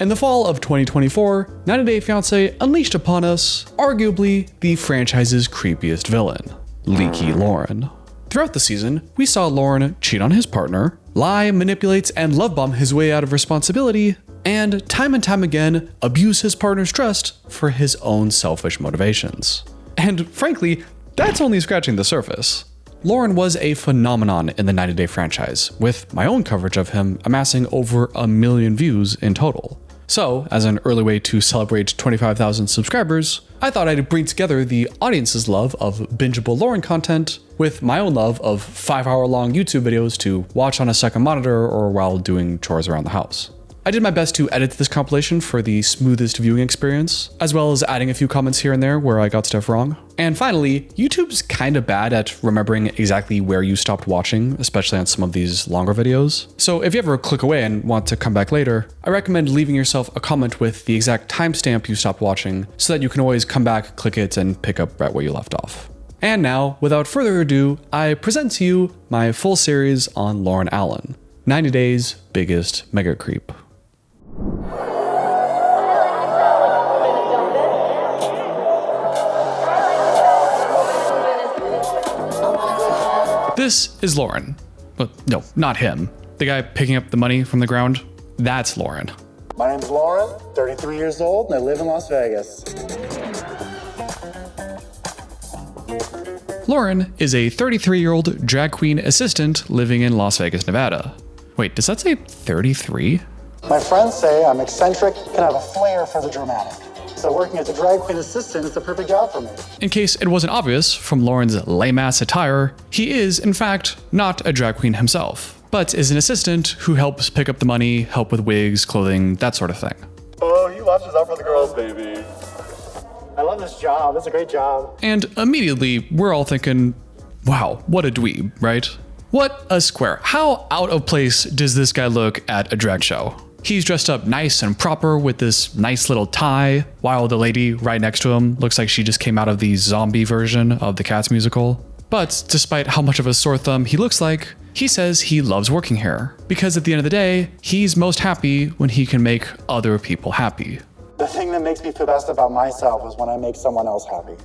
In the fall of 2024, 90 Day Fiance unleashed upon us, arguably, the franchise's creepiest villain, Leaky Loren. Throughout the season, we saw Loren cheat on his partner, lie, manipulate, and love bomb his way out of responsibility, and time again, abuse his partner's trust for his own selfish motivations. And frankly, that's only scratching the surface. Loren was a phenomenon in the 90 Day franchise, with my own coverage of him amassing over 1 million views in total. So, as an early way to celebrate 25,000 subscribers, I thought I'd bring together the audience's love of bingeable Loren content with my own love of 5-hour-long YouTube videos to watch on a second monitor or while doing chores around the house. I did my best to edit this compilation for the smoothest viewing experience, as well as adding a few comments here and there where I got stuff wrong. And finally, YouTube's kinda bad at remembering exactly where you stopped watching, especially on some of these longer videos. So if you ever click away and want to come back later, I recommend leaving yourself a comment with the exact timestamp you stopped watching so that you can always come back, click it, and pick up right where you left off. And now, without further ado, I present to you my full series on Loren Allen, 90 Days' biggest mega creep. This is Loren. But no, not him. The guy picking up the money from the ground, that's Loren. My name's Loren, 33 years old, and I live in Las Vegas. Loren is a 33-year-old drag queen assistant living in Las Vegas, Nevada. Wait, does that say 33? My friends say I'm eccentric, can have a flair for the dramatic. So working as a drag queen assistant is the perfect job for me. In case it wasn't obvious from Loren's lame-ass attire, he is, in fact, not a drag queen himself, but is an assistant who helps pick up the money, help with wigs, clothing, that sort of thing. Oh, he watches out for the girls, baby. I love this job, it's a great job. And immediately, we're all thinking, wow, what a dweeb, right? What a square. How out of place does this guy look at a drag show? He's dressed up nice and proper with this nice little tie, while the lady right next to him looks like she just came out of the zombie version of the Cats musical. But despite how much of a sore thumb he looks like, he says he loves working here, because at the end of the day, he's most happy when he can make other people happy. The thing that makes me feel best about myself is when I make someone else happy.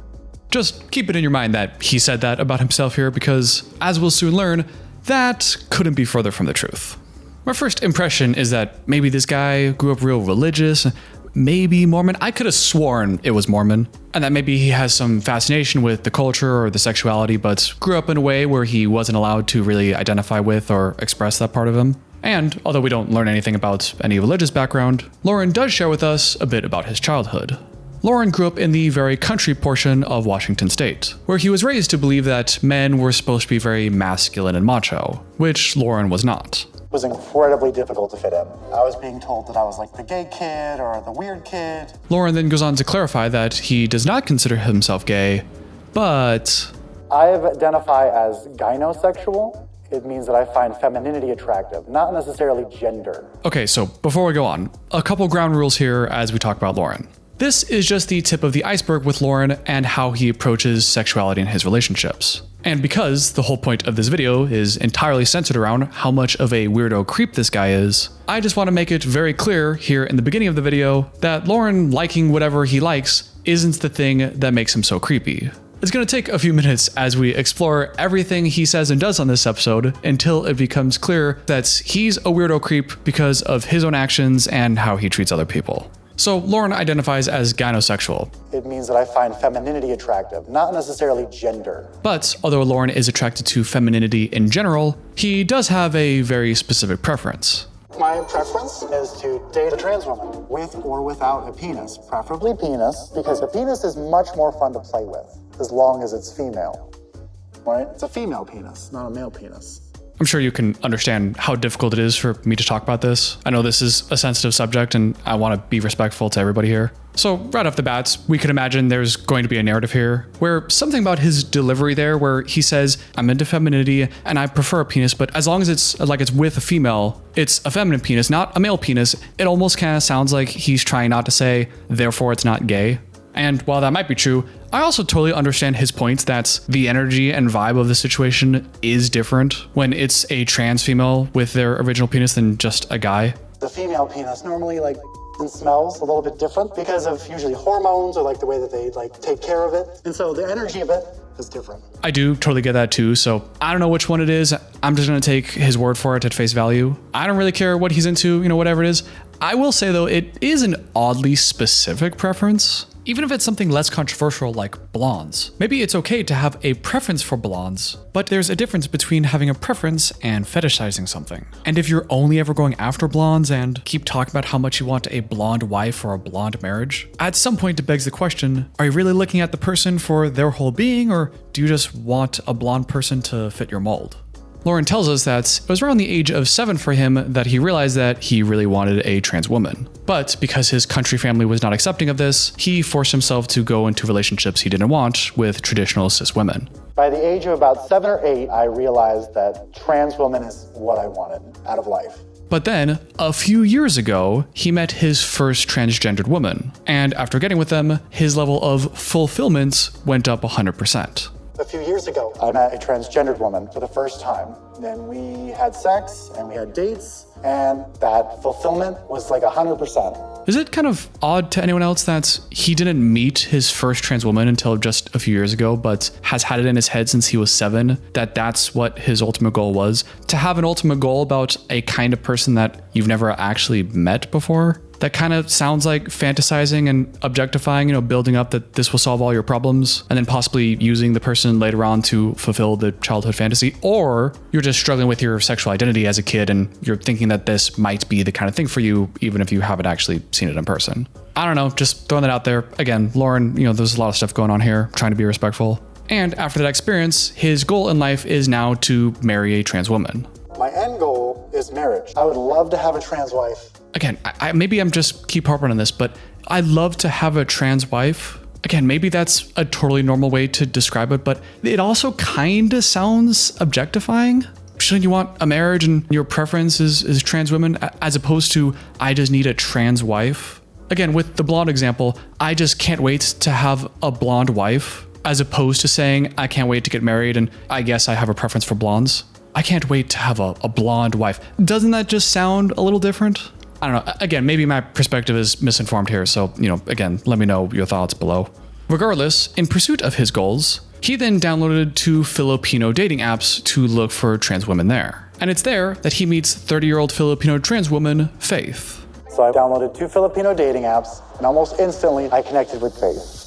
Just keep it in your mind that he said that about himself here because, as we'll soon learn, that couldn't be further from the truth. My first impression is that maybe this guy grew up real religious, maybe Mormon. I could have sworn it was Mormon, and that maybe he has some fascination with the culture or the sexuality, but grew up in a way where he wasn't allowed to really identify with or express that part of him. And although we don't learn anything about any religious background, Loren does share with us a bit about his childhood. Loren grew up in the very country portion of Washington state, where he was raised to believe that men were supposed to be very masculine and macho, which Loren was not. It was incredibly difficult to fit in. I was being told that I was like the gay kid or the weird kid. Loren then goes on to clarify that he does not consider himself gay, but I identify as gynosexual. It means that I find femininity attractive, not necessarily gender. Okay, so before we go on, a couple ground rules here as we talk about Loren. This is just the tip of the iceberg with Loren and how he approaches sexuality in his relationships. And because the whole point of this video is entirely centered around how much of a weirdo creep this guy is, I just want to make it very clear here in the beginning of the video that Loren liking whatever he likes isn't the thing that makes him so creepy. It's going to take a few minutes as we explore everything he says and does on this episode until it becomes clear that he's a weirdo creep because of his own actions and how he treats other people. So Loren identifies as gynosexual. It means that I find femininity attractive, not necessarily gender. But although Loren is attracted to femininity in general, he does have a very specific preference. My preference is to date a trans woman, with or without a penis, preferably penis, because a penis is much more fun to play with, as long as it's female. Right? It's a female penis, not a male penis. I'm sure you can understand how difficult it is for me to talk about this. I know this is a sensitive subject and I want to be respectful to everybody here. So right off the bat, we could imagine there's going to be a narrative here where something about his delivery there where he says, I'm into femininity and I prefer a penis, but as long as it's like it's with a female, it's a feminine penis, not a male penis. It almost kind of sounds like he's trying not to say, therefore it's not gay. And while that might be true, I also totally understand his points that the energy and vibe of the situation is different when it's a trans female with their original penis than just a guy. The female penis normally and smells a little bit different because of usually hormones or like the way that they like take care of it. And so the energy of it is different. I do totally get that too, so I don't know which one it is. I'm just gonna take his word for it at face value. I don't really care what he's into, whatever it is. I will say though, it is an oddly specific preference. Even if it's something less controversial like blondes. Maybe it's okay to have a preference for blondes, but there's a difference between having a preference and fetishizing something. And if you're only ever going after blondes and keep talking about how much you want a blonde wife or a blonde marriage, at some point it begs the question, are you really looking at the person for their whole being, or do you just want a blonde person to fit your mold? Loren tells us that it was around the age of 7 for him that he realized that he really wanted a trans woman. But because his country family was not accepting of this, he forced himself to go into relationships he didn't want with traditional cis women. By the age of about 7 or 8, I realized that trans woman is what I wanted out of life. But then, a few years ago, he met his first transgendered woman. And after getting with them, his level of fulfillment went up 100%. A few years ago, I met a transgendered woman for the first time. Then we had sex and we had dates, and that fulfillment was like 100%. Is it kind of odd to anyone else that he didn't meet his first trans woman until just a few years ago, but has had it in his head since he was 7, that that's what his ultimate goal was? To have an ultimate goal about a kind of person that you've never actually met before? That kind of sounds like fantasizing and objectifying, building up that this will solve all your problems, and then possibly using the person later on to fulfill the childhood fantasy. Or you're just struggling with your sexual identity as a kid and you're thinking that this might be the kind of thing for you, even if you haven't actually seen it in person. I don't know, just throwing that out there. Again, Loren, there's a lot of stuff going on here, trying to be respectful. And after that experience, his goal in life is now to marry a trans woman. My end goal is marriage. I would love to have a trans wife. Again, maybe I'm just keep harping on this, but I'd love to have a trans wife. Again, maybe that's a totally normal way to describe it, but it also kind of sounds objectifying. Shouldn't you want a marriage and your preference is trans women, as opposed to, I just need a trans wife? Again, with the blonde example, I just can't wait to have a blonde wife, as opposed to saying, I can't wait to get married and I guess I have a preference for blondes. I can't wait to have a blonde wife. Doesn't that just sound a little different? I don't know. Again, maybe my perspective is misinformed here. So, again, let me know your thoughts below. Regardless, in pursuit of his goals, he then downloaded 2 Filipino dating apps to look for trans women there. And it's there that he meets 30-year-old Filipino trans woman, Faith. So I downloaded 2 Filipino dating apps, and almost instantly I connected with Faith.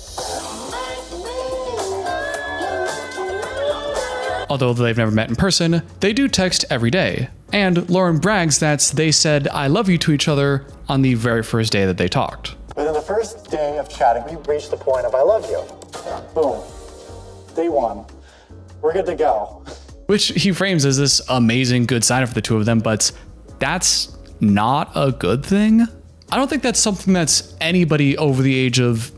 Although they've never met in person, they do text every day. And Loren brags that they said I love you to each other on the very first day that they talked. Within the first day of chatting, we reached the point of I love you. Boom. Day 1. We're good to go. Which he frames as this amazing good sign for the two of them, but that's not a good thing. I don't think that's something that's anybody over the age of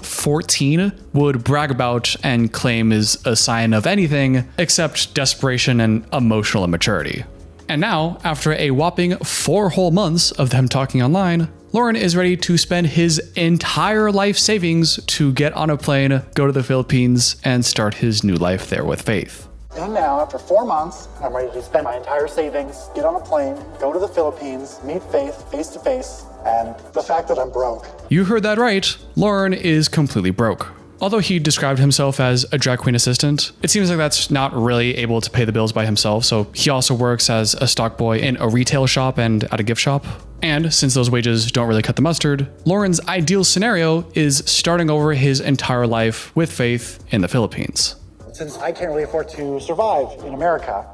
14 would brag about and claim is a sign of anything except desperation and emotional immaturity. And now, after a whopping 4 whole months of them talking online, Loren is ready to spend his entire life savings to get on a plane, go to the Philippines, and start his new life there with Faith. And now, after 4 months, I'm ready to spend my entire savings, get on a plane, go to the Philippines, meet Faith face to face, and the fact that I'm broke. You heard that right. Loren is completely broke. Although he described himself as a drag queen assistant, it seems like that's not really able to pay the bills by himself, so he also works as a stock boy in a retail shop and at a gift shop. And since those wages don't really cut the mustard, Loren's ideal scenario is starting over his entire life with Faith in the Philippines. Since I can't really afford to survive in America,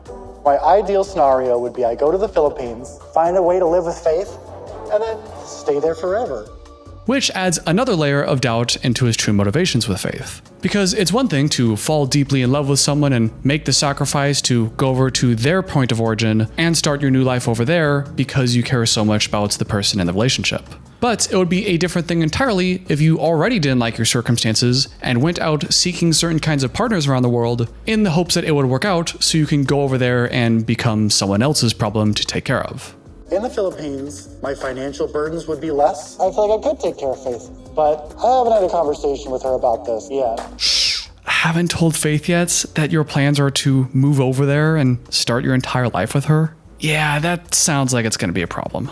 my ideal scenario would be I go to the Philippines, find a way to live with Faith, and then stay there forever. Which adds another layer of doubt into his true motivations with Faith. Because it's one thing to fall deeply in love with someone and make the sacrifice to go over to their point of origin and start your new life over there because you care so much about the person in the relationship. But it would be a different thing entirely if you already didn't like your circumstances and went out seeking certain kinds of partners around the world in the hopes that it would work out so you can go over there and become someone else's problem to take care of. In the Philippines, my financial burdens would be less. I feel like I could take care of Faith, but I haven't had a conversation with her about this yet. Haven't told Faith yet that your plans are to move over there and start your entire life with her? Yeah, that sounds like it's going to be a problem.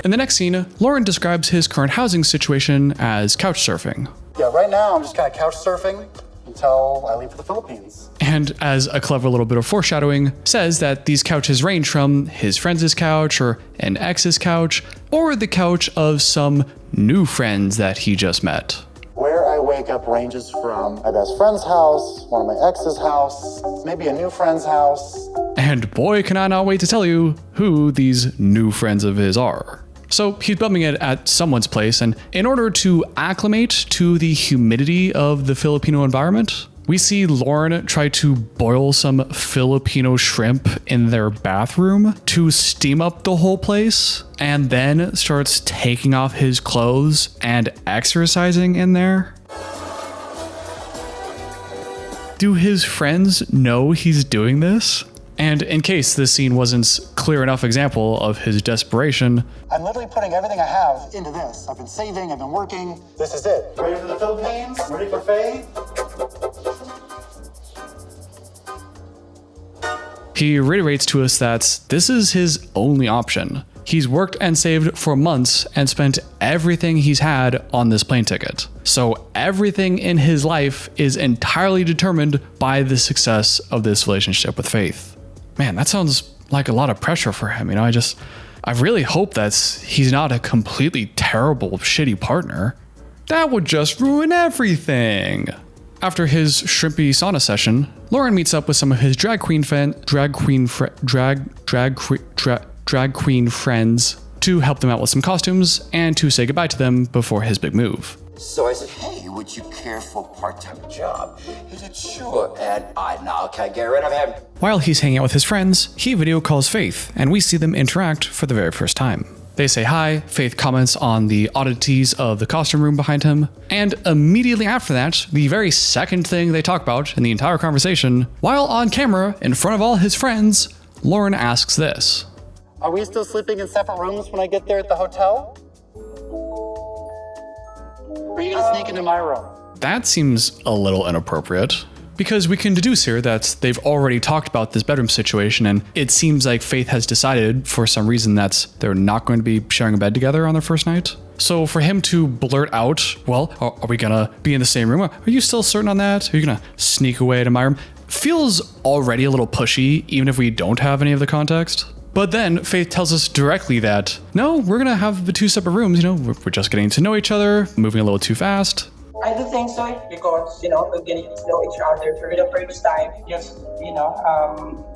In the next scene, Loren describes his current housing situation as couch surfing. Yeah, right now I'm just kind of couch surfing until I leave for the Philippines. And as a clever little bit of foreshadowing, says that these couches range from his friend's couch or an ex's couch, or the couch of some new friends that he just met. Where I wake up ranges from my best friend's house, one of my ex's house, maybe a new friend's house. And boy, can I not wait to tell you who these new friends of his are. So he's bumming it at someone's place, and in order to acclimate to the humidity of the Filipino environment, we see Loren try to boil some Filipino shrimp in their bathroom to steam up the whole place, and then starts taking off his clothes and exercising in there. Do his friends know he's doing this? And in case this scene wasn't clear enough example of his desperation, I'm literally putting everything I have into this. I've been saving, I've been working. This is it. Ready for the Philippines? Ready for faith? he reiterates to us that this is his only option. He's worked and saved for months and spent everything he's had on this plane ticket. So everything in his life is entirely determined by the success of this relationship with Faith. Man, that sounds like a lot of pressure for him. You know, I really hope that he's not a completely terrible, shitty partner. That would just ruin everything. After his shrimpy sauna session, Loren meets up with some of his drag queen friends to help them out with some costumes and to say goodbye to them before his big move. So I said, hey, would you care for a part-time job? He said, sure, and I now can't get rid of him. While he's hanging out with his friends, he video calls Faith, and we see them interact for the very first time. They say hi, Faith comments on the oddities of the costume room behind him, and immediately after that, the very second thing they talk about in the entire conversation, while on camera in front of all his friends, Loren asks this. Are we still sleeping in separate rooms when I get there at the hotel? Or are you gonna sneak into my room? That seems a little inappropriate, because we can deduce here that they've already talked about this bedroom situation, and it seems like Faith has decided for some reason that they're not going to be sharing a bed together on their first night. So for him to blurt out, well, are we gonna be in the same room? Are you still certain on that? Are you gonna sneak away to my room? Feels already a little pushy, even if we don't have any of the context. But then Faith tells us directly that, no, we're gonna have the two separate rooms, you know, we're just getting to know each other, moving a little too fast. I do think so, because, we're getting to know each other for the first time. Just,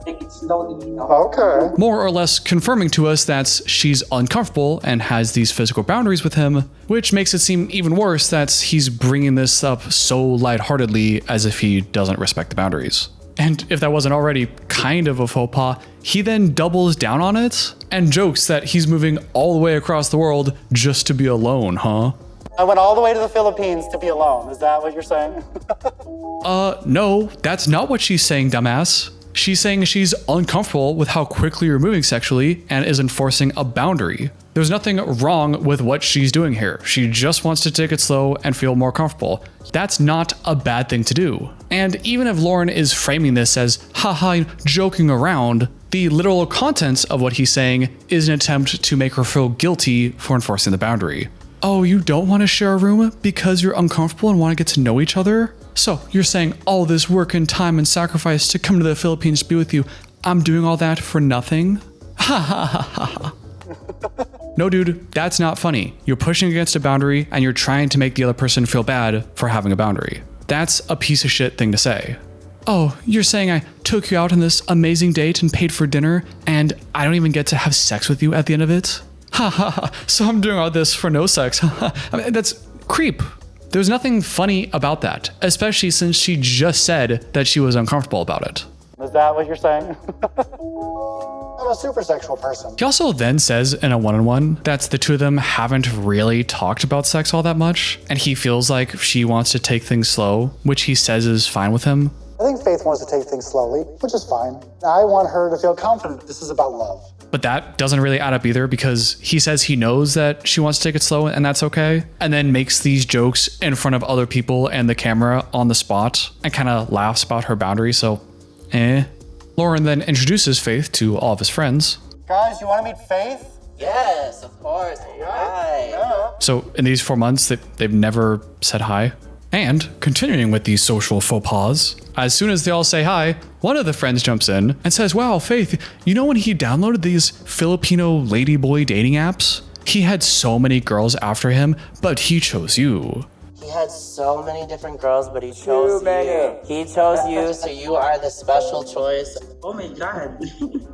take it slowly, Okay. More or less confirming to us that she's uncomfortable and has these physical boundaries with him, which makes it seem even worse that he's bringing this up so lightheartedly as if he doesn't respect the boundaries. And if that wasn't already kind of a faux pas, he then doubles down on it and jokes that he's moving all the way across the world just to be alone, huh? I went all the way to the Philippines to be alone. Is that what you're saying? No, that's not what she's saying, dumbass. She's saying she's uncomfortable with how quickly you're moving sexually and is enforcing a boundary. There's nothing wrong with what she's doing here. She just wants to take it slow and feel more comfortable. That's not a bad thing to do. And even if Loren is framing this as haha joking around, the literal contents of what he's saying is an attempt to make her feel guilty for enforcing the boundary. Oh, you don't want to share a room because you're uncomfortable and want to get to know each other? So you're saying all this work and time and sacrifice to come to the Philippines to be with you, I'm doing all that for nothing? Ha ha ha ha ha. No, dude, that's not funny. You're pushing against a boundary and you're trying to make the other person feel bad for having a boundary. That's a piece of shit thing to say. Oh, you're saying I took you out on this amazing date and paid for dinner and I don't even get to have sex with you at the end of it? Ha ha ha, so I'm doing all this for no sex. I mean, that's creep. There's nothing funny about that, especially since she just said that she was uncomfortable about it. Is that what you're saying? I'm a super sexual person. He also then says in a one-on-one that the two of them haven't really talked about sex all that much, and he feels like she wants to take things slow, which he says is fine with him. I think Faith wants to take things slowly, which is fine. I want her to feel confident this is about love. But that doesn't really add up either, because he says he knows that she wants to take it slow and that's okay, and then makes these jokes in front of other people and the camera on the spot and kind of laughs about her boundaries, so Loren then introduces Faith to all of his friends. Guys, you want to meet Faith? Yes, of course. Hi. Yeah. So in these 4 months, they've never said hi. And continuing with these social faux pas, as soon as they all say hi, one of the friends jumps in and says, wow, Faith, you know when he downloaded these Filipino ladyboy dating apps? He had so many girls after him, but he chose you. He had so many different girls, but he chose you. He chose you, so you are the special choice. Oh my God.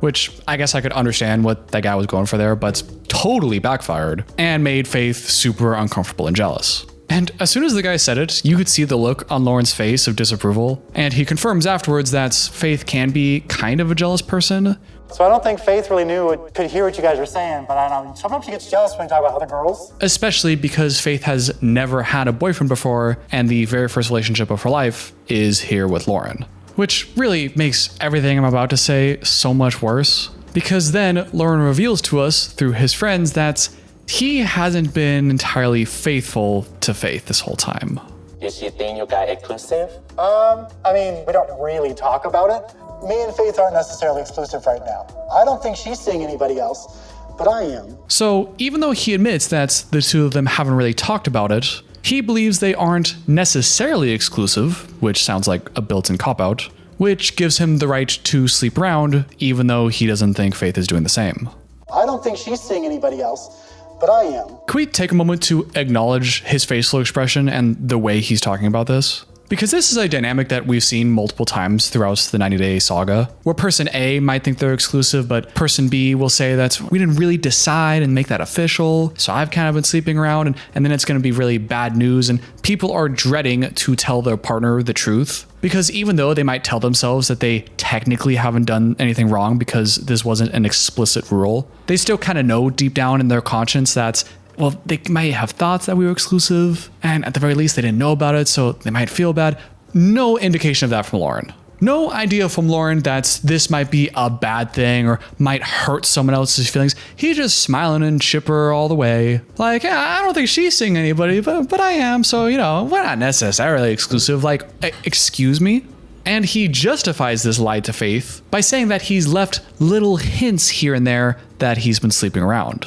Which I guess I could understand what that guy was going for there, but totally backfired and made Faith super uncomfortable and jealous. And as soon as the guy said it, you could see the look on Loren's face of disapproval, and he confirms afterwards that Faith can be kind of a jealous person. So I don't think Faith really could hear what you guys were saying, but I don't know, sometimes she gets jealous when you talk about other girls. Especially because Faith has never had a boyfriend before, and the very first relationship of her life is here with Loren. Which really makes everything I'm about to say so much worse, because then Loren reveals to us through his friends that he hasn't been entirely faithful to Faith this whole time. Does she think you got exclusive? I mean, we don't really talk about it. Me and Faith aren't necessarily exclusive right now. I don't think she's seeing anybody else, but I am. So even though he admits that the two of them haven't really talked about it, he believes they aren't necessarily exclusive, which sounds like a built-in cop-out, which gives him the right to sleep around, even though he doesn't think Faith is doing the same. I don't think she's seeing anybody else, but I am. Can we take a moment to acknowledge his facial expression and the way he's talking about this? Because this is a dynamic that we've seen multiple times throughout the 90-day saga, where person A might think they're exclusive, but person B will say that we didn't really decide and make that official, so I've kind of been sleeping around, and then it's going to be really bad news, and people are dreading to tell their partner the truth. Because even though they might tell themselves that they technically haven't done anything wrong because this wasn't an explicit rule, they still kind of know deep down in their conscience that, well, they might have thoughts that we were exclusive, and at the very least they didn't know about it, so they might feel bad. No indication of that from Loren. No idea from Loren that this might be a bad thing or might hurt someone else's feelings. He's just smiling and chipper all the way. Like, yeah, I don't think she's seeing anybody, but I am, so, you know, we're not necessarily exclusive. Like, excuse me? And he justifies this lie to Faith by saying that he's left little hints here and there that he's been sleeping around.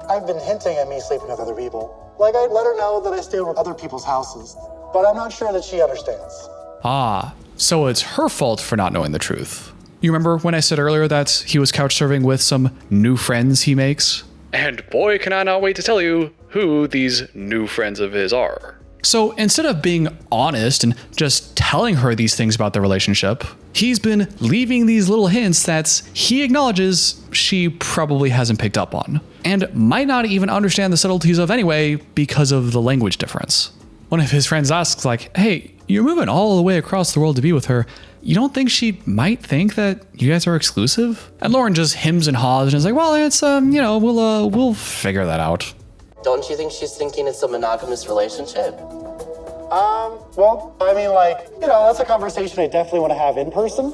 I've been hinting at me sleeping with other people. Like, I let her know that I stay over other people's houses, but I'm not sure that she understands. Ah, so it's her fault for not knowing the truth. You remember when I said earlier that he was couch surfing with some new friends he makes? And boy, can I not wait to tell you who these new friends of his are. So instead of being honest and just telling her these things about the relationship, he's been leaving these little hints that he acknowledges she probably hasn't picked up on, and might not even understand the subtleties of anyway because of the language difference. One of his friends asks, like, hey, you're moving all the way across the world to be with her. You don't think she might think that you guys are exclusive? And Loren just hems and haws and is like, well, it's, we'll figure that out. Don't you think she's thinking it's a monogamous relationship? Well, I mean, like, you know, that's a conversation I definitely want to have in person.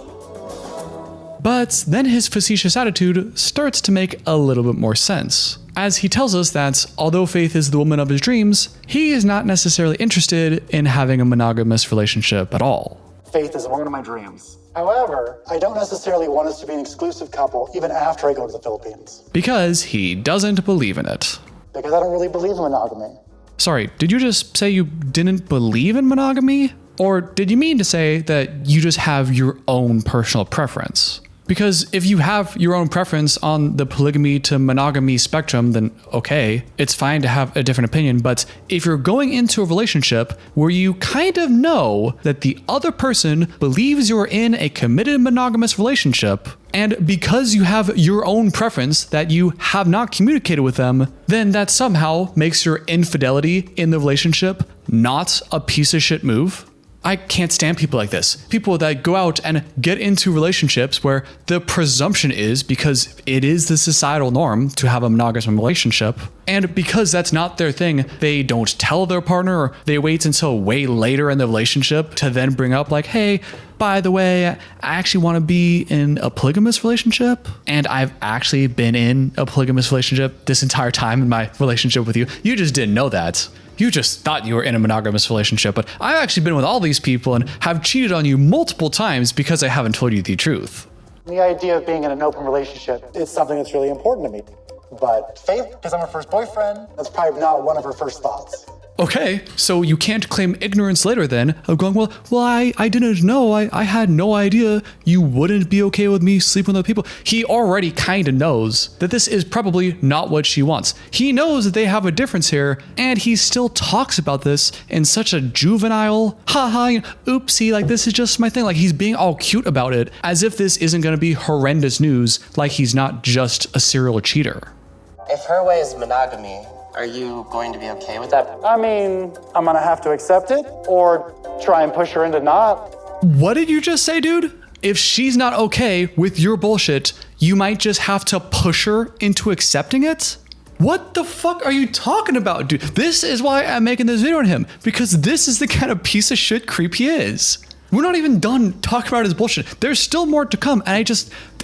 But then his facetious attitude starts to make a little bit more sense, as he tells us that although Faith is the woman of his dreams, he is not necessarily interested in having a monogamous relationship at all. Faith is one of my dreams. However, I don't necessarily want us to be an exclusive couple even after I go to the Philippines. Because he doesn't believe in it. Because I don't really believe in monogamy. Sorry, did you just say you didn't believe in monogamy? Or did you mean to say that you just have your own personal preference? Because if you have your own preference on the polygamy to monogamy spectrum, then okay, it's fine to have a different opinion. But if you're going into a relationship where you kind of know that the other person believes you're in a committed monogamous relationship, and because you have your own preference that you have not communicated with them, then that somehow makes your infidelity in the relationship not a piece of shit move. I can't stand people like this. People that go out and get into relationships where the presumption is, because it is the societal norm to have a monogamous relationship, and because that's not their thing, they don't tell their partner, or they wait until way later in the relationship to then bring up like, hey, by the way, I actually want to be in a polygamous relationship, and I've actually been in a polygamous relationship this entire time in my relationship with you. You just didn't know that. You just thought you were in a monogamous relationship, but I've actually been with all these people and have cheated on you multiple times because I haven't told you the truth. The idea of being in an open relationship is something that's really important to me. But Faith, because I'm her first boyfriend, that's probably not one of her first thoughts. Okay, so you can't claim ignorance later then of going, well, I didn't know, I had no idea you wouldn't be okay with me sleeping with other people. He already kind of knows that this is probably not what she wants. He knows that they have a difference here, and he still talks about this in such a juvenile, oopsie, like this is just my thing. Like he's being all cute about it as if this isn't going to be horrendous news, like he's not just a serial cheater. If her way is monogamy, are you going to be okay with that? I mean, I'm gonna have to accept it or try and push her into not. What did you just say, dude? If she's not okay with your bullshit, you might just have to push her into accepting it? What the fuck are you talking about, dude? This is why I'm making this video on him, because this is the kind of piece of shit creep he is. We're not even done talking about his bullshit. There's still more to come, and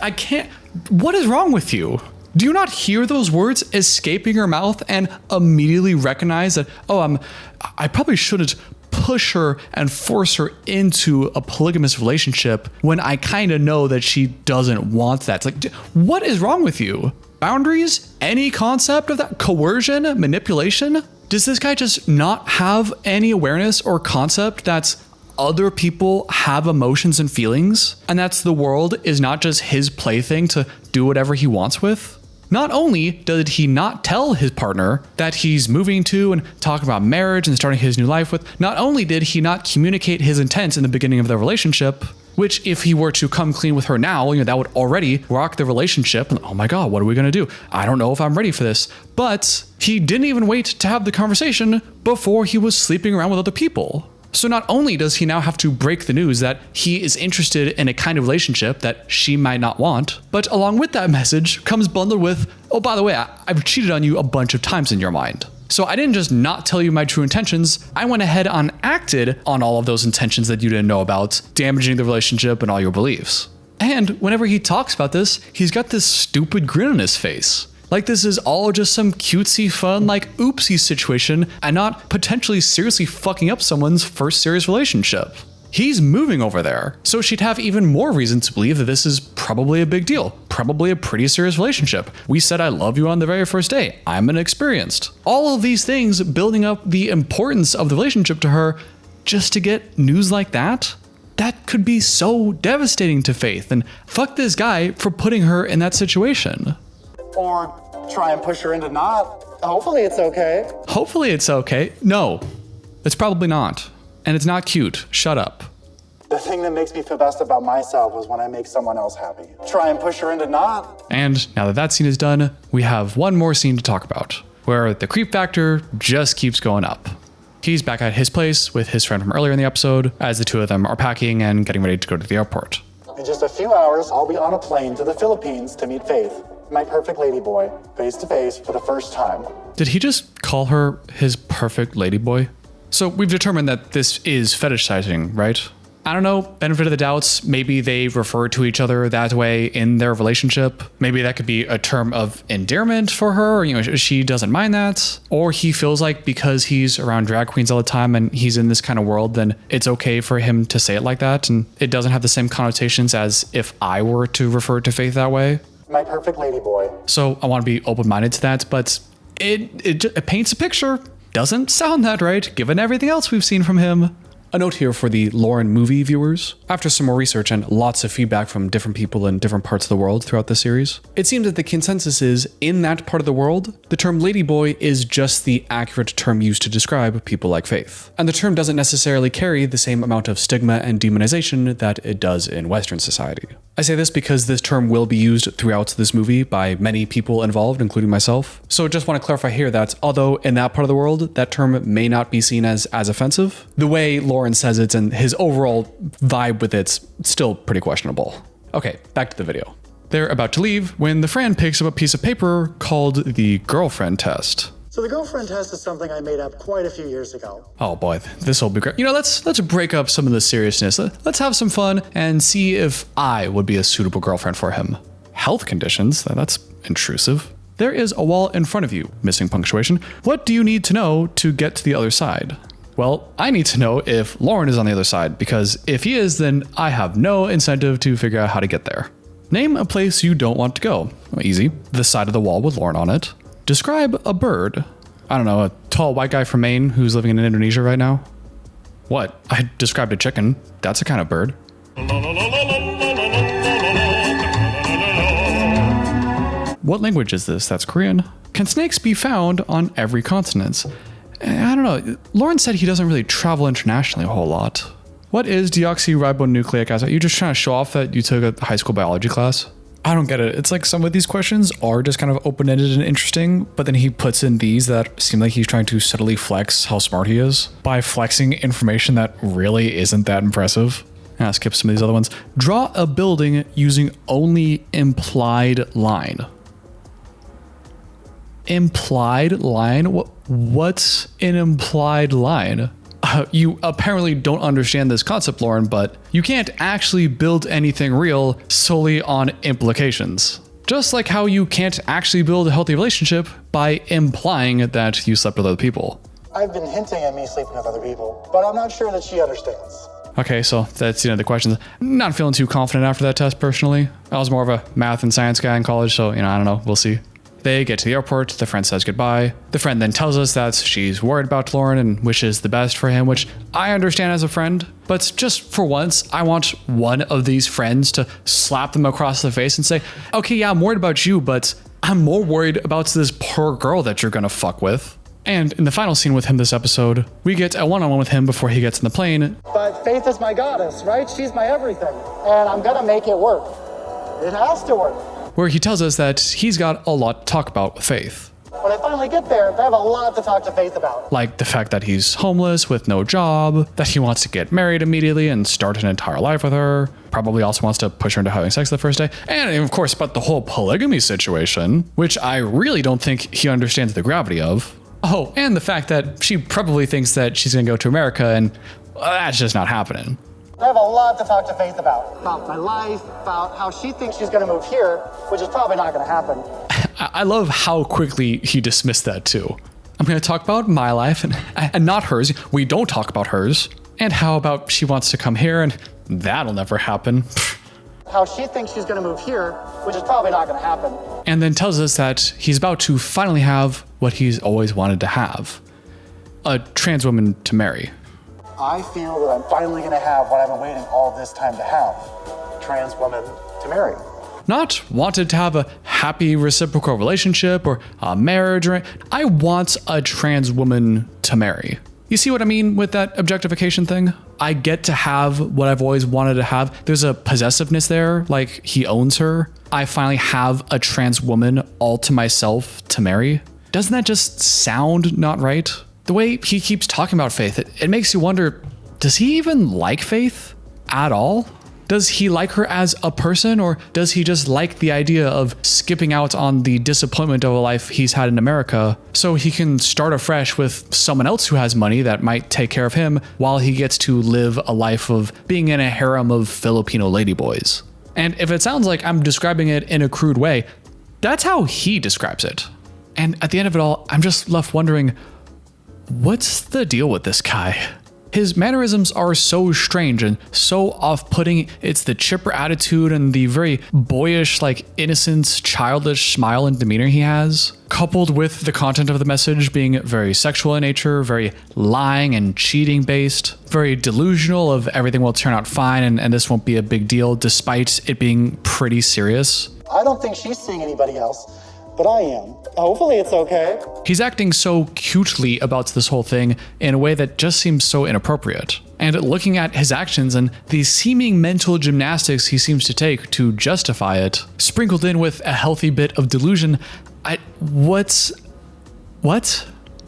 I can't. What is wrong with you? Do you not hear those words escaping your mouth and immediately recognize that, I probably shouldn't push her and force her into a polygamous relationship when I kind of know that she doesn't want that? It's like, what is wrong with you? Boundaries? Any concept of that? Coercion? Manipulation? Does this guy just not have any awareness or concept that's other people have emotions and feelings, and that's the world is not just his plaything to do whatever he wants with? Not only did he not tell his partner that he's moving to and talking about marriage and starting his new life with, not only did he not communicate his intent in the beginning of the relationship, which if he were to come clean with her now, that would already rock the relationship. Oh my God, what are we gonna do? I don't know if I'm ready for this. But he didn't even wait to have the conversation before he was sleeping around with other people. So not only does he now have to break the news that he is interested in a kind of relationship that she might not want, but along with that message comes bundled with, oh, by the way, I've cheated on you a bunch of times in your mind. So I didn't just not tell you my true intentions, I went ahead and acted on all of those intentions that you didn't know about, damaging the relationship and all your beliefs. And whenever he talks about this, he's got this stupid grin on his face. Like this is all just some cutesy fun, like oopsie situation and not potentially seriously fucking up someone's first serious relationship. He's moving over there, so she'd have even more reason to believe that this is probably a big deal, probably a pretty serious relationship. We said I love you on the very first day. I'm inexperienced. All of these things building up the importance of the relationship to her just to get news like that? That could be so devastating to Faith, and fuck this guy for putting her in that situation. Or try and push her into not. Hopefully it's okay. Hopefully it's okay. No, it's probably not. And it's not cute. Shut up. The thing that makes me feel best about myself is when I make someone else happy. Try and push her into not. And now that that scene is done, we have one more scene to talk about, where the creep factor just keeps going up. He's back at his place with his friend from earlier in the episode, as the two of them are packing and getting ready to go to the airport. In just a few hours, I'll be on a plane to the Philippines to meet Faith, my perfect ladyboy, face to face for the first time. Did he just call her his perfect ladyboy? So we've determined that this is fetishizing, right? I don't know, benefit of the doubts, maybe they refer to each other that way in their relationship. Maybe that could be a term of endearment for her, or, she doesn't mind that. Or he feels like because he's around drag queens all the time and he's in this kind of world, then it's okay for him to say it like that. And it doesn't have the same connotations as if I were to refer to Faith that way. My perfect ladyboy. So I want to be open-minded to that, but it paints a picture. Doesn't sound that right, given everything else we've seen from him. A note here for the Loren movie viewers. After some more research and lots of feedback from different people in different parts of the world throughout the series, it seems that the consensus is, in that part of the world, the term ladyboy is just the accurate term used to describe people like Faith. And the term doesn't necessarily carry the same amount of stigma and demonization that it does in Western society. I say this because this term will be used throughout this movie by many people involved, including myself. So just want to clarify here that although in that part of the world, that term may not be seen as offensive, the way Loren says it and his overall vibe with it's still pretty questionable. Okay, back to the video. They're about to leave when the Fran picks up a piece of paper called the girlfriend test. So the girlfriend test is something I made up quite a few years ago. Oh boy, this will be great. Let's break up some of the seriousness. Let's have some fun and see if I would be a suitable girlfriend for him. Health conditions, that's intrusive. There is a wall in front of you, missing punctuation. What do you need to know to get to the other side? Well, I need to know if Loren is on the other side, because if he is, then I have no incentive to figure out how to get there. Name a place you don't want to go. Easy. The side of the wall with Loren on it. Describe a bird. I don't know, a tall white guy from Maine who's living in Indonesia right now. What? I described a chicken. That's a kind of bird. What language is this? That's Korean. Can snakes be found on every continent? I don't know. Loren said he doesn't really travel internationally a whole lot. What is deoxyribonucleic acid? Are you just trying to show off that you took a high school biology class? I don't get it. It's like some of these questions are just kind of open-ended and interesting, but then he puts in these that seem like he's trying to subtly flex how smart he is by flexing information that really isn't that impressive. I'll skip some of these other ones. Draw a building using only implied line. Implied line? What's an implied line? You apparently don't understand this concept, Loren, but you can't actually build anything real solely on implications. Just like how you can't actually build a healthy relationship by implying that you slept with other people. I've been hinting at me sleeping with other people, but I'm not sure that she understands. Okay, so that's the questions. Not feeling too confident after that test, personally. I was more of a math and science guy in college, so, I don't know, we'll see. They get to the airport, the friend says goodbye. The friend then tells us that she's worried about Loren and wishes the best for him, which I understand as a friend, but just for once, I want one of these friends to slap them across the face and say, okay, yeah, I'm worried about you, but I'm more worried about this poor girl that you're gonna fuck with. And in the final scene with him this episode, we get a one-on-one with him before he gets in the plane. But Faith is my goddess, right? She's my everything. And I'm gonna make it work. It has to work. Where he tells us that he's got a lot to talk about with Faith. When I finally get there, I have a lot to talk to Faith about. Like the fact that he's homeless with no job, that he wants to get married immediately and start an entire life with her, probably also wants to push her into having sex the first day, and of course about the whole polygamy situation, which I really don't think he understands the gravity of. Oh, and the fact that she probably thinks that she's gonna go to America, and that's just not happening. I have a lot to talk to Faith about my life, about how she thinks she's gonna move here, which is probably not gonna happen. I love how quickly he dismissed that too. I'm gonna talk about my life and not hers. We don't talk about hers. And how about she wants to come here and that'll never happen. How she thinks she's gonna move here, which is probably not gonna happen. And then tells us that he's about to finally have what he's always wanted to have. A trans woman to marry. I feel that I'm finally gonna have what I've been waiting all this time to have. A trans woman to marry. Not wanted to have a happy reciprocal relationship or a marriage. I want a trans woman to marry. You see what I mean with that objectification thing? I get to have what I've always wanted to have. There's a possessiveness there, like he owns her. I finally have a trans woman all to myself to marry. Doesn't that just sound not right? The way he keeps talking about Faith, it makes you wonder, does he even like Faith at all? Does he like her as a person, or does he just like the idea of skipping out on the disappointment of a life he's had in America so he can start afresh with someone else who has money that might take care of him while he gets to live a life of being in a harem of Filipino ladyboys? And if it sounds like I'm describing it in a crude way, that's how he describes it. And at the end of it all, I'm just left wondering, what's the deal with this guy? His mannerisms are so strange and so off-putting. It's the chipper attitude and the very boyish, like innocent, childish smile and demeanor he has, coupled with the content of the message being very sexual in nature, very lying and cheating based, very delusional of everything will turn out fine and this won't be a big deal despite it being pretty serious. I don't think she's seeing anybody else, but I am. Hopefully it's okay. He's acting so cutely about this whole thing in a way that just seems so inappropriate. And looking at his actions and the seeming mental gymnastics he seems to take to justify it, sprinkled in with a healthy bit of delusion, what?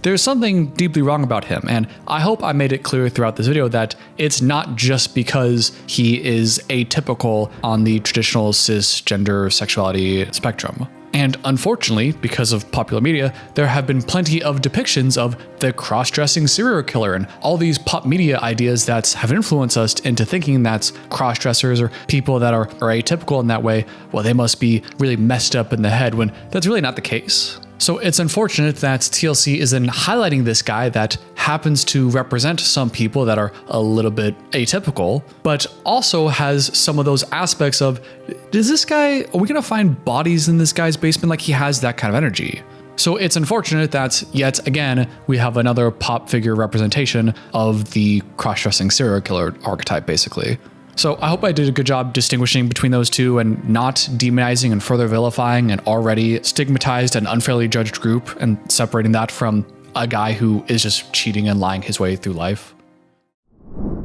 There's something deeply wrong about him, and I hope I made it clear throughout this video that it's not just because he is atypical on the traditional cisgender sexuality spectrum. And unfortunately, because of popular media, there have been plenty of depictions of the cross-dressing serial killer and all these pop media ideas that have influenced us into thinking that cross-dressers or people that are atypical in that way, well, they must be really messed up in the head, when that's really not the case. So it's unfortunate that TLC is then highlighting this guy that happens to represent some people that are a little bit atypical, but also has some of those aspects of, are we gonna find bodies in this guy's basement? Like, he has that kind of energy. So it's unfortunate that, yet again, we have another pop figure representation of the cross-dressing serial killer archetype, basically. So I hope I did a good job distinguishing between those two and not demonizing and further vilifying an already stigmatized and unfairly judged group, and separating that from a guy who is just cheating and lying his way through life.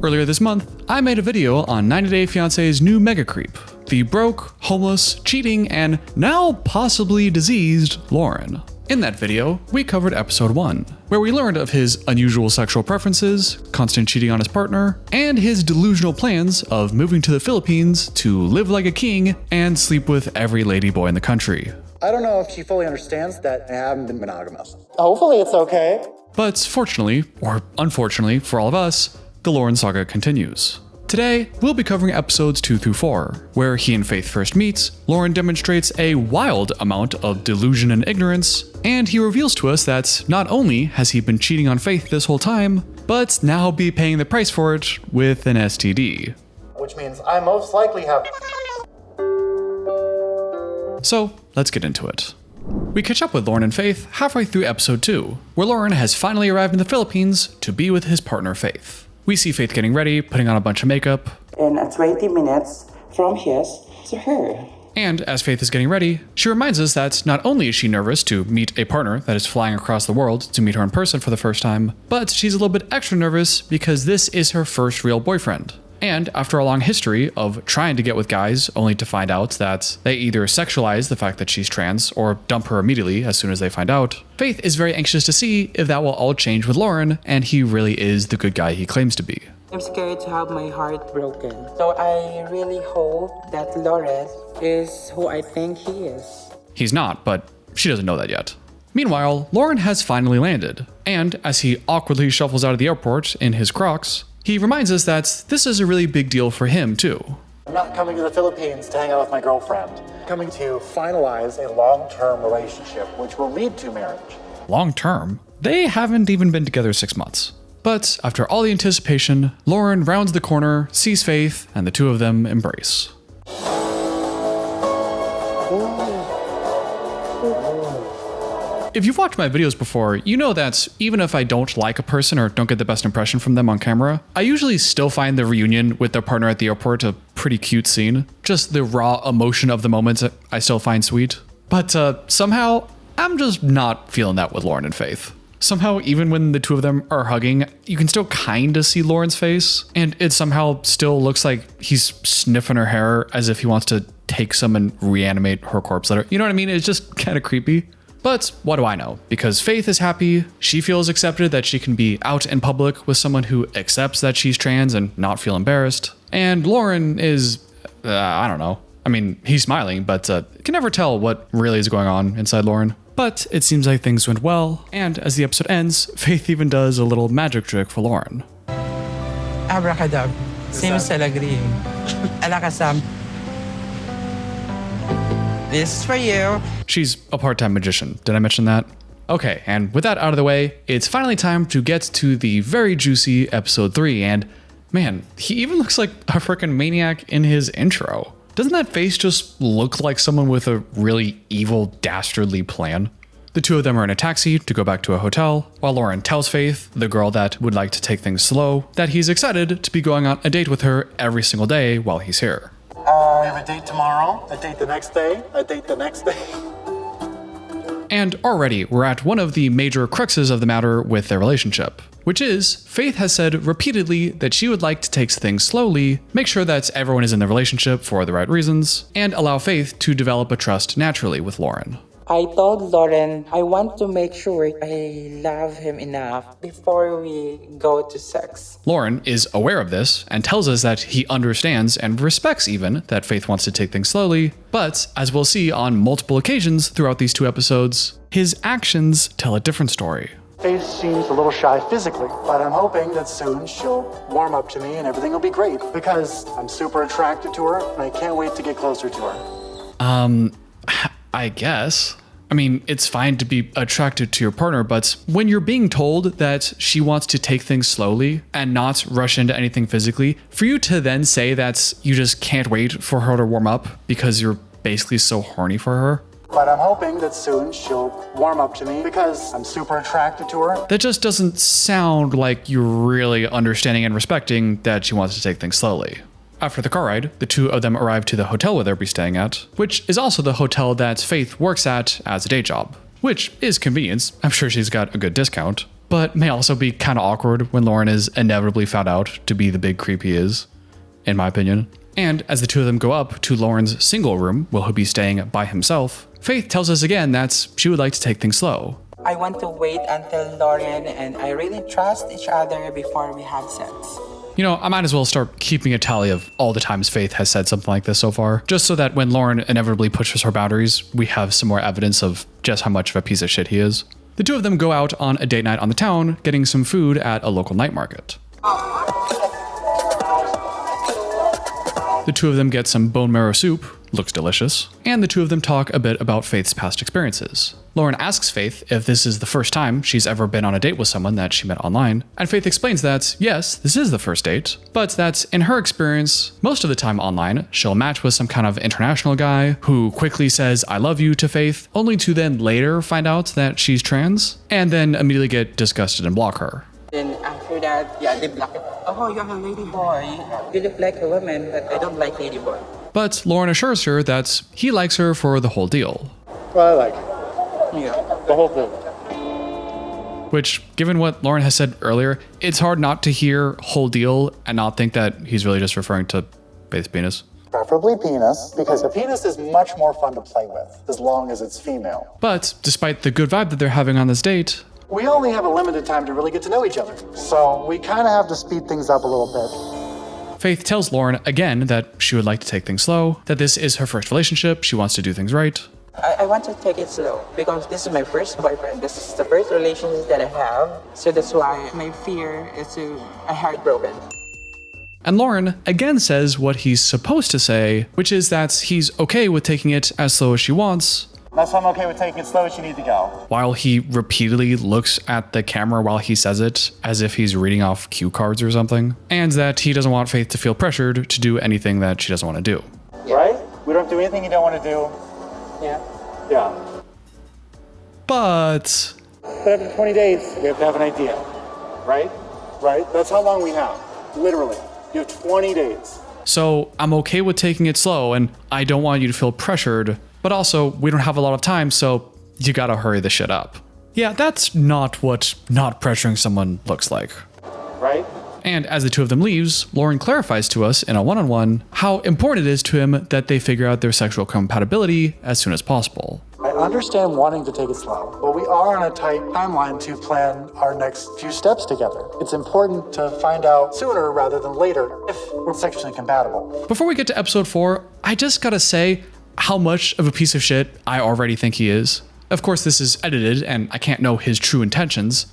Earlier this month, I made a video on 90 Day Fiance's new mega-creep, the broke, homeless, cheating, and now possibly diseased Loren. In that video, we covered episode 1, where we learned of his unusual sexual preferences, constant cheating on his partner, and his delusional plans of moving to the Philippines to live like a king and sleep with every ladyboy in the country. I don't know if she fully understands that I haven't been monogamous. Hopefully it's okay. But fortunately, or unfortunately for all of us, the Loren saga continues. Today, we'll be covering episodes 2 through 4, where he and Faith first meet, Loren demonstrates a wild amount of delusion and ignorance, and he reveals to us that not only has he been cheating on Faith this whole time, but now be paying the price for it with an STD. Which means I most likely have... So, let's get into it. We catch up with Loren and Faith halfway through episode 2, where Loren has finally arrived in the Philippines to be with his partner Faith. We see Faith getting ready, putting on a bunch of makeup. In 20 minutes from his to her. And as Faith is getting ready, she reminds us that not only is she nervous to meet a partner that is flying across the world to meet her in person for the first time, but she's a little bit extra nervous because this is her first real boyfriend. And after a long history of trying to get with guys only to find out that they either sexualize the fact that she's trans or dump her immediately as soon as they find out, Faith is very anxious to see if that will all change with Loren and he really is the good guy he claims to be. I'm scared to have my heart broken. So I really hope that Loren is who I think he is. He's not, but she doesn't know that yet. Meanwhile, Loren has finally landed, and as he awkwardly shuffles out of the airport in his Crocs, he reminds us that this is a really big deal for him too. I'm not coming to the Philippines to hang out with my girlfriend. I'm coming to finalize a long-term relationship, which will lead to marriage. Long term? They haven't even been together 6 months. But after all the anticipation, Loren rounds the corner, sees Faith, and the two of them embrace. If you've watched my videos before, you know that even if I don't like a person or don't get the best impression from them on camera, I usually still find the reunion with their partner at the airport a pretty cute scene. Just the raw emotion of the moment I still find sweet. But somehow, I'm just not feeling that with Loren and Faith. Somehow, even when the two of them are hugging, you can still kinda see Loren's face, and it somehow still looks like he's sniffing her hair as if he wants to take some and reanimate her corpse later. You know what I mean? It's just kinda creepy. But what do I know? Because Faith is happy, she feels accepted that she can be out in public with someone who accepts that she's trans and not feel embarrassed. And Loren is, I don't know. I mean, he's smiling, but can never tell what really is going on inside Loren. But it seems like things went well, and as the episode ends, Faith even does a little magic trick for Loren. Abracadabra. Simsalagrim. Alakasam. This is for you. She's a part-time magician. Did I mention that? Okay, and with that out of the way, it's finally time to get to the very juicy episode 3, and man, he even looks like a freaking maniac in his intro. Doesn't that face just look like someone with a really evil, dastardly plan? The two of them are in a taxi to go back to a hotel, while Loren tells Faith, the girl that would like to take things slow, that he's excited to be going on a date with her every single day while he's here. We have a date tomorrow, a date the next day, a date the next day. And already, we're at one of the major cruxes of the matter with their relationship, which is, Faith has said repeatedly that she would like to take things slowly, make sure that everyone is in the relationship for the right reasons, and allow Faith to develop a trust naturally with Loren. I told Loren I want to make sure I love him enough before we go to sex. Loren is aware of this and tells us that he understands and respects even that Faith wants to take things slowly, but as we'll see on multiple occasions throughout these 2 episodes, his actions tell a different story. Faith seems a little shy physically, but I'm hoping that soon she'll warm up to me and everything will be great because I'm super attracted to her and I can't wait to get closer to her. I guess. I mean, it's fine to be attracted to your partner, but when you're being told that she wants to take things slowly and not rush into anything physically, for you to then say that you just can't wait for her to warm up because you're basically so horny for her. But I'm hoping that soon she'll warm up to me because I'm super attracted to her. That just doesn't sound like you're really understanding and respecting that she wants to take things slowly. After the car ride, the two of them arrive to the hotel where they'll be staying at, which is also the hotel that Faith works at as a day job, which is convenience. I'm sure she's got a good discount, but may also be kind of awkward when Loren is inevitably found out to be the big creep he is, in my opinion. And as the two of them go up to Loren's single room, where he'll be staying by himself, Faith tells us again that she would like to take things slow. I want to wait until Loren and I really trust each other before we have sex. You know, I might as well start keeping a tally of all the times Faith has said something like this so far, just so that when Loren inevitably pushes her boundaries, we have some more evidence of just how much of a piece of shit he is. The two of them go out on a date night on the town, getting some food at a local night market. The two of them get some bone marrow soup, looks delicious, and the two of them talk a bit about Faith's past experiences. Loren asks Faith if this is the first time she's ever been on a date with someone that she met online, and Faith explains that, yes, this is the first date, but that in her experience, most of the time online, she'll match with some kind of international guy who quickly says I love you to Faith, only to then later find out that she's trans, and then immediately get disgusted and block her. Then after that, they block it. Oh, you're a lady boy. You look like a woman, but I don't like lady boy. But Loren assures her that he likes her for the whole deal. Well, I like it. Yeah. The whole thing. Which, given what Loren has said earlier, it's hard not to hear whole deal and not think that he's really just referring to Faith's penis. Preferably penis, because a penis is much more fun to play with, as long as it's female. But despite the good vibe that they're having on this date, We only have a limited time to really get to know each other, so we kind of have to speed things up a little bit. Faith tells Loren again that she would like to take things slow, that this is her first relationship, she wants to do things right. I want to take it slow because this is my first boyfriend. This is the first relationship that I have. So that's why my fear is a heartbroken. And Loren again says what he's supposed to say, which is that he's okay with taking it as slow as she wants, That's why I'm okay with taking it slow as you need to go. while he repeatedly looks at the camera while he says it, as if he's reading off cue cards or something, and that he doesn't want Faith to feel pressured to do anything that she doesn't want to do. Right? We don't do anything you don't want to do. Yeah. Yeah. But But after 20 days, we have to have an idea. Right? Right? That's how long we have. Literally. You have 20 days. so I'm okay with taking it slow, and I don't want you to feel pressured, but also we don't have a lot of time, so you gotta hurry the shit up. Yeah, that's not what not pressuring someone looks like. Right? And as the two of them leaves, Loren clarifies to us in a one-on-one how important it is to him that they figure out their sexual compatibility as soon as possible. I understand wanting to take it slow, but we are on a tight timeline to plan our next few steps together. It's important to find out sooner rather than later if we're sexually compatible. Before we get to episode 4, I just gotta say how much of a piece of shit I already think he is. Of course, this is edited and I can't know his true intentions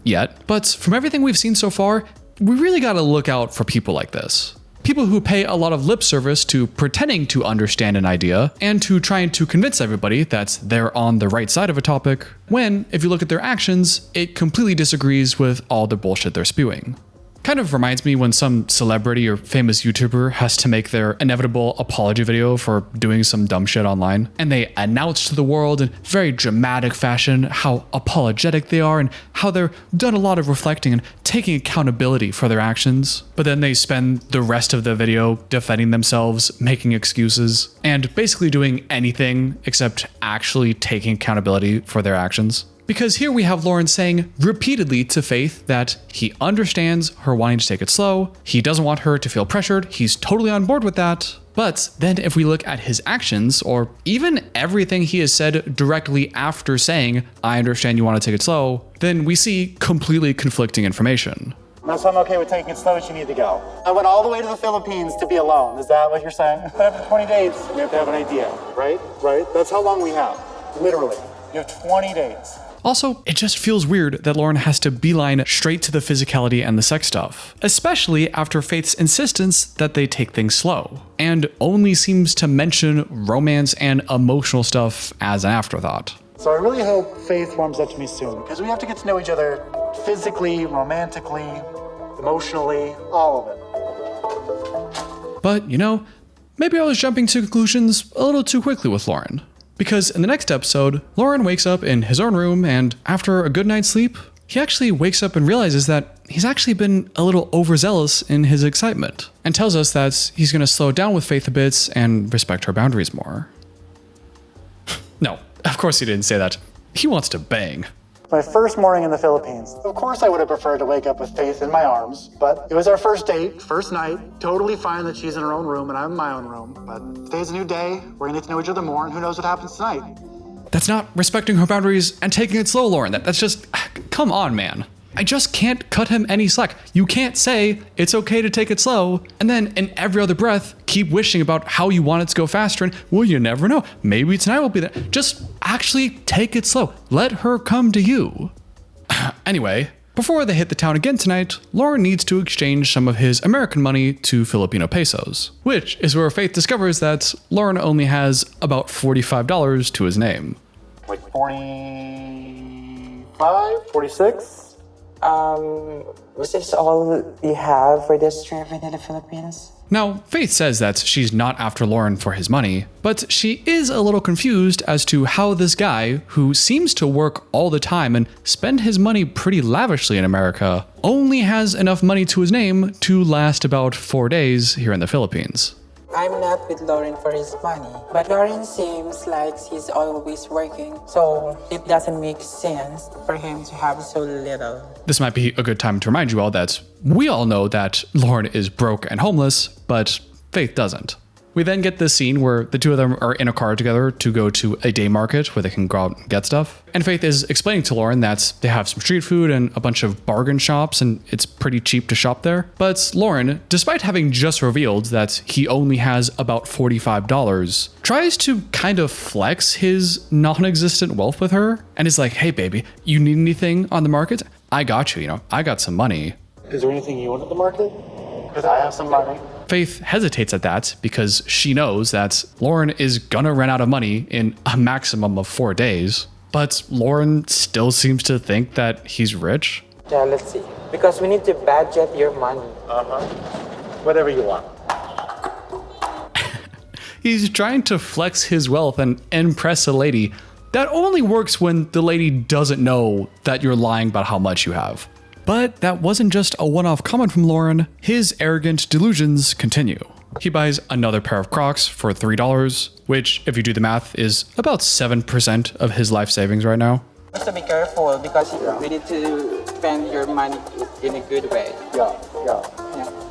yet, but from everything we've seen so far, we really gotta look out for people like this. People who pay a lot of lip service to pretending to understand an idea and to trying to convince everybody that they're on the right side of a topic, when, if you look at their actions, it completely disagrees with all the bullshit they're spewing. Kind of reminds me when some celebrity or famous YouTuber has to make their inevitable apology video for doing some dumb shit online, and they announce to the world in very dramatic fashion how apologetic they are and how they've done a lot of reflecting and taking accountability for their actions, but then they spend the rest of the video defending themselves, making excuses, and basically doing anything except actually taking accountability for their actions. Because here we have Loren saying repeatedly to Faith that he understands her wanting to take it slow, he doesn't want her to feel pressured, he's totally on board with that. But then if we look at his actions, or even everything he has said directly after saying, I understand you want to take it slow, then we see completely conflicting information. That's why I'm okay with taking it slow as you need to go. I went all the way to the Philippines to be alone. Is that what you're saying? But after 20 days, we have to have an idea. Right? Right? That's how long we have. Literally. You have 20 days. Also, it just feels weird that Loren has to beeline straight to the physicality and the sex stuff, especially after Faith's insistence that they take things slow, and only seems to mention romance and emotional stuff as an afterthought. So I really hope Faith warms up to me soon, because we have to get to know each other physically, romantically, emotionally, all of it. But, you know, maybe I was jumping to conclusions a little too quickly with Loren. Because in the next episode, Loren wakes up in his own room, and after a good night's sleep, he actually wakes up and realizes that he's actually been a little overzealous in his excitement, and tells us that he's going to slow down with Faith a bit and respect her boundaries more. No, of course he didn't say that. He wants to bang. My first morning in the Philippines. Of course I would have preferred to wake up with Faith in my arms, but it was our first date, first night. Totally fine that she's in her own room and I'm in my own room. But today's a new day, we're gonna get to know each other more, and who knows what happens tonight. That's not respecting her boundaries and taking it slow, Loren. That's just, come on, man. I just can't cut him any slack. You can't say it's okay to take it slow, and then in every other breath, keep wishing about how you want it to go faster, and well, you never know. Maybe tonight will be that. Just actually take it slow. Let her come to you. Anyway, before they hit the town again tonight, Loren needs to exchange some of his American money to Filipino pesos, which is where Faith discovers that Loren only has about $45 to his name. Like 45, 46? Was this all you have for this trip into the Philippines? Now, Faith says that she's not after Loren for his money, but she is a little confused as to how this guy, who seems to work all the time and spend his money pretty lavishly in America, only has enough money to his name to last about 4 days here in the Philippines. I'm not with Loren for his money, but Loren seems like he's always working, so it doesn't make sense for him to have so little. This might be a good time to remind you all that we all know that Loren is broke and homeless, but Faith doesn't. We then get this scene where the two of them are in a car together to go to a day market where they can go out and get stuff. And Faith is explaining to Loren that they have some street food and a bunch of bargain shops and it's pretty cheap to shop there. But Loren, despite having just revealed that he only has about $45, tries to kind of flex his non-existent wealth with her and is like, hey baby, you need anything on the market? I got you, I got some money. Is there anything you want at the market? Because I have some money. Faith hesitates at that because she knows that Loren is gonna run out of money in a maximum of 4 days. But Loren still seems to think that he's rich. Yeah, let's see. Because we need to budget your money. Whatever you want. He's trying to flex his wealth and impress a lady. That only works when the lady doesn't know that you're lying about how much you have. But that wasn't just a one-off comment from Loren. His arrogant delusions continue. He buys another pair of Crocs for $3, which, if you do the math, is about 7% of his life savings right now. So be careful because we need to spend your money in a good way. Yeah.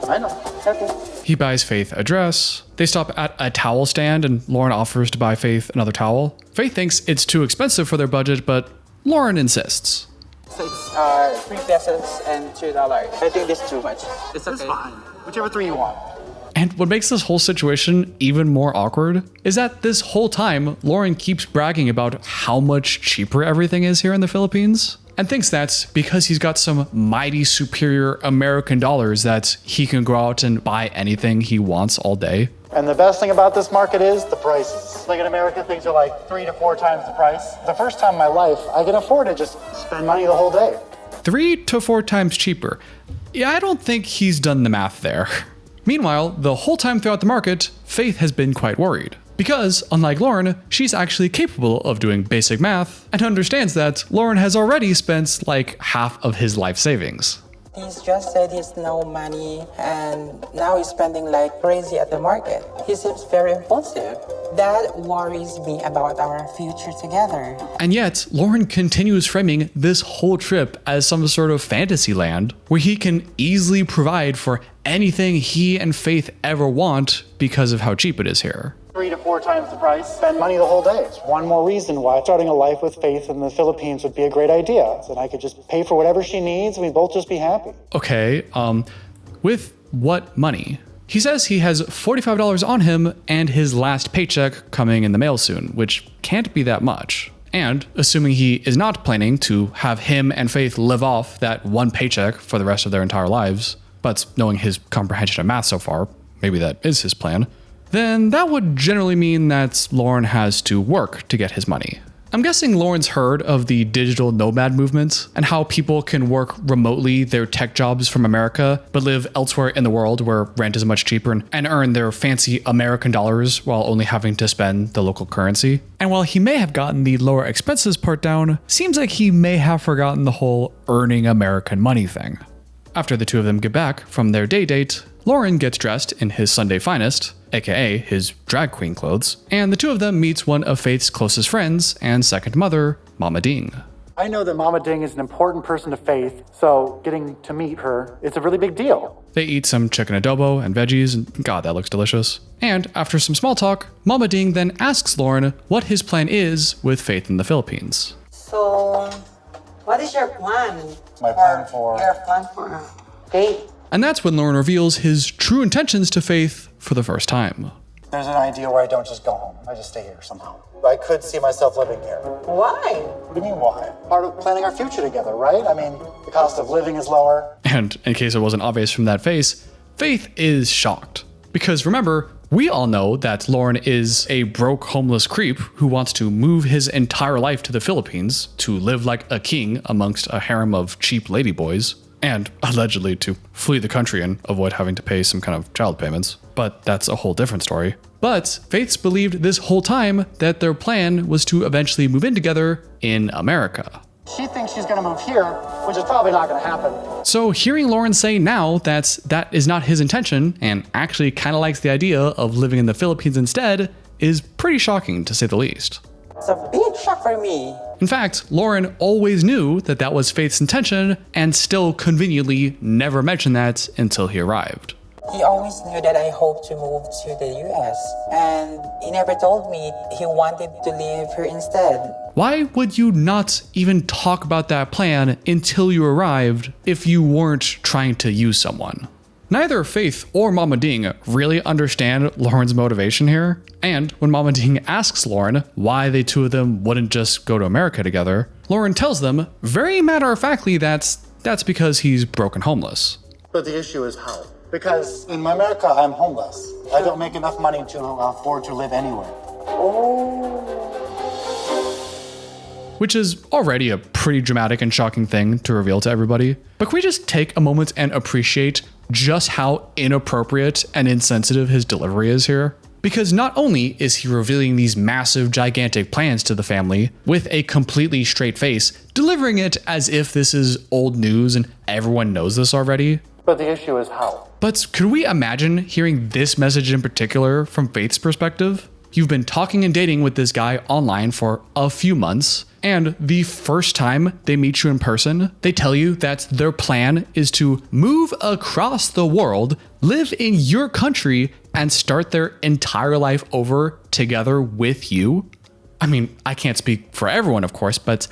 I know. Okay. He buys Faith a dress. They stop at a towel stand and Loren offers to buy Faith another towel. Faith thinks it's too expensive for their budget, but Loren insists. So it's 3 pesos and $2. I think this is too much. It's okay. It's fine. Whichever three you want. And what makes this whole situation even more awkward is that this whole time, Loren keeps bragging about how much cheaper everything is here in the Philippines, and thinks that's because he's got some mighty superior American dollars that he can go out and buy anything he wants all day. And the best thing about this market is the prices. Like in America, things are like 3 to 4 times the price. The first time in my life, I can afford to just spend money the whole day. 3 to 4 times cheaper. Yeah, I don't think he's done the math there. Meanwhile, the whole time throughout the market, Faith has been quite worried. Because, unlike Loren, she's actually capable of doing basic math and understands that Loren has already spent like half of his life savings. He's just said he's no money and now he's spending like crazy at the market. He seems very impulsive. That worries me about our future together. And yet, Loren continues framing this whole trip as some sort of fantasy land where he can easily provide for anything he and Faith ever want because of how cheap it is here. 3 to 4 times the price, spend money the whole day. It's one more reason why starting a life with Faith in the Philippines would be a great idea. Then I could just pay for whatever she needs and we'd both just be happy. Okay, with what money? He says he has $45 on him and his last paycheck coming in the mail soon, which can't be that much. And assuming he is not planning to have him and Faith live off that one paycheck for the rest of their entire lives, but knowing his comprehension of math so far, maybe that is his plan, then that would generally mean that Loren has to work to get his money. I'm guessing Loren's heard of the digital nomad movement and how people can work remotely their tech jobs from America, but live elsewhere in the world where rent is much cheaper and earn their fancy American dollars while only having to spend the local currency. And while he may have gotten the lower expenses part down, seems like he may have forgotten the whole earning American money thing. After the two of them get back from their day date, Loren gets dressed in his Sunday finest, aka his drag queen clothes, and the two of them meets one of Faith's closest friends and second mother, Mama Ding. I know that Mama Ding is an important person to Faith, so getting to meet her is a really big deal. They eat some chicken adobo and veggies, and God, that looks delicious. And after some small talk, Mama Ding then asks Loren what his plan is with Faith in the Philippines. So, what is your plan? My plan for... Your plan for Faith? And that's when Loren reveals his true intentions to Faith for the first time. There's an idea where I don't just go home. I just stay here somehow. I could see myself living here. Why? What do you mean why? Part of planning our future together, right? I mean, the cost of living is lower. And in case it wasn't obvious from that face, Faith is shocked. Because remember, we all know that Loren is a broke homeless creep who wants to move his entire life to the Philippines to live like a king amongst a harem of cheap ladyboys, and allegedly to flee the country and avoid having to pay some kind of child payments. But that's a whole different story. But Faith's believed this whole time that their plan was to eventually move in together in America. She thinks she's gonna move here, which is probably not gonna happen. So hearing Loren say now that that is not his intention and actually kind of likes the idea of living in the Philippines instead is pretty shocking to say the least. It's a big shock for me. In fact, Loren always knew that that was Faith's intention and still conveniently never mentioned that until he arrived. He always knew that I hoped to move to the US, and he never told me he wanted to live here instead. Why would you not even talk about that plan until you arrived if you weren't trying to use someone? Neither Faith or Mama Ding really understand Loren's motivation here, and when Mama Ding asks Loren why the two of them wouldn't just go to America together, Loren tells them very matter-of-factly that's because he's broke and homeless. But the issue is how. Because in America, I'm homeless. I don't make enough money to afford to live anywhere. Which is already a pretty dramatic and shocking thing to reveal to everybody. But can we just take a moment and appreciate just how inappropriate and insensitive his delivery is here? Because not only is he revealing these massive, gigantic plans to the family with a completely straight face, delivering it as if this is old news and everyone knows this already. But the issue is how. But could we imagine hearing this message in particular from Faith's perspective? You've been talking and dating with this guy online for a few months, and the first time they meet you in person, they tell you that their plan is to move across the world, live in your country, and start their entire life over together with you. I mean, I can't speak for everyone, of course, but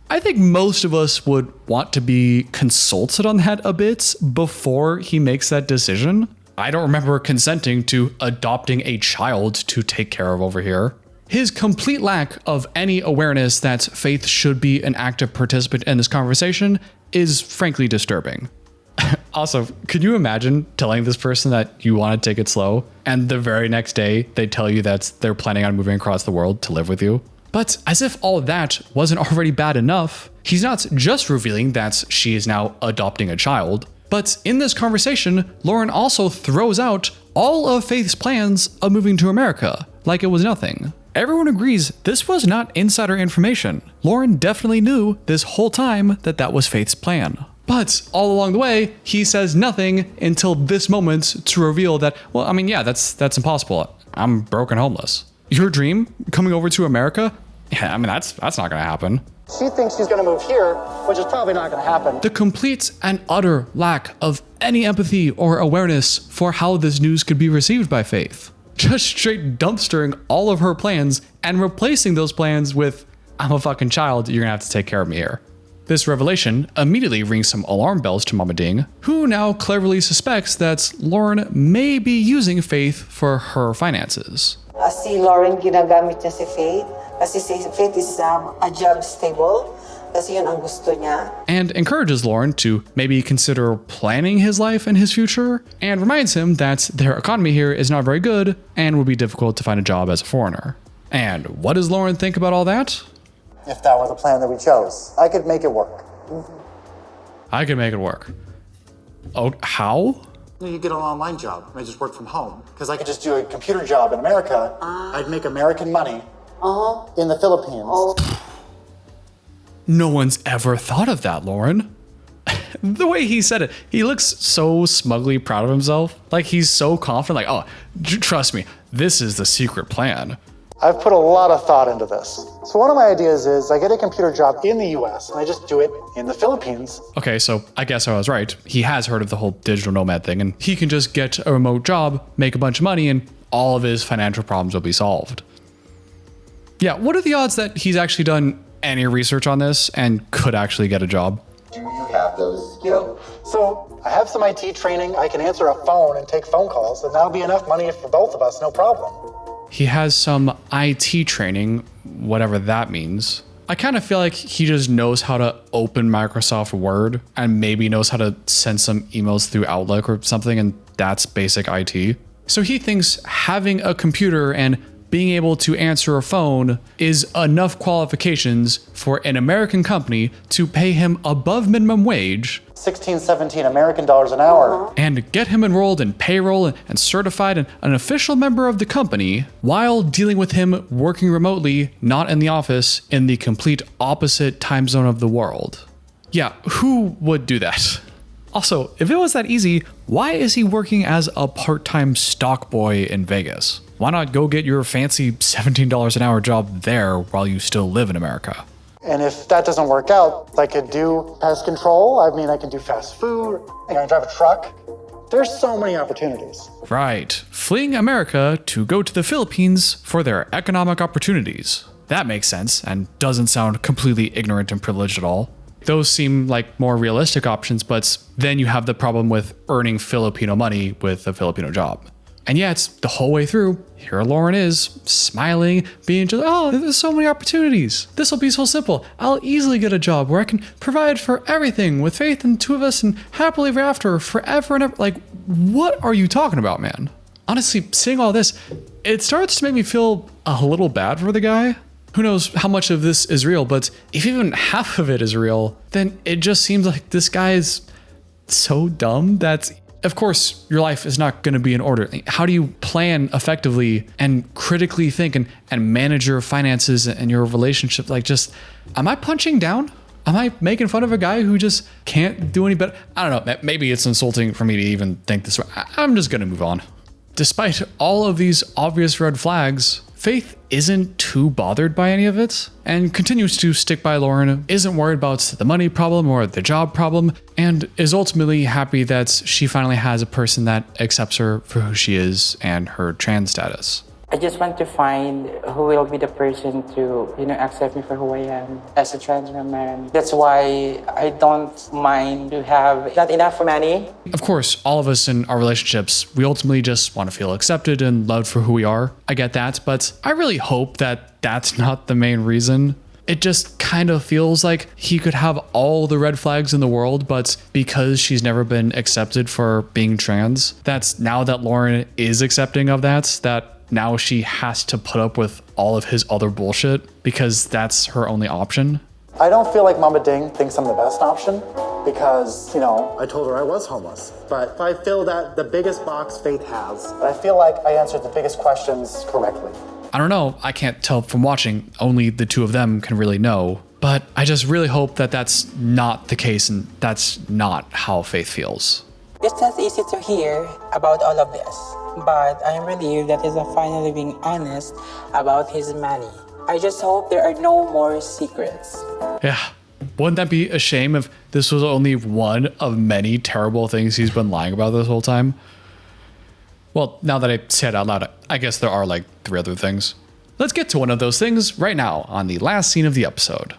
I think most of us would want to be consulted on that a bit before he makes that decision. I don't remember consenting to adopting a child to take care of over here. His complete lack of any awareness that Faith should be an active participant in this conversation is frankly disturbing. Also, could you imagine telling this person that you want to take it slow, and the very next day they tell you that they're planning on moving across the world to live with you? But as if all that wasn't already bad enough, he's not just revealing that she is now adopting a child, but in this conversation, Loren also throws out all of Faith's plans of moving to America, like it was nothing. Everyone agrees this was not insider information. Loren definitely knew this whole time that that was Faith's plan. But all along the way, he says nothing until this moment to reveal that, well, I mean, yeah, that's impossible. I'm broke and homeless. Your dream, coming over to America? Yeah, I mean, that's not gonna happen. She thinks she's gonna move here, which is probably not gonna happen. The complete and utter lack of any empathy or awareness for how this news could be received by Faith. Just straight dumpstering all of her plans and replacing those plans with, I'm a fucking child, you're gonna have to take care of me here. This revelation immediately rings some alarm bells to Mama Ding, who now cleverly suspects that Loren may be using Faith for her finances. Si Loren ginagamit niya si Faith kasi si Faith is a job stable kasi yun ang gusto niya. And encourages Loren to maybe consider planning his life and his future, and reminds him that their economy here is not very good and will be difficult to find a job as a foreigner. And what does Loren think about all that? if that were the plan that we chose. I could make it work. I can make it work. Oh, how? You get an online job. I just work from home. Because I could just do a computer job in America. I'd make American money in the Philippines. No one's ever thought of that, Loren. The way he said it, he looks so smugly proud of himself. Like he's so confident, like, oh, trust me, this is the secret plan. I've put a lot of thought into this. So one of my ideas is I get a computer job in the US and I just do it in the Philippines. Okay, so I guess I was right. He has heard of the whole digital nomad thing, and he can just get a remote job, make a bunch of money, and all of his financial problems will be solved. Yeah, what are the odds that he's actually done any research on this and could actually get a job? Do you have those skills? So I have some IT training. I can answer a phone and take phone calls, and that'll be enough money for both of us, no problem. He has some IT training, whatever that means. I kind of feel like he just knows how to open Microsoft Word and maybe knows how to send some emails through Outlook or something, and that's basic IT. So he thinks having a computer and being able to answer a phone is enough qualifications for an American company to pay him above minimum wage 16, 17 American dollars an hour. and get him enrolled in payroll and certified and an official member of the company while dealing with him working remotely, not in the office, in the complete opposite time zone of the world. Yeah, who would do that? Also, if it was that easy, why is he working as a part-time stock boy in Vegas? Why not go get your fancy $17 an hour job there while you still live in America? And if that doesn't work out, I could do pest control. I mean, I can do fast food. I can drive a truck. There's so many opportunities. Right, fleeing America to go to the Philippines for their economic opportunities. That makes sense and doesn't sound completely ignorant and privileged at all. Those seem like more realistic options, but then you have the problem with earning Filipino money with a Filipino job. And yet, the whole way through, here Loren is, smiling, being just, oh, there's so many opportunities. This will be so simple. I'll easily get a job where I can provide for everything with Faith and the two of us and happily ever after, forever and ever. Like, what are you talking about, man? Honestly, seeing all this, it starts to make me feel a little bad for the guy. Who knows how much of this is real, but if even half of it is real, then it just seems like this guy is so dumb that, of course, your life is not going to be in order. How do you plan effectively and critically think and manage your finances and your relationship? Like, just, am I punching down? Am I making fun of a guy who just can't do any better? I don't know. Maybe it's insulting for me to even think this way. I'm just going to move on. Despite all of these obvious red flags, Faith isn't too bothered by any of it and continues to stick by Loren, isn't worried about the money problem or the job problem, and is ultimately happy that she finally has a person that accepts her for who she is and her trans status. I just want to find who will be the person to, accept me for who I am as a trans woman. That's why I don't mind to have not enough money. Of course, all of us in our relationships, we ultimately just want to feel accepted and loved for who we are. I get that, but I really hope that that's not the main reason. It just kind of feels like he could have all the red flags in the world, but because she's never been accepted for being trans, that's now that Loren is accepting of that now she has to put up with all of his other bullshit because that's her only option. I don't feel like Mama Ding thinks I'm the best option because, I told her I was homeless. But I filled out the biggest box Faith has. I feel like I answered the biggest questions correctly. I don't know. I can't tell from watching. Only the two of them can really know. But I just really hope that that's not the case and that's not how Faith feels. It's not easy to hear about all of this, but I'm relieved that he's finally being honest about his money. I just hope there are no more secrets. Yeah. Wouldn't that be a shame if this was only one of many terrible things he's been lying about this whole time? Well, now that I say it out loud, I guess there are like 3 other things. Let's get to one of those things right now on the last scene of the episode.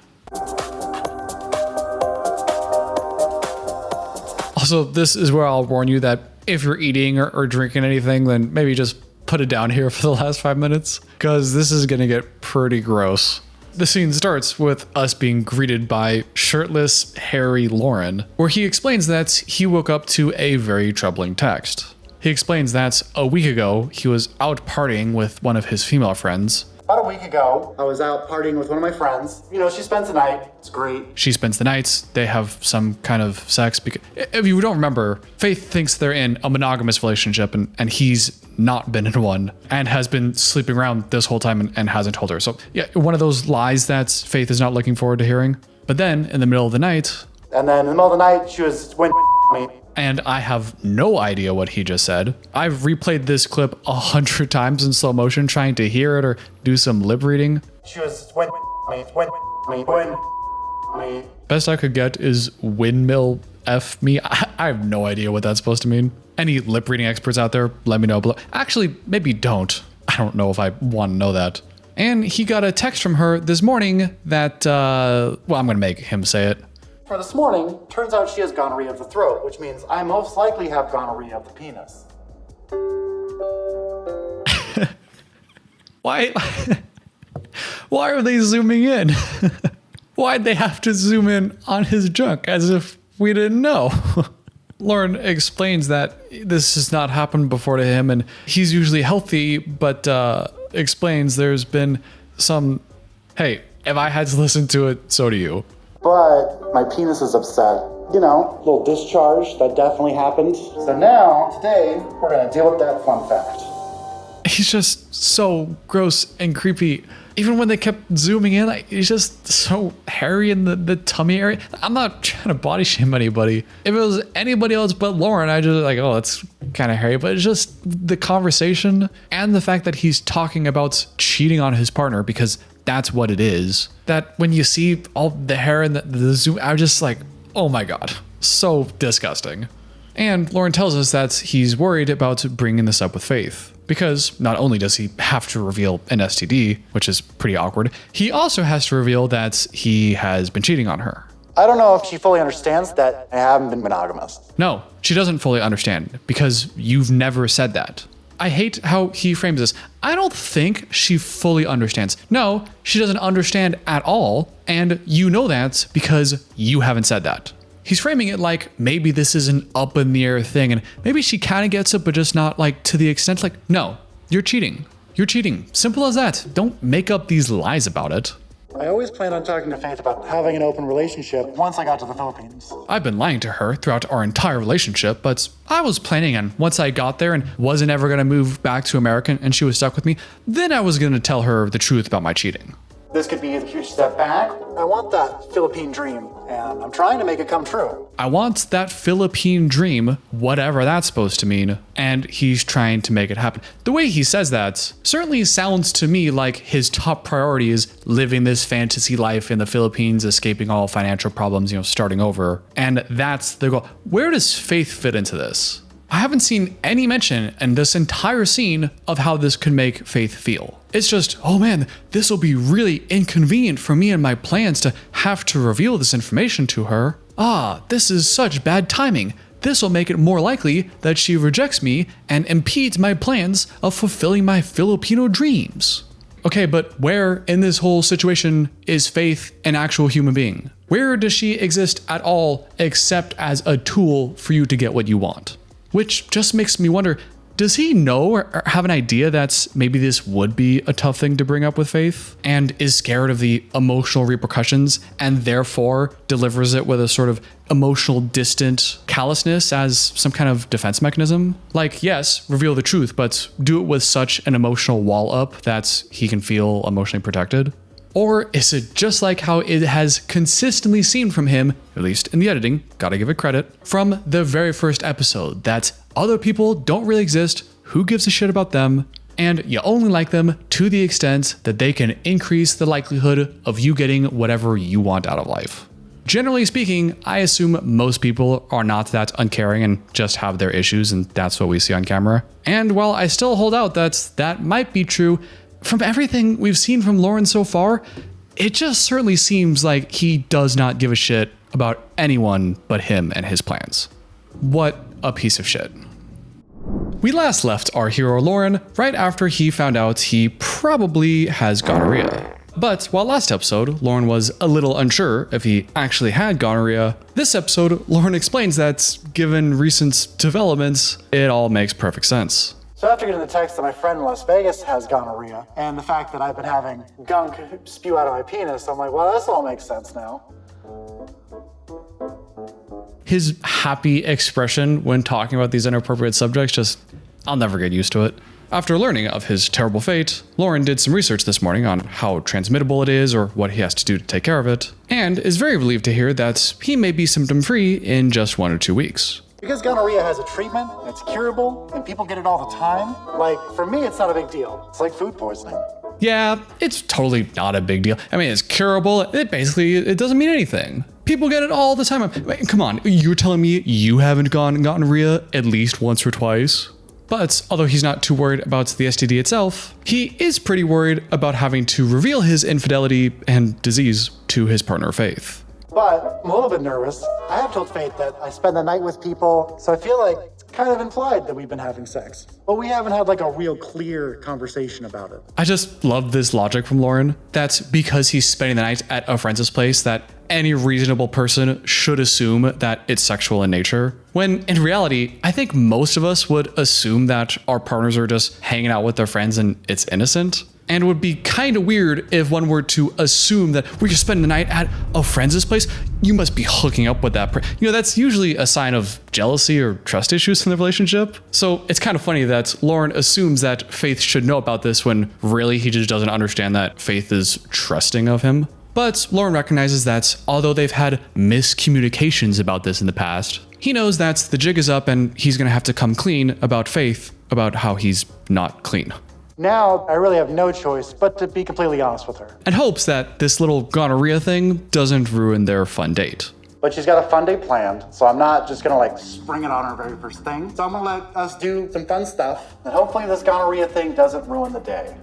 Also, this is where I'll warn you that if you're eating or drinking anything, then maybe just put it down here for the last 5 minutes, because this is going to get pretty gross. The scene starts with us being greeted by shirtless, hairy Loren, where he explains that he woke up to a very troubling text. He explains that a week ago, he was out partying with one of his female friends, About a week ago, I was out partying with one of my friends. You know, she spends the night. It's great. She spends the nights. They have some kind of sex. Because if you don't remember, Faith thinks they're in a monogamous relationship and he's not been in one and has been sleeping around this whole time and hasn't told her. So yeah, one of those lies that Faith is not looking forward to hearing. But then in the middle of the night. And then in the middle of the night, she was when me. And I have no idea what he just said. I've replayed this clip 100 times in slow motion, trying to hear it or do some lip reading. She was when me. Best I could get is windmill F me. I have no idea what that's supposed to mean. Any lip reading experts out there, let me know below. Actually, maybe don't. I don't know if I want to know that. And he got a text from her this morning that, well, I'm going to make him say it. For this morning, turns out she has gonorrhea of the throat, which means I most likely have gonorrhea of the penis. Why are they zooming in? Why'd they have to zoom in on his junk as if we didn't know? Loren explains that this has not happened before to him and he's usually healthy, but explains there's been some, hey, if I had to listen to it, so do you. But my penis is upset. You know, a little discharge, that definitely happened. So now, today, we're gonna deal with that fun fact. He's just so gross and creepy. Even when they kept zooming in, he's just so hairy in the tummy area. I'm not trying to body shame anybody. If it was anybody else but Loren, I just like, oh, that's kind of hairy. But it's just the conversation and the fact that he's talking about cheating on his partner because that's what it is. That when you see all the hair and the zoom, I'm just like, oh my God, so disgusting. And Loren tells us that he's worried about bringing this up with Faith. Because not only does he have to reveal an STD, which is pretty awkward, he also has to reveal that he has been cheating on her. I don't know if she fully understands that I haven't been monogamous. No, she doesn't fully understand because you've never said that. I hate how he frames this. I don't think she fully understands. No, she doesn't understand at all. And you know that because you haven't said that. He's framing it like maybe this is an up in the air thing and maybe she kind of gets it, but just not like to the extent like, no, you're cheating. You're cheating. Simple as that. Don't make up these lies about it. I always planned on talking to Faith about having an open relationship once I got to the Philippines. I've been lying to her throughout our entire relationship, but I was planning on once I got there and wasn't ever going to move back to America and she was stuck with me, then I was going to tell her the truth about my cheating. This could be a huge step back. I want that Philippine dream, and I'm trying to make it come true. I want that Philippine dream, whatever that's supposed to mean, and he's trying to make it happen. The way he says that certainly sounds to me like his top priority is living this fantasy life in the Philippines, escaping all financial problems, starting over. And that's the goal. Where does Faith fit into this? I haven't seen any mention in this entire scene of how this could make Faith feel. It's just, oh man, this will be really inconvenient for me and my plans to have to reveal this information to her. Ah, this is such bad timing. This will make it more likely that she rejects me and impedes my plans of fulfilling my Filipino dreams. Okay, but where in this whole situation is Faith an actual human being? Where does she exist at all except as a tool for you to get what you want? Which just makes me wonder, does he know or have an idea that maybe this would be a tough thing to bring up with Faith and is scared of the emotional repercussions and therefore delivers it with a sort of emotional distant callousness as some kind of defense mechanism? Like, yes, reveal the truth, but do it with such an emotional wall up that he can feel emotionally protected? Or is it just like how it has consistently seemed from him, at least in the editing, gotta give it credit, from the very first episode, that other people don't really exist, who gives a shit about them, and you only like them to the extent that they can increase the likelihood of you getting whatever you want out of life. Generally speaking, I assume most people are not that uncaring and just have their issues, and that's what we see on camera. And while I still hold out that might be true, from everything we've seen from Loren so far, it just certainly seems like he does not give a shit about anyone but him and his plans. What a piece of shit. We last left our hero Loren right after he found out he probably has gonorrhea. But while last episode, Loren was a little unsure if he actually had gonorrhea, this episode, Loren explains that given recent developments, it all makes perfect sense. So after getting the text that my friend in Las Vegas has gonorrhea, and the fact that I've been having gunk spew out of my penis, I'm like, well, this all makes sense now. His happy expression when talking about these inappropriate subjects, just, I'll never get used to it. After learning of his terrible fate, Loren did some research this morning on how transmittable it is or what he has to do to take care of it, and is very relieved to hear that he may be symptom-free in just 1 or 2 weeks. Because gonorrhea has a treatment, it's curable, and people get it all the time, like, for me, it's not a big deal. It's like food poisoning. Yeah, it's totally not a big deal. I mean, it's curable. It doesn't mean anything. People get it all the time. Wait, come on, you're telling me you haven't gotten gonorrhea at least once or twice? But although he's not too worried about the STD itself, he is pretty worried about having to reveal his infidelity and disease to his partner Faith. But I'm a little bit nervous. I have told Faith that I spend the night with people, so I feel like it's kind of implied that we've been having sex. But we haven't had like a real clear conversation about it. I just love this logic from Loren. That's because he's spending the night at a friend's place that any reasonable person should assume that it's sexual in nature. When in reality, I think most of us would assume that our partners are just hanging out with their friends and it's innocent. And it would be kind of weird if one were to assume that we're just spending the night at a friend's place. You must be hooking up with that person. That's usually a sign of jealousy or trust issues in the relationship. So it's kind of funny that Loren assumes that Faith should know about this when really he just doesn't understand that Faith is trusting of him. But Loren recognizes that although they've had miscommunications about this in the past, he knows that the jig is up and he's going to have to come clean about Faith, about how he's not clean. Now, I really have no choice but to be completely honest with her. And hopes that this little gonorrhea thing doesn't ruin their fun date. But she's got a fun day planned, so I'm not just gonna like spring it on her very first thing. So I'm gonna let us do some fun stuff, and hopefully this gonorrhea thing doesn't ruin the day.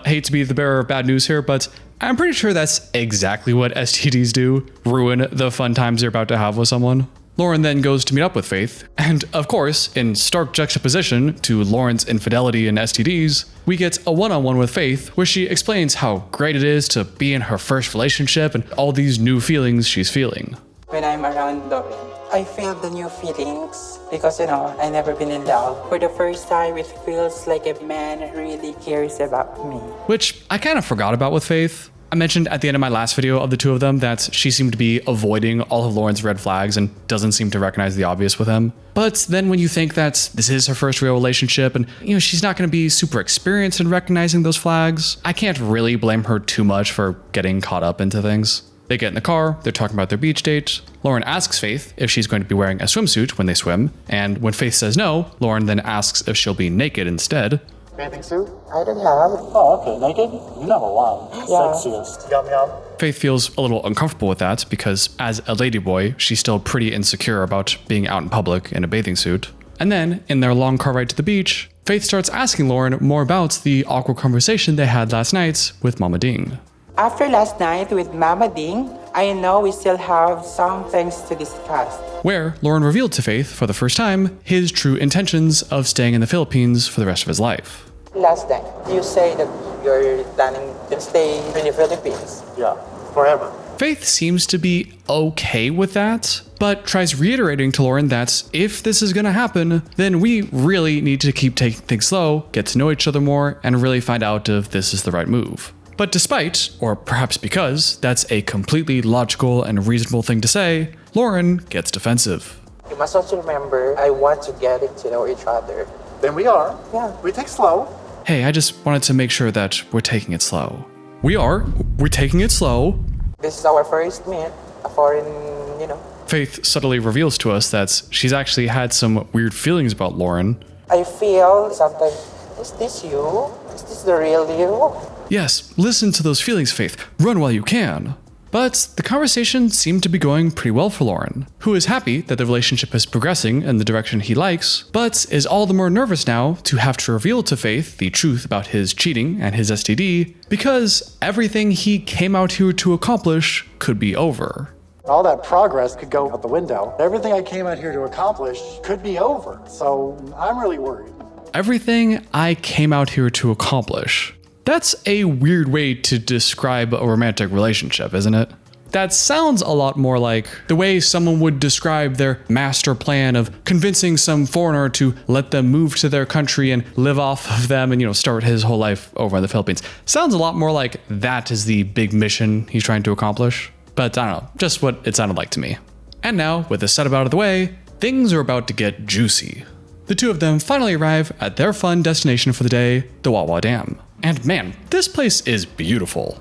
Hate to be the bearer of bad news here, but I'm pretty sure that's exactly what STDs do, ruin the fun times you're about to have with someone. Loren then goes to meet up with Faith, and of course, in stark juxtaposition to Loren's infidelity and STDs, we get a one-on-one with Faith where she explains how great it is to be in her first relationship and all these new feelings she's feeling. When I'm around Loren, I feel the new feelings because, I've never been in love. For the first time, it feels like a man really cares about me. Which I kind of forgot about with Faith. I mentioned at the end of my last video of the two of them that she seemed to be avoiding all of Loren's red flags and doesn't seem to recognize the obvious with him. But then when you think that this is her first real relationship and, she's not going to be super experienced in recognizing those flags, I can't really blame her too much for getting caught up into things. They get in the car, they're talking about their beach date. Loren asks Faith if she's going to be wearing a swimsuit when they swim, and when Faith says no, Loren then asks if she'll be naked instead. Bathing suit? I don't have. Oh, okay, naked? You never want. Yeah. Sexiest. Yum yum. Faith feels a little uncomfortable with that because as a ladyboy, she's still pretty insecure about being out in public in a bathing suit. And then, in their long car ride to the beach, Faith starts asking Loren more about the awkward conversation they had last night with Mama Ding. After last night with Mama Ding, I know we still have some things to discuss. Where Loren revealed to Faith for the first time his true intentions of staying in the Philippines for the rest of his life. Last night, you say that you're planning to stay in the Philippines. Yeah, forever. Faith seems to be okay with that, but tries reiterating to Loren that if this is gonna happen, then we really need to keep taking things slow, get to know each other more, and really find out if this is the right move. But despite, or perhaps because, that's a completely logical and reasonable thing to say, Loren gets defensive. You must also remember, I want to get to know each other. Then we are. Yeah. We take slow. Hey, I just wanted to make sure that we're taking it slow. We're taking it slow. This is our first meet, a foreign, Faith subtly reveals to us that she's actually had some weird feelings about Loren. I feel sometimes, is this you? Is this the real you? Yes, listen to those feelings, Faith. Run while you can. But the conversation seemed to be going pretty well for Loren, who is happy that the relationship is progressing in the direction he likes, but is all the more nervous now to have to reveal to Faith the truth about his cheating and his STD, because everything he came out here to accomplish could be over. All that progress could go out the window. Everything I came out here to accomplish could be over, so I'm really worried. Everything I came out here to accomplish. That's a weird way to describe a romantic relationship, isn't it? that sounds a lot more like the way someone would describe their master plan of convincing some foreigner to let them move to their country and live off of them and, start his whole life over in the Philippines. Sounds a lot more like that is the big mission he's trying to accomplish. But I don't know, just what it sounded like to me. And now, with the setup out of the way, things are about to get juicy. The two of them finally arrive at their fun destination for the day, the Wawa Dam. And man, this place is beautiful.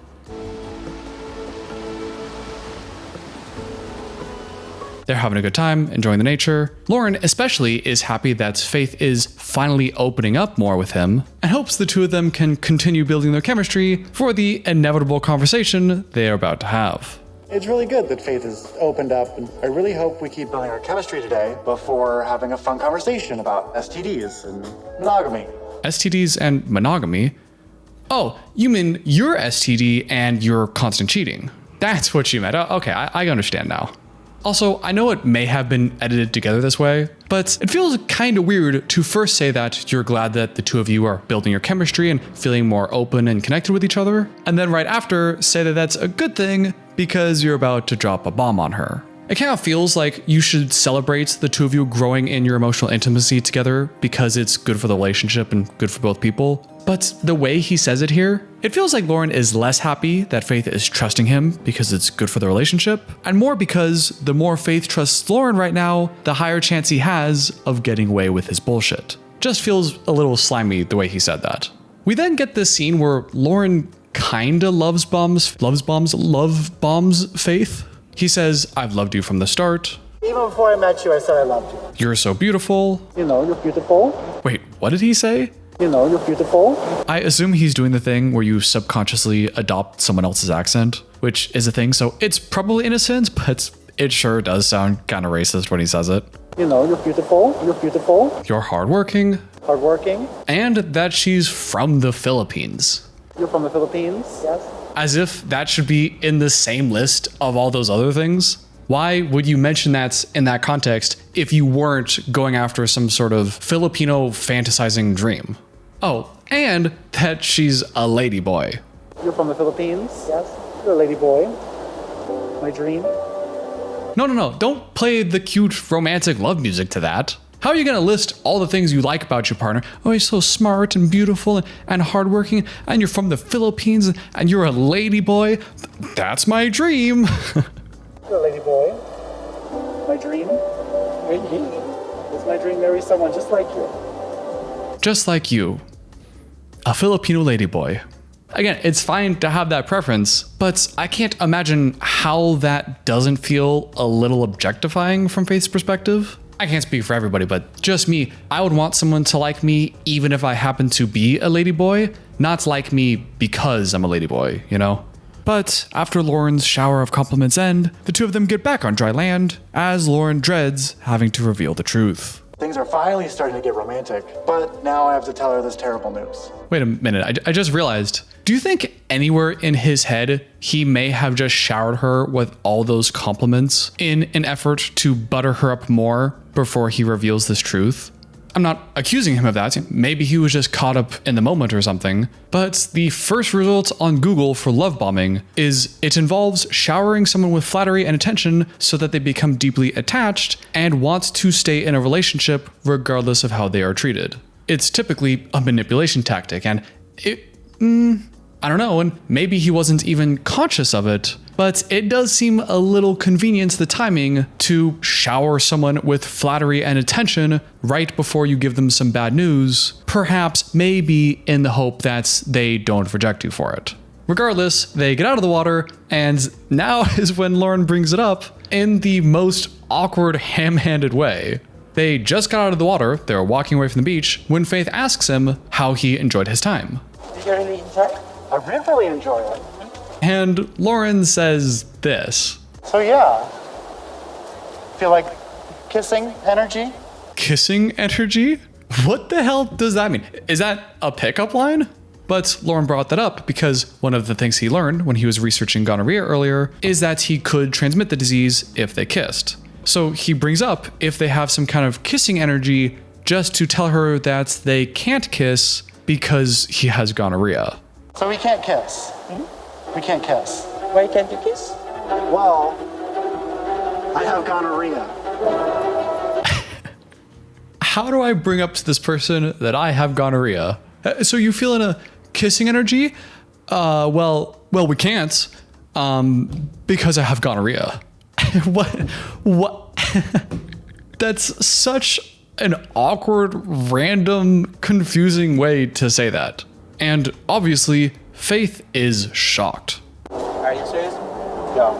They're having a good time, enjoying the nature. Loren especially is happy that Faith is finally opening up more with him and hopes the two of them can continue building their chemistry for the inevitable conversation they are about to have. It's really good that Faith has opened up, and I really hope we keep building our chemistry today before having a fun conversation about STDs and monogamy. STDs and monogamy? Oh, you mean your STD and your constant cheating. That's what you meant. Oh, okay, I understand now. Also, I know it may have been edited together this way, but it feels kind of weird to first say that you're glad that the two of you are building your chemistry and feeling more open and connected with each other, and then right after say that that's a good thing because you're about to drop a bomb on her. It kind of feels like you should celebrate the two of you growing in your emotional intimacy together because it's good for the relationship and good for both people. But the way he says it here, it feels like Loren is less happy that Faith is trusting him because it's good for the relationship, and more because the more Faith trusts Loren right now, the higher chance he has of getting away with his bullshit. Just feels a little slimy the way he said that. We then get this scene where Loren kinda love bombs Faith. He says, "I've loved you from the start. Even before I met you, I said I loved you. You're so beautiful." You're beautiful. Wait, what did he say? You're beautiful. I assume he's doing the thing where you subconsciously adopt someone else's accent, which is a thing, so it's probably innocent, but it sure does sound kind of racist when he says it. You're beautiful. You're beautiful. You're hardworking. Hardworking. And that she's from the Philippines. You're from the Philippines? Yes. As if that should be in the same list of all those other things. Why would you mention that in that context if you weren't going after some sort of Filipino fantasizing dream? Oh, and that she's a ladyboy. You're from the Philippines? Yes. You're a ladyboy. My dream. No. Don't play the cute romantic love music to that. How are you going to list all the things you like about your partner? Oh, he's so smart and beautiful and hardworking, and you're from the Philippines, and you're a ladyboy. That's my dream. You're a ladyboy. My dream. It's my dream, marry someone just like you. Just like you. A Filipino ladyboy. Again, it's fine to have that preference, but I can't imagine how that doesn't feel a little objectifying from Faith's perspective. I can't speak for everybody, but just me, I would want someone to like me even if I happen to be a ladyboy, not like me because I'm a ladyboy, But after Loren's shower of compliments end, the two of them get back on dry land as Loren dreads having to reveal the truth. Things are finally starting to get romantic, but now I have to tell her this terrible news. Wait a minute, I just realized. Do you think anywhere in his head he may have just showered her with all those compliments in an effort to butter her up more before he reveals this truth? I'm not accusing him of that. Maybe he was just caught up in the moment or something. But the first result on Google for love bombing is it involves showering someone with flattery and attention so that they become deeply attached and want to stay in a relationship regardless of how they are treated. It's typically a manipulation tactic, and I don't know, and maybe he wasn't even conscious of it, but it does seem a little convenient, the timing, to shower someone with flattery and attention right before you give them some bad news, perhaps maybe in the hope that they don't reject you for it. Regardless, they get out of the water, and now is when Loren brings it up in the most awkward, ham-handed way. They just got out of the water, they were walking away from the beach, when Faith asks him how he enjoyed his time. Did you really enjoy it? I really enjoy it. And Loren says this. So yeah, feel like kissing energy? Kissing energy? What the hell does that mean? Is that a pickup line? But Loren brought that up because one of the things he learned when he was researching gonorrhea earlier is that he could transmit the disease if they kissed. So he brings up if they have some kind of kissing energy just to tell her that they can't kiss because he has gonorrhea. So we can't kiss. We can't kiss. Why can't you kiss? Well, I have gonorrhea. How do I bring up to this person that I have gonorrhea? So you feeling a kissing energy? Well, we can't, because I have gonorrhea. What? That's such an awkward, random, confusing way to say that. And obviously, Faith is shocked. Are you serious? Yeah.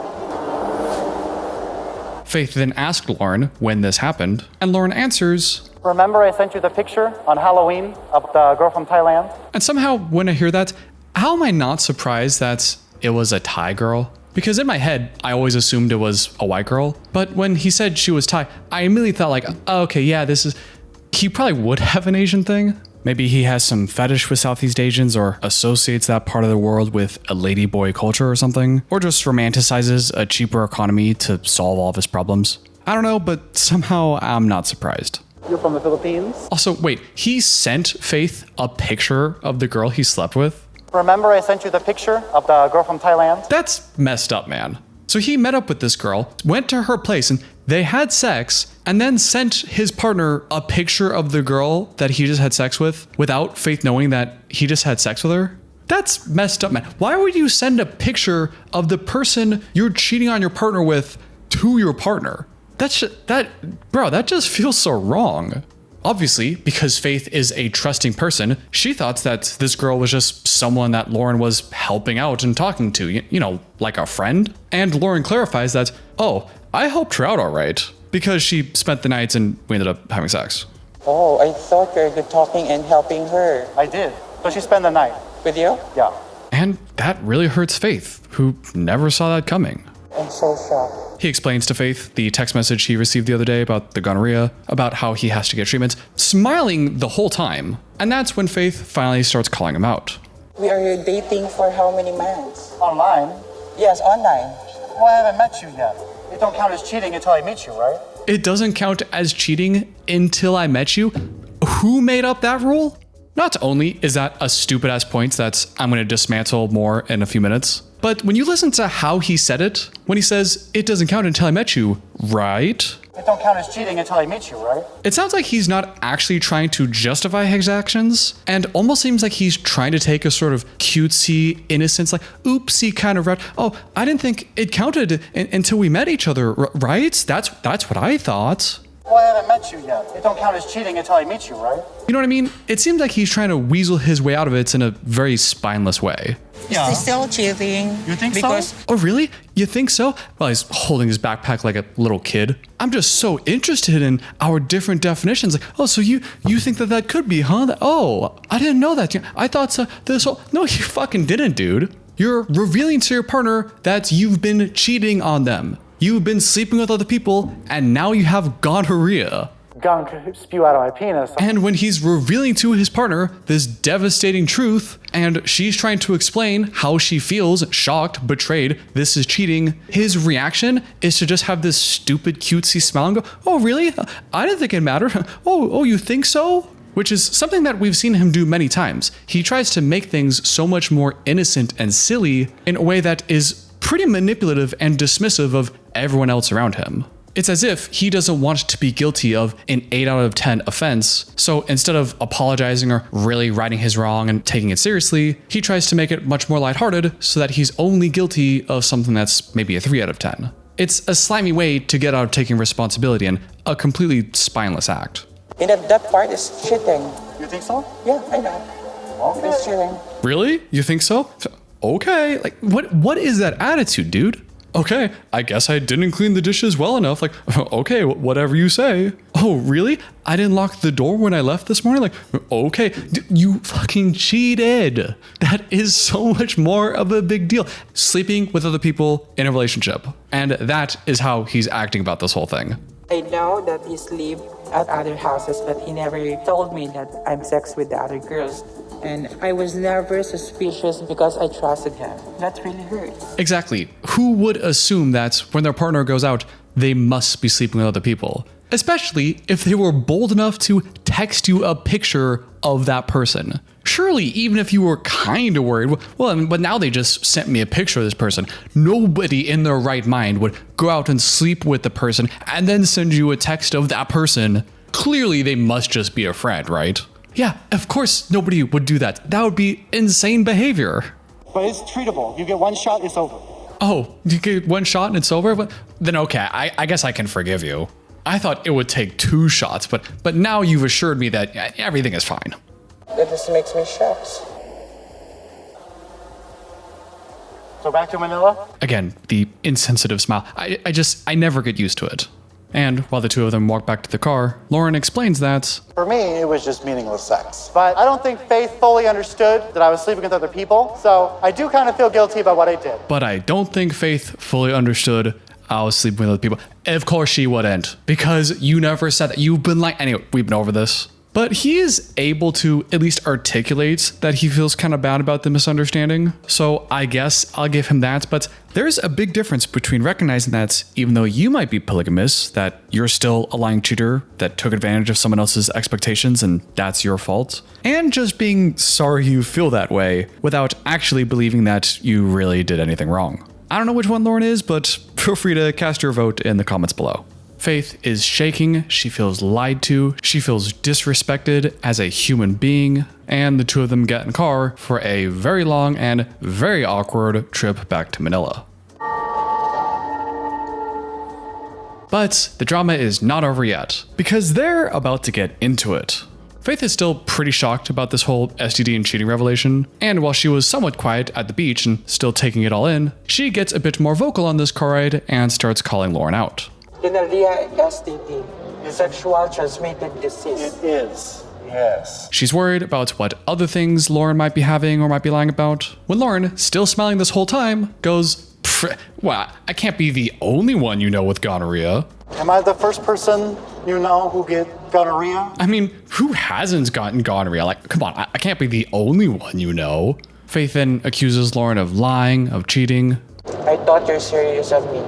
Faith then asked Loren when this happened, and Loren answers, Remember I sent you the picture on Halloween of the girl from Thailand? and somehow when I hear that, how am I not surprised that it was a Thai girl? Because in my head, I always assumed it was a white girl. But when he said she was Thai, I immediately thought like, oh, okay, yeah, he probably would have an Asian thing. Maybe he has some fetish with Southeast Asians or associates that part of the world with a ladyboy culture or something. Or just romanticizes a cheaper economy to solve all of his problems. I don't know, but somehow I'm not surprised. You're from the Philippines? Also, wait, he sent Faith a picture of the girl he slept with? Remember I sent you the picture of the girl from Thailand? That's messed up, man. So he met up with this girl, went to her place, and they had sex, and then sent his partner a picture of the girl that he just had sex with without Faith knowing that he just had sex with her? That's messed up, man. Why would you send a picture of the person you're cheating on your partner with to your partner? That just feels so wrong. Obviously, because Faith is a trusting person, she thought that this girl was just someone that Loren was helping out and talking to, you know, like a friend. And Loren clarifies that, oh, I helped her out all right, because she spent the night and we ended up having sex. Oh, I thought you were good talking and helping her. I did. So she spent the night. With you? Yeah. And that really hurts Faith, who never saw that coming. I'm so shocked. He explains to Faith the text message he received the other day about the gonorrhea, about how he has to get treatment, smiling the whole time. And that's when Faith finally starts calling him out. We are dating for how many months? Online? Yes, online. Well, I haven't met you yet. It don't count as cheating until I meet you, right? It doesn't count as cheating until I met you? Who made up that rule? Not only is that a stupid ass point that I'm going to dismantle more in a few minutes, but when you listen to how he said it, when he says, it doesn't count until I met you, right? It don't count as cheating until I meet you, right? It sounds like he's not actually trying to justify his actions, and almost seems like he's trying to take a sort of cutesy, innocence, like oopsie kind of route. Oh, I didn't think it counted until we met each other, right? That's what I thought. Well, I haven't met you yet. It don't count as cheating until I meet you, right? You know what I mean? It seems like he's trying to weasel his way out of it in a very spineless way. Yeah. Is still cheating? You think because so? Oh, really? You think so? Well, he's holding his backpack like a little kid. I'm just so interested in our different definitions. Like, oh, so you think that could be, huh? Oh, I didn't know that. I thought so. No, you fucking didn't, dude. You're revealing to your partner that you've been cheating on them. You've been sleeping with other people, and now you have gonorrhea. Gunk spew out of my penis. And when he's revealing to his partner this devastating truth, and she's trying to explain how she feels, shocked, betrayed, this is cheating, his reaction is to just have this stupid cutesy smile and go, oh really? I didn't think it mattered. Oh, you think so? Which is something that we've seen him do many times. He tries to make things so much more innocent and silly in a way that is pretty manipulative and dismissive of everyone else around him. It's as if he doesn't want to be guilty of an 8 out of 10 offense, so instead of apologizing or really righting his wrong and taking it seriously, he tries to make it much more lighthearted so that he's only guilty of something that's maybe a 3 out of 10. It's a slimy way to get out of taking responsibility and a completely spineless act. in that part is cheating. You think so? Yeah, I know. Okay. It's cheating. Really? You think so? Okay. Like, what is that attitude, dude? Okay, I guess I didn't clean the dishes well enough. Like, okay, whatever you say. Oh, really? I didn't lock the door when I left this morning? Like, okay, you fucking cheated. That is so much more of a big deal. Sleeping with other people in a relationship. And that is how he's acting about this whole thing. I know that he sleep at other houses, but he never told me that I'm sex with the other girls. And I was never suspicious because I trusted him. That really hurt. Exactly. Who would assume that when their partner goes out, they must be sleeping with other people? especially if they were bold enough to text you a picture of that person. Surely, even if you were kind of worried, well, but now they just sent me a picture of this person. Nobody in their right mind would go out and sleep with the person and then send you a text of that person. Clearly, they must just be a friend, right? Yeah, of course nobody would do that. That would be insane behavior. But it's treatable. You get one shot, it's over. Oh, you get one shot and it's over? But then okay, I guess I can forgive you. I thought it would take 2 shots, but now you've assured me that everything is fine. That just makes me shocked. So back to Manila? Again, the insensitive smile. I never get used to it. And while the two of them walk back to the car, Loren explains that For me, it was just meaningless sex. But I don't think Faith fully understood that I was sleeping with other people, so I do kind of feel guilty about what I did. but I don't think Faith fully understood I was sleeping with other people. Of course she wouldn't, because you never said that. You've been like, anyway, we've been over this. But he is able to at least articulate that he feels kind of bad about the misunderstanding. So I guess I'll give him that. But there's a big difference between recognizing that even though you might be polygamous, that you're still a lying cheater that took advantage of someone else's expectations and that's your fault, and just being sorry you feel that way without actually believing that you really did anything wrong. I don't know which one Loren is, but feel free to cast your vote in the comments below. Faith is shaking, she feels lied to, she feels disrespected as a human being, and the two of them get in the car for a very long and very awkward trip back to Manila. But the drama is not over yet, because they're about to get into it. Faith is still pretty shocked about this whole STD and cheating revelation, and while she was somewhat quiet at the beach and still taking it all in, she gets a bit more vocal on this car ride and starts calling Loren out. Gonorrhea, STD, sexual transmitted disease. It is, yes. She's worried about what other things Loren might be having or might be lying about, when Loren, still smiling this whole time, goes, well, I can't be the only one you know with gonorrhea. Am I the first person you know who get gonorrhea? I mean, who hasn't gotten gonorrhea? Like, come on, I can't be the only one you know. Faith then accuses Loren of lying, of cheating. I thought you're serious of me,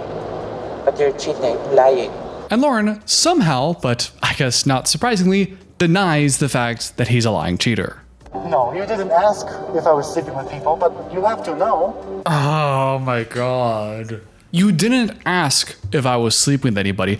but you're cheating, lying. And Loren somehow, but I guess not surprisingly, denies the fact that he's a lying cheater. No, you didn't ask if I was sleeping with people, but you have to know. Oh my god. You didn't ask if I was sleeping with anybody.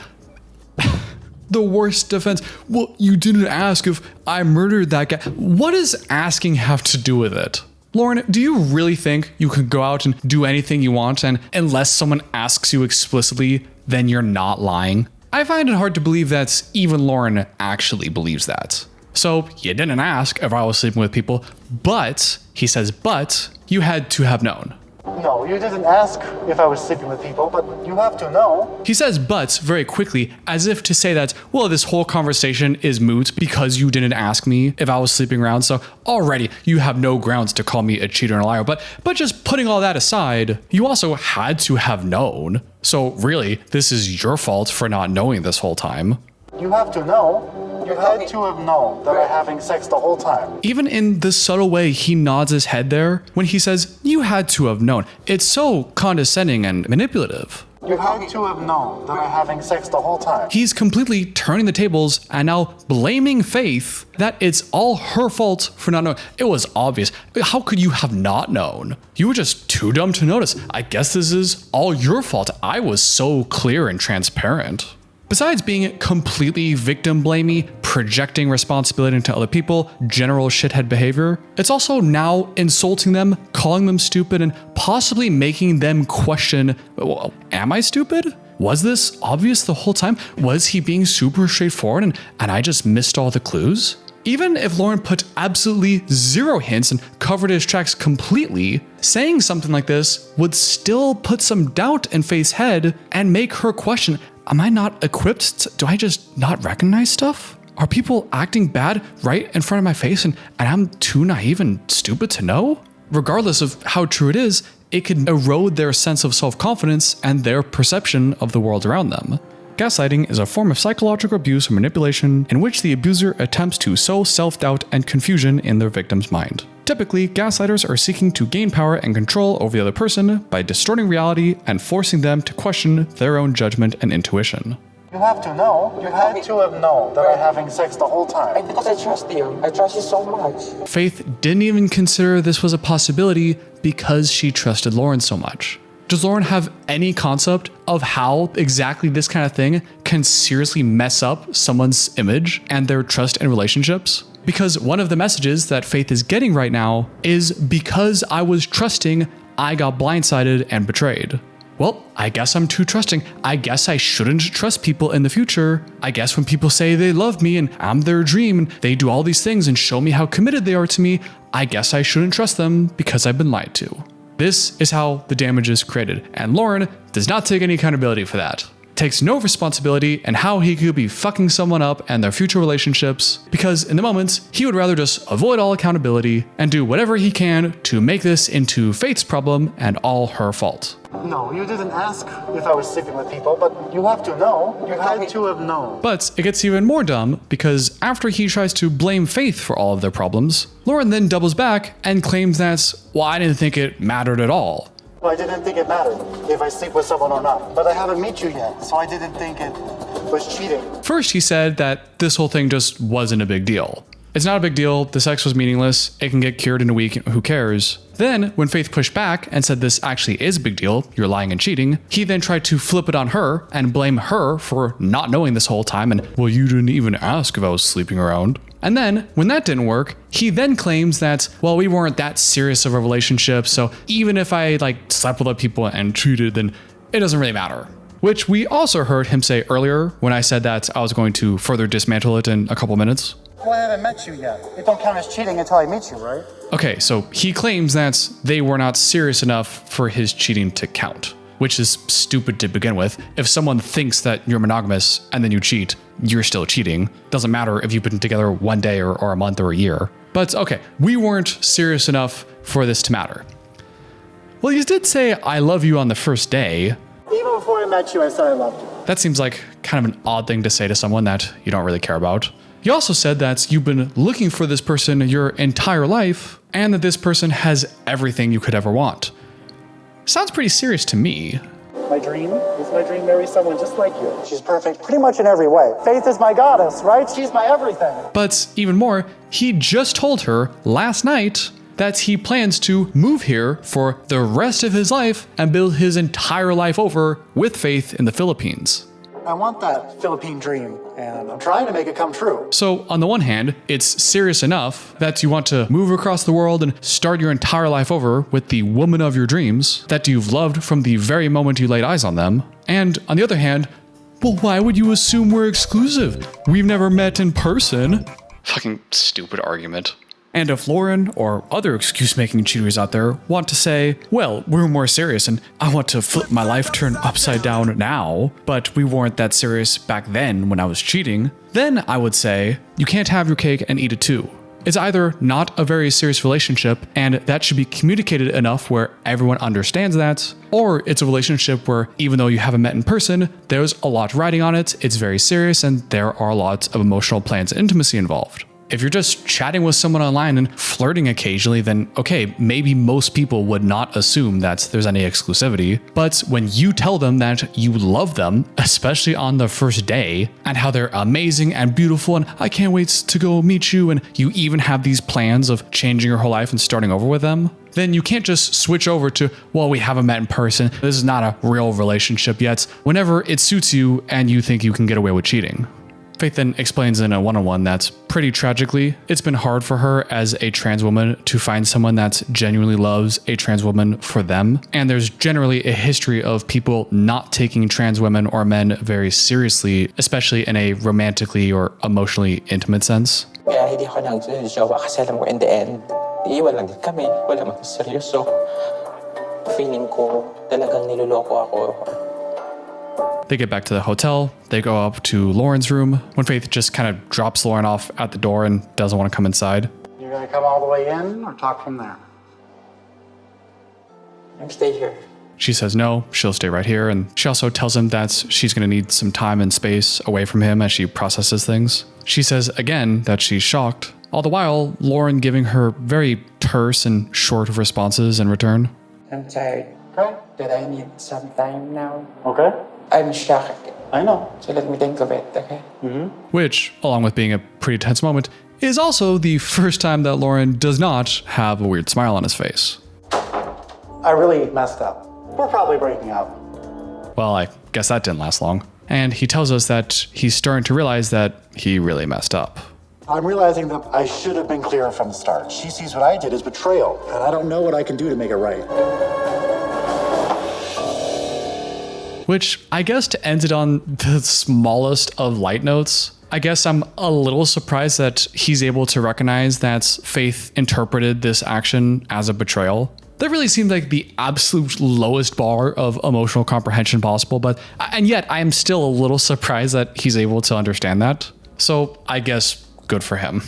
The worst defense. Well, you didn't ask if I murdered that guy. What does asking have to do with it? Loren, do you really think you can go out and do anything you want, and unless someone asks you explicitly, then you're not lying? I find it hard to believe that even Loren actually believes that. So you didn't ask if I was sleeping with people, but, he says, but you had to have known. No, you didn't ask if I was sleeping with people, but you have to know. He says buts very quickly, as if to say that, well, this whole conversation is moot because you didn't ask me if I was sleeping around, so already you have no grounds to call me a cheater and a liar. But just putting all that aside, you also had to have known. So really, this is your fault for not knowing this whole time. You have to know. You had to have known that we're having sex the whole time. Even in the subtle way he nods his head there, when he says, you had to have known, it's so condescending and manipulative. You had to have known that we're having sex the whole time. He's completely turning the tables and now blaming Faith that it's all her fault for not knowing. It was obvious. How could you have not known? You were just too dumb to notice. I guess this is all your fault. I was so clear and transparent. Besides being completely victim-blamey, projecting responsibility into other people, general shithead behavior, it's also now insulting them, calling them stupid, and possibly making them question, well, am I stupid? Was this obvious the whole time? Was he being super straightforward and I just missed all the clues? Even if Loren put absolutely zero hints and covered his tracks completely, saying something like this would still put some doubt in Faith's head and make her question, am I not equipped? Do I just not recognize stuff? Are people acting bad right in front of my face and I'm too naive and stupid to know? Regardless of how true it is, it can erode their sense of self-confidence and their perception of the world around them. Gaslighting is a form of psychological abuse or manipulation in which the abuser attempts to sow self-doubt and confusion in their victim's mind. Typically, gaslighters are seeking to gain power and control over the other person by distorting reality and forcing them to question their own judgment and intuition. You have to know. You had to have known that I'm having sex the whole time. Because I trust you. I trust you so much. Faith didn't even consider this was a possibility because she trusted Loren so much. Does Loren have any concept of how exactly this kind of thing can seriously mess up someone's image and their trust in relationships? Because one of the messages that Faith is getting right now is because I was trusting, I got blindsided and betrayed. Well, I guess I'm too trusting. I guess I shouldn't trust people in the future. I guess when people say they love me and I'm their dream and they do all these things and show me how committed they are to me, I guess I shouldn't trust them because I've been lied to. This is how the damage is created, and Loren does not take any accountability for that. Takes no responsibility in how he could be fucking someone up and their future relationships, because in the moment, he would rather just avoid all accountability and do whatever he can to make this into Faith's problem and all her fault. No, you didn't ask if I was sleeping with people, but you have to know. You had to have known. But it gets even more dumb because after he tries to blame Faith for all of their problems, Loren then doubles back and claims that, well, I didn't think it mattered at all. I didn't think it mattered if I sleep with someone or not, but I haven't met you yet, so I didn't think it was cheating. First, he said that this whole thing just wasn't a big deal. It's not a big deal, the sex was meaningless, it can get cured in a week, who cares? Then, when Faith pushed back and said this actually is a big deal, you're lying and cheating, he then tried to flip it on her and blame her for not knowing this whole time and, well, you didn't even ask if I was sleeping around. And then, when that didn't work, he then claims that, well, we weren't that serious of a relationship, so even if I slept with other people and cheated, then it doesn't really matter. Which we also heard him say earlier when I said that I was going to further dismantle it in a couple minutes. Well, I haven't met you yet. It don't count as cheating until I meet you, right? Okay, so he claims that they were not serious enough for his cheating to count, which is stupid to begin with. If someone thinks that you're monogamous and then you cheat, you're still cheating. Doesn't matter if you've been together one day or a month or a year. But okay, we weren't serious enough for this to matter. Well, you did say I love you on the first day. Even before I met you, I said I loved you. That seems like kind of an odd thing to say to someone that you don't really care about. You also said that you've been looking for this person your entire life and that this person has everything you could ever want. Sounds pretty serious to me. My dream is my dream marry someone just like you. She's perfect pretty much in every way. Faith is my goddess, right? She's my everything. But even more, he just told her last night that he plans to move here for the rest of his life and build his entire life over with Faith in the Philippines. I want that Philippine dream, and I'm trying to make it come true. So on the one hand, it's serious enough that you want to move across the world and start your entire life over with the woman of your dreams that you've loved from the very moment you laid eyes on them. And on the other hand, well, why would you assume we're exclusive? We've never met in person. Fucking stupid argument. And if Loren or other excuse-making cheaters out there want to say, well, we're more serious and I want to flip my life turn upside down now, but we weren't that serious back then when I was cheating, then I would say, you can't have your cake and eat it too. It's either not a very serious relationship and that should be communicated enough where everyone understands that, or it's a relationship where even though you haven't met in person, there's a lot riding on it, it's very serious, and there are lots of emotional plans and intimacy involved. If you're just chatting with someone online and flirting occasionally, then okay, maybe most people would not assume that there's any exclusivity. But when you tell them that you love them, especially on the first day, and how they're amazing and beautiful and I can't wait to go meet you, and you even have these plans of changing your whole life and starting over with them, then you can't just switch over to, well, we haven't met in person, this is not a real relationship yet, whenever it suits you and you think you can get away with cheating. Faith then explains in a one-on-one that, pretty tragically, it's been hard for her as a trans woman to find someone that genuinely loves a trans woman for them, and there's generally a history of people not taking trans women or men very seriously, especially in a romantically or emotionally intimate sense. Kaya hindi ako nag-jowa kasi alam ko in the end, iiwan lang din kami, wala mang seryoso. Feeling ko talagang niloloko ako. They get back to the hotel, they go up to Loren's room, when Faith just kind of drops Loren off at the door and doesn't want to come inside. You're gonna come all the way in or talk from there? I'm stay here. She says no, she'll stay right here, and she also tells him that she's going to need some time and space away from him as she processes things. She says again that she's shocked, all the while Loren giving her very terse and short responses in return. I'm tired. Okay. That I need some time now. Okay. I'm shocked. I know. So let me think of it, okay? Which, along with being a pretty tense moment, is also the first time that Loren does not have a weird smile on his face. I really messed up. We're probably breaking up. Well, I guess that didn't last long. And he tells us that he's starting to realize that he really messed up. I'm realizing that I should have been clearer from the start. She sees what I did as betrayal, and I don't know what I can do to make it right. Which, I guess to end it on the smallest of light notes, I guess I'm a little surprised that he's able to recognize that Faith interpreted this action as a betrayal. That really seemed like the absolute lowest bar of emotional comprehension possible, and yet I am still a little surprised that he's able to understand that. So I guess good for him.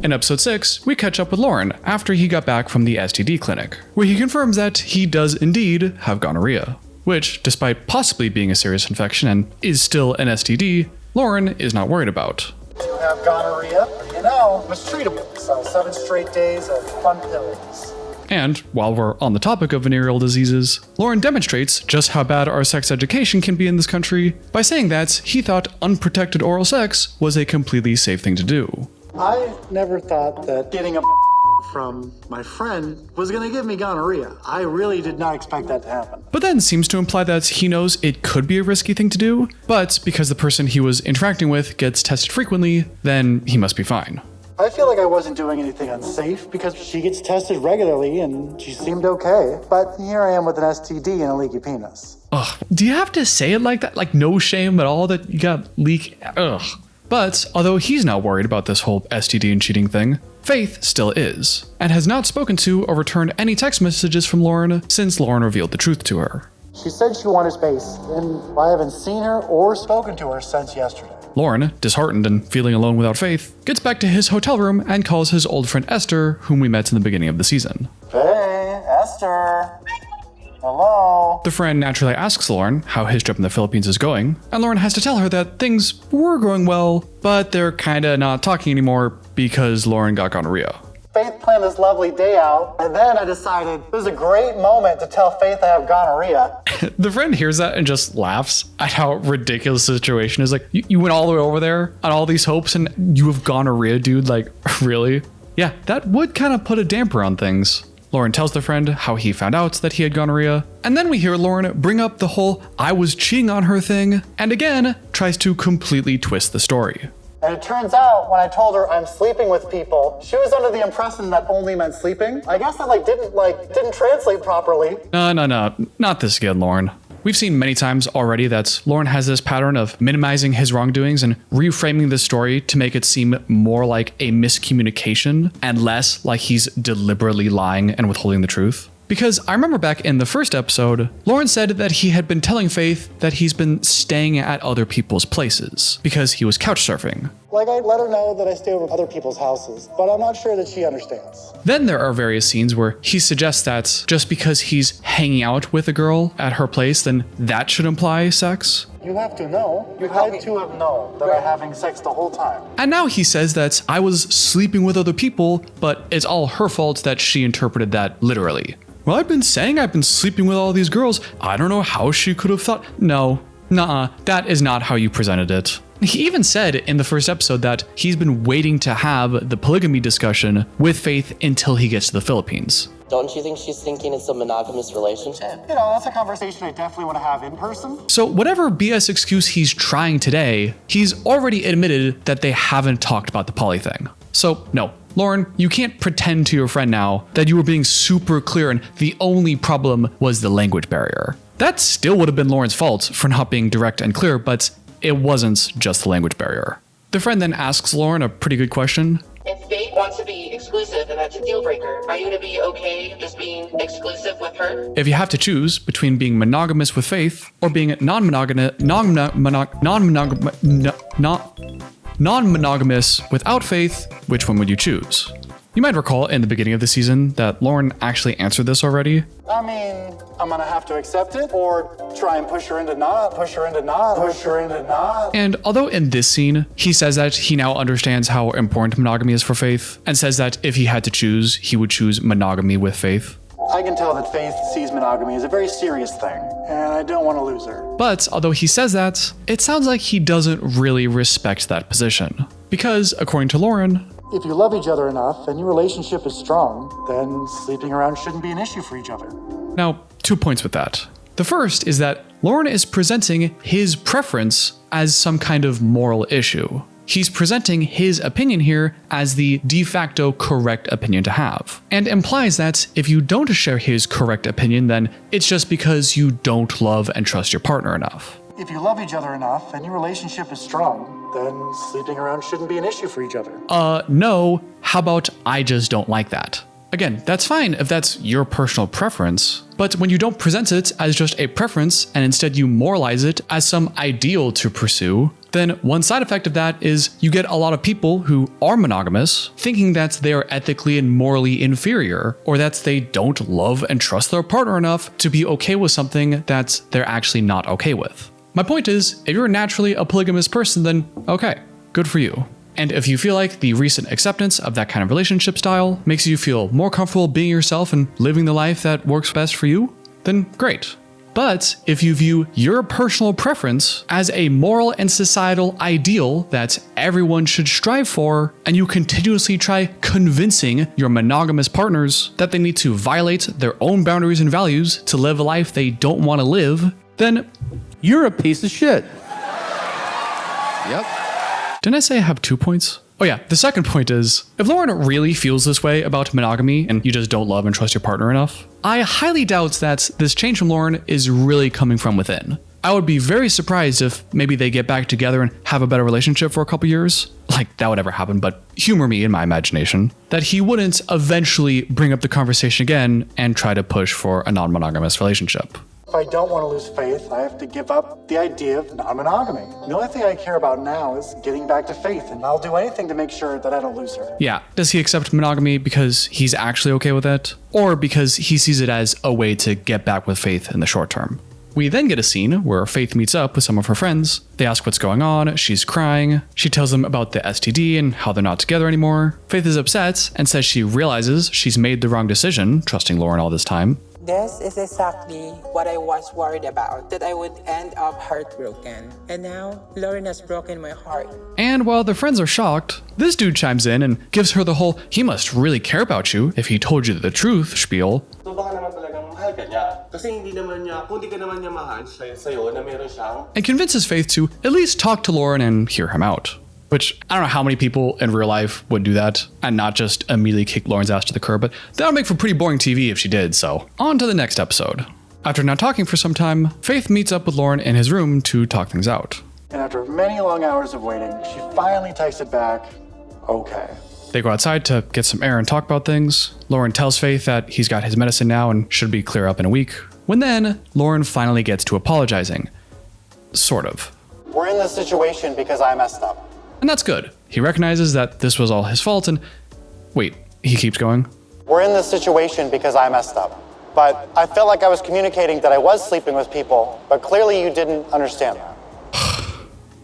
In episode 6, we catch up with Loren after he got back from the STD clinic, where he confirms that he does indeed have gonorrhea, which, despite possibly being a serious infection and is still an STD, Loren is not worried about. You have gonorrhea, you know, it's treatable. So 7 straight days of fun pills. And while we're on the topic of venereal diseases, Loren demonstrates just how bad our sex education can be in this country by saying that he thought unprotected oral sex was a completely safe thing to do. I never thought that getting a from my friend was gonna give me gonorrhea. I really did not expect that to happen. But then seems to imply that he knows it could be a risky thing to do, but because the person he was interacting with gets tested frequently, then he must be fine. I feel like I wasn't doing anything unsafe because she gets tested regularly and she seemed okay. But here I am with an STD and a leaky penis. Ugh, do you have to say it like that? Like no shame at all that you got leak? Ugh. But although he's not worried about this whole STD and cheating thing, Faith still is, and has not spoken to or returned any text messages from Loren since Loren revealed the truth to her. She said she wanted space, and I haven't seen her or spoken to her since yesterday. Loren, disheartened and feeling alone without Faith, gets back to his hotel room and calls his old friend Esther, whom we met in the beginning of the season. Hey, Esther. Hello. The friend naturally asks Loren how his trip in the Philippines is going, and Loren has to tell her that things were going well, but they're kinda not talking anymore because Loren got gonorrhea. Faith planned this lovely day out, and then I decided it was a great moment to tell Faith I have gonorrhea. The friend hears that and just laughs at how ridiculous the situation is. Like, you went all the way over there on all these hopes and you have gonorrhea, dude? Like, really? Yeah, that would kind of put a damper on things. Loren tells the friend how he found out that he had gonorrhea, and then we hear Loren bring up the whole I was cheating on her thing, and again, tries to completely twist the story. And it turns out, when I told her I'm sleeping with people, she was under the impression that only meant sleeping. I guess that didn't translate properly. No, not this again, Loren. We've seen many times already that Loren has this pattern of minimizing his wrongdoings and reframing the story to make it seem more like a miscommunication and less like he's deliberately lying and withholding the truth. Because I remember back in the first episode, Loren said that he had been telling Faith that he's been staying at other people's places because he was couch surfing. Like, I let her know that I stay over other people's houses, but I'm not sure that she understands. Then there are various scenes where he suggests that just because he's hanging out with a girl at her place, then that should imply sex. You have to know. You had to have known that I'm having sex the whole time. And now he says that I was sleeping with other people, but it's all her fault that she interpreted that literally. Well, I've been saying I've been sleeping with all these girls. I don't know how she could have thought. No, that is not how you presented it. He even said in the first episode that he's been waiting to have the polygamy discussion with Faith until he gets to the Philippines. Don't you think she's thinking it's a monogamous relationship? You know, that's a conversation I definitely want to have in person. So whatever BS excuse he's trying today, he's already admitted that they haven't talked about the poly thing. So no, Loren, you can't pretend to your friend now that you were being super clear and the only problem was the language barrier. That still would have been Loren's fault for not being direct and clear, but it wasn't just the language barrier. The friend then asks Loren a pretty good question. If Faith wants to be exclusive and that's a deal breaker, are you gonna be okay just being exclusive with her? If you have to choose between being monogamous with Faith or being non-monogamous without Faith, which one would you choose? You might recall in the beginning of the season that Loren actually answered this already. I mean, I'm gonna have to accept it or try and push her into not. And although in this scene, he says that he now understands how important monogamy is for Faith and says that if he had to choose, he would choose monogamy with Faith. I can tell that Faith sees monogamy as a very serious thing, and I don't want to lose her. But although he says that, it sounds like he doesn't really respect that position. Because, according to Loren, if you love each other enough and your relationship is strong, then sleeping around shouldn't be an issue for each other. Now, 2 points with that. The first is that Loren is presenting his preference as some kind of moral issue. He's presenting his opinion here as the de facto correct opinion to have, and implies that if you don't share his correct opinion, then it's just because you don't love and trust your partner enough. If you love each other enough and your relationship is strong, then sleeping around shouldn't be an issue for each other. No, how about I just don't like that? Again, that's fine if that's your personal preference, but when you don't present it as just a preference and instead you moralize it as some ideal to pursue, then one side effect of that is you get a lot of people who are monogamous thinking that they are ethically and morally inferior, or that they don't love and trust their partner enough to be okay with something that they're actually not okay with. My point is, if you're naturally a polygamous person, then okay, good for you. And if you feel like the recent acceptance of that kind of relationship style makes you feel more comfortable being yourself and living the life that works best for you, then great. But if you view your personal preference as a moral and societal ideal that everyone should strive for, and you continuously try convincing your monogamous partners that they need to violate their own boundaries and values to live a life they don't want to live, then you're a piece of shit. Yep. Didn't I say I have 2 points? Oh yeah, the second point is, if Loren really feels this way about monogamy and you just don't love and trust your partner enough, I highly doubt that this change from Loren is really coming from within. I would be very surprised if maybe they get back together and have a better relationship for a couple years. Like, that would ever happen, but humor me in my imagination. That he wouldn't eventually bring up the conversation again and try to push for a non-monogamous relationship. If I don't want to lose Faith, I have to give up the idea of non-monogamy. The only thing I care about now is getting back to Faith, and I'll do anything to make sure that I don't lose her. Yeah, does he accept monogamy because he's actually okay with it? Or because he sees it as a way to get back with Faith in the short term? We then get a scene where Faith meets up with some of her friends. They ask what's going on, she's crying. She tells them about the STD and how they're not together anymore. Faith is upset and says she realizes she's made the wrong decision, trusting Loren all this time. This is exactly what I was worried about, that I would end up heartbroken. And now, Loren has broken my heart. And while the friends are shocked, this dude chimes in and gives her the whole "he must really care about you if he told you the truth" spiel. So baka naman talagang mahal ka niya. Kasi hindi ka naman niya mahal sa'yo na meron siyang... And convinces Faith to at least talk to Loren and hear him out. Which, I don't know how many people in real life would do that and not just immediately kick Loren's ass to the curb, but that would make for pretty boring TV if she did, so on to the next episode. After not talking for some time, Faith meets up with Loren in his room to talk things out. And after many long hours of waiting, she finally texted back, okay. They go outside to get some air and talk about things. Loren tells Faith that he's got his medicine now and should be clear up in a week. When then, Loren finally gets to apologizing. Sort of. We're in this situation because I messed up. And that's good. He recognizes that this was all his fault and... Wait, he keeps going. We're in this situation because I messed up. But I felt like I was communicating that I was sleeping with people, but clearly you didn't understand that.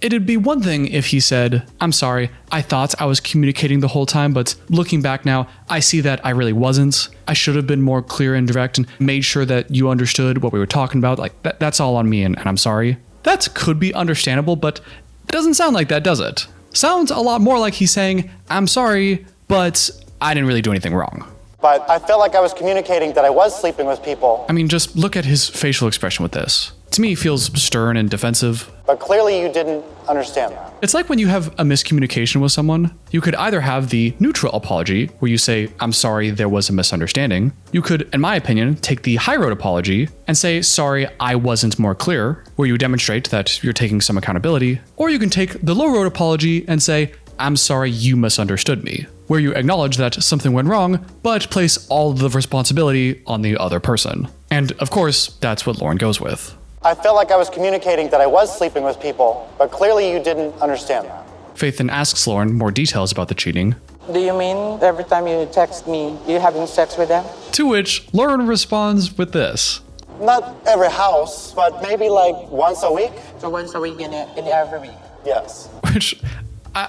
It'd be one thing if he said, "I'm sorry, I thought I was communicating the whole time, but looking back now, I see that I really wasn't. I should have been more clear and direct and made sure that you understood what we were talking about. Like, that's all on me and I'm sorry." That could be understandable, but it doesn't sound like that, does it? Sounds a lot more like he's saying, "I'm sorry, but I didn't really do anything wrong." But I felt like I was communicating that I was sleeping with people. I mean, just look at his facial expression with this. To me, he feels stern and defensive. But clearly you didn't understand that. It's like when you have a miscommunication with someone, you could either have the neutral apology, where you say, "I'm sorry, there was a misunderstanding." You could, in my opinion, take the high road apology and say, "Sorry, I wasn't more clear," where you demonstrate that you're taking some accountability. Or you can take the low road apology and say, "I'm sorry, you misunderstood me," where you acknowledge that something went wrong, but place all the responsibility on the other person. And of course, that's what Loren goes with. I felt like I was communicating that I was sleeping with people, but clearly you didn't understand that. Faith then asks Loren more details about the cheating. Do you mean every time you text me, you're having sex with them? To which Loren responds with this. Not every house, but maybe like once a week? So once a week in every week? Yes. Which,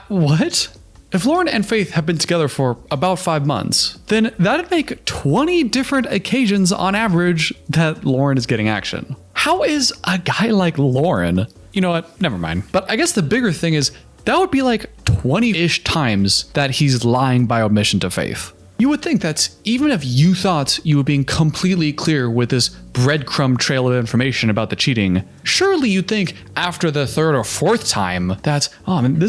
what? If Loren and Faith have been together for about 5 months, then that'd make 20 different occasions on average that Loren is getting action. How is a guy like Loren? You know what? Never mind. But I guess the bigger thing is that would be like 20-ish times that he's lying by omission to Faith. You would think that even if you thought you were being completely clear with this breadcrumb trail of information about the cheating, surely you'd think after the 3rd or 4th time that, oh man,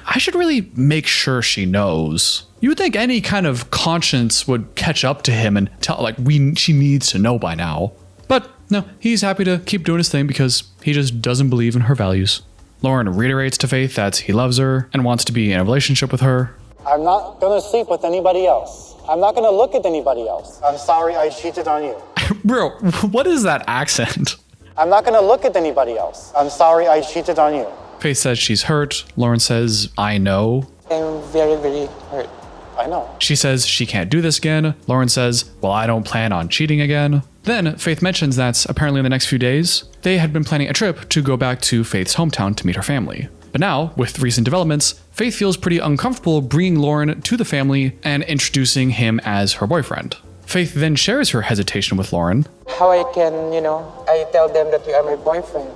I should really make sure she knows. You would think any kind of conscience would catch up to him and tell, like, she needs to know by now. But no, he's happy to keep doing his thing because he just doesn't believe in her values. Loren reiterates to Faith that he loves her and wants to be in a relationship with her. I'm not gonna sleep with anybody else. I'm not gonna look at anybody else. I'm sorry I cheated on you. Bro, what is that accent? I'm not gonna look at anybody else. I'm sorry I cheated on you. Faith says she's hurt. Loren says, I know. I'm very, very hurt. I know. She says she can't do this again. Loren says, well, I don't plan on cheating again. Then Faith mentions that apparently in the next few days, they had been planning a trip to go back to Faith's hometown to meet her family. But now, with recent developments, Faith feels pretty uncomfortable bringing Loren to the family and introducing him as her boyfriend. Faith then shares her hesitation with Loren, How I can, I tell them that you are my boyfriend.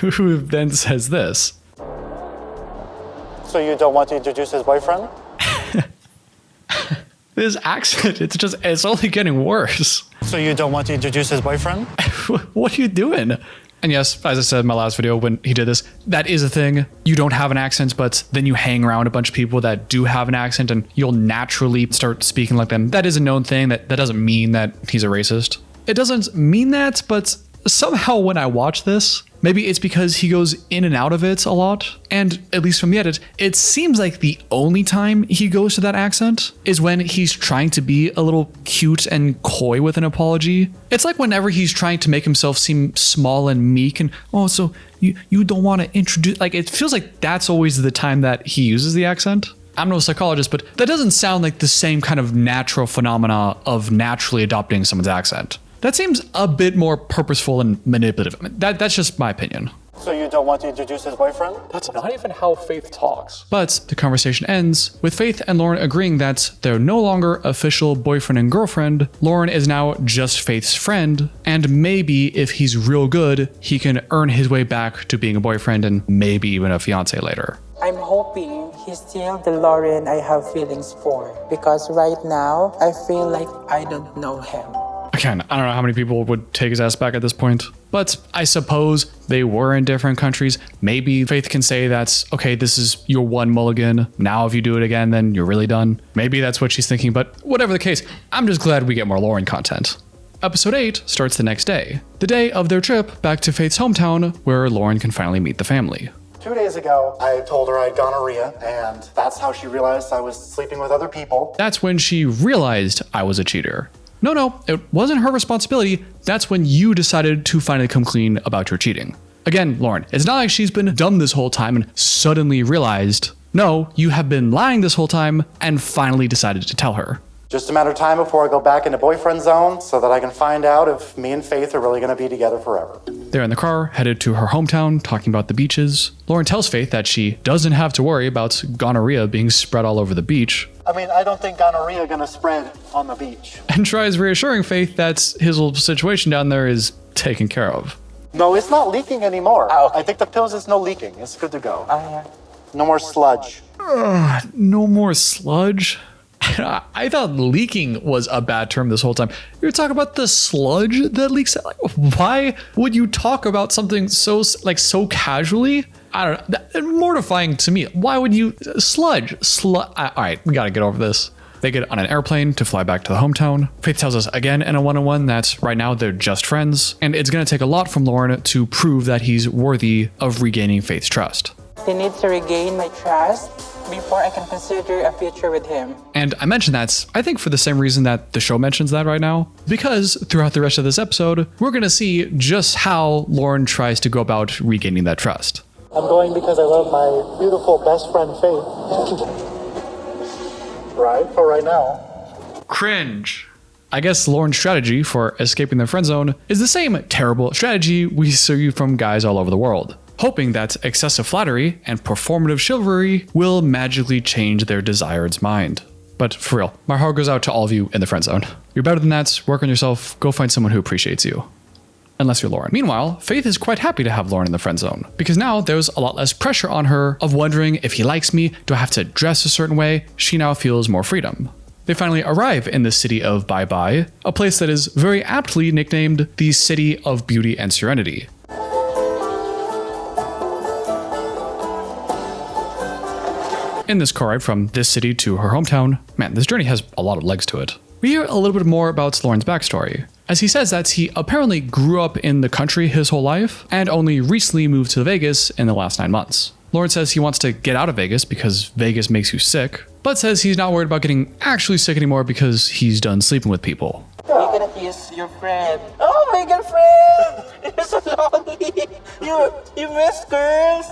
who then says this. So you don't want to introduce his boyfriend? This accent, it's only getting worse. So you don't want to introduce his boyfriend? What are you doing? And yes, as I said in my last video when he did this, that is a thing. You don't have an accent, but then you hang around a bunch of people that do have an accent and you'll naturally start speaking like them. That is a known thing. That doesn't mean that he's a racist. It doesn't mean that, but somehow when I watch this, maybe it's because he goes in and out of it a lot. And at least from the edit, it seems like the only time he goes to that accent is when he's trying to be a little cute and coy with an apology. It's like whenever he's trying to make himself seem small and meek and, oh, so you don't want to introduce, like it feels like that's always the time that he uses the accent. I'm no psychologist, but that doesn't sound like the same kind of natural phenomena of naturally adopting someone's accent. That seems a bit more purposeful and manipulative. I mean, that's just my opinion. So you don't want to introduce his boyfriend? That's not even how Faith talks. But the conversation ends with Faith and Loren agreeing that they're no longer official boyfriend and girlfriend. Loren is now just Faith's friend, and maybe if he's real good, he can earn his way back to being a boyfriend and maybe even a fiance later. I'm hoping he's still the Loren I have feelings for, because right now, I feel like I don't know him. Again, I don't know how many people would take his ass back at this point, but I suppose they were in different countries. Maybe Faith can say that's, okay, this is your one mulligan. Now if you do it again, then you're really done. Maybe that's what she's thinking, but whatever the case, I'm just glad we get more Loren content. Episode 8 starts the next day, the day of their trip back to Faith's hometown, where Loren can finally meet the family. 2 days ago, I told her I had gonorrhea, and that's how she realized I was sleeping with other people. That's when she realized I was a cheater. No, it wasn't her responsibility. That's when you decided to finally come clean about your cheating. Again, Loren, it's not like she's been dumb this whole time and suddenly realized. No, you have been lying this whole time and finally decided to tell her. Just a matter of time before I go back into boyfriend zone so that I can find out if me and Faith are really going to be together forever. They're in the car, headed to her hometown, talking about the beaches. Loren tells Faith that she doesn't have to worry about gonorrhea being spread all over the beach. I mean, I don't think gonorrhea is going to spread on the beach. And tries reassuring Faith that his little situation down there is taken care of. No, it's not leaking anymore. Oh, okay. I think the pills is no leaking. It's good to go. No more sludge. No more sludge? I thought leaking was a bad term this whole time. You're talking about the sludge that leaks out? Like, why would you talk about something so casually? I don't know. That's mortifying to me. Why would you sludge? All right, we gotta get over this. They get on an airplane to fly back to the hometown. Faith tells us again in a one-on-one that right now they're just friends, and it's gonna take a lot from Loren to prove that he's worthy of regaining Faith's trust. He needs to regain my trust before I can consider a future with him. And I mention that, I think for the same reason that the show mentions that right now, because throughout the rest of this episode, we're gonna see just how Loren tries to go about regaining that trust. I'm going because I love my beautiful best friend, Faith. Right? For right now. Cringe. I guess Loren's strategy for escaping the friend zone is the same terrible strategy we see from guys all over the world. hoping that excessive flattery and performative chivalry will magically change their desired's mind. But for real, my heart goes out to all of you in the friend zone. You're better than that, work on yourself, go find someone who appreciates you. Unless you're Loren. Meanwhile, Faith is quite happy to have Loren in the friend zone, because now there's a lot less pressure on her of wondering if he likes me, do I have to dress a certain way? She now feels more freedom. They finally arrive in the city of Bye Bye, a place that is very aptly nicknamed the City of Beauty and Serenity. In this car ride from this city to her hometown, man, this journey has a lot of legs to it. We hear a little bit more about Loren's backstory, as he says that he apparently grew up in the country his whole life and only recently moved to Vegas in the last 9 months. Loren says he wants to get out of Vegas because Vegas makes you sick, but says he's not worried about getting actually sick anymore because he's done sleeping with people. You're gonna kiss your friend. Oh my god, friend! You're so lonely. You miss girls.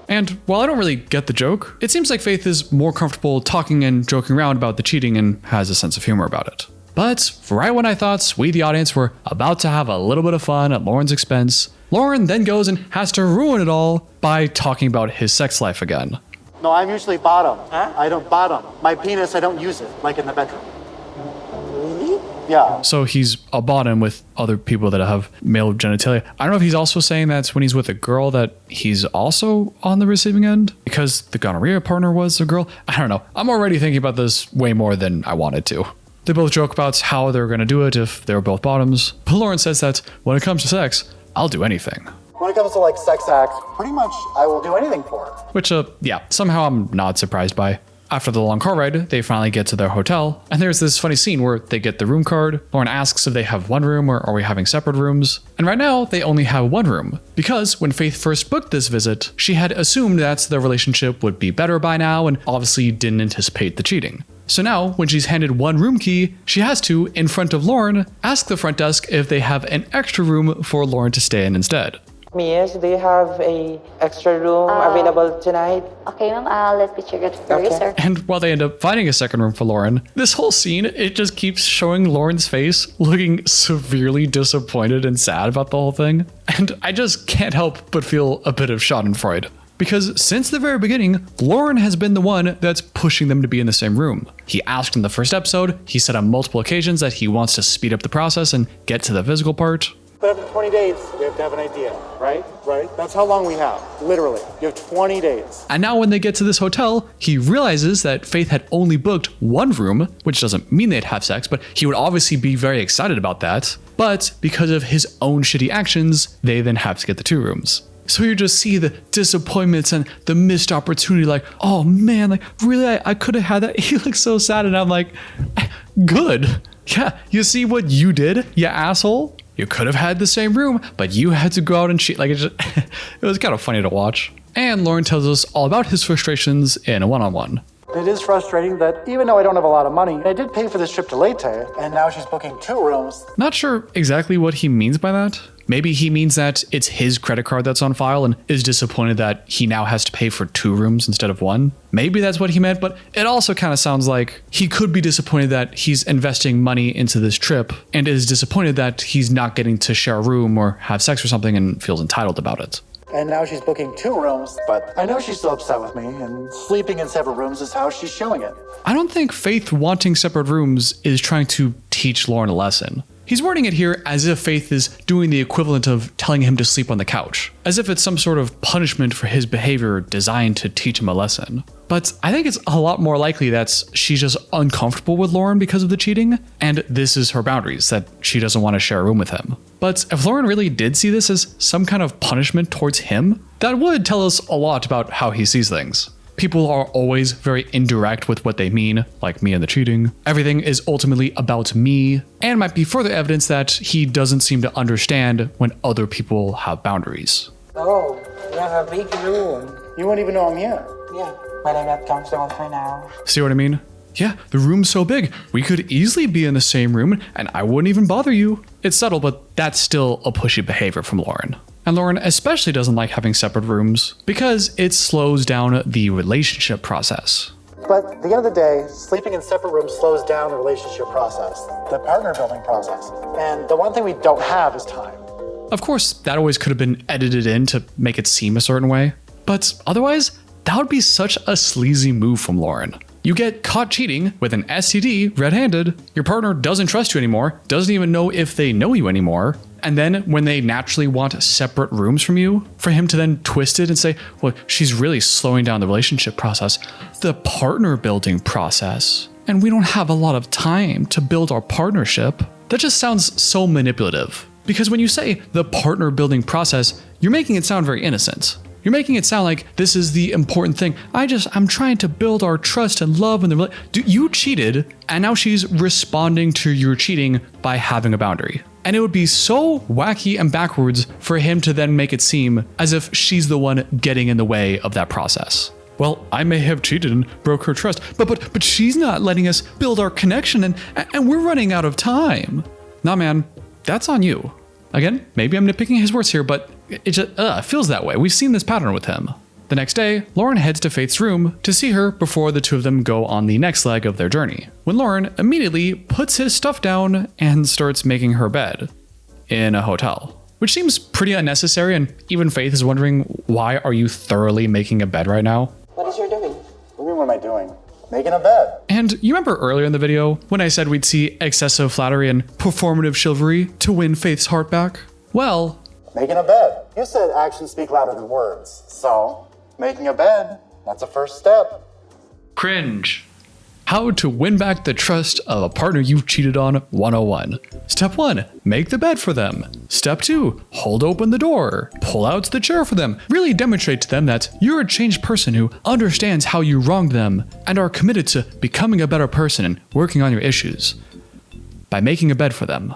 And while I don't really get the joke, it seems like Faith is more comfortable talking and joking around about the cheating and has a sense of humor about it. But right when I thought we, the audience, were about to have a little bit of fun at Loren's expense, Loren then goes and has to ruin it all by talking about his sex life again. No, I'm usually bottom. Huh? I don't bottom. My penis, I don't use it, like in the bedroom. Really? Yeah. So he's a bottom with other people that have male genitalia. I don't know if he's also saying that when he's with a girl that he's also on the receiving end because the gonorrhea partner was a girl. I don't know. I'm already thinking about this way more than I wanted to. They both joke about how they're going to do it if they're both bottoms. But Loren says that when it comes to sex, I'll do anything. When it comes to like sex acts, pretty much I will do anything for it. Which, yeah, somehow I'm not surprised by. After the long car ride, they finally get to their hotel, and there's this funny scene where they get the room card. Loren asks if they have one room or are we having separate rooms. And right now, they only have one room, because when Faith first booked this visit, she had assumed that their relationship would be better by now and obviously didn't anticipate the cheating. So now, when she's handed one room key, she has to, in front of Loren, ask the front desk if they have an extra room for Loren to stay in instead. Miss, do you have a extra room available tonight? Okay, ma'am. Let me check it for you, sir. And while they end up finding a second room for Loren, this whole scene, it just keeps showing Loren's face looking severely disappointed and sad about the whole thing. And I just can't help but feel a bit of schadenfreude. Because since the very beginning, Loren has been the one that's pushing them to be in the same room. He asked in the first episode, he said on multiple occasions that he wants to speed up the process and get to the physical part. But after 20 days, we have to have an idea, right? Right? That's how long we have, literally. You have 20 days. And now when they get to this hotel, he realizes that Faith had only booked one room, which doesn't mean they'd have sex, but he would obviously be very excited about that. But because of his own shitty actions, they then have to get the 2 rooms. So you just see the disappointments and the missed opportunity, like, oh man, like really, I could have had that. He looks so sad, and I'm like, good. Yeah, you see what you did, you asshole? You could have had the same room, but you had to go out and cheat. Like, it was kind of funny to watch. And Loren tells us all about his frustrations in a one-on-one. It is frustrating that even though I don't have a lot of money, I did pay for this trip to Leyte, and now she's booking 2 rooms. Not sure exactly what he means by that. Maybe he means that it's his credit card that's on file and is disappointed that he now has to pay for 2 rooms instead of 1. Maybe that's what he meant, but it also kind of sounds like he could be disappointed that he's investing money into this trip and is disappointed that he's not getting to share a room or have sex or something and feels entitled about it. And now she's booking 2 rooms, but I know she's still upset with me, and sleeping in separate rooms is how she's showing it. I don't think Faith wanting separate rooms is trying to teach Loren a lesson. He's wording it here as if Faith is doing the equivalent of telling him to sleep on the couch, as if it's some sort of punishment for his behavior designed to teach him a lesson. But I think it's a lot more likely that she's just uncomfortable with Loren because of the cheating, and this is her boundaries, that she doesn't want to share a room with him. But if Loren really did see this as some kind of punishment towards him, that would tell us a lot about how he sees things. People are always very indirect with what they mean, like me and the cheating. Everything is ultimately about me, and might be further evidence that he doesn't seem to understand when other people have boundaries. Oh, you have a big room. You won't even know I'm here. Yeah, but I'm not comfortable for now. See what I mean? Yeah, the room's so big, we could easily be in the same room and I wouldn't even bother you. It's subtle, but that's still a pushy behavior from Loren. And Loren especially doesn't like having separate rooms because it slows down the relationship process. But at the end of the day, sleeping in separate rooms slows down the relationship process, the partner building process. And the one thing we don't have is time. Of course, that always could have been edited in to make it seem a certain way, but otherwise, that would be such a sleazy move from Loren. You get caught cheating with an STD red-handed, your partner doesn't trust you anymore, doesn't even know if they know you anymore, and then when they naturally want separate rooms from you, for him to then twist it and say, well, she's really slowing down the relationship process, the partner building process, and we don't have a lot of time to build our partnership. That just sounds so manipulative. Because when you say the partner building process, you're making it sound very innocent. You're making it sound like this is the important thing. I'm trying to build our trust and love and you cheated, and now she's responding to your cheating by having a boundary. And it would be so wacky and backwards for him to then make it seem as if she's the one getting in the way of that process. Well, I may have cheated and broke her trust, but she's not letting us build our connection and we're running out of time. Nah, man, that's on you. Again, maybe I'm nitpicking his words here, but it just feels that way. We've seen this pattern with him. The next day, Loren heads to Faith's room to see her before the two of them go on the next leg of their journey, when Loren immediately puts his stuff down and starts making her bed in a hotel, which seems pretty unnecessary, and even Faith is wondering, why are you thoroughly making a bed right now? What is you doing? What do you mean, what am I doing? Making a bed. And you remember earlier in the video when I said we'd see excessive flattery and performative chivalry to win Faith's heart back? Well, making a bed. You said actions speak louder than words. So, making a bed, that's a first step. Cringe. How to win back the trust of a partner you've cheated on 101. Step 1, make the bed for them. Step 2, hold open the door. Pull out the chair for them. Really demonstrate to them that you're a changed person who understands how you wronged them and are committed to becoming a better person and working on your issues. By making a bed for them.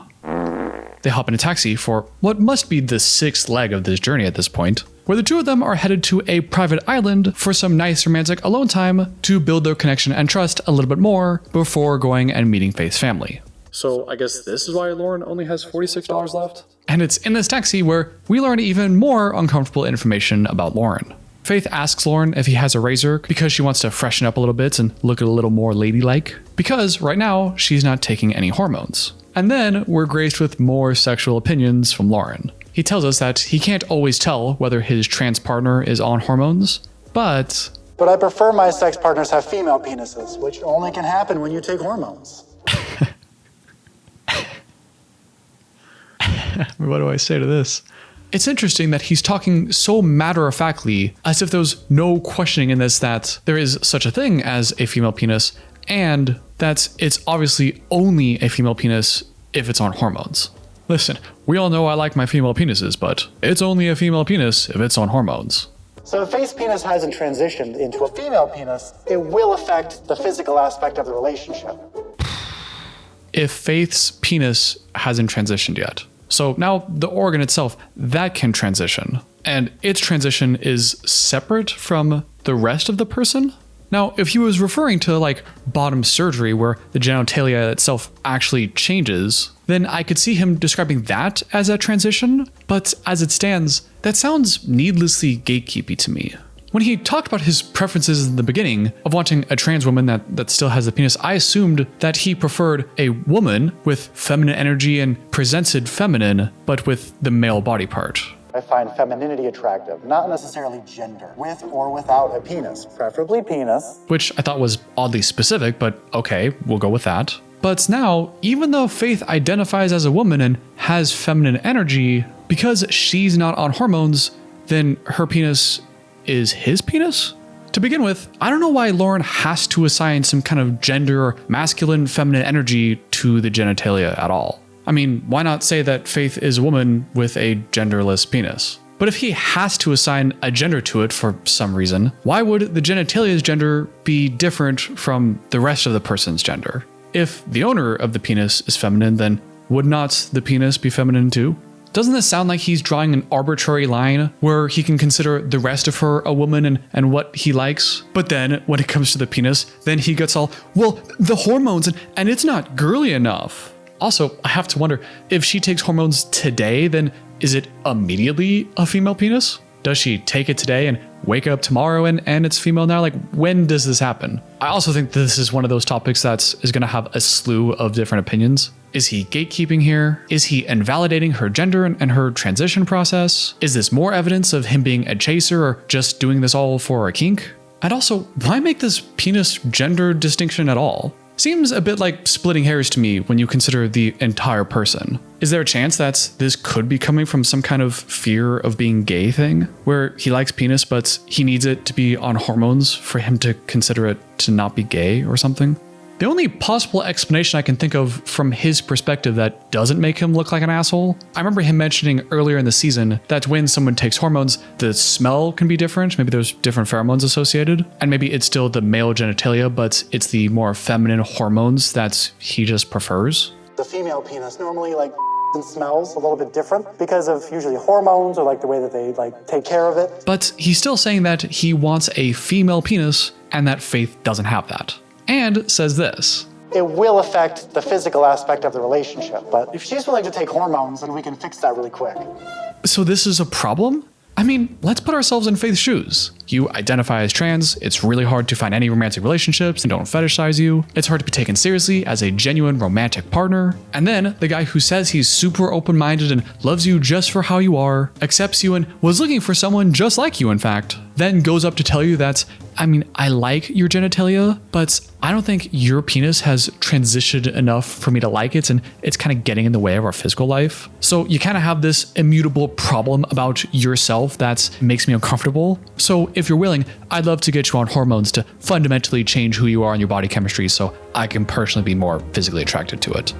They hop in a taxi for what must be the 6th leg of this journey at this point, where the two of them are headed to a private island for some nice romantic alone time to build their connection and trust a little bit more before going and meeting Faith's family. So I guess this is why Loren only has $46 left? And it's in this taxi where we learn even more uncomfortable information about Loren. Faith asks Loren if he has a razor because she wants to freshen up a little bit and look a little more ladylike, because right now she's not taking any hormones. And then we're graced with more sexual opinions from Loren. He tells us that he can't always tell whether his trans partner is on hormones, but I prefer my sex partners have female penises, which only can happen when you take hormones. What do I say to this? It's interesting that he's talking so matter-of-factly, as if there's no questioning in this that there is such a thing as a female penis, and that it's obviously only a female penis if it's on hormones. Listen, we all know I like my female penises, but it's only a female penis if it's on hormones. So if Faith's penis hasn't transitioned into a female penis, it will affect the physical aspect of the relationship. If Faith's penis hasn't transitioned yet. So now the organ itself, that can transition. And its transition is separate from the rest of the person? Now, if he was referring to like bottom surgery where the genitalia itself actually changes, then I could see him describing that as a transition. But as it stands, that sounds needlessly gatekeepy to me. When he talked about his preferences in the beginning of wanting a trans woman that still has the penis, I assumed that he preferred a woman with feminine energy and presented feminine, but with the male body part. I find femininity attractive, not necessarily gender, with or without a penis, preferably penis. Which I thought was oddly specific, but okay, we'll go with that. But now, even though Faith identifies as a woman and has feminine energy, because she's not on hormones, then her penis is his penis? To begin with, I don't know why Loren has to assign some kind of gender or masculine, feminine energy to the genitalia at all. I mean, why not say that Faith is a woman with a genderless penis? But if he has to assign a gender to it for some reason, why would the genitalia's gender be different from the rest of the person's gender? If the owner of the penis is feminine, then would not the penis be feminine too? Doesn't this sound like he's drawing an arbitrary line where he can consider the rest of her a woman and what he likes? But then when it comes to the penis, then he gets all, well, the hormones and it's not girly enough. Also, I have to wonder, if she takes hormones today, then is it immediately a female penis? Does she take it today and wake up tomorrow and it's female now? Like, when does this happen? I also think this is one of those topics that is going to have a slew of different opinions. Is he gatekeeping here? Is he invalidating her gender and her transition process? Is this more evidence of him being a chaser or just doing this all for a kink? And also, why make this penis gender distinction at all? Seems a bit like splitting hairs to me when you consider the entire person. Is there a chance that this could be coming from some kind of fear of being gay thing? Where he likes penis but he needs it to be on hormones for him to consider it to not be gay or something? The only possible explanation I can think of from his perspective that doesn't make him look like an asshole, I remember him mentioning earlier in the season that when someone takes hormones, the smell can be different. Maybe there's different pheromones associated, and maybe it's still the male genitalia, but it's the more feminine hormones that he just prefers. The female penis normally and smells a little bit different because of usually hormones or the way that they take care of it. But he's still saying that he wants a female penis and that Faith doesn't have that. And says this. It will affect the physical aspect of the relationship, but if she's willing to take hormones, then we can fix that really quick. So this is a problem? I mean, let's put ourselves in Faith's shoes. You identify as trans, it's really hard to find any romantic relationships and don't fetishize you. It's hard to be taken seriously as a genuine romantic partner. And then the guy who says he's super open-minded and loves you just for how you are, accepts you and was looking for someone just like you in fact, then goes up to tell you that, I like your genitalia, but I don't think your penis has transitioned enough for me to like it, and it's kind of getting in the way of our physical life. So you kind of have this immutable problem about yourself that makes me uncomfortable. So if you're willing, I'd love to get you on hormones to fundamentally change who you are and your body chemistry so I can personally be more physically attracted to it.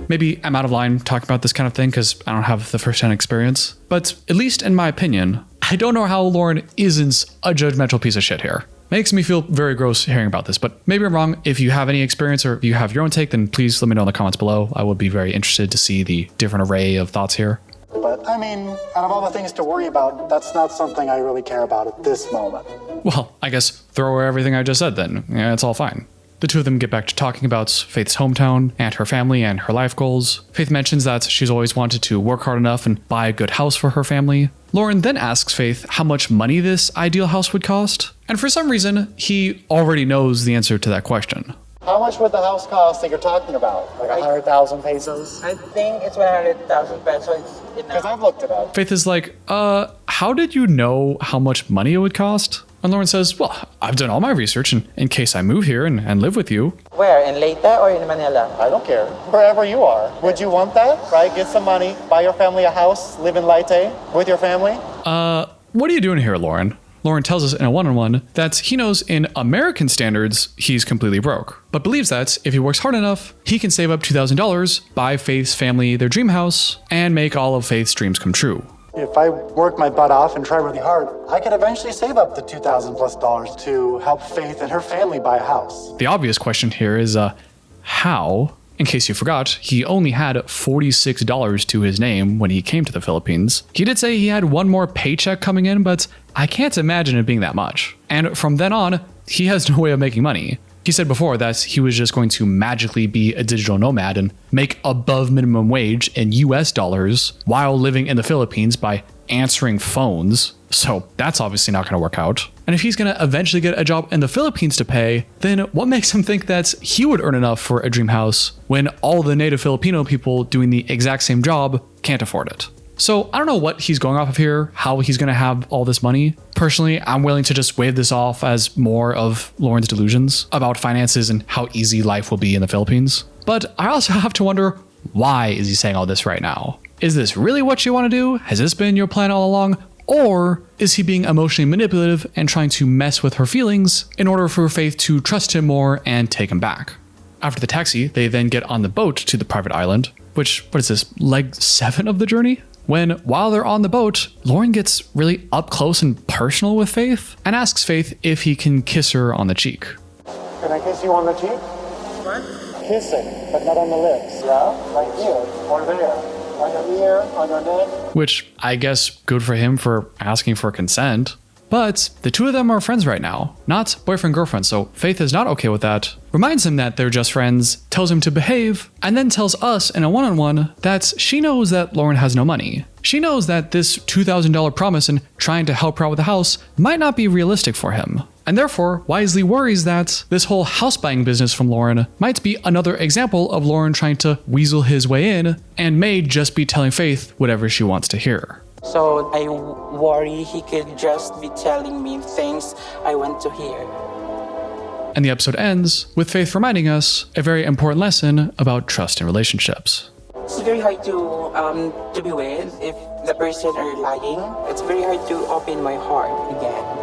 Maybe I'm out of line talking about this kind of thing because I don't have the first-hand experience, but at least in my opinion, I don't know how Loren isn't a judgmental piece of shit here. Makes me feel very gross hearing about this, but maybe I'm wrong. If you have any experience or if you have your own take, then please let me know in the comments below. I would be very interested to see the different array of thoughts here. But out of all the things to worry about, that's not something I really care about at this moment. Well, I guess throw away everything I just said then. Yeah, it's all fine. The two of them get back to talking about Faith's hometown and her family and her life goals. Faith mentions that she's always wanted to work hard enough and buy a good house for her family. Loren then asks Faith how much money this ideal house would cost. And for some reason, he already knows the answer to that question. How much would the house cost that you're talking about? 100,000 pesos? I think it's 100,000 pesos. Because I've looked it up. Faith is like, how did you know how much money it would cost? And Loren says, well, I've done all my research in case I move here and live with you. Where? In Leyte or in Manila? I don't care. Wherever you are. Would you want that? Right? Get some money, buy your family a house, live in Leyte with your family? What are you doing here, Loren? Loren tells us in a one-on-one that he knows in American standards, he's completely broke, but believes that if he works hard enough, he can save up $2,000, buy Faith's family their dream house, and make all of Faith's dreams come true. If I work my butt off and try really hard, I could eventually save up the $2,000+ to help Faith and her family buy a house. The obvious question here is, how? In case you forgot, he only had $46 to his name when he came to the Philippines. He did say he had one more paycheck coming in, but I can't imagine it being that much. And from then on, he has no way of making money. He said before that he was just going to magically be a digital nomad and make above minimum wage in US dollars while living in the Philippines by answering phones. So that's obviously not going to work out. And if he's going to eventually get a job in the Philippines to pay, then what makes him think that he would earn enough for a dream house when all the native Filipino people doing the exact same job can't afford it? So I don't know what he's going off of here, how he's going to have all this money. Personally, I'm willing to just wave this off as more of Loren's delusions about finances and how easy life will be in the Philippines. But I also have to wonder, why is he saying all this right now? Is this really what you want to do? Has this been your plan all along? Or is he being emotionally manipulative and trying to mess with her feelings in order for Faith to trust him more and take him back? After the taxi, they then get on the boat to the private island, which, what is this, leg 7 of the journey? When, while they're on the boat, Loren gets really up close and personal with Faith and asks Faith if he can kiss her on the cheek. Can I kiss you on the cheek? What? Kissing, but not on the lips, yeah? Like here, or there. On your ear, on your neck. Which, I guess, good for him for asking for consent. But the two of them are friends right now, not boyfriend-girlfriend, so Faith is not okay with that, reminds him that they're just friends, tells him to behave, and then tells us in a one-on-one that she knows that Loren has no money. She knows that this $2,000 promise and trying to help her out with the house might not be realistic for him. and therefore wisely worries that this whole house buying business from Loren might be another example of Loren trying to weasel his way in and may just be telling Faith whatever she wants to hear. So I worry he could just be telling me things I want to hear. And the episode ends with Faith reminding us a very important lesson about trust in relationships. It's very hard to be with if the person are lying. It's very hard to open my heart again.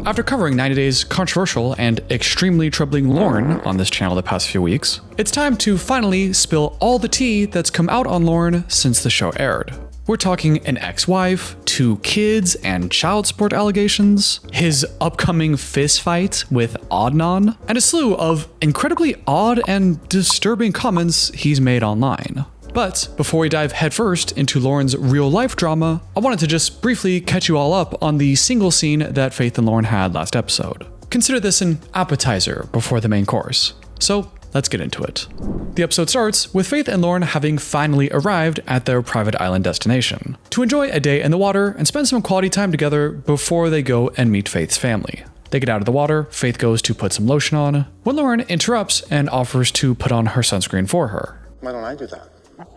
After covering 90 Day's controversial and extremely troubling Loren on this channel the past few weeks, it's time to finally spill all the tea that's come out on Loren since the show aired. We're talking an ex-wife, 2 kids, and child support allegations, his upcoming fist fight with Adnan, and a slew of incredibly odd and disturbing comments he's made online. But before we dive headfirst into Loren's real-life drama, I wanted to just briefly catch you all up on the single scene that Faith and Loren had last episode. Consider this an appetizer before the main course. So let's get into it. The episode starts with Faith and Loren having finally arrived at their private island destination to enjoy a day in the water and spend some quality time together before they go and meet Faith's family. They get out of the water, Faith goes to put some lotion on, when Loren interrupts and offers to put on her sunscreen for her. Why don't I do that?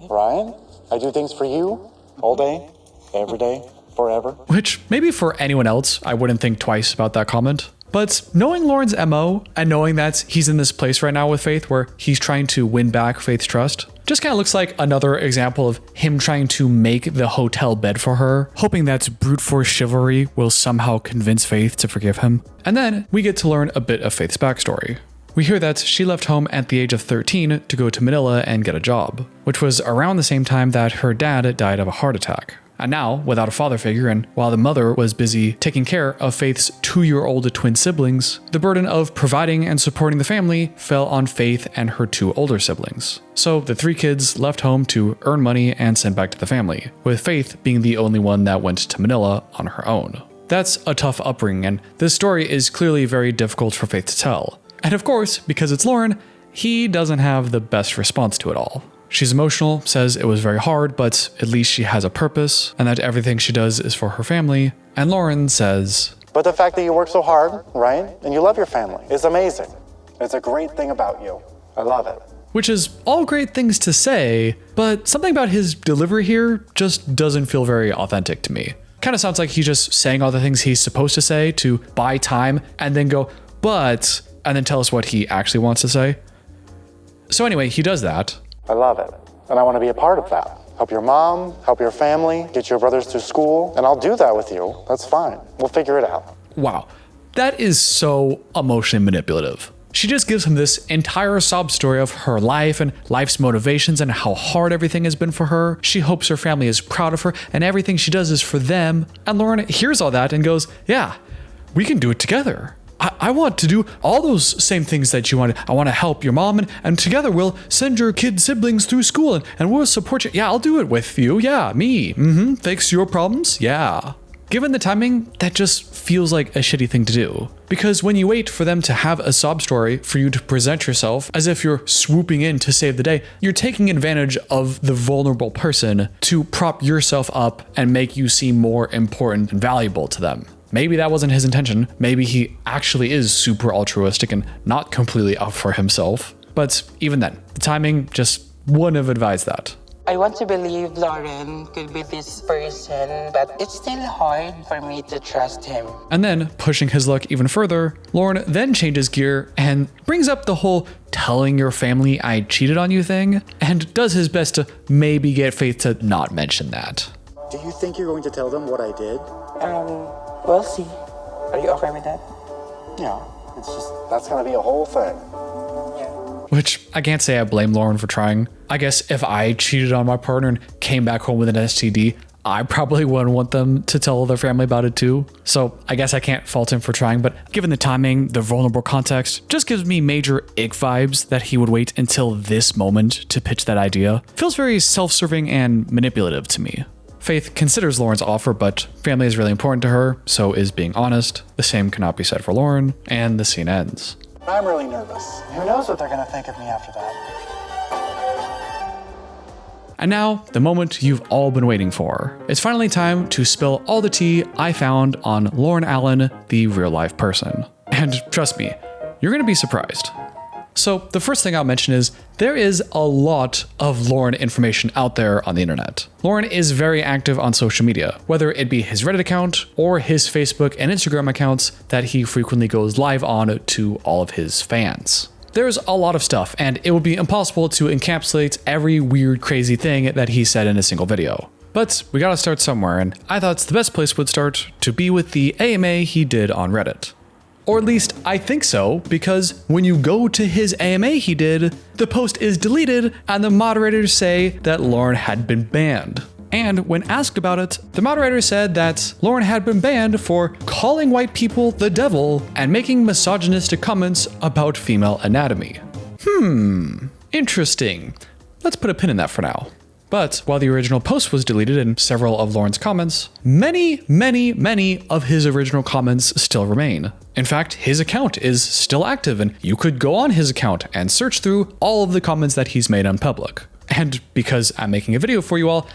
Ryan, I do things for you all day, every day, forever. Which, maybe for anyone else, I wouldn't think twice about that comment. But knowing Loren's MO and knowing that he's in this place right now with Faith where he's trying to win back Faith's trust, just kind of looks like another example of him trying to make the hotel bed for her, hoping that brute force chivalry will somehow convince Faith to forgive him. And then we get to learn a bit of Faith's backstory. We hear that she left home at the age of 13 to go to Manila and get a job, which was around the same time that her dad died of a heart attack. And now, without a father figure and while the mother was busy taking care of Faith's 2-year-old twin siblings, the burden of providing and supporting the family fell on Faith and her 2 older siblings. So the 3 kids left home to earn money and send back to the family, with Faith being the only one that went to Manila on her own. That's a tough upbringing, and this story is clearly very difficult for Faith to tell. And of course, because it's Loren, he doesn't have the best response to it all. She's emotional, says it was very hard, but at least she has a purpose, and that everything she does is for her family. And Loren says, But the fact that you work so hard, right, and you love your family is amazing. It's a great thing about you. I love it. Which is all great things to say, but something about his delivery here just doesn't feel very authentic to me. Kind of sounds like he's just saying all the things he's supposed to say to buy time and then go, but, and then tell us what he actually wants to say. So anyway, he does that. I love it, and I want to be a part of that. Help your mom, help your family, get your brothers to school, and I'll do that with you. That's fine. We'll figure it out. Wow, that is so emotionally manipulative. She just gives him this entire sob story of her life and life's motivations and how hard everything has been for her. She hopes her family is proud of her and everything she does is for them. And Loren hears all that and goes, yeah, we can do it together. I want to do all those same things that you wanted. I want to help your mom and together we'll send your kid siblings through school and we'll support you. Yeah, I'll do it with you. Yeah, me. Fix your problems. Yeah. Given the timing, that just feels like a shitty thing to do. Because when you wait for them to have a sob story for you to present yourself as if you're swooping in to save the day, you're taking advantage of the vulnerable person to prop yourself up and make you seem more important and valuable to them. Maybe that wasn't his intention. Maybe he actually is super altruistic and not completely out for himself. But even then, the timing just wouldn't have advised that. I want to believe Loren could be this person, but it's still hard for me to trust him. And then, pushing his luck even further, Loren then changes gear and brings up the whole telling your family I cheated on you thing, and does his best to maybe get Faith to not mention that. Do you think you're going to tell them what I did? We'll see. Are you okay with that? Yeah, it's just, that's gonna be a whole thing. Which, I can't say I blame Loren for trying. I guess if I cheated on my partner and came back home with an STD, I probably wouldn't want them to tell their family about it too. So I guess I can't fault him for trying, but given the timing, the vulnerable context, just gives me major ick vibes that he would wait until this moment to pitch that idea. Feels very self-serving and manipulative to me. Faith considers Loren's offer, but family is really important to her, so is being honest. The same cannot be said for Loren, and the scene ends. I'm really nervous. Who knows what they're gonna think of me after that? And now, the moment you've all been waiting for. It's finally time to spill all the tea I found on Loren Allen, the real-life person. And trust me, you're gonna be surprised. So the first thing I'll mention is there is a lot of Loren information out there on the internet. Loren is very active on social media, whether it be his Reddit account or his Facebook and Instagram accounts that he frequently goes live on to all of his fans. There's a lot of stuff, and it would be impossible to encapsulate every weird, crazy thing that he said in a single video. But we gotta start somewhere, and I thought the best place would start to be with the AMA he did on Reddit. Or at least I think so, because when you go to his AMA he did, the post is deleted and the moderators say that Loren had been banned. And when asked about it, the moderator said that Loren had been banned for calling white people the devil and making misogynistic comments about female anatomy. Interesting. Let's put a pin in that for now. But while the original post was deleted and several of Loren's comments, many of his original comments still remain. In fact, his account is still active and you could go on his account and search through all of the comments that he's made on public. And because I'm making a video for you all,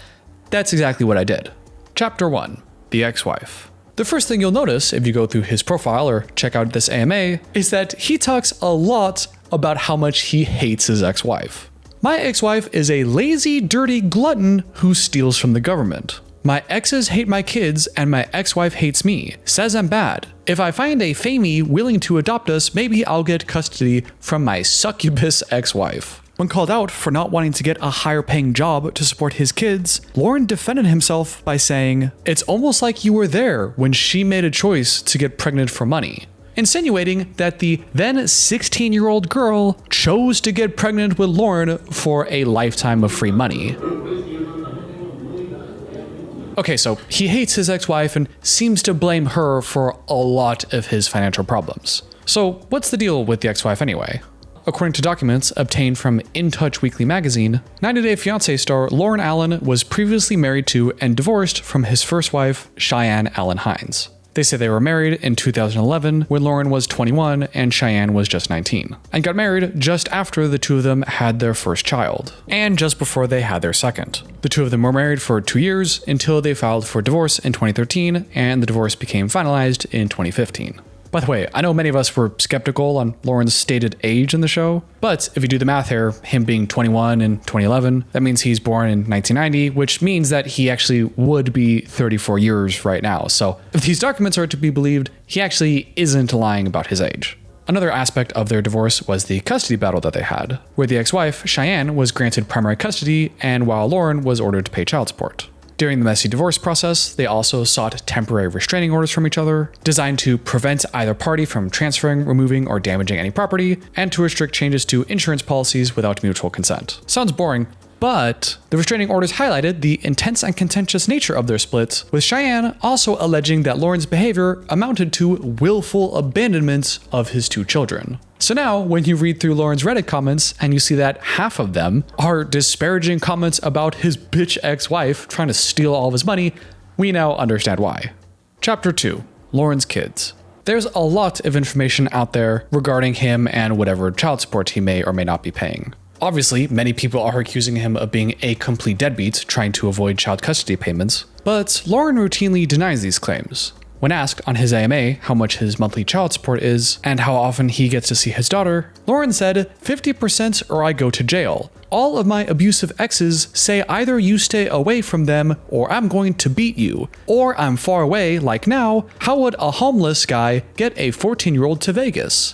that's exactly what I did. Chapter 1, the ex-wife. The first thing you'll notice if you go through his profile or check out this AMA is that he talks a lot about how much he hates his ex-wife. My ex-wife is a lazy, dirty glutton who steals from the government. My exes hate my kids and my ex-wife hates me, says I'm bad. If I find a famee willing to adopt us, maybe I'll get custody from my succubus ex-wife. When called out for not wanting to get a higher paying job to support his kids, Loren defended himself by saying, "It's almost like you were there when she made a choice to get pregnant for money," insinuating that the then 16-year-old girl chose to get pregnant with Loren for a lifetime of free money. Okay, so he hates his ex-wife and seems to blame her for a lot of his financial problems. So what's the deal with the ex-wife anyway? According to documents obtained from In Touch Weekly magazine, 90 Day Fiancé star Loren Allen was previously married to and divorced from his first wife, Cheyenne Allen Hines. They say they were married in 2011 when Loren was 21 and Cheyenne was just 19, and got married just after the two of them had their first child, and just before they had their second. The two of them were married for 2 years until they filed for divorce in 2013, and the divorce became finalized in 2015. By the way, I know many of us were skeptical on Loren's stated age in the show, but if you do the math here, him being 21 in 2011, that means he's born in 1990, which means that he actually would be 34 years right now. So if these documents are to be believed, he actually isn't lying about his age. Another aspect of their divorce was the custody battle that they had, where the ex-wife, Cheyenne, was granted primary custody, and while Loren was ordered to pay child support. During the messy divorce process, they also sought temporary restraining orders from each other, designed to prevent either party from transferring, removing, or damaging any property, and to restrict changes to insurance policies without mutual consent. Sounds boring, but the restraining orders highlighted the intense and contentious nature of their split, with Cheyenne also alleging that Loren's behavior amounted to willful abandonment of his two children. So now, when you read through Loren's Reddit comments and you see that half of them are disparaging comments about his bitch ex-wife trying to steal all of his money, we now understand why. Chapter 2, Loren's kids. There's a lot of information out there regarding him and whatever child support he may or may not be paying. Obviously, many people are accusing him of being a complete deadbeat trying to avoid child custody payments, but Loren routinely denies these claims. When asked on his AMA how much his monthly child support is and how often he gets to see his daughter, Loren said, 50% or I go to jail. All of my abusive exes say either you stay away from them or I'm going to beat you, or I'm far away like now, how would a homeless guy get a 14-year-old to Vegas?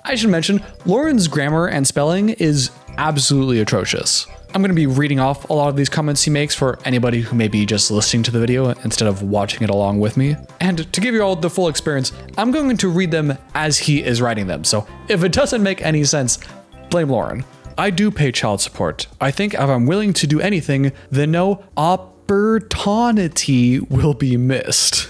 I should mention, Loren's grammar and spelling is absolutely atrocious. I'm going to be reading off a lot of these comments he makes for anybody who may be just listening to the video instead of watching it along with me. And to give you all the full experience, I'm going to read them as he is writing them. So if it doesn't make any sense, blame Loren. I do pay child support. I think if I'm willing to do anything, then no opportunity will be missed.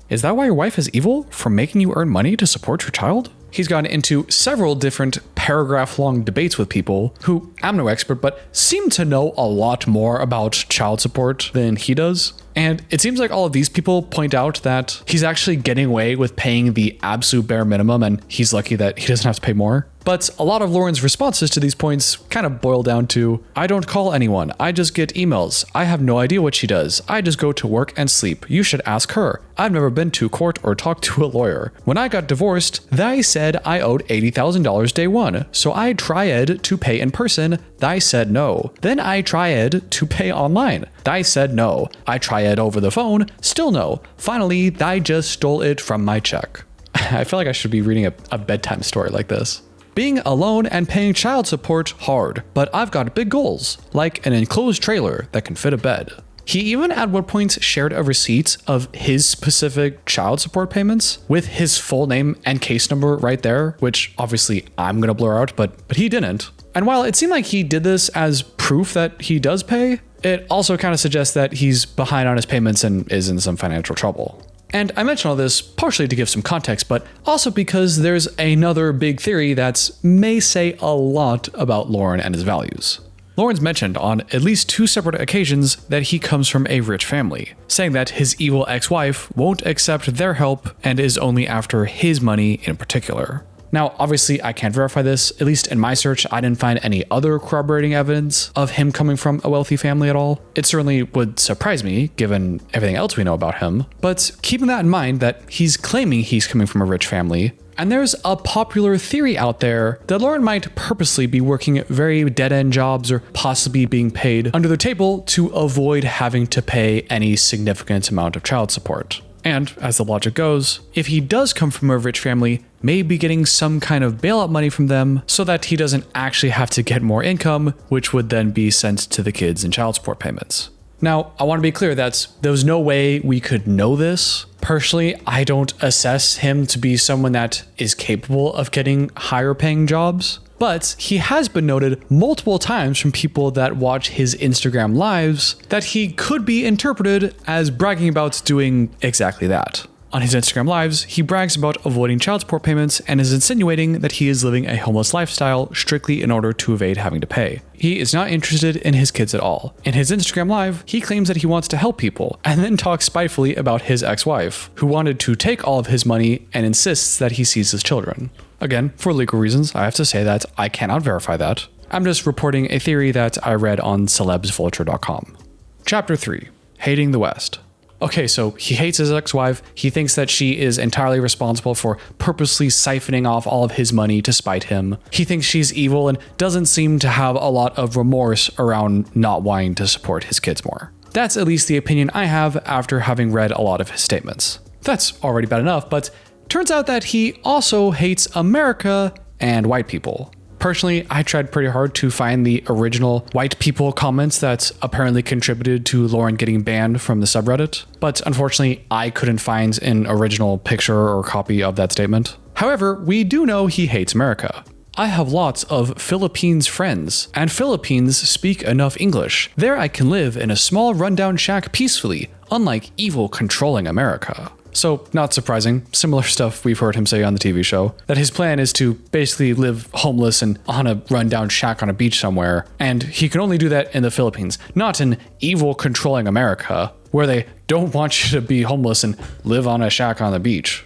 Is that why your wife is evil? For making you earn money to support your child? He's gotten into several different paragraph-long debates with people who I'm no expert, but seem to know a lot more about child support than he does. And it seems like all of these people point out that he's actually getting away with paying the absolute bare minimum, and he's lucky that he doesn't have to pay more. But a lot of Loren's responses to these points kind of boil down to, I don't call anyone, I just get emails. I have no idea what she does. I just go to work and sleep. You should ask her. I've never been to court or talked to a lawyer. When I got divorced, they said I owed $80,000 day one. So I tried to pay in person. They said no. Then I tried to pay online. They said no. I tried over the phone. Still no. Finally, they just stole it from my check. I feel like I should be reading a bedtime story like this. Being alone and paying child support hard, but I've got big goals, like an enclosed trailer that can fit a bed. He even at one point shared a receipt of his specific child support payments with his full name and case number right there, which obviously I'm gonna blur out, but he didn't. And while it seemed like he did this as proof that he does pay, it also kind of suggests that he's behind on his payments and is in some financial trouble. And I mention all this partially to give some context, but also because there's another big theory that may say a lot about Loren and his values. Loren's mentioned on at least 2 separate occasions that he comes from a rich family, saying that his evil ex-wife won't accept their help and is only after his money in particular. Now, obviously, I can't verify this. At least in my search, I didn't find any other corroborating evidence of him coming from a wealthy family at all. It certainly would surprise me, given everything else we know about him. But keeping that in mind that he's claiming he's coming from a rich family, and there's a popular theory out there that Loren might purposely be working very dead-end jobs or possibly being paid under the table to avoid having to pay any significant amount of child support. And, as the logic goes, if he does come from a rich family, maybe getting some kind of bailout money from them so that he doesn't actually have to get more income, which would then be sent to the kids in child support payments. Now, I want to be clear that there's no way we could know this. Personally, I don't assess him to be someone that is capable of getting higher paying jobs. But he has been noted multiple times from people that watch his Instagram lives that he could be interpreted as bragging about doing exactly that. On his Instagram lives, he brags about avoiding child support payments and is insinuating that he is living a homeless lifestyle strictly in order to evade having to pay. He is not interested in his kids at all. In his Instagram live, he claims that he wants to help people and then talks spitefully about his ex-wife, who wanted to take all of his money and insists that he sees his children. Again, for legal reasons, I have to say that I cannot verify that. I'm just reporting a theory that I read on celebsvulture.com. Chapter 3. Hating the West. Okay, so he hates his ex-wife. He thinks that she is entirely responsible for purposely siphoning off all of his money to spite him. He thinks she's evil and doesn't seem to have a lot of remorse around not wanting to support his kids more. That's at least the opinion I have after having read a lot of his statements. That's already bad enough, but turns out that he also hates America and white people. Personally, I tried pretty hard to find the original white people comments that apparently contributed to Loren getting banned from the subreddit, but unfortunately, I couldn't find an original picture or copy of that statement. However, we do know he hates America. I have lots of Philippines friends, and Philippines speak enough English. There I can live in a small rundown shack peacefully, unlike evil controlling America. So, not surprising, similar stuff we've heard him say on the TV show, that his plan is to basically live homeless and on a rundown shack on a beach somewhere, and he can only do that in the Philippines, not in evil controlling America, where they don't want you to be homeless and live on a shack on the beach.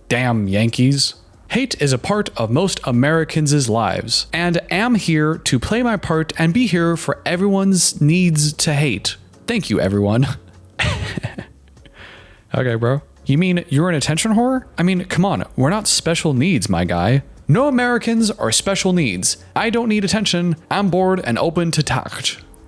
Damn Yankees. Hate is a part of most Americans' lives, and am here to play my part and be here for everyone's needs to hate. Thank you, everyone. Okay, bro. You mean you're an attention whore? I mean, come on, we're not special needs, my guy. No Americans are special needs. I don't need attention. I'm bored and open to talk.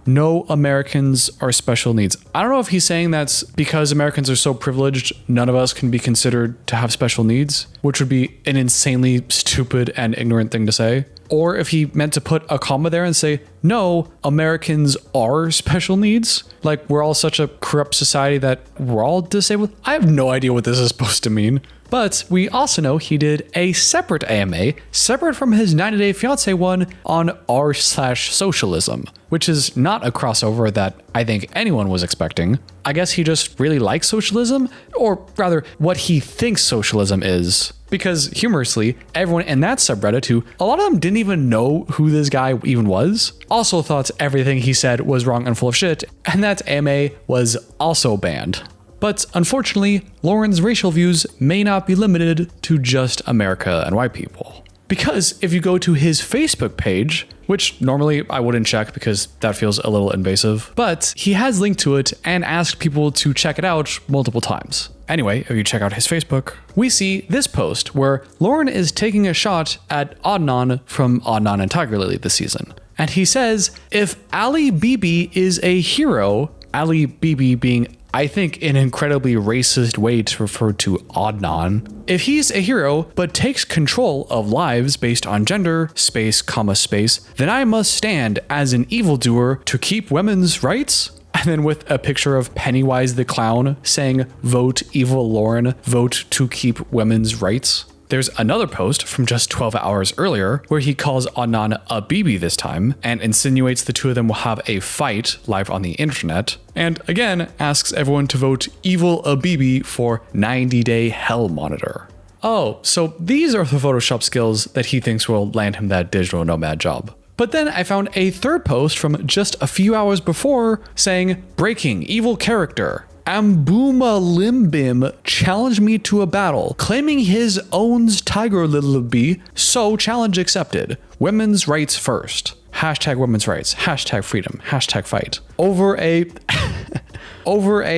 No Americans are special needs. I don't know if he's saying that's because Americans are so privileged, none of us can be considered to have special needs, which would be an insanely stupid and ignorant thing to say. Or if he meant to put a comma there and say, no, Americans are special needs. Like we're all such a corrupt society that we're all disabled. I have no idea what this is supposed to mean. But we also know he did a separate AMA, separate from his 90-Day Fiance one, on r/socialism, which is not a crossover that I think anyone was expecting. I guess he just really likes socialism, or rather, what he thinks socialism is. Because humorously, everyone in that subreddit, who a lot of them didn't even know who this guy even was, also thought everything he said was wrong and full of shit, and that AMA was also banned. But unfortunately, Loren's racial views may not be limited to just America and white people. Because if you go to his Facebook page, which normally I wouldn't check because that feels a little invasive, but he has linked to it and asked people to check it out multiple times. Anyway, if you check out his Facebook, we see this post where Loren is taking a shot at Adnan from Adnan and Tiger Lily this season. And he says, if Ali Bibi is a hero, Ali Bibi being, I think, an incredibly racist way to refer to Adnan. If he's a hero, but takes control of lives based on gender, space, then I must stand as an evildoer to keep women's rights? And then with a picture of Pennywise the Clown saying, vote evil Loren, vote to keep women's rights. There's another post from just 12 hours earlier where he calls Adnan a Bibi this time and insinuates the two of them will have a fight live on the internet, and again asks everyone to vote evil a Bibi for 90-day hell monitor. Oh, so these are the Photoshop skills that he thinks will land him that digital nomad job. But then I found a third post from just a few hours before saying, breaking evil character. Ambuma Limbim challenged me to a battle, claiming his owns Tiger Lily, so challenge accepted. Women's rights first. Hashtag women's rights. Hashtag freedom. Hashtag fight. Over a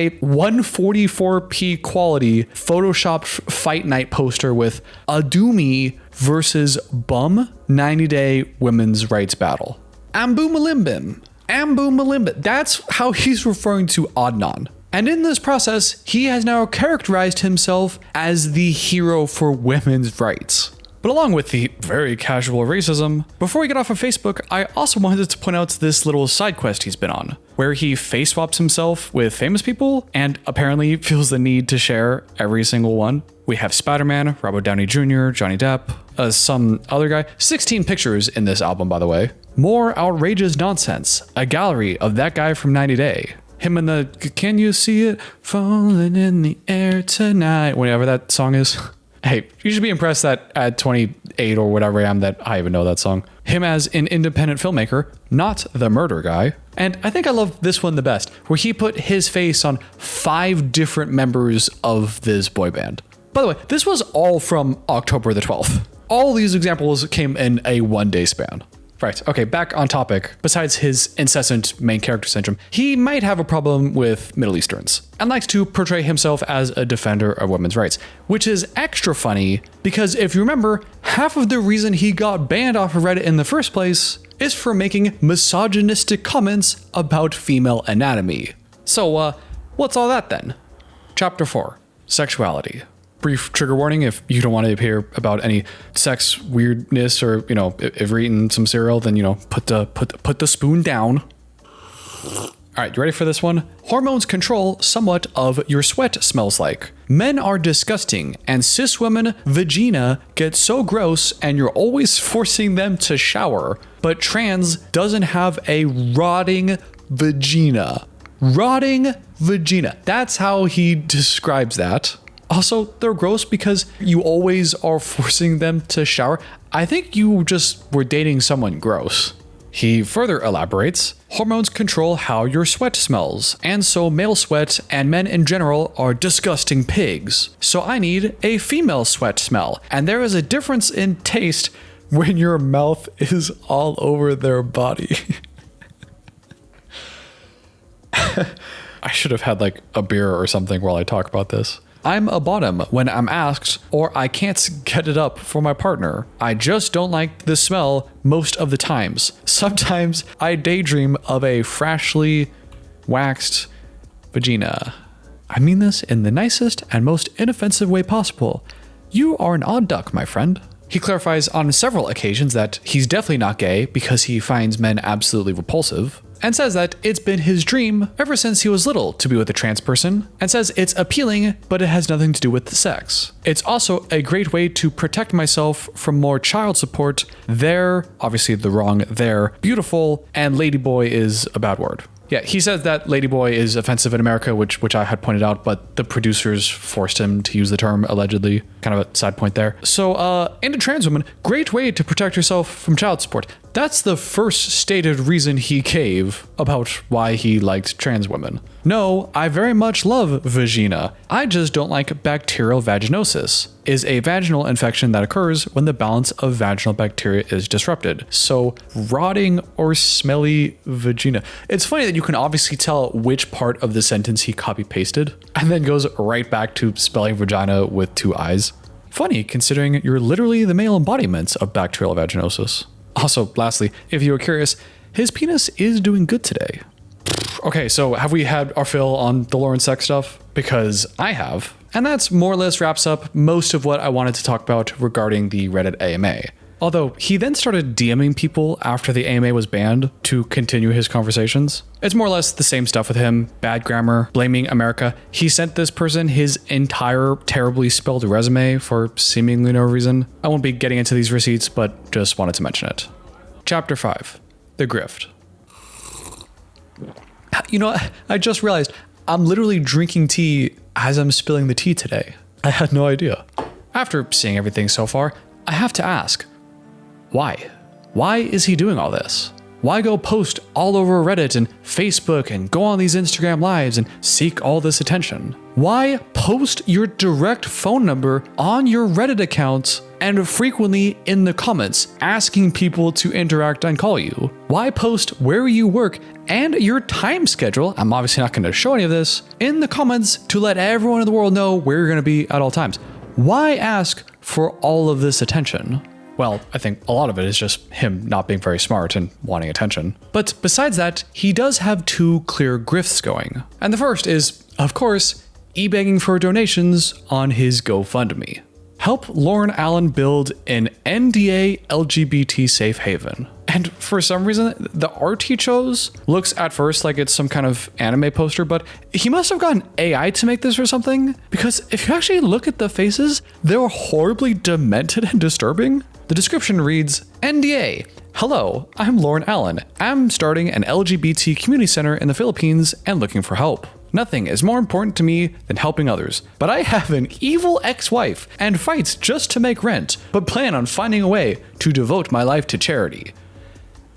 144p quality photoshopped fight night poster with Adumi versus Bum 90-day women's rights battle. Ambuma Limbim. Ambuma Limbim. That's how he's referring to Adnan. And in this process, he has now characterized himself as the hero for women's rights. But along with the very casual racism, before we get off of Facebook, I also wanted to point out this little side quest he's been on, where he face swaps himself with famous people and apparently feels the need to share every single one. We have Spider-Man, Robert Downey Jr., Johnny Depp, some other guy. 16 pictures in this album, by the way. More outrageous nonsense. A gallery of that guy from 90 Day. Him and the can you see it falling in the air tonight, whatever that song is. Hey, you should be impressed that at 28 or whatever I am that I even know that song. Him as an independent filmmaker, not the murder guy. And I think I love this one the best, where he put his face on 5 different members of this boy band. By the way, this was all from October the 12th. All these examples came in a 1-day span. Right, okay, back on topic. Besides his incessant main character syndrome, he might have a problem with Middle Easterns and likes to portray himself as a defender of women's rights, which is extra funny because if you remember, half of the reason he got banned off of Reddit in the first place is for making misogynistic comments about female anatomy. So, what's all that then? Chapter 4, Sexuality. Brief trigger warning if you don't want to hear about any sex weirdness or, if you're eating some cereal, then, put the spoon down. All right, you ready for this one? Hormones control somewhat of your sweat smells like. Men are disgusting and cis women vagina get so gross and you're always forcing them to shower. But trans doesn't have a rotting vagina. Rotting vagina. That's how he describes that. Also, they're gross because you always are forcing them to shower. I think you just were dating someone gross. He further elaborates, hormones control how your sweat smells, and so male sweat and men in general are disgusting pigs. So I need a female sweat smell, and there is a difference in taste when your mouth is all over their body. I should have had like a beer or something while I talk about this. I'm a bottom when I'm asked, or I can't get it up for my partner. I just don't like the smell most of the times. Sometimes I daydream of a freshly waxed vagina. I mean this in the nicest and most inoffensive way possible. You are an odd duck, my friend. He clarifies on several occasions that he's definitely not gay because he finds men absolutely repulsive, and says that it's been his dream ever since he was little to be with a trans person, and says it's appealing, but it has nothing to do with the sex. It's also a great way to protect myself from more child support. They're, obviously the wrong there, beautiful, and ladyboy is a bad word. Yeah, he says that ladyboy is offensive in America, which I had pointed out, but the producers forced him to use the term allegedly. Kind of a side point there. So, and a trans woman, great way to protect yourself from child support. That's the first stated reason he gave about why he liked trans women. No, I very much love vagina. I just don't like bacterial vaginosis. Is a vaginal infection that occurs when the balance of vaginal bacteria is disrupted. So rotting or smelly vagina. It's funny that you can obviously tell which part of the sentence he copy pasted and then goes right back to spelling vagina with 2 eyes. Funny considering you're literally the male embodiment of bacterial vaginosis. Also, lastly, if you were curious, his penis is doing good today. Okay, so have we had our fill on the Loren sex stuff? Because I have. And that's more or less wraps up most of what I wanted to talk about regarding the Reddit AMA. Although he then started DMing people after the AMA was banned to continue his conversations. It's more or less the same stuff with him. Bad grammar, blaming America. He sent this person his entire terribly spelled resume for seemingly no reason. I won't be getting into these receipts, but just wanted to mention it. Chapter 5. The Grift. You know, I just realized I'm literally drinking tea as I'm spilling the tea today. I had no idea. After seeing everything so far, I have to ask, why? Why is he doing all this? Why go post all over Reddit and Facebook and go on these Instagram lives and seek all this attention? Why post your direct phone number on your Reddit accounts and frequently in the comments asking people to interact and call you? Why post where you work and your time schedule, I'm obviously not going to show any of this, in the comments to let everyone in the world know where you're going to be at all times? Why ask for all of this attention? Well, I think a lot of it is just him not being very smart and wanting attention. But besides that, he does have 2 clear grifts going. And the first is, of course, e-begging for donations on his GoFundMe. Help Loren Allen build an NDA LGBT safe haven. And for some reason, the art he chose looks at first like it's some kind of anime poster, but he must have gotten AI to make this or something, because if you actually look at the faces, they're horribly demented and disturbing. The description reads, NDA. Hello, I'm Loren Allen. I'm starting an LGBT community center in the Philippines and looking for help. Nothing is more important to me than helping others, but I have an evil ex-wife and fights just to make rent, but plan on finding a way to devote my life to charity.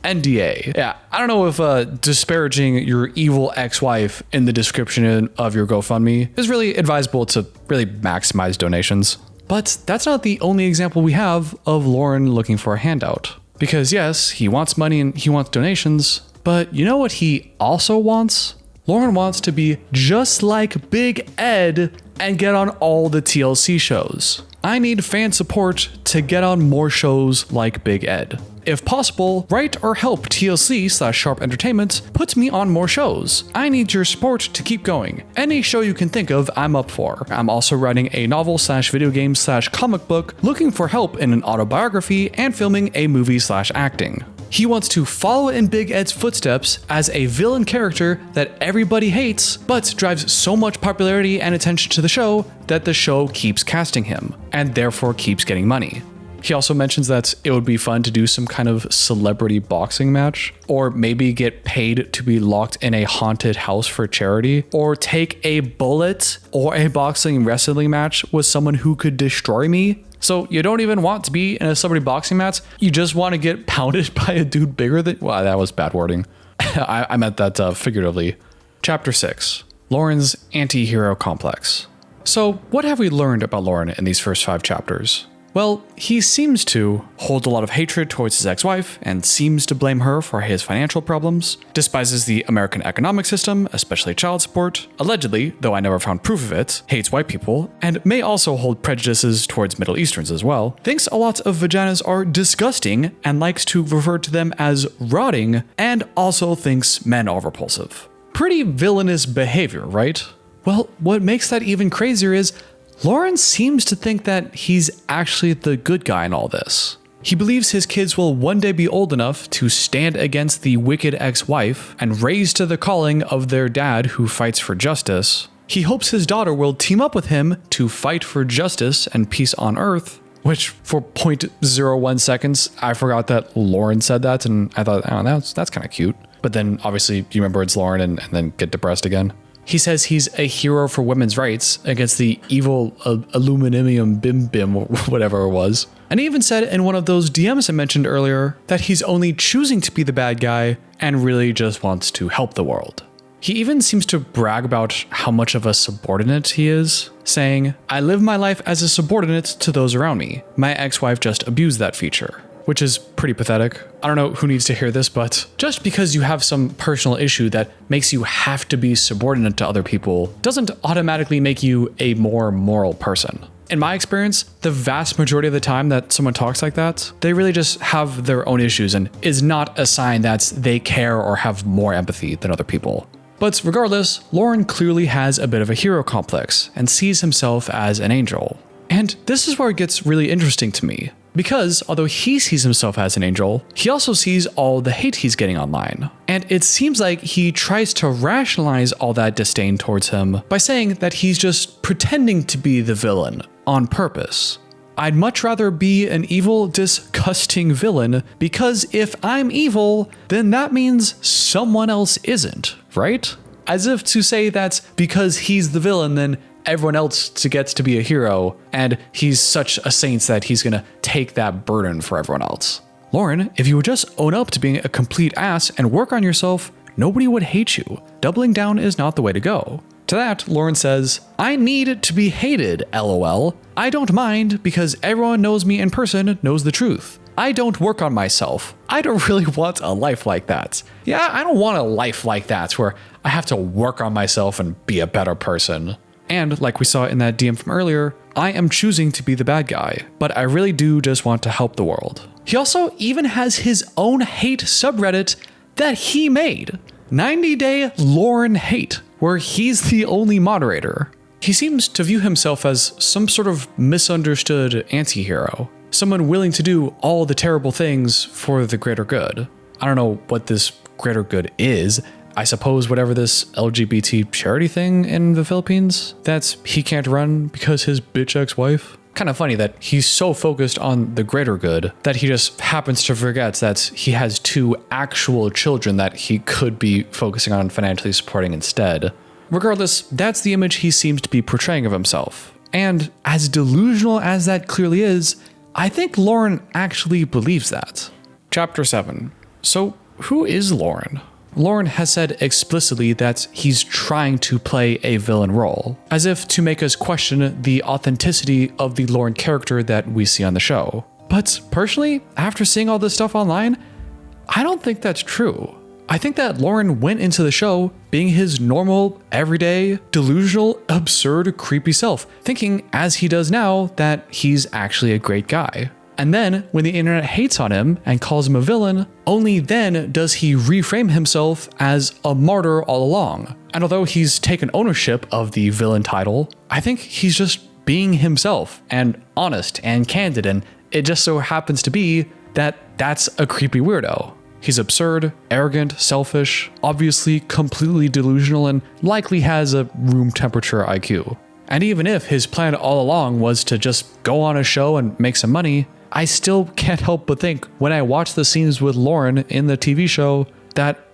NDA. Yeah, I don't know if disparaging your evil ex-wife in the description of your GoFundMe is really advisable to really maximize donations. But that's not the only example we have of Loren looking for a handout. Because yes, he wants money and he wants donations, but you know what he also wants? Loren wants to be just like Big Ed and get on all the TLC shows. I need fan support to get on more shows like Big Ed. If possible, write or help TLC/Sharp Entertainment put me on more shows. I need your support to keep going. Any show you can think of, I'm up for. I'm also writing a novel/video game/comic book, looking for help in an autobiography, and filming a movie/acting. He wants to follow in Big Ed's footsteps as a villain character that everybody hates, but drives so much popularity and attention to the show that the show keeps casting him, and therefore keeps getting money. He also mentions that it would be fun to do some kind of celebrity boxing match, or maybe get paid to be locked in a haunted house for charity, or take a bullet or a boxing wrestling match with someone who could destroy me. So you don't even want to be in a celebrity boxing match, you just want to get pounded by a dude bigger than— wow, that was bad wording. I meant that figuratively. Chapter 6. Loren's anti-hero complex. So what have we learned about Loren in these first 5 chapters? Well, he seems to hold a lot of hatred towards his ex-wife and seems to blame her for his financial problems, despises the American economic system, especially child support, allegedly, though I never found proof of it, hates white people, and may also hold prejudices towards Middle Easterns as well, thinks a lot of vaginas are disgusting and likes to refer to them as rotting, and also thinks men are repulsive. Pretty villainous behavior, right? Well, what makes that even crazier is Loren seems to think that he's actually the good guy in all this. He believes his kids will one day be old enough to stand against the wicked ex-wife and raise to the calling of their dad who fights for justice. He hopes his daughter will team up with him to fight for justice and peace on Earth, which for 0.01 seconds, I forgot that Loren said that and I thought, oh, that's kind of cute. but then obviously you remember it's Loren and then get depressed again. He says he's a hero for women's rights against the evil aluminum bim bim, or whatever it was. And he even said in one of those DMs I mentioned earlier that he's only choosing to be the bad guy and really just wants to help the world. He even seems to brag about how much of a subordinate he is, saying, "I live my life as a subordinate to those around me. My ex-wife just abused that feature." Which is pretty pathetic. I don't know who needs to hear this, but just because you have some personal issue that makes you have to be subordinate to other people doesn't automatically make you a more moral person. In my experience, the vast majority of the time that someone talks like that, they really just have their own issues and is not a sign that they care or have more empathy than other people. But regardless, Loren clearly has a bit of a hero complex and sees himself as an angel. And this is where it gets really interesting to me. Because although he sees himself as an angel, he also sees all the hate he's getting online. And it seems like he tries to rationalize all that disdain towards him by saying that he's just pretending to be the villain on purpose. I'd much rather be an evil, disgusting villain, because if I'm evil, then that means someone else isn't, right? As if to say that because he's the villain, then everyone else gets to be a hero, and he's such a saint that he's gonna take that burden for everyone else. Loren, if you would just own up to being a complete ass and work on yourself, nobody would hate you. Doubling down is not the way to go. To that, Loren says, "I need to be hated, lol. I don't mind because everyone knows me in person knows the truth. I don't work on myself. I don't really want a life like that. Yeah, I don't want a life like that where I have to work on myself and be a better person." And like we saw in that DM from earlier, I am choosing to be the bad guy, but I really do just want to help the world. He also even has his own hate subreddit that he made, 90-Day Loren Hate, where he's the only moderator. He seems to view himself as some sort of misunderstood anti-hero, someone willing to do all the terrible things for the greater good. I don't know what this greater good is. I suppose whatever this LGBT charity thing in the Philippines that he can't run because his bitch ex-wife. Kind of funny that he's so focused on the greater good that he just happens to forget that he has 2 actual children that he could be focusing on financially supporting instead. Regardless, that's the image he seems to be portraying of himself. And as delusional as that clearly is, I think Loren actually believes that. Chapter 7. So who is Loren? Loren has said explicitly that he's trying to play a villain role, as if to make us question the authenticity of the Loren character that we see on the show. But personally, after seeing all this stuff online, I don't think that's true. I think that Loren went into the show being his normal, everyday, delusional, absurd, creepy self, thinking as he does now that he's actually a great guy. And then, when the internet hates on him and calls him a villain, only then does he reframe himself as a martyr all along. And although he's taken ownership of the villain title, I think he's just being himself and honest and candid, and it just so happens to be that that's a creepy weirdo. He's absurd, arrogant, selfish, obviously completely delusional, and likely has a room temperature IQ. And even if his plan all along was to just go on a show and make some money, I still can't help but think when I watch the scenes with Loren in the TV show that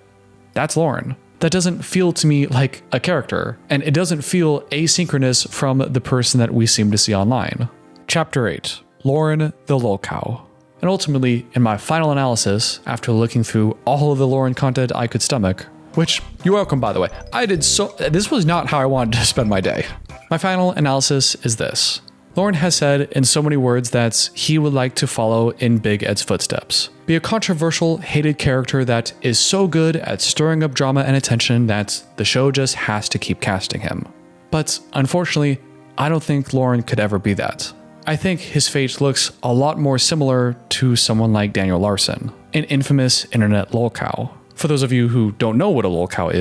that's Loren. That doesn't feel to me like a character, and it doesn't feel asynchronous from the person that we seem to see online. Chapter 8. Loren the Lolcow. And ultimately, in my final analysis, after looking through all of the Loren content I could stomach, which, you're welcome by the way, this was not how I wanted to spend my day. My final analysis is this. Loren has said in so many words that he would like to follow in Big Ed's footsteps. Be a controversial, hated character that is so good at stirring up drama and attention that the show just has to keep casting him. But unfortunately, I don't think Loren could ever be that. I think his fate looks a lot more similar to someone like Daniel Larson, an infamous internet lolcow. For those of you who don't know what a lolcow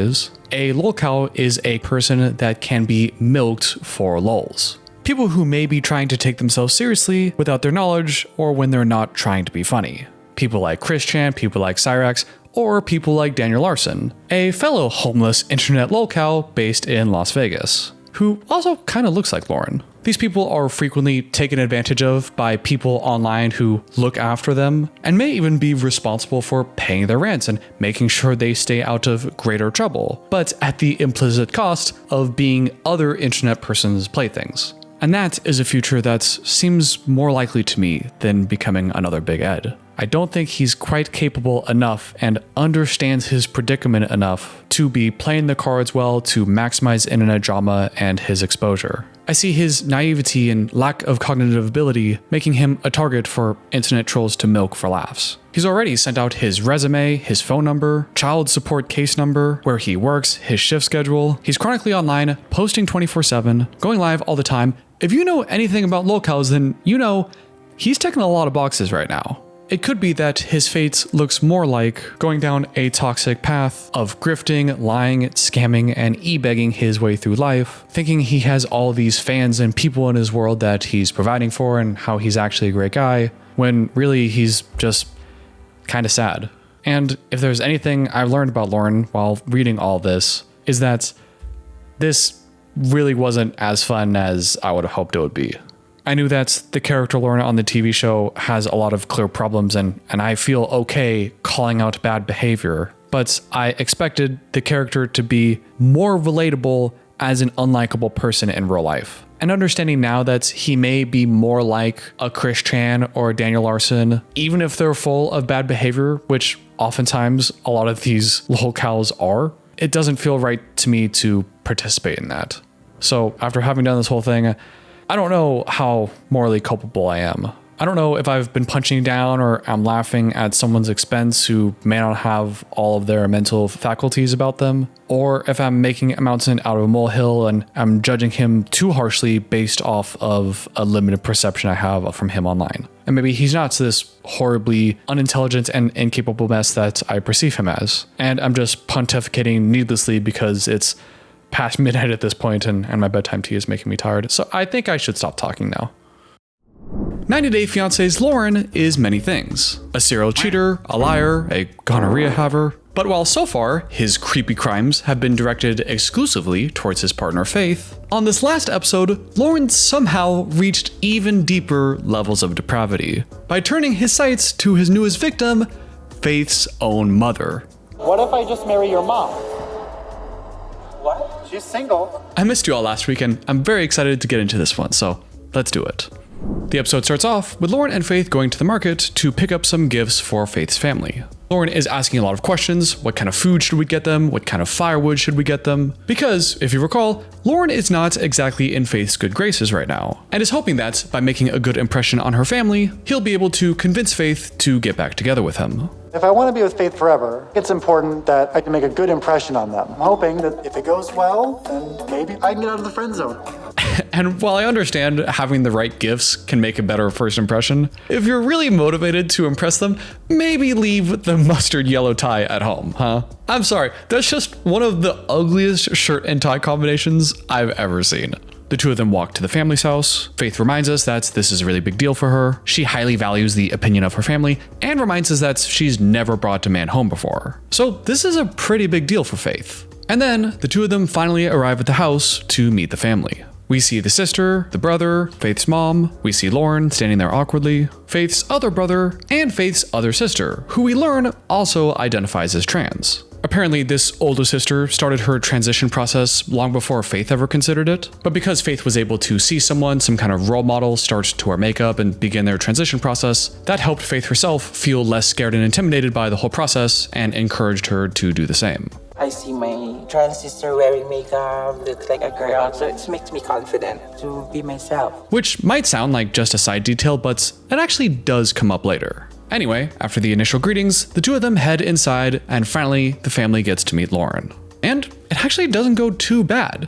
is a person that can be milked for lols. People who may be trying to take themselves seriously without their knowledge, or when they're not trying to be funny. People like Christian, people like Cyrax, or people like Daniel Larson, a fellow homeless internet lolcow based in Las Vegas, who also kind of looks like Loren. These people are frequently taken advantage of by people online who look after them and may even be responsible for paying their rents and making sure they stay out of greater trouble, but at the implicit cost of being other internet persons' playthings. And that is a future that seems more likely to me than becoming another Big Ed. I don't think he's quite capable enough and understands his predicament enough to be playing the cards well to maximize internet drama and his exposure. I see his naivety and lack of cognitive ability making him a target for internet trolls to milk for laughs. He's already sent out his resume, his phone number, child support case number, where he works, his shift schedule. He's chronically online, posting 24/7, going live all the time. If you know anything about locals, then you know he's ticking a lot of boxes right now. It could be that his fate looks more like going down a toxic path of grifting, lying, scamming, and e-begging his way through life, thinking he has all these fans and people in his world that he's providing for and how he's actually a great guy, when really he's just kind of sad. And if there's anything I've learned about Loren while reading all this, is that this really wasn't as fun as I would have hoped it would be. I knew that the character Loren on the TV show has a lot of clear problems and I feel okay calling out bad behavior, but I expected the character to be more relatable as an unlikable person in real life. And understanding now that he may be more like a Chris Chan or a Daniel Larson, even if they're full of bad behavior, which oftentimes a lot of these locals are, it doesn't feel right to me to participate in that. So after having done this whole thing, I don't know how morally culpable I am. I don't know if I've been punching down or I'm laughing at someone's expense who may not have all of their mental faculties about them, or if I'm making a mountain out of a molehill and I'm judging him too harshly based off of a limited perception I have from him online. And maybe he's not this horribly unintelligent and incapable mess that I perceive him as. And I'm just pontificating needlessly because it's past midnight at this point and my bedtime tea is making me tired. So I think I should stop talking now. 90 Day Fiancé's Loren is many things. A serial cheater, a liar, a gonorrhea haver. But while so far his creepy crimes have been directed exclusively towards his partner Faith, on this last episode, Loren somehow reached even deeper levels of depravity by turning his sights to his newest victim, Faith's own mother. What if I just marry your mom? What? She's single. I missed you all last week and I'm very excited to get into this one, so let's do it. The episode starts off with Loren and Faith going to the market to pick up some gifts for Faith's family. Loren is asking a lot of questions. What kind of food should we get them? What kind of firewood should we get them? Because, if you recall, Loren is not exactly in Faith's good graces right now, and is hoping that, by making a good impression on her family, he'll be able to convince Faith to get back together with him. If I want to be with Faith forever, it's important that I can make a good impression on them. I'm hoping that if it goes well, then maybe I can get out of the friend zone. And while I understand having the right gifts can make a better first impression, if you're really motivated to impress them, maybe leave the mustard yellow tie at home, huh? I'm sorry, that's just one of the ugliest shirt and tie combinations I've ever seen. The two of them walk to the family's house. Faith reminds us that this is a really big deal for her. She highly values the opinion of her family and reminds us that she's never brought a man home before. So this is a pretty big deal for Faith. And then the two of them finally arrive at the house to meet the family. We see the sister, the brother, Faith's mom. We see Loren standing there awkwardly, Faith's other brother, and Faith's other sister, who we learn also identifies as trans. Apparently, this older sister started her transition process long before Faith ever considered it, but because Faith was able to see someone, some kind of role model, start to wear makeup and begin their transition process, that helped Faith herself feel less scared and intimidated by the whole process and encouraged her to do the same. I see my trans sister wearing makeup, looks like a girl, so it makes me confident to be myself. Which might sound like just a side detail, but it actually does come up later. Anyway, after the initial greetings, the two of them head inside, and finally, the family gets to meet Loren. And it actually doesn't go too bad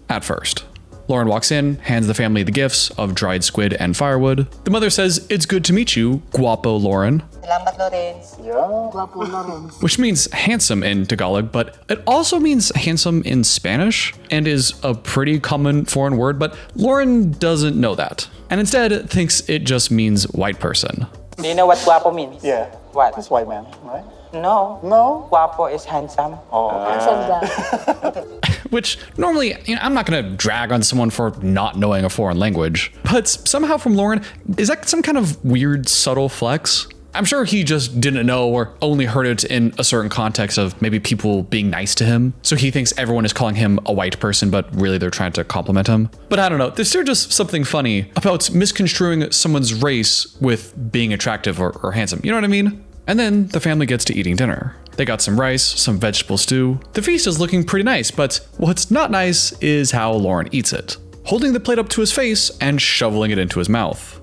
at first. Loren walks in, hands the family the gifts of dried squid and firewood. The mother says, "It's good to meet you, guapo Loren." Salamat, Loren. Yeah, guapo Loren. Which means handsome in Tagalog, but it also means handsome in Spanish and is a pretty common foreign word, but Loren doesn't know that, and instead thinks it just means white person. Do you know what guapo means? Yeah. What? That's white man, right? No. No? Guapo is handsome. Oh, Saga. Which normally, I'm not gonna drag on someone for not knowing a foreign language. But somehow from Loren, is that some kind of weird, subtle flex? I'm sure he just didn't know or only heard it in a certain context of maybe people being nice to him. So he thinks everyone is calling him a white person, but really they're trying to compliment him. But I don't know, there's still just something funny about misconstruing someone's race with being attractive or handsome. You know what I mean? And then the family gets to eating dinner. They got some rice, some vegetable stew. The feast is looking pretty nice, but what's not nice is how Loren eats it. Holding the plate up to his face and shoveling it into his mouth.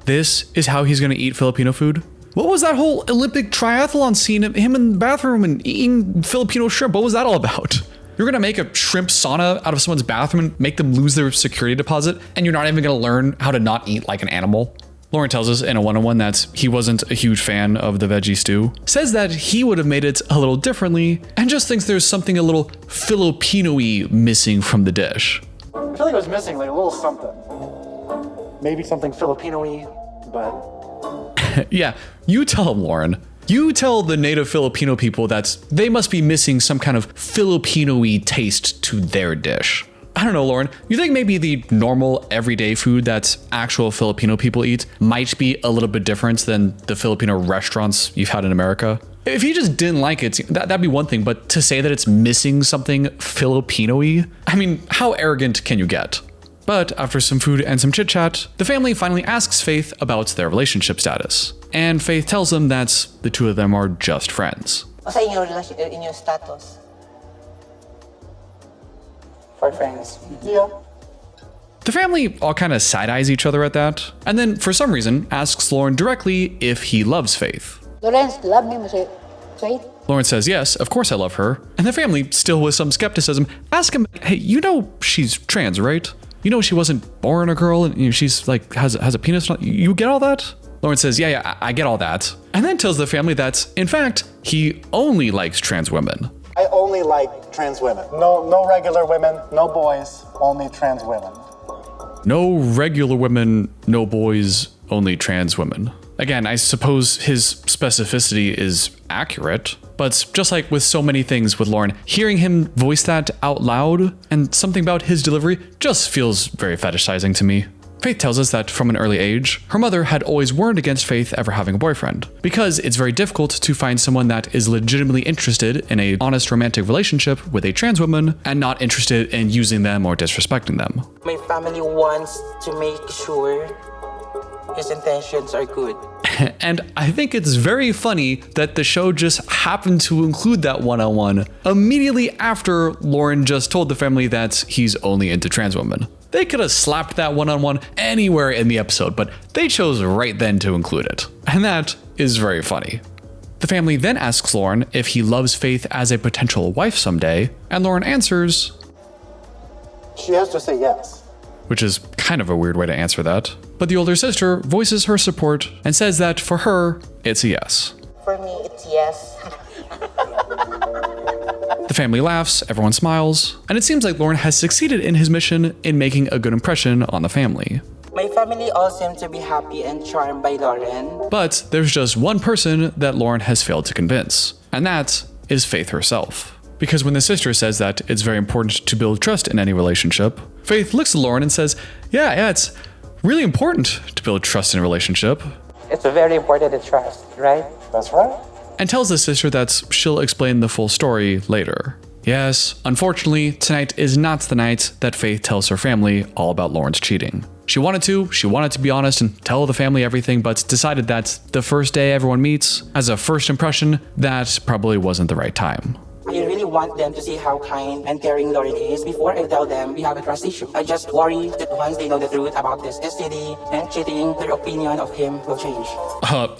This is how he's gonna eat Filipino food? What was that whole Olympic triathlon scene of him in the bathroom and eating Filipino shrimp? What was that all about? You're gonna make a shrimp sauna out of someone's bathroom and make them lose their security deposit, and you're not even gonna learn how to not eat like an animal? Loren tells us in a one-on-one that he wasn't a huge fan of the veggie stew, says that he would have made it a little differently, and just thinks there's something a little Filipino-y missing from the dish. I feel like it was missing like a little something. Maybe something Filipino-y, but... Yeah, you tell him, Loren. You tell the native Filipino people that they must be missing some kind of Filipino-y taste to their dish. I don't know, Loren, you think maybe the normal everyday food that actual Filipino people eat might be a little bit different than the Filipino restaurants you've had in America? If you just didn't like it, that'd be one thing, but to say that it's missing something Filipino-y? I mean, how arrogant can you get? But after some food and some chit-chat, the family finally asks Faith about their relationship status. And Faith tells them that the two of them are just friends. Sa inyo status? For friends. Yeah. The family all kind of side-eyes each other at that, and then for some reason asks Loren directly if he loves Faith. Loren, love me, Faith? Loren says yes, of course I love her, and the family, still with some skepticism, ask him, hey, you know she's trans, right? You know she wasn't born a girl and she's like has a penis. You get all that? Loren says, yeah, I get all that. And then tells the family that, in fact, he only likes trans women. I only like trans women. No regular women, no boys, only trans women. No regular women, no boys, only trans women. Again, I suppose his specificity is accurate, but just like with so many things with Loren, hearing him voice that out loud and something about his delivery just feels very fetishizing to me. Faith tells us that from an early age, her mother had always warned against Faith ever having a boyfriend, because it's very difficult to find someone that is legitimately interested in an honest romantic relationship with a trans woman and not interested in using them or disrespecting them. My family wants to make sure his intentions are good. And I think it's very funny that the show just happened to include that one-on-one immediately after Loren just told the family that he's only into trans women. They could have slapped that one-on-one anywhere in the episode, but they chose right then to include it. And that is very funny. The family then asks Loren if he loves Faith as a potential wife someday, and Loren answers, she has to say yes. Which is kind of a weird way to answer that. But the older sister voices her support and says that for her, it's a yes. For me, it's yes. The family laughs, everyone smiles, and it seems like Loren has succeeded in his mission in making a good impression on the family. My family all seem to be happy and charmed by Loren. But there's just one person that Loren has failed to convince, and that is Faith herself. Because when the sister says that it's very important to build trust in any relationship, Faith looks at Loren and says, yeah, it's really important to build trust in a relationship. It's very important to trust, right? That's right. And tells the sister that she'll explain the full story later. Yes, unfortunately, tonight is not the night that Faith tells her family all about Loren's cheating. She wanted to be honest and tell the family everything, but decided that the first day everyone meets, as a first impression, that probably wasn't the right time. I really want them to see how kind and caring Loren is before I tell them we have a trust issue. I just worry that once they know the truth about this STD and cheating, their opinion of him will change.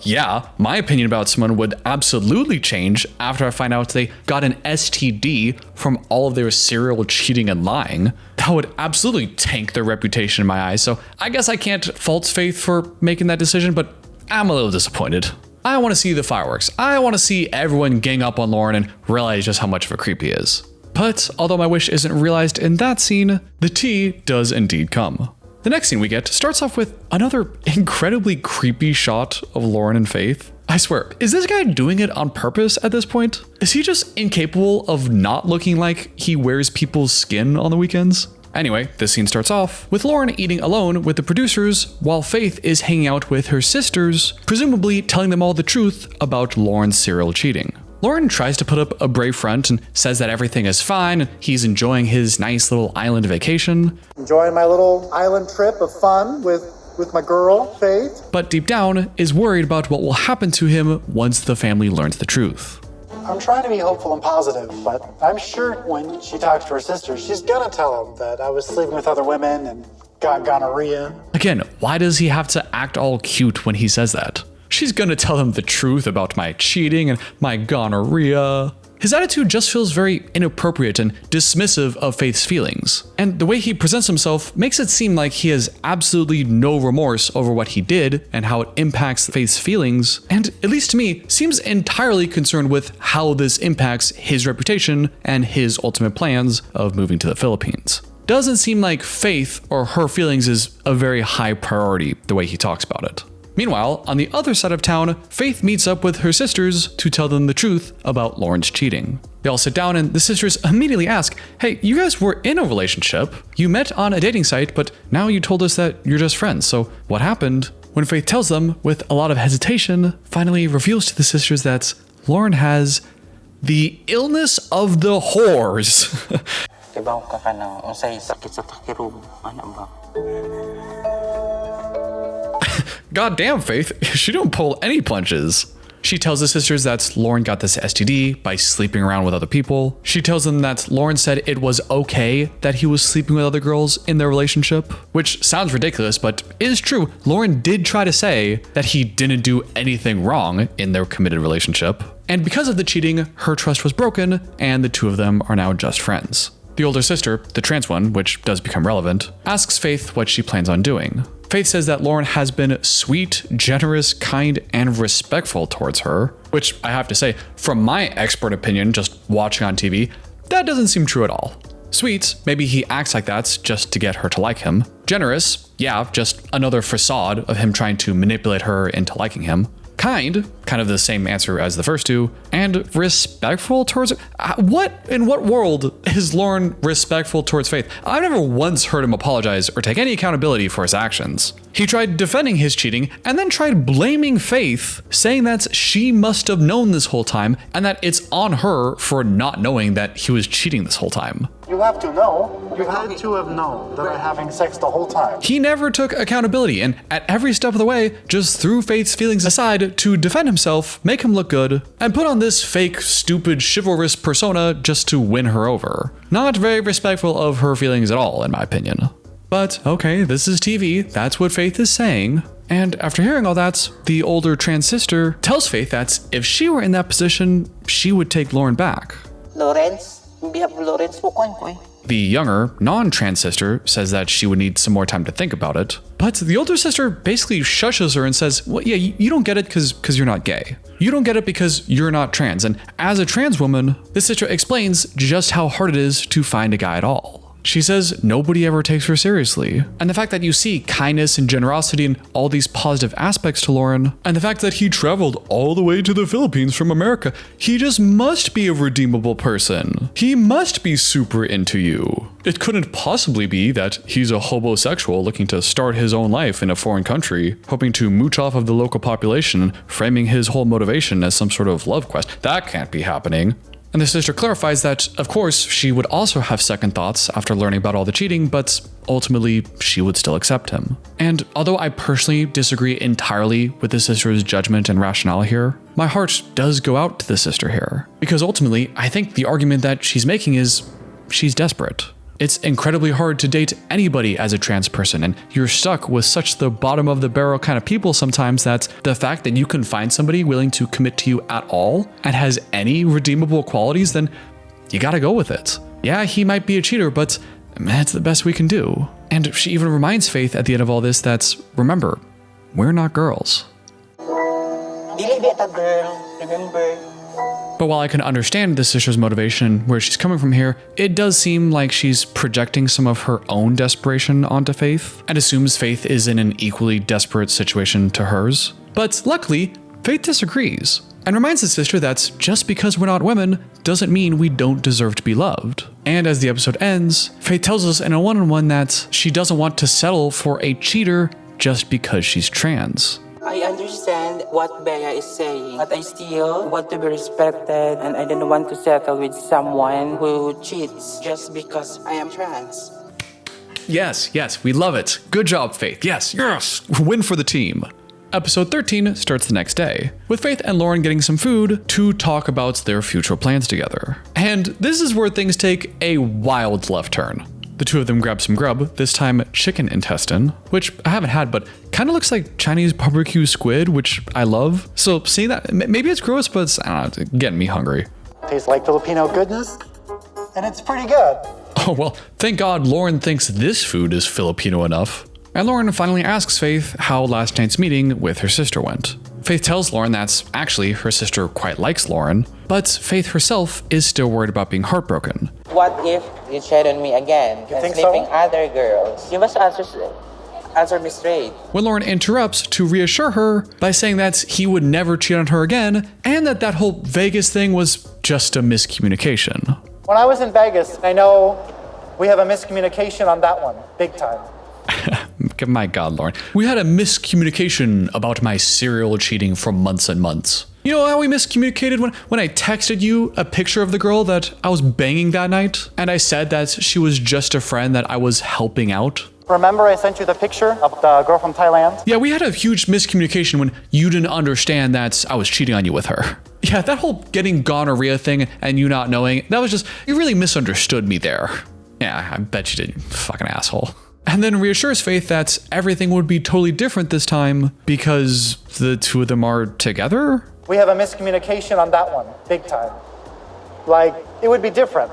Yeah, my opinion about someone would absolutely change after I find out they got an STD from all of their serial cheating and lying. That would absolutely tank their reputation in my eyes, so I guess I can't fault Faith for making that decision, but I'm a little disappointed. I want to see the fireworks. I want to see everyone gang up on Loren and realize just how much of a creep he is. But although my wish isn't realized in that scene, the tea does indeed come. The next scene we get starts off with another incredibly creepy shot of Loren and Faith. I swear, is this guy doing it on purpose at this point? Is he just incapable of not looking like he wears people's skin on the weekends? Anyway, this scene starts off with Loren eating alone with the producers while Faith is hanging out with her sisters, presumably telling them all the truth about Loren's serial cheating. Loren tries to put up a brave front and says that everything is fine and he's enjoying his nice little island vacation. Enjoying my little island trip of fun with my girl, Faith. But deep down is worried about what will happen to him once the family learns the truth. I'm trying to be hopeful and positive, but I'm sure when she talks to her sister, she's gonna tell them that I was sleeping with other women and got gonorrhea. Again, why does he have to act all cute when he says that? She's gonna tell them the truth about my cheating and my gonorrhea. His attitude just feels very inappropriate and dismissive of Faith's feelings. And the way he presents himself makes it seem like he has absolutely no remorse over what he did and how it impacts Faith's feelings, and at least to me, seems entirely concerned with how this impacts his reputation and his ultimate plans of moving to the Philippines. Doesn't seem like Faith or her feelings is a very high priority the way he talks about it. Meanwhile, on the other side of town, Faith meets up with her sisters to tell them the truth about Loren's cheating. They all sit down and the sisters immediately ask, hey, you guys were in a relationship. You met on a dating site, but now you told us that you're just friends. So what happened? When Faith tells them, with a lot of hesitation, finally reveals to the sisters that Loren has the illness of the whores. God damn, Faith, she don't pull any punches. She tells the sisters that Loren got this STD by sleeping around with other people. She tells them that Loren said it was okay that he was sleeping with other girls in their relationship, which sounds ridiculous, but is true. Loren did try to say that he didn't do anything wrong in their committed relationship. And because of the cheating, her trust was broken, and the two of them are now just friends. The older sister, the trans one, which does become relevant, asks Faith what she plans on doing. Faith says that Loren has been sweet, generous, kind, and respectful towards her, which I have to say, from my expert opinion, just watching on TV, that doesn't seem true at all. Sweet, maybe he acts like that just to get her to like him. Generous, yeah, just another facade of him trying to manipulate her into liking him. Kind of the same answer as the first two, and respectful towards her. In what world is Loren respectful towards Faith? I've never once heard him apologize or take any accountability for his actions. He tried defending his cheating and then tried blaming Faith, saying that she must have known this whole time and that it's on her for not knowing that he was cheating this whole time. You have to know. You had to have known that I'm having sex the whole time. He never took accountability and at every step of the way just threw Faith's feelings aside to defend himself, make him look good, and put on this fake, stupid, chivalrous persona just to win her over. Not very respectful of her feelings at all, in my opinion. But okay, this is TV, that's what Faith is saying. And after hearing all that, the older trans sister tells Faith that if she were in that position, she would take Loren back. The younger, non-trans sister says that she would need some more time to think about it. But the older sister basically shushes her and says, well, yeah, you don't get it because you're not gay. You don't get it because you're not trans. And as a trans woman, this sister explains just how hard it is to find a guy at all. She says nobody ever takes her seriously. And the fact that you see kindness and generosity and all these positive aspects to Loren, and the fact that he traveled all the way to the Philippines from America, he just must be a redeemable person. He must be super into you. It couldn't possibly be that he's a homosexual looking to start his own life in a foreign country, hoping to mooch off of the local population, framing his whole motivation as some sort of love quest. That can't be happening. And the sister clarifies that, of course, she would also have second thoughts after learning about all the cheating, but ultimately, she would still accept him. And although I personally disagree entirely with the sister's judgment and rationale here, my heart does go out to the sister here. Because ultimately, I think the argument that she's making is she's desperate. It's incredibly hard to date anybody as a trans person, and you're stuck with such the bottom of the barrel kind of people sometimes that the fact that you can find somebody willing to commit to you at all and has any redeemable qualities, then you gotta go with it. Yeah, he might be a cheater, but that's the best we can do. And she even reminds Faith at the end of all this that, remember, we're not girls. Dili beta girl, remember? But while I can understand the sister's motivation, where she's coming from here, it does seem like she's projecting some of her own desperation onto Faith, and assumes Faith is in an equally desperate situation to hers. But luckily, Faith disagrees and reminds his sister that just because we're not women doesn't mean we don't deserve to be loved. And as the episode ends, Faith tells us in a one-on-one that she doesn't want to settle for a cheater just because she's trans. I understand what Bea is saying, but I still want to be respected, and I don't want to settle with someone who cheats just because I am trans. Yes, we love it. Good job, Faith. Yes. Win for the team. Episode 13 starts the next day, with Faith and Loren getting some food to talk about their future plans together. And this is where things take a wild left turn. The two of them grab some grub, this time chicken intestine, which I haven't had, but kind of looks like Chinese barbecue squid, which I love. So seeing that, maybe it's gross, but it's, I don't know, it's getting me hungry. Tastes like Filipino goodness, and it's pretty good. Oh, well, thank God Loren thinks this food is Filipino enough. And Loren finally asks Faith how last night's meeting with her sister went. Faith tells Loren that actually her sister quite likes Loren, but Faith herself is still worried about being heartbroken. What if you cheat on me again and sleeping other girls? You must answer me straight. When Loren interrupts to reassure her by saying that he would never cheat on her again and that whole Vegas thing was just a miscommunication. When I was in Vegas, I know we have a miscommunication on that one, big time. My God, Loren. We had a miscommunication about my serial cheating for months and months. You know how we miscommunicated when I texted you a picture of the girl that I was banging that night? And I said that she was just a friend that I was helping out? Remember I sent you the picture of the girl from Thailand? Yeah, we had a huge miscommunication when you didn't understand that I was cheating on you with her. Yeah, that whole getting gonorrhea thing and you not knowing, that was just, you really misunderstood me there. Yeah, I bet you did, you fucking asshole. And then reassures Faith that everything would be totally different this time because the two of them are together? We have a miscommunication on that one, big time. Like, it would be different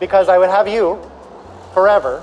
because I would have you forever.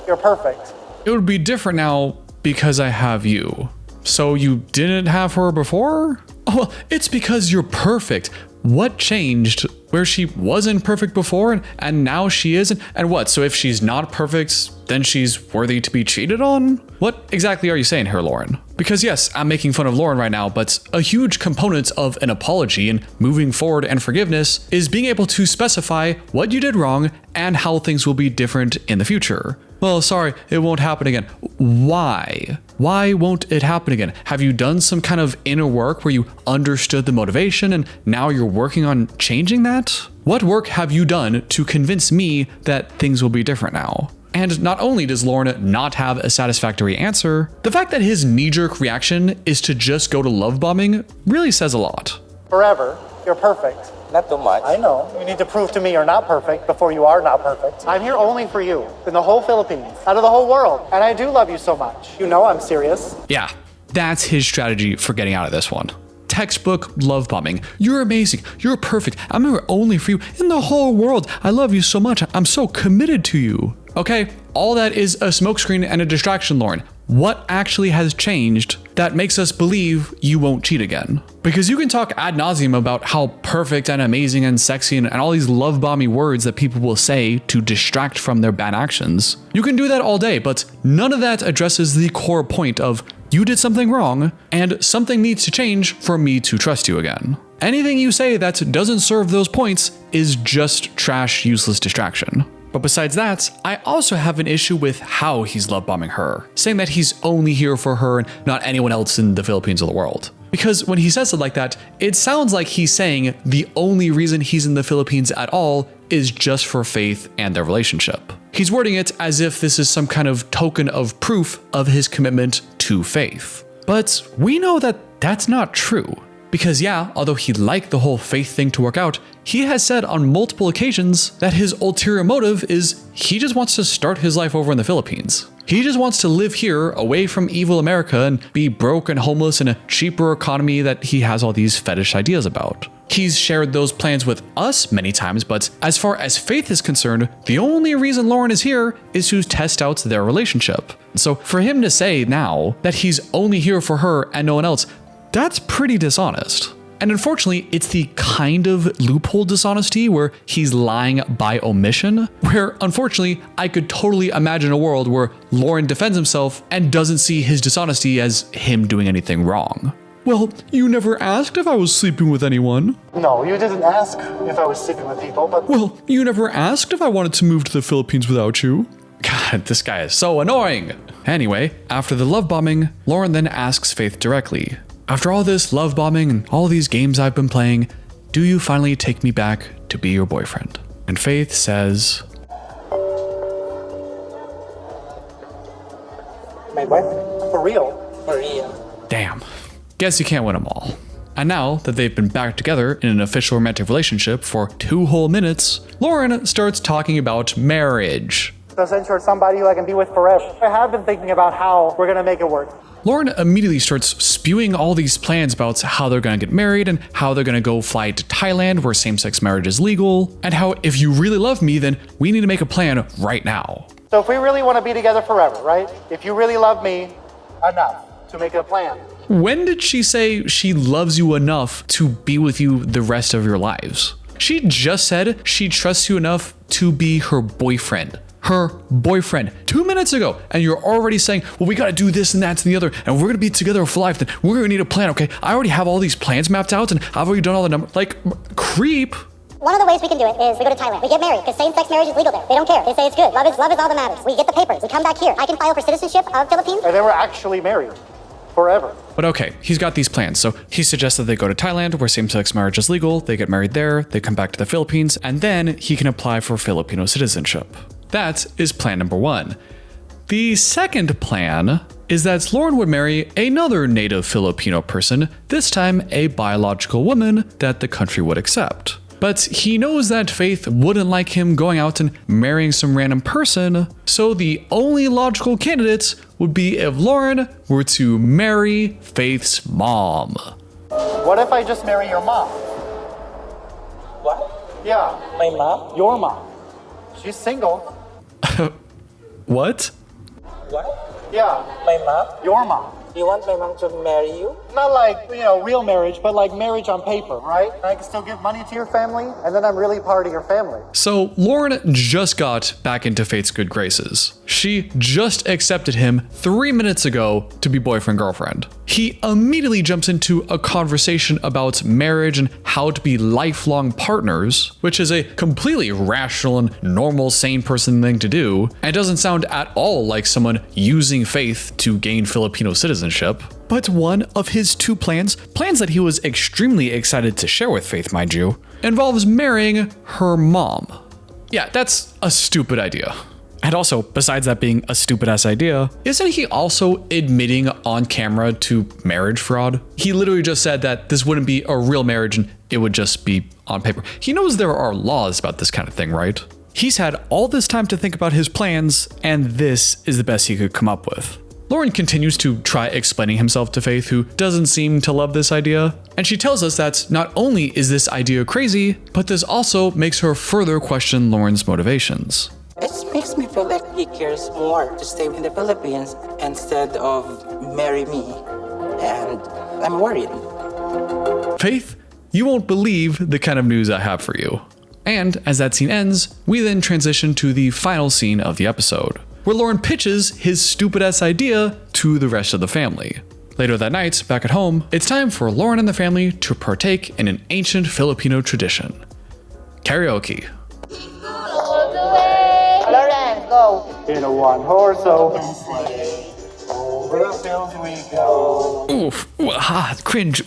You're perfect. It would be different now because I have you. So you didn't have her before? Oh, well, it's because you're perfect. What changed where she wasn't perfect before and now she is? And what? So if she's not perfect, then she's worthy to be cheated on? What exactly are you saying here, Loren? Because yes, I'm making fun of Loren right now, but a huge component of an apology and moving forward and forgiveness is being able to specify what you did wrong and how things will be different in the future. Well, sorry, it won't happen again. Why? Why won't it happen again? Have you done some kind of inner work where you understood the motivation and now you're working on changing that? What work have you done to convince me that things will be different now? And not only does Loren not have a satisfactory answer, the fact that his knee-jerk reaction is to just go to love bombing really says a lot. Forever, you're perfect. Not too much. I know. You need to prove to me you're not perfect before you are not perfect. I'm here only for you, in the whole Philippines, out of the whole world. And I do love you so much. You know I'm serious. Yeah, that's his strategy for getting out of this one. Textbook love bombing. You're amazing. You're perfect. I'm here only for you in the whole world. I love you so much. I'm so committed to you. Okay, all that is a smokescreen and a distraction, Loren. What actually has changed that makes us believe you won't cheat again? Because you can talk ad nauseum about how perfect and amazing and sexy and all these love bomby words that people will say to distract from their bad actions. You can do that all day, but none of that addresses the core point of you did something wrong and something needs to change for me to trust you again. Anything you say that doesn't serve those points is just trash, useless distraction. But besides that, I also have an issue with how he's love bombing her, saying that he's only here for her and not anyone else in the Philippines or the world. Because when he says it like that, it sounds like he's saying the only reason he's in the Philippines at all is just for Faith and their relationship. He's wording it as if this is some kind of token of proof of his commitment to Faith. But we know that that's not true. Because yeah, although he'd like the whole Faith thing to work out, he has said on multiple occasions that his ulterior motive is he just wants to start his life over in the Philippines. He just wants to live here away from evil America and be broke and homeless in a cheaper economy that he has all these fetish ideas about. He's shared those plans with us many times, but as far as Faith is concerned, the only reason Loren is here is to test out their relationship. So for him to say now that he's only here for her and no one else, that's pretty dishonest. And unfortunately, it's the kind of loophole dishonesty where he's lying by omission, where unfortunately, I could totally imagine a world where Loren defends himself and doesn't see his dishonesty as him doing anything wrong. Well, you never asked if I was sleeping with anyone. No, you didn't ask if I was sleeping with people, but... Well, you never asked if I wanted to move to the Philippines without you. God, this guy is so annoying. Anyway, after the love bombing, Loren then asks Faith directly, after all this love bombing and all these games I've been playing, do you finally take me back to be your boyfriend? And Faith says, My boyfriend. For real? For real. damn. Guess you can't win them all. And now that they've been back together in an official romantic relationship for 2 whole minutes, Loren starts talking about marriage. So since you're somebody who I can be with forever, I have been thinking about how we're gonna make it work. Loren immediately starts spewing all these plans about how they're gonna get married and how they're gonna go fly to Thailand where same-sex marriage is legal, and how if you really love me, then we need to make a plan right now. So if we really want to be together forever, right? If you really love me enough to make a plan. When did she say she loves you enough to be with you the rest of your lives? She just said she trusts you enough to be her boyfriend. Her boyfriend 2 minutes ago, and you're already saying, well, we gotta do this and that and the other, and we're gonna be together for life, then we're gonna need a plan, okay? I already have all these plans mapped out, and I've already done all the numbers. Like, creep. One of the ways we can do it is we go to Thailand. We get married because same-sex marriage is legal there. They don't care. They say it's good. Love is all that matters. We get the papers. We come back here. I can file for citizenship of Philippines. And they were actually married forever. But okay, he's got these plans. So he suggests that they go to Thailand where same-sex marriage is legal. They get married there. They come back to the Philippines, and then he can apply for Filipino citizenship. That is plan number 1. The second plan is that Loren would marry another native Filipino person, this time a biological woman that the country would accept. But he knows that Faith wouldn't like him going out and marrying some random person, so the only logical candidate would be if Loren were to marry Faith's mom. What if I just marry your mom? What? Yeah, My mom? your mom. She's single. What? What? Yeah, My mom? your mom. You want my mom to marry you? Not like, real marriage, but like marriage on paper, right? I can still give money to your family, and then I'm really part of your family. So Loren just got back into Faith's good graces. She just accepted him 3 minutes ago to be boyfriend-girlfriend. He immediately jumps into a conversation about marriage and how to be lifelong partners, which is a completely rational and normal, sane person thing to do, and doesn't sound at all like someone using Faith to gain Filipino citizenship. But one of his 2 plans that he was extremely excited to share with Faith, mind you, involves marrying her mom. Yeah, that's a stupid idea. And also, besides that being a stupid-ass idea, isn't he also admitting on camera to marriage fraud? He literally just said that this wouldn't be a real marriage and it would just be on paper. He knows there are laws about this kind of thing, right? He's had all this time to think about his plans, and this is the best he could come up with. Loren continues to try explaining himself to Faith, who doesn't seem to love this idea. And she tells us that not only is this idea crazy, but this also makes her further question Loren's motivations. It makes me feel like he cares more to stay in the Philippines instead of marry me. And I'm worried. Faith, you won't believe the kind of news I have for you. And as that scene ends, we then transition to the final scene of the episode, where Loren pitches his stupid-ass idea to the rest of the family. Later that night, back at home, it's time for Loren and the family to partake in an ancient Filipino tradition: karaoke. Loren, go. In a one-horse open sleigh, over the fields we go. Oof, cringe,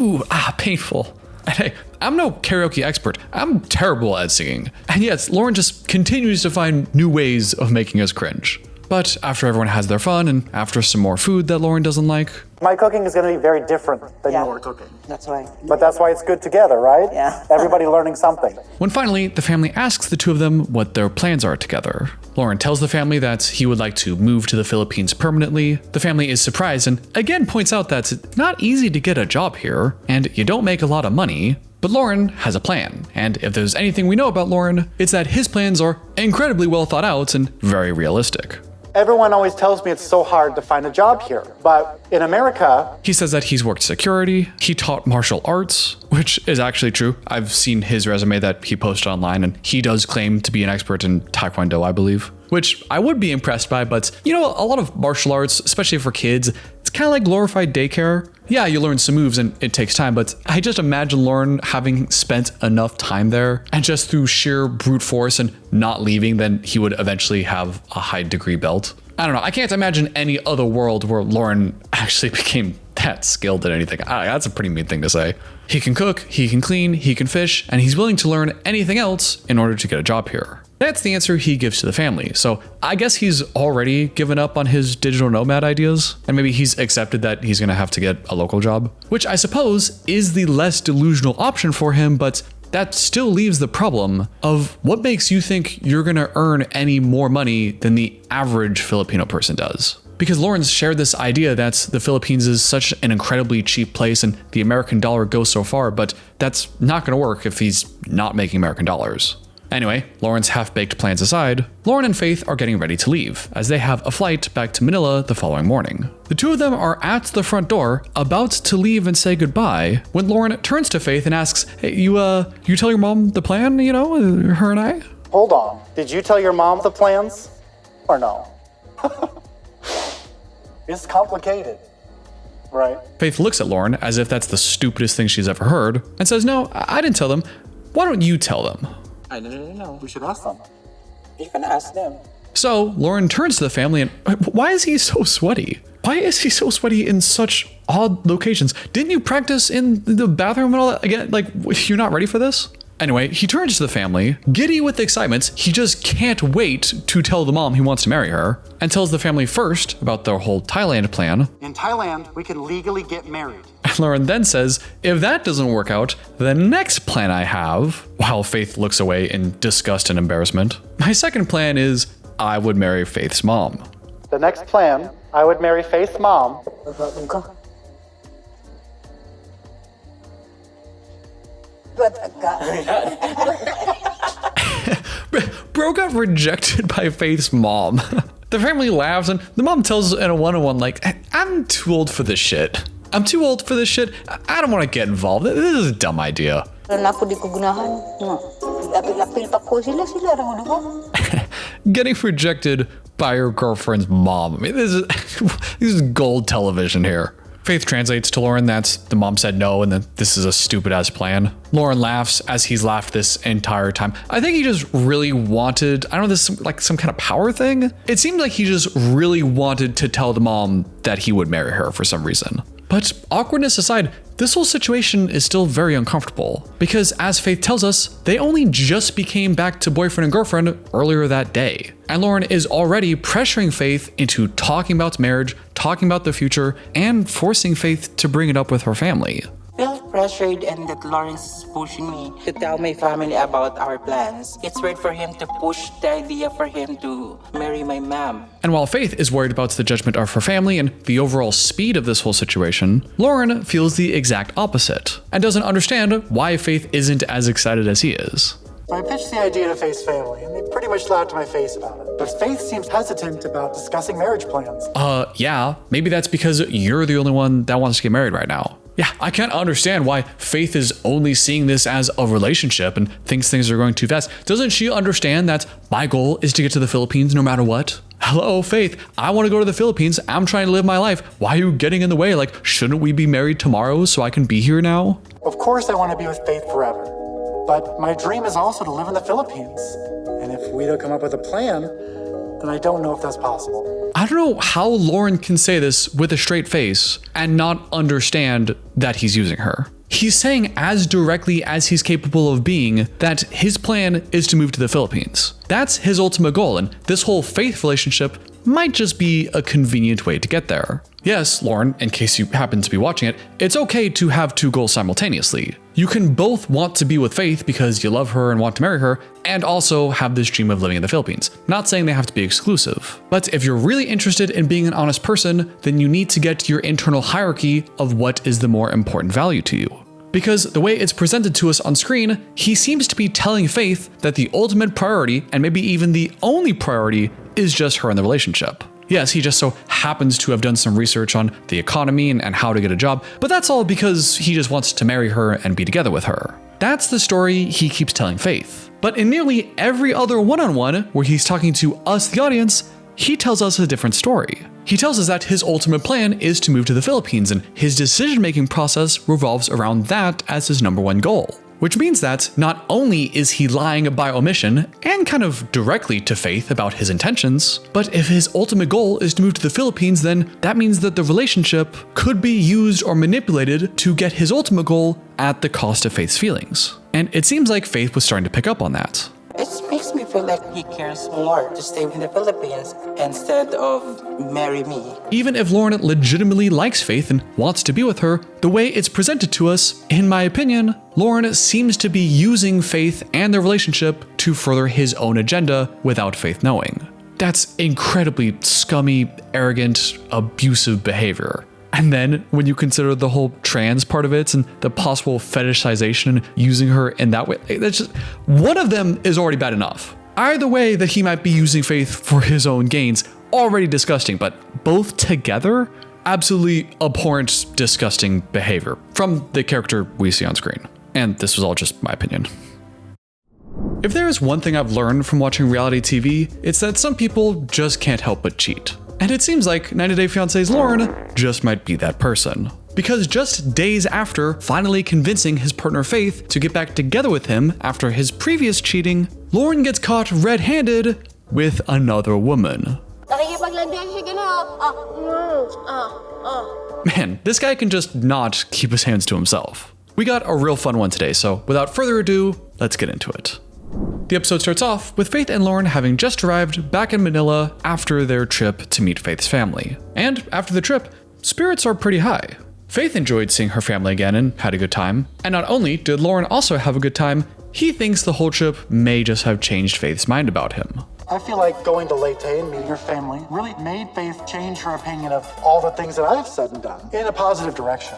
painful. Hey, I'm no karaoke expert. I'm terrible at singing. And yet, Loren just continues to find new ways of making us cringe. But after everyone has their fun and after some more food that Loren doesn't like, My cooking is going to be very different than your cooking. That's why. But that's why it's good together, right? Yeah. Everybody learning something. when finally the family asks the 2 of them what their plans are together, Loren tells the family that he would like to move to the Philippines permanently. The family is surprised and again points out that it's not easy to get a job here, and you don't make a lot of money. But Loren has a plan, and if there's anything we know about Loren, it's that his plans are incredibly well thought out and very realistic. Everyone always tells me it's so hard to find a job here. But in America, He says that he's worked security, he taught martial arts, which is actually true. I've seen his resume that he posted online, and he does claim to be an expert in Taekwondo, I believe. Which I would be impressed by, but a lot of martial arts, especially for kids, it's kind of like glorified daycare. Yeah, you learn some moves and it takes time, but I just imagine Loren having spent enough time there and just through sheer brute force and not leaving, then he would eventually have a high degree belt. I don't know. I can't imagine any other world where Loren actually became that skilled at anything. That's a pretty mean thing to say. He can cook, he can clean, he can fish, and he's willing to learn anything else in order to get a job here. That's the answer he gives to the family. So I guess he's already given up on his digital nomad ideas, and maybe he's accepted that he's gonna have to get a local job, which I suppose is the less delusional option for him, but that still leaves the problem of what makes you think you're gonna earn any more money than the average Filipino person does. Because Loren's shared this idea that the Philippines is such an incredibly cheap place and the American dollar goes so far, but that's not gonna work if he's not making American dollars. Anyway, Loren's half-baked plans aside, Loren and Faith are getting ready to leave, as they have a flight back to Manila the following morning. The two of them are at the front door, about to leave and say goodbye, when Loren turns to Faith and asks, "Hey, you tell your mom the plan, her and I?" Hold on. Did you tell your mom the plans? Or no? It's complicated, right? Faith looks at Loren as if that's the stupidest thing she's ever heard, and says, "No, I didn't tell them. Why don't you tell them?" I don't really know. We should ask them. You can ask them. So Loren turns to the family and, why is he so sweaty? Why is he so sweaty in such odd locations? Didn't you practice in the bathroom and all that? Again, like, you're not ready for this? Anyway, he turns to the family, giddy with excitement. He just can't wait to tell the mom he wants to marry her, and tells the family first about their whole Thailand plan. In Thailand, we can legally get married. And Loren then says, if that doesn't work out, the next plan I have, while Faith looks away in disgust and embarrassment, my second plan is I would marry Faith's mom. The next plan, I would marry Faith's mom. Bro got rejected by Faith's mom. The family laughs and the mom tells in a one-on-one like, I'm too old for this shit. I'm too old for this shit. I don't want to get involved. This is a dumb idea. Getting rejected by your girlfriend's mom. I mean, this is gold television here. Faith translates to Loren that the mom said no and that this is a stupid ass plan. Loren laughs as he's laughed this entire time. I think he just really wanted, I don't know, this like some kind of power thing. It seemed like he just really wanted to tell the mom that he would marry her for some reason. But awkwardness aside, this whole situation is still very uncomfortable because as Faith tells us, they only just became back to boyfriend and girlfriend earlier that day. And Loren is already pressuring Faith into talking about marriage, talking about the future, and forcing Faith to bring it up with her family. I feel pressured and that Lawrence is pushing me to tell my family about our plans. It's weird for him to push the idea for him to marry my mom. And while Faith is worried about the judgment of her family and the overall speed of this whole situation, Loren feels the exact opposite and doesn't understand why Faith isn't as excited as he is. So I pitched the idea to Faith's family, and they pretty much laughed in my face about it. But Faith seems hesitant about discussing marriage plans. Yeah, maybe that's because you're the only one that wants to get married right now. Yeah, I can't understand why Faith is only seeing this as a relationship and thinks things are going too fast. Doesn't she understand that my goal is to get to the Philippines no matter what? Hello, Faith, I want to go to the Philippines. I'm trying to live my life. Why are you getting in the way? Like, shouldn't we be married tomorrow so I can be here now? Of course I want to be with Faith forever. But my dream is also to live in the Philippines. And if we don't come up with a plan, then I don't know if that's possible. I don't know how Loren can say this with a straight face and not understand that he's using her. He's saying as directly as he's capable of being that his plan is to move to the Philippines. That's his ultimate goal, and this whole Faith relationship might just be a convenient way to get there. Yes, Loren, in case you happen to be watching it, it's okay to have two goals simultaneously. You can both want to be with Faith because you love her and want to marry her, and also have this dream of living in the Philippines. Not saying they have to be exclusive. But if you're really interested in being an honest person, then you need to get your internal hierarchy of what is the more important value to you. Because the way it's presented to us on screen, he seems to be telling Faith that the ultimate priority, and maybe even the only priority, is just her in the relationship. Yes, he just so happens to have done some research on the economy and how to get a job, but that's all because he just wants to marry her and be together with her. That's the story he keeps telling Faith. But in nearly every other one-on-one where he's talking to us, the audience, he tells us a different story. He tells us that his ultimate plan is to move to the Philippines, and his decision-making process revolves around that as his #1 goal. Which means that not only is he lying by omission and kind of directly to Faith about his intentions, but if his ultimate goal is to move to the Philippines, then that means that the relationship could be used or manipulated to get his ultimate goal at the cost of Faith's feelings. And it seems like Faith was starting to pick up on that. It makes me feel like he cares more to stay in the Philippines instead of marry me. Even if Loren legitimately likes Faith and wants to be with her, the way it's presented to us, in my opinion, Loren seems to be using Faith and their relationship to further his own agenda without Faith knowing. That's incredibly scummy, arrogant, abusive behavior. And then when you consider the whole trans part of it and the possible fetishization and using her in that way, that's just, one of them is already bad enough. Either way that he might be using Faith for his own gains, already disgusting, but both together, absolutely abhorrent, disgusting behavior from the character we see on screen. And this was all just my opinion. If there is one thing I've learned from watching reality TV, it's that some people just can't help but cheat. And it seems like 90 Day Fiancé's Loren just might be that person. Because just days after finally convincing his partner Faith to get back together with him after his previous cheating, Loren gets caught red-handed with another woman. Man, this guy can just not keep his hands to himself. We got a real fun one today, so without further ado, let's get into it. The episode starts off with Faith and Loren having just arrived back in Manila after their trip to meet Faith's family. And after the trip, spirits are pretty high. Faith enjoyed seeing her family again and had a good time. And not only did Loren also have a good time, he thinks the whole trip may just have changed Faith's mind about him. I feel like going to Leyte and meeting your family really made Faith change her opinion of all the things that I've said and done in a positive direction.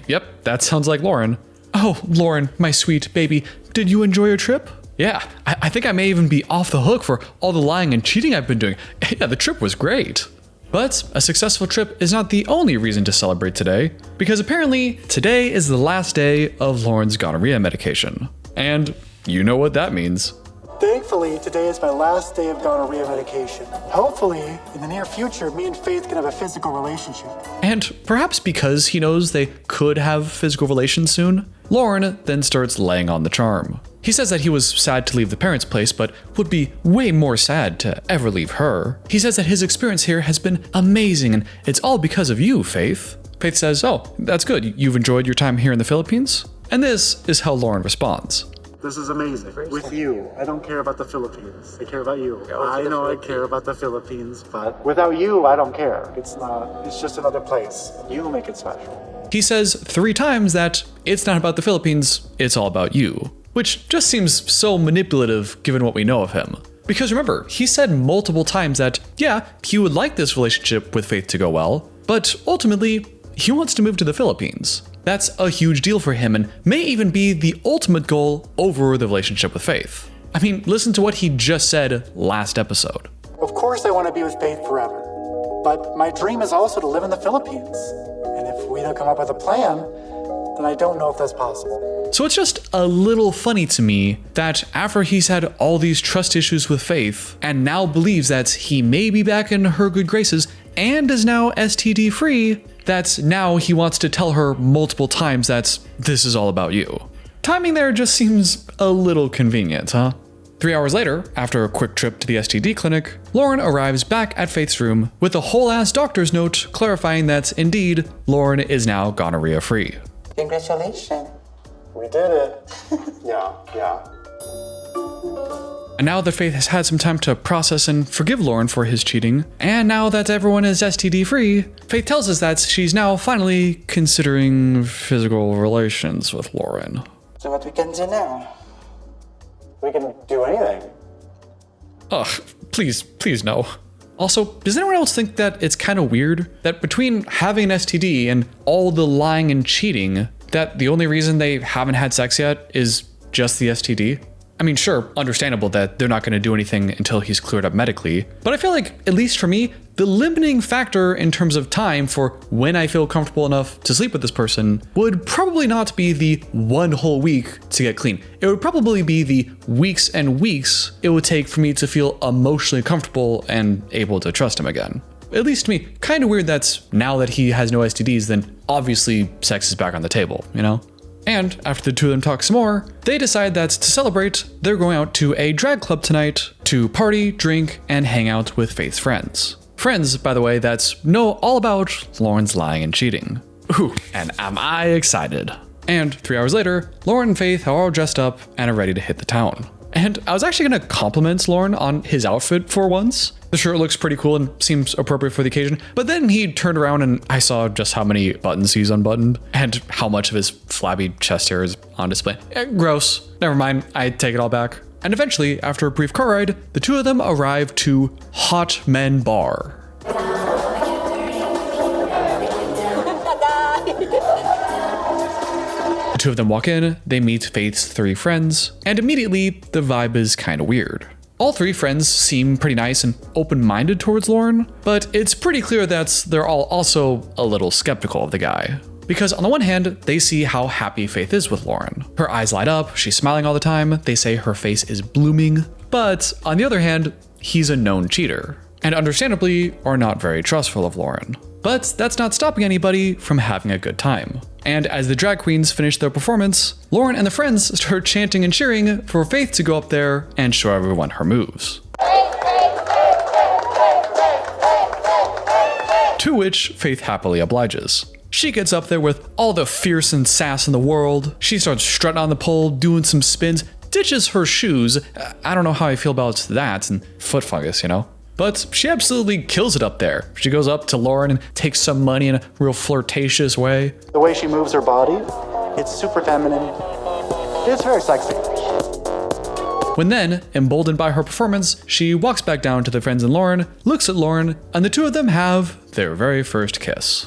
Yep, that sounds like Loren. Oh, Loren, my sweet baby, did you enjoy your trip? Yeah, I think I may even be off the hook for all the lying and cheating I've been doing. Yeah, the trip was great. But a successful trip is not the only reason to celebrate today, because apparently today is the last day of Loren's gonorrhea medication. And you know what that means. Thankfully, today is my last day of gonorrhea medication. Hopefully, in the near future, me and Faith can have a physical relationship. And perhaps because he knows they could have physical relations soon, Loren then starts laying on the charm. He says that he was sad to leave the parents' place, but would be way more sad to ever leave her. He says that his experience here has been amazing, and it's all because of you, Faith. Faith says, oh, that's good. You've enjoyed your time here in the Philippines? And this is how Loren responds. This is amazing. With you. I don't care about the Philippines. I care about you. I know I care about the Philippines, but without you, I don't care. It's just another place. You make it special. He says 3 times that it's not about the Philippines, it's all about you. Which just seems so manipulative given what we know of him. Because remember, he said multiple times that, yeah, he would like this relationship with Faith to go well, but ultimately, he wants to move to the Philippines. That's a huge deal for him and may even be the ultimate goal over the relationship with Faith. I mean, listen to what he just said last episode. Of course I want to be with Faith forever, but my dream is also to live in the Philippines. And if we don't come up with a plan, then I don't know if that's possible. So it's just a little funny to me that after he's had all these trust issues with Faith and now believes that he may be back in her good graces and is now STD free, that now he wants to tell her multiple times that this is all about you. Timing there just seems a little convenient, huh? 3 hours later, after a quick trip to the STD clinic, Loren arrives back at Faith's room with a whole-ass doctor's note clarifying that indeed, Loren is now gonorrhea free. Congratulations. We did it. Yeah. And now that Faith has had some time to process and forgive Loren for his cheating, and now that everyone is STD free, Faith tells us that she's now finally considering physical relations with Loren. So what we can do now? We can do anything. Ugh, please no. Also, does anyone else think that it's kind of weird that between having an STD and all the lying and cheating, that the only reason they haven't had sex yet is just the STD? I mean, sure, understandable that they're not going to do anything until he's cleared up medically, but I feel like, at least for me, the limiting factor in terms of time for when I feel comfortable enough to sleep with this person would probably not be the 1 whole week to get clean. It would probably be the weeks and weeks it would take for me to feel emotionally comfortable and able to trust him again. at least to me, kind of weird that's now that he has no STDs, then obviously sex is back on the table, you know? And after the two of them talk some more, they decide that to celebrate, they're going out to a drag club tonight to party, drink, and hang out with Faith's friends. Friends, by the way, that's know all about Loren's lying and cheating. Ooh, and am I excited. And 3 hours later, Loren and Faith are all dressed up and are ready to hit the town. And I was actually gonna compliment Loren on his outfit for once. The shirt looks pretty cool and seems appropriate for the occasion, but then he turned around and I saw just how many buttons he's unbuttoned and how much of his flabby chest hair is on display. Gross. Never mind, I take it all back. And eventually, after a brief car ride, the two of them arrive to Hot Men Bar. The two of them walk in, they meet Faith's 3 friends, and immediately the vibe is kind of weird. All 3 friends seem pretty nice and open-minded towards Loren, but it's pretty clear that they're all also a little skeptical of the guy. Because on the one hand, they see how happy Faith is with Loren. Her eyes light up, she's smiling all the time, they say her face is blooming, but on the other hand, he's a known cheater, and understandably are not very trustful of Loren. But that's not stopping anybody from having a good time. And as the drag queens finish their performance, Loren and the friends start chanting and cheering for Faith to go up there and show everyone her moves. To which Faith happily obliges. She gets up there with all the fierce and sass in the world. She starts strutting on the pole, doing some spins, ditches her shoes. I don't know how I feel about that and foot fungus, you know? But she absolutely kills it up there. She goes up to Loren and takes some money in a real flirtatious way. The way she moves her body, it's super feminine. It's very sexy. When then, emboldened by her performance, she walks back down to the friends and Loren, looks at Loren, and the two of them have their very first kiss.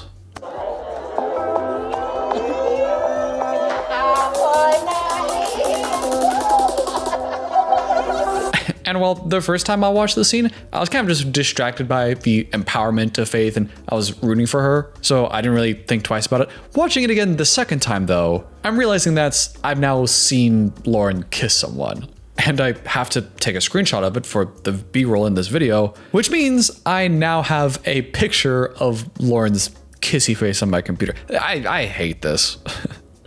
And while the first time I watched the scene, I was kind of just distracted by the empowerment of Faith and I was rooting for her, so I didn't really think twice about it. Watching it again the second time though, I'm realizing that I've now seen Loren kiss someone. And I have to take a screenshot of it for the B-roll in this video, which means I now have a picture of Loren's kissy face on my computer. I hate this.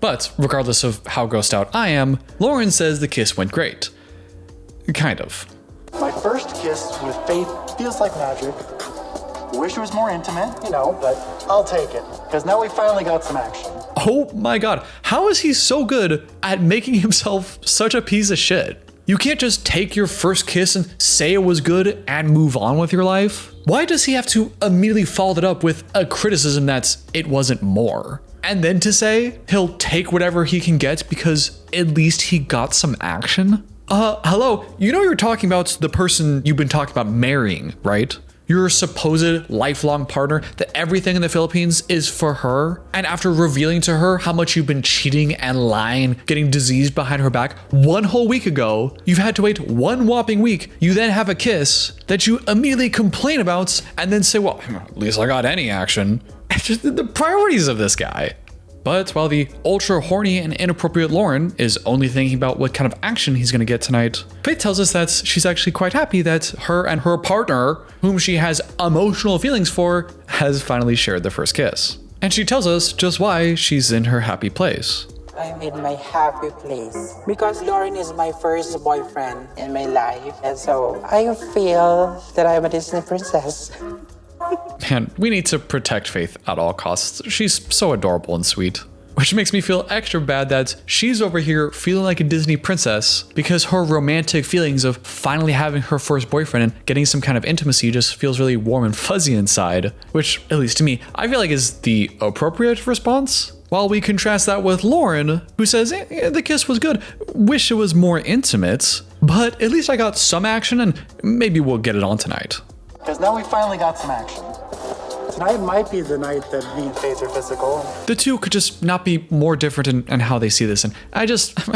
But regardless of how grossed out I am, Loren says the kiss went great. Kind of. My first kiss with Faith feels like magic. Wish it was more intimate, you know, but I'll take it. Because now we finally got some action. Oh my god, how is he so good at making himself such a piece of shit? You can't just take your first kiss and say it was good and move on with your life? Why does he have to immediately follow that up with a criticism that's it wasn't more? And then to say he'll take whatever he can get because at least he got some action? Hello, you know you're talking about the person you've been talking about marrying, right? Your supposed lifelong partner, that everything in the Philippines is for her. And after revealing to her how much you've been cheating and lying, getting diseased behind her back 1 whole week ago, you've had to wait 1 whopping week. You then have a kiss that you immediately complain about and then say, well, at least I got any action. It's just the priorities of this guy. But while the ultra horny and inappropriate Loren is only thinking about what kind of action he's gonna get tonight, Faith tells us that she's actually quite happy that her and her partner, whom she has emotional feelings for, has finally shared their first kiss. And she tells us just why she's in her happy place. I'm in my happy place because Loren is my first boyfriend in my life. And so I feel that I'm a Disney princess. Man, we need to protect Faith at all costs. She's so adorable and sweet. Which makes me feel extra bad that she's over here feeling like a Disney princess because her romantic feelings of finally having her first boyfriend and getting some kind of intimacy just feels really warm and fuzzy inside, which, at least to me, I feel like is the appropriate response. While we contrast that with Loren, who says, the kiss was good, wish it was more intimate, but at least I got some action and maybe we'll get it on tonight. Because now we finally got some action. Tonight might be the night that me and Faith are physical. The two could just not be more different in how they see this, and I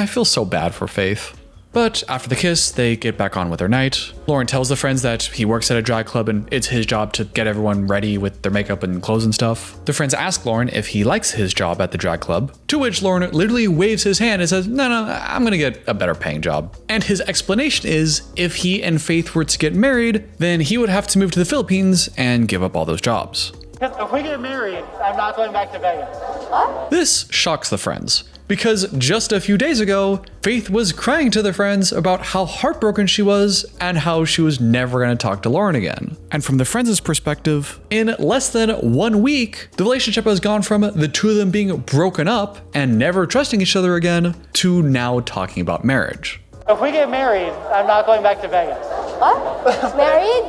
feel so bad for Faith. But after the kiss, they get back on with their night. Loren tells the friends that he works at a drag club and it's his job to get everyone ready with their makeup and clothes and stuff. The friends ask Loren if he likes his job at the drag club, to which Loren literally waves his hand and says, no, I'm gonna get a better paying job. And his explanation is if he and Faith were to get married, then he would have to move to the Philippines and give up all those jobs. If we get married, I'm not going back to Vegas. What? This shocks the friends, because just a few days ago, Faith was crying to the friends about how heartbroken she was and how she was never going to talk to Loren again. And from the friends' perspective, in less than 1 week, the relationship has gone from the two of them being broken up and never trusting each other again to now talking about marriage. If we get married, I'm not going back to Vegas. What? Married?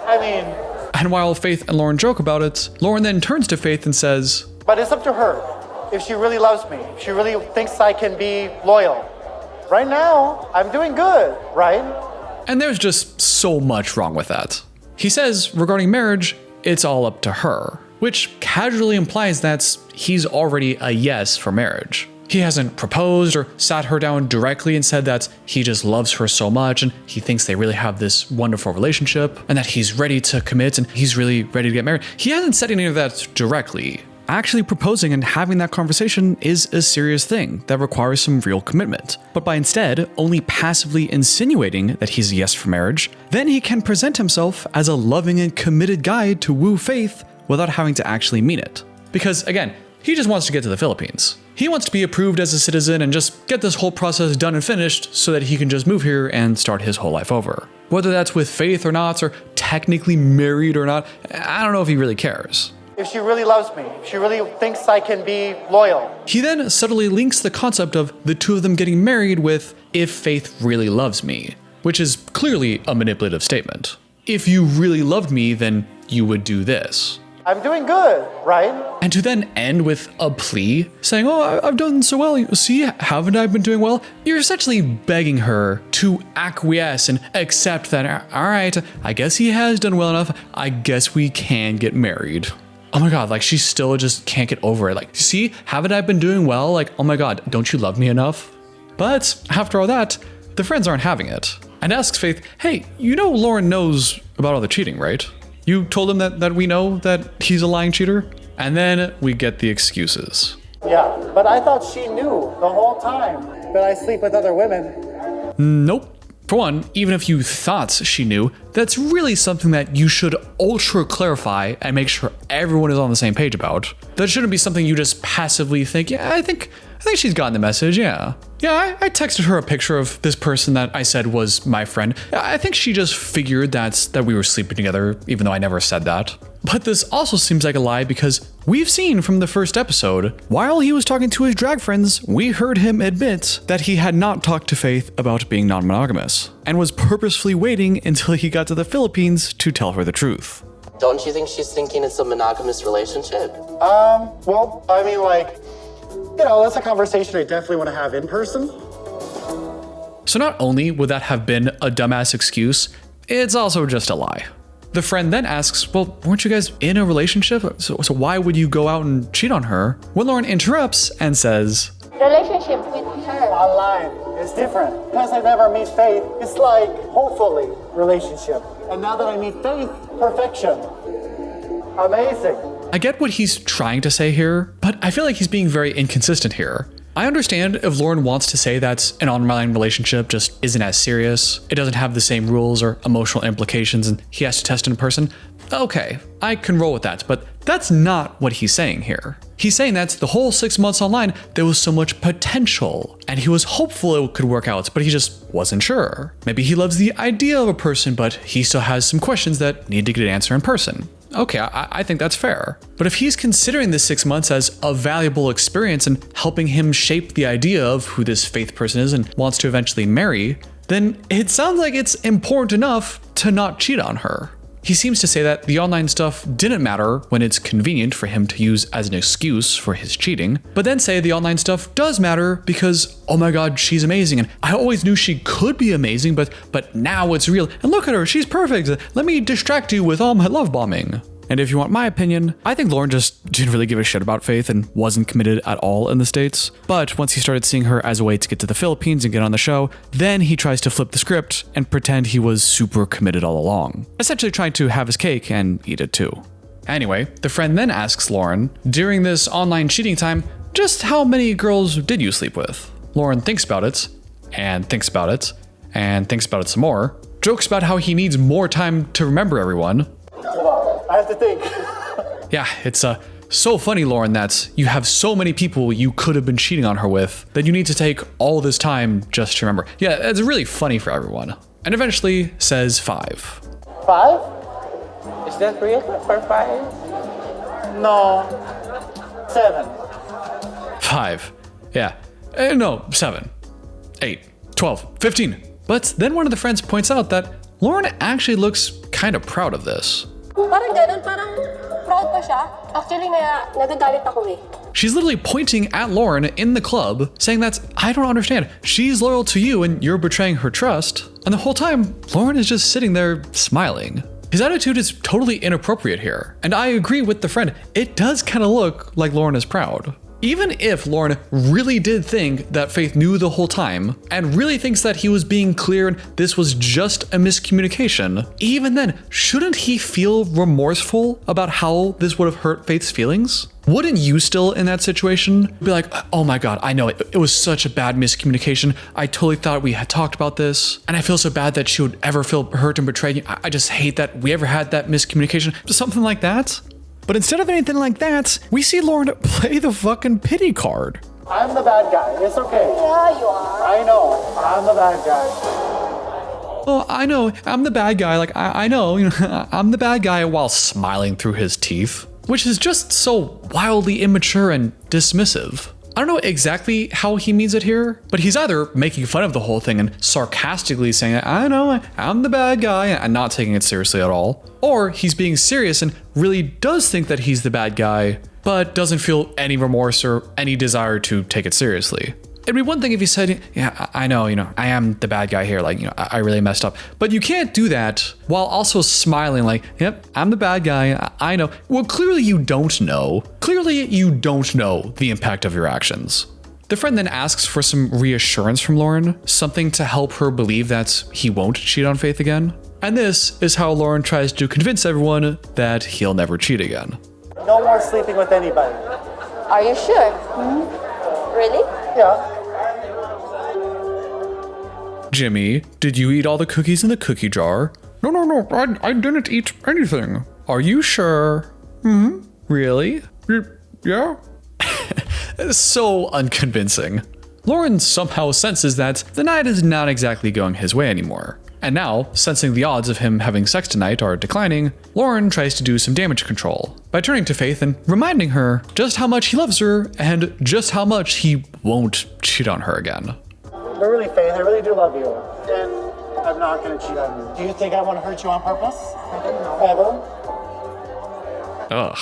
I mean... And while Faith and Loren joke about it, Loren then turns to Faith and says, but it's up to her. If she really loves me, if she really thinks I can be loyal. Right now, I'm doing good, right? And there's just so much wrong with that. He says, regarding marriage, it's all up to her, which casually implies that he's already a yes for marriage. He hasn't proposed or sat her down directly and said that he just loves her so much and he thinks they really have this wonderful relationship and that he's ready to commit and he's really ready to get married. He hasn't said any of that directly. Actually proposing and having that conversation is a serious thing that requires some real commitment. But by instead only passively insinuating that he's a yes for marriage, then he can present himself as a loving and committed guy to woo Faith without having to actually mean it. Because again, he just wants to get to the Philippines. He wants to be approved as a citizen and just get this whole process done and finished so that he can just move here and start his whole life over. Whether that's with Faith or not, or technically married or not, I don't know if he really cares. If she really loves me, if she really thinks I can be loyal. He then subtly links the concept of the two of them getting married with if Faith really loves me, which is clearly a manipulative statement. If you really loved me, then you would do this. I'm doing good, right? And to then end with a plea, saying, oh, I've done so well, see, haven't I been doing well? You're essentially begging her to acquiesce and accept that, all right, I guess he has done well enough, I guess we can get married. Oh my God, like she still just can't get over it. Like, see, haven't I been doing well? Like, oh my God, don't you love me enough? But after all that, the friends aren't having it. And asks Faith, hey, you know Loren knows about all the cheating, right? You told him that we know that he's a lying cheater? And then we get the excuses. Yeah, but I thought she knew the whole time that I sleep with other women. Nope. For one, even if you thought she knew, that's really something that you should ultra clarify and make sure everyone is on the same page about. That shouldn't be something you just passively think, yeah, I think she's gotten the message, yeah. Yeah, I texted her a picture of this person that I said was my friend. I think she just figured that we were sleeping together, even though I never said that. But this also seems like a lie because we've seen from the first episode, while he was talking to his drag friends, we heard him admit that he had not talked to Faith about being non-monogamous and was purposefully waiting until he got to the Philippines to tell her the truth. Don't you think she's thinking it's a monogamous relationship? Well, I mean, like, you know, that's a conversation I definitely want to have in person. So not only would that have been a dumbass excuse, it's also just a lie. The friend then asks, well, weren't you guys in a relationship? So why would you go out and cheat on her? When Loren interrupts and says, relationship with her. Online, it's different. Because I never meet Faith, it's like, hopefully, relationship. And now that I meet Faith, perfection. Amazing. I get what he's trying to say here, but I feel like he's being very inconsistent here. I understand if Loren wants to say that an online relationship just isn't as serious, it doesn't have the same rules or emotional implications, and he has to test in person. Okay, I can roll with that, but that's not what he's saying here. He's saying that the whole 6 months online, there was so much potential, and he was hopeful it could work out, but he just wasn't sure. Maybe he loves the idea of a person, but he still has some questions that need to get an answer in person. Okay, I think that's fair. But if he's considering this 6 months as a valuable experience and helping him shape the idea of who this Faith person is and wants to eventually marry, then it sounds like it's important enough to not cheat on her. He seems to say that the online stuff didn't matter when it's convenient for him to use as an excuse for his cheating, but then say the online stuff does matter because, oh my God, she's amazing, and I always knew she could be amazing, but now it's real, and look at her, she's perfect, let me distract you with all my love bombing. And if you want my opinion, I think Loren just didn't really give a shit about Faith and wasn't committed at all in the States. But once he started seeing her as a way to get to the Philippines and get on the show, then he tries to flip the script and pretend he was super committed all along, essentially trying to have his cake and eat it too. Anyway, the friend then asks Loren, during this online cheating time, just how many girls did you sleep with? Loren thinks about it, and thinks about it, and thinks about it some more, jokes about how he needs more time to remember everyone. I have to think. Yeah, it's so funny, Loren, that you have so many people you could have been cheating on her with that you need to take all this time just to remember. Yeah, it's really funny for everyone. And eventually says 5. 5? Is that real for 5? No. 7. 5. Yeah. No, 7. 8. 12. 15. But then one of the friends points out that Loren actually looks kind of proud of this. Parang ganun, parang proud pa siya. Actually, nagagalit ako eh. She's literally pointing at Loren in the club, saying that, I don't understand. She's loyal to you and you're betraying her trust. And the whole time, Loren is just sitting there smiling. His attitude is totally inappropriate here. And I agree with the friend. It does kind of look like Loren is proud. Even if Loren really did think that Faith knew the whole time, and really thinks that he was being clear and this was just a miscommunication, even then, shouldn't he feel remorseful about how this would have hurt Faith's feelings? Wouldn't you still in that situation be like, oh my God, I know it was such a bad miscommunication. I totally thought we had talked about this. And I feel so bad that she would ever feel hurt and betrayed. I just hate that we ever had that miscommunication. Something like that. But instead of anything like that, we see Loren play the fucking pity card. I'm the bad guy. It's okay. Yeah, you are. I know. I'm the bad guy. Well, I know. I'm the bad guy. Like, I know. I'm the bad guy while smiling through his teeth, which is just so wildly immature and dismissive. I don't know exactly how he means it here, but he's either making fun of the whole thing and sarcastically saying, I know, I'm the bad guy, and not taking it seriously at all, or he's being serious and really does think that he's the bad guy, but doesn't feel any remorse or any desire to take it seriously. It'd be one thing if he said, yeah, I know, I am the bad guy here, like, I really messed up. But you can't do that while also smiling like, yep, I'm the bad guy, I know. Well, clearly you don't know. Clearly you don't know the impact of your actions. The friend then asks for some reassurance from Loren, something to help her believe that he won't cheat on Faith again. And this is how Loren tries to convince everyone that he'll never cheat again. No more sleeping with anybody. Are you sure? Really? Yeah. Jimmy, did you eat all the cookies in the cookie jar? No, I didn't eat anything. Are you sure? Really? Yeah? So unconvincing. Loren somehow senses that the night is not exactly going his way anymore. And now, sensing the odds of him having sex tonight are declining, Loren tries to do some damage control by turning to Faith and reminding her just how much he loves her and just how much he won't cheat on her again. But really, Faith, I really do love you. And I'm not going to cheat on you. Do you think I want to hurt you on purpose? Ever? Ugh.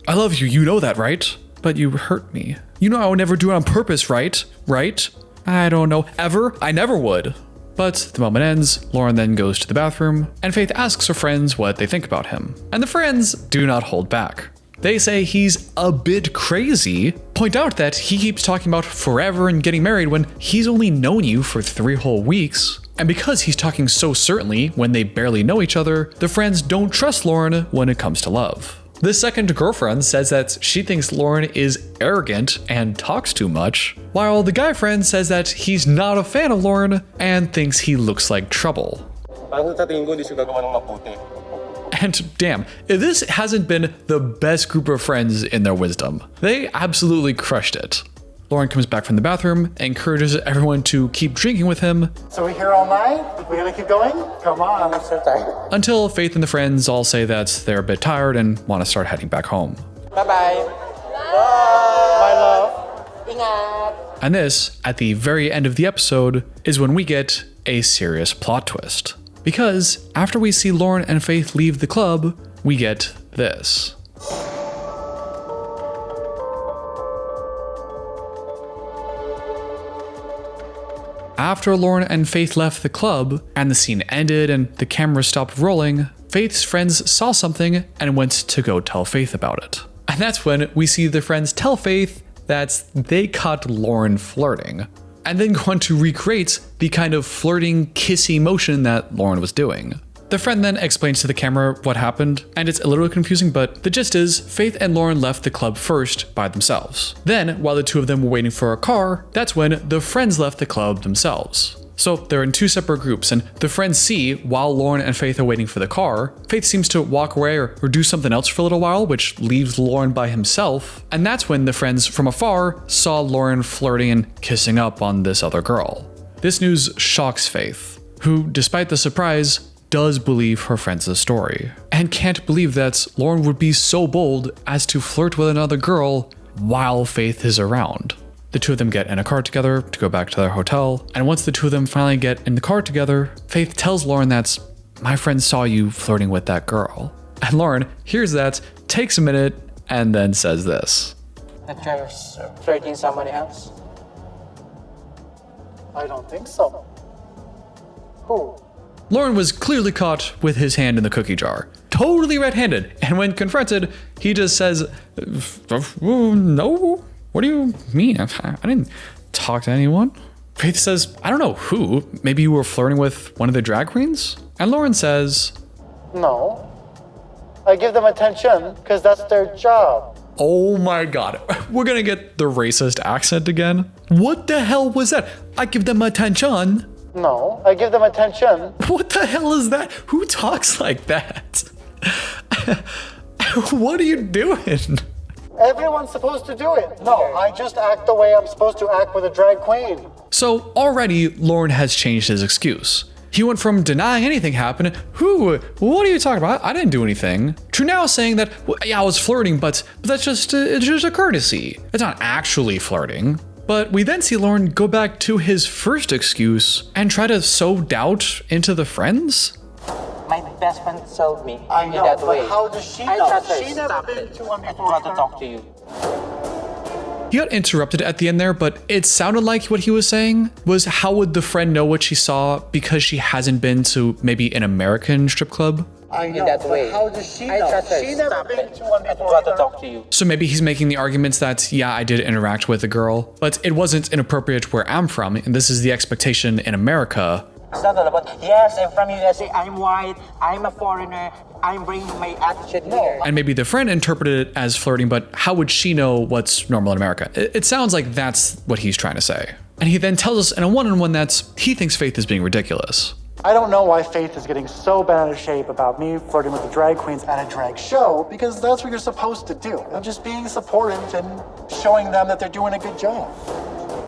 I love you, you know that, right? But you hurt me. You know I would never do it on purpose, right? Right? I don't know. Ever? I never would. But the moment ends, Loren then goes to the bathroom, and Faith asks her friends what they think about him. And the friends do not hold back. They say he's a bit crazy, point out that he keeps talking about forever and getting married when he's only known you for 3 whole weeks. And because he's talking so certainly when they barely know each other, the friends don't trust Loren when it comes to love. The second girlfriend says that she thinks Loren is arrogant and talks too much, while the guy friend says that he's not a fan of Loren and thinks he looks like trouble. And damn, if this hasn't been the best group of friends in their wisdom, they absolutely crushed it. Loren comes back from the bathroom and encourages everyone to keep drinking with him. So we're here all night? We're gonna keep going? Come on, I'm so tired. Until Faith and the friends all say that they're a bit tired and want to start heading back home. Bye-bye. My love. Ingat. And this, at the very end of the episode, is when we get a serious plot twist. Because after we see Loren and Faith leave the club, we get this. After Loren and Faith left the club, and the scene ended and the camera stopped rolling, Faith's friends saw something and went to go tell Faith about it. And that's when we see the friends tell Faith that they caught Loren flirting, and then go on to recreate the kind of flirting, kissy motion that Loren was doing. The friend then explains to the camera what happened, and it's a little confusing, but the gist is Faith and Loren left the club first by themselves. Then, while the two of them were waiting for a car, that's when the friends left the club themselves. So they're in two separate groups, and the friends see while Loren and Faith are waiting for the car, Faith seems to walk away or do something else for a little while, which leaves Loren by himself. And that's when the friends from afar saw Loren flirting and kissing up on this other girl. This news shocks Faith, who, despite the surprise, does believe her friend's story, and can't believe that Loren would be so bold as to flirt with another girl while Faith is around. The two of them get in a car together to go back to their hotel, and once the two of them finally get in the car together, Faith tells Loren that, "My friend saw you flirting with that girl." And Loren hears that, takes a minute, and then says this. That you're flirting somebody else? I don't think so. Who? Loren was clearly caught with his hand in the cookie jar, totally red-handed, and when confronted, he just says, "No? What do you mean? I didn't talk to anyone." Faith says, "I don't know who. Maybe you were flirting with one of the drag queens?" And Loren says, No. I give them attention because that's their job. "Oh my god, we're gonna get the racist accent again? What the hell was that? I give them attention." No, I give them attention. What the hell is that? Who talks like that? What are you doing? Everyone's supposed to do it. No, I just act the way I'm supposed to act with a drag queen. So already Loren has changed his excuse. He went from denying anything happened, what are you talking about? I didn't do anything, to now saying that, well, yeah, I was flirting, but that's just, it's just a courtesy. It's not actually flirting. But we then see Loren go back to his first excuse and try to sow doubt into the friends. My best friend told me I in know, that but way. how does she I know? trust her. She never Stop been it. to one I before. got to talk to you. He got interrupted at the end there, but it sounded like what he was saying was, how would the friend know what she saw because she hasn't been to maybe an American strip club? I know, In that but way. how does she I know? trust her. She never Stop been it. to one I before. got to talk to you. So maybe he's making the arguments that, yeah, I did interact with a girl, but it wasn't inappropriate where I'm from, and this is the expectation in America. It's not all about, yes, I'm from USA, I'm white, I'm a foreigner, I'm bringing my attitude here. And maybe the friend interpreted it as flirting, but how would she know what's normal in America? It sounds like that's what he's trying to say. And he then tells us in a one-on-one that he thinks Faith is being ridiculous. I don't know why Faith is getting so bent out of shape about me flirting with the drag queens at a drag show, because that's what you're supposed to do. I'm just being supportive and showing them that they're doing a good job.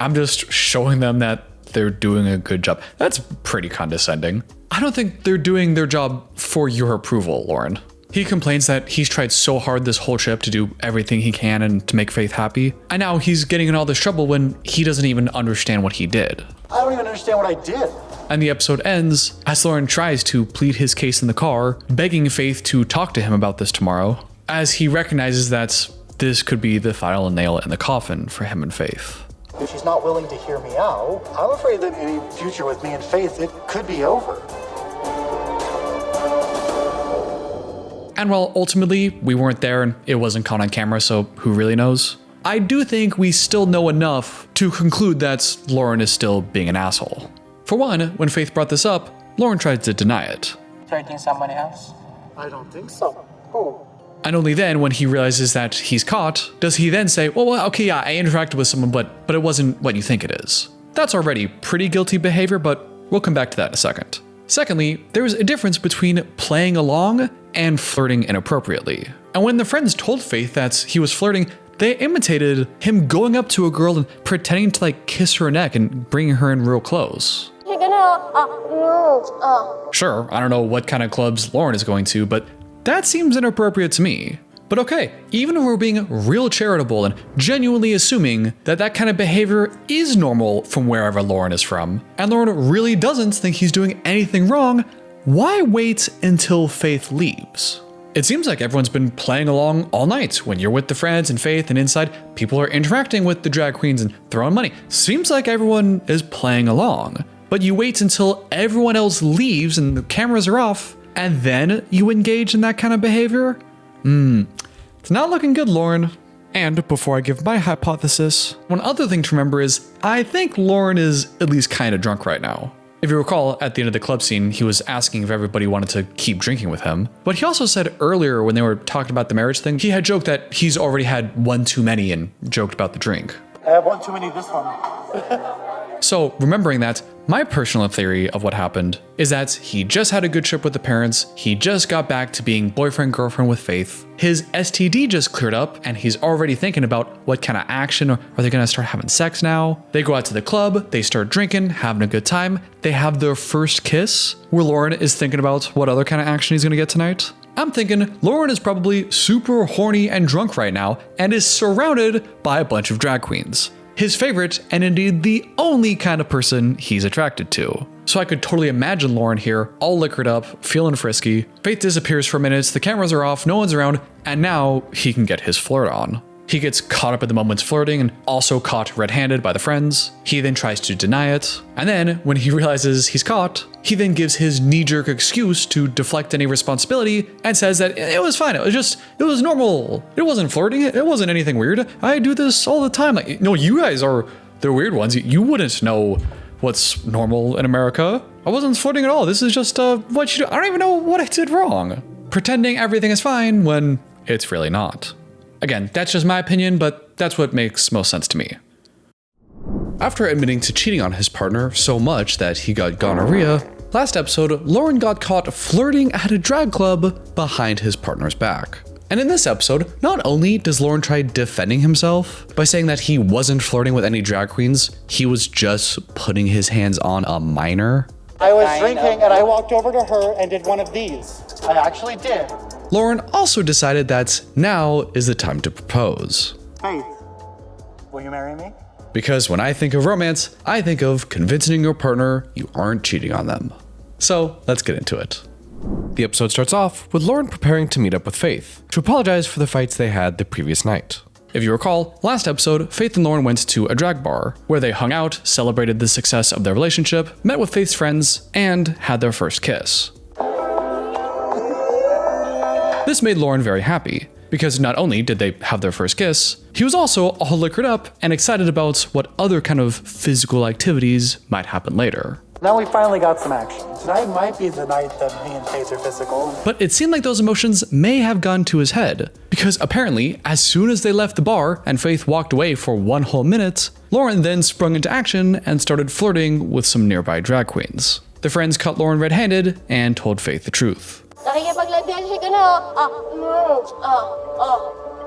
I'm just showing them that they're doing a good job. That's pretty condescending. I don't think they're doing their job for your approval, Loren. He complains that he's tried so hard this whole trip to do everything he can and to make Faith happy, and now he's getting in all this trouble when he doesn't even understand what he did. I don't even understand what I did. And the episode ends as Loren tries to plead his case in the car, begging Faith to talk to him about this tomorrow, as he recognizes that this could be the final nail in the coffin for him and Faith. If she's not willing to hear me out, I'm afraid that any future with me and Faith, it could be over. And while ultimately we weren't there and it wasn't caught on camera, so who really knows? I do think we still know enough to conclude that Loren is still being an asshole. For one, when Faith brought this up, Loren tried to deny it. Flirting somebody else? I don't think so. Who? And only then, when he realizes that he's caught, does he then say, well, okay, yeah, I interacted with someone, but it wasn't what you think it is. That's already pretty guilty behavior, but we'll come back to that in a second. Secondly, there is a difference between playing along and flirting inappropriately. And when the friends told Faith that he was flirting, they imitated him going up to a girl and pretending to like kiss her neck and bringing her in real close. You're gonna, Sure, I don't know what kind of clubs Loren is going to, but that seems inappropriate to me. But okay, even if we're being real charitable and genuinely assuming that that kind of behavior is normal from wherever Loren is from, and Loren really doesn't think he's doing anything wrong, why wait until Faith leaves? It seems like everyone's been playing along all night. When you're with the friends and Faith and inside, people are interacting with the drag queens and throwing money. Seems like everyone is playing along. But you wait until everyone else leaves and the cameras are off, and then you engage in that kind of behavior? It's not looking good, Loren. And before I give my hypothesis, one other thing to remember is I think Loren is at least kind of drunk right now. If you recall, at the end of the club scene, he was asking if everybody wanted to keep drinking with him. But he also said earlier when they were talking about the marriage thing, he had joked that he's already had one too many and joked about the drink. I have one too many this one. So remembering that, my personal theory of what happened is that he just had a good trip with the parents, he just got back to being boyfriend-girlfriend with Faith, his STD just cleared up, and he's already thinking about what kind of action, are they gonna start having sex now? They go out to the club, they start drinking, having a good time, they have their first kiss, where Loren is thinking about what other kind of action he's gonna get tonight. I'm thinking Loren is probably super horny and drunk right now, and is surrounded by a bunch of drag queens. His favorite, and indeed the only kind of person he's attracted to. So I could totally imagine Loren here, all liquored up, feeling frisky. Faith disappears for minutes, the cameras are off, no one's around, and now he can get his flirt on. He gets caught up in the moment's flirting and also caught red-handed by the friends. He then tries to deny it. And then, when he realizes he's caught, he then gives his knee-jerk excuse to deflect any responsibility and says that it was fine, it was normal. It wasn't flirting, it wasn't anything weird. I do this all the time. Like, no, you guys are the weird ones. You wouldn't know what's normal in America. I wasn't flirting at all. This is just what you do. I don't even know what I did wrong. Pretending everything is fine when it's really not. Again, that's just my opinion, but that's what makes most sense to me. After admitting to cheating on his partner so much that he got gonorrhea, last episode, Loren got caught flirting at a drag club behind his partner's back. And in this episode, not only does Loren try defending himself by saying that he wasn't flirting with any drag queens, he was just putting his hands on a minor. I was drinking and I walked over to her and did one of these. I actually did. Loren also decided that now is the time to propose. Faith, will you marry me? Because when I think of romance, I think of convincing your partner you aren't cheating on them. So let's get into it. The episode starts off with Loren preparing to meet up with Faith to apologize for the fights they had the previous night. If you recall, last episode, Faith and Loren went to a drag bar where they hung out, celebrated the success of their relationship, met with Faith's friends, and had their first kiss. This made Loren very happy, because not only did they have their first kiss, he was also all liquored up and excited about what other kind of physical activities might happen later. Now we finally got some action. Tonight might be the night that me and Faith are physical. But it seemed like those emotions may have gone to his head, because apparently, as soon as they left the bar and Faith walked away for 1 whole minute, Loren then sprung into action and started flirting with some nearby drag queens. The friends caught Loren red-handed and told Faith the truth.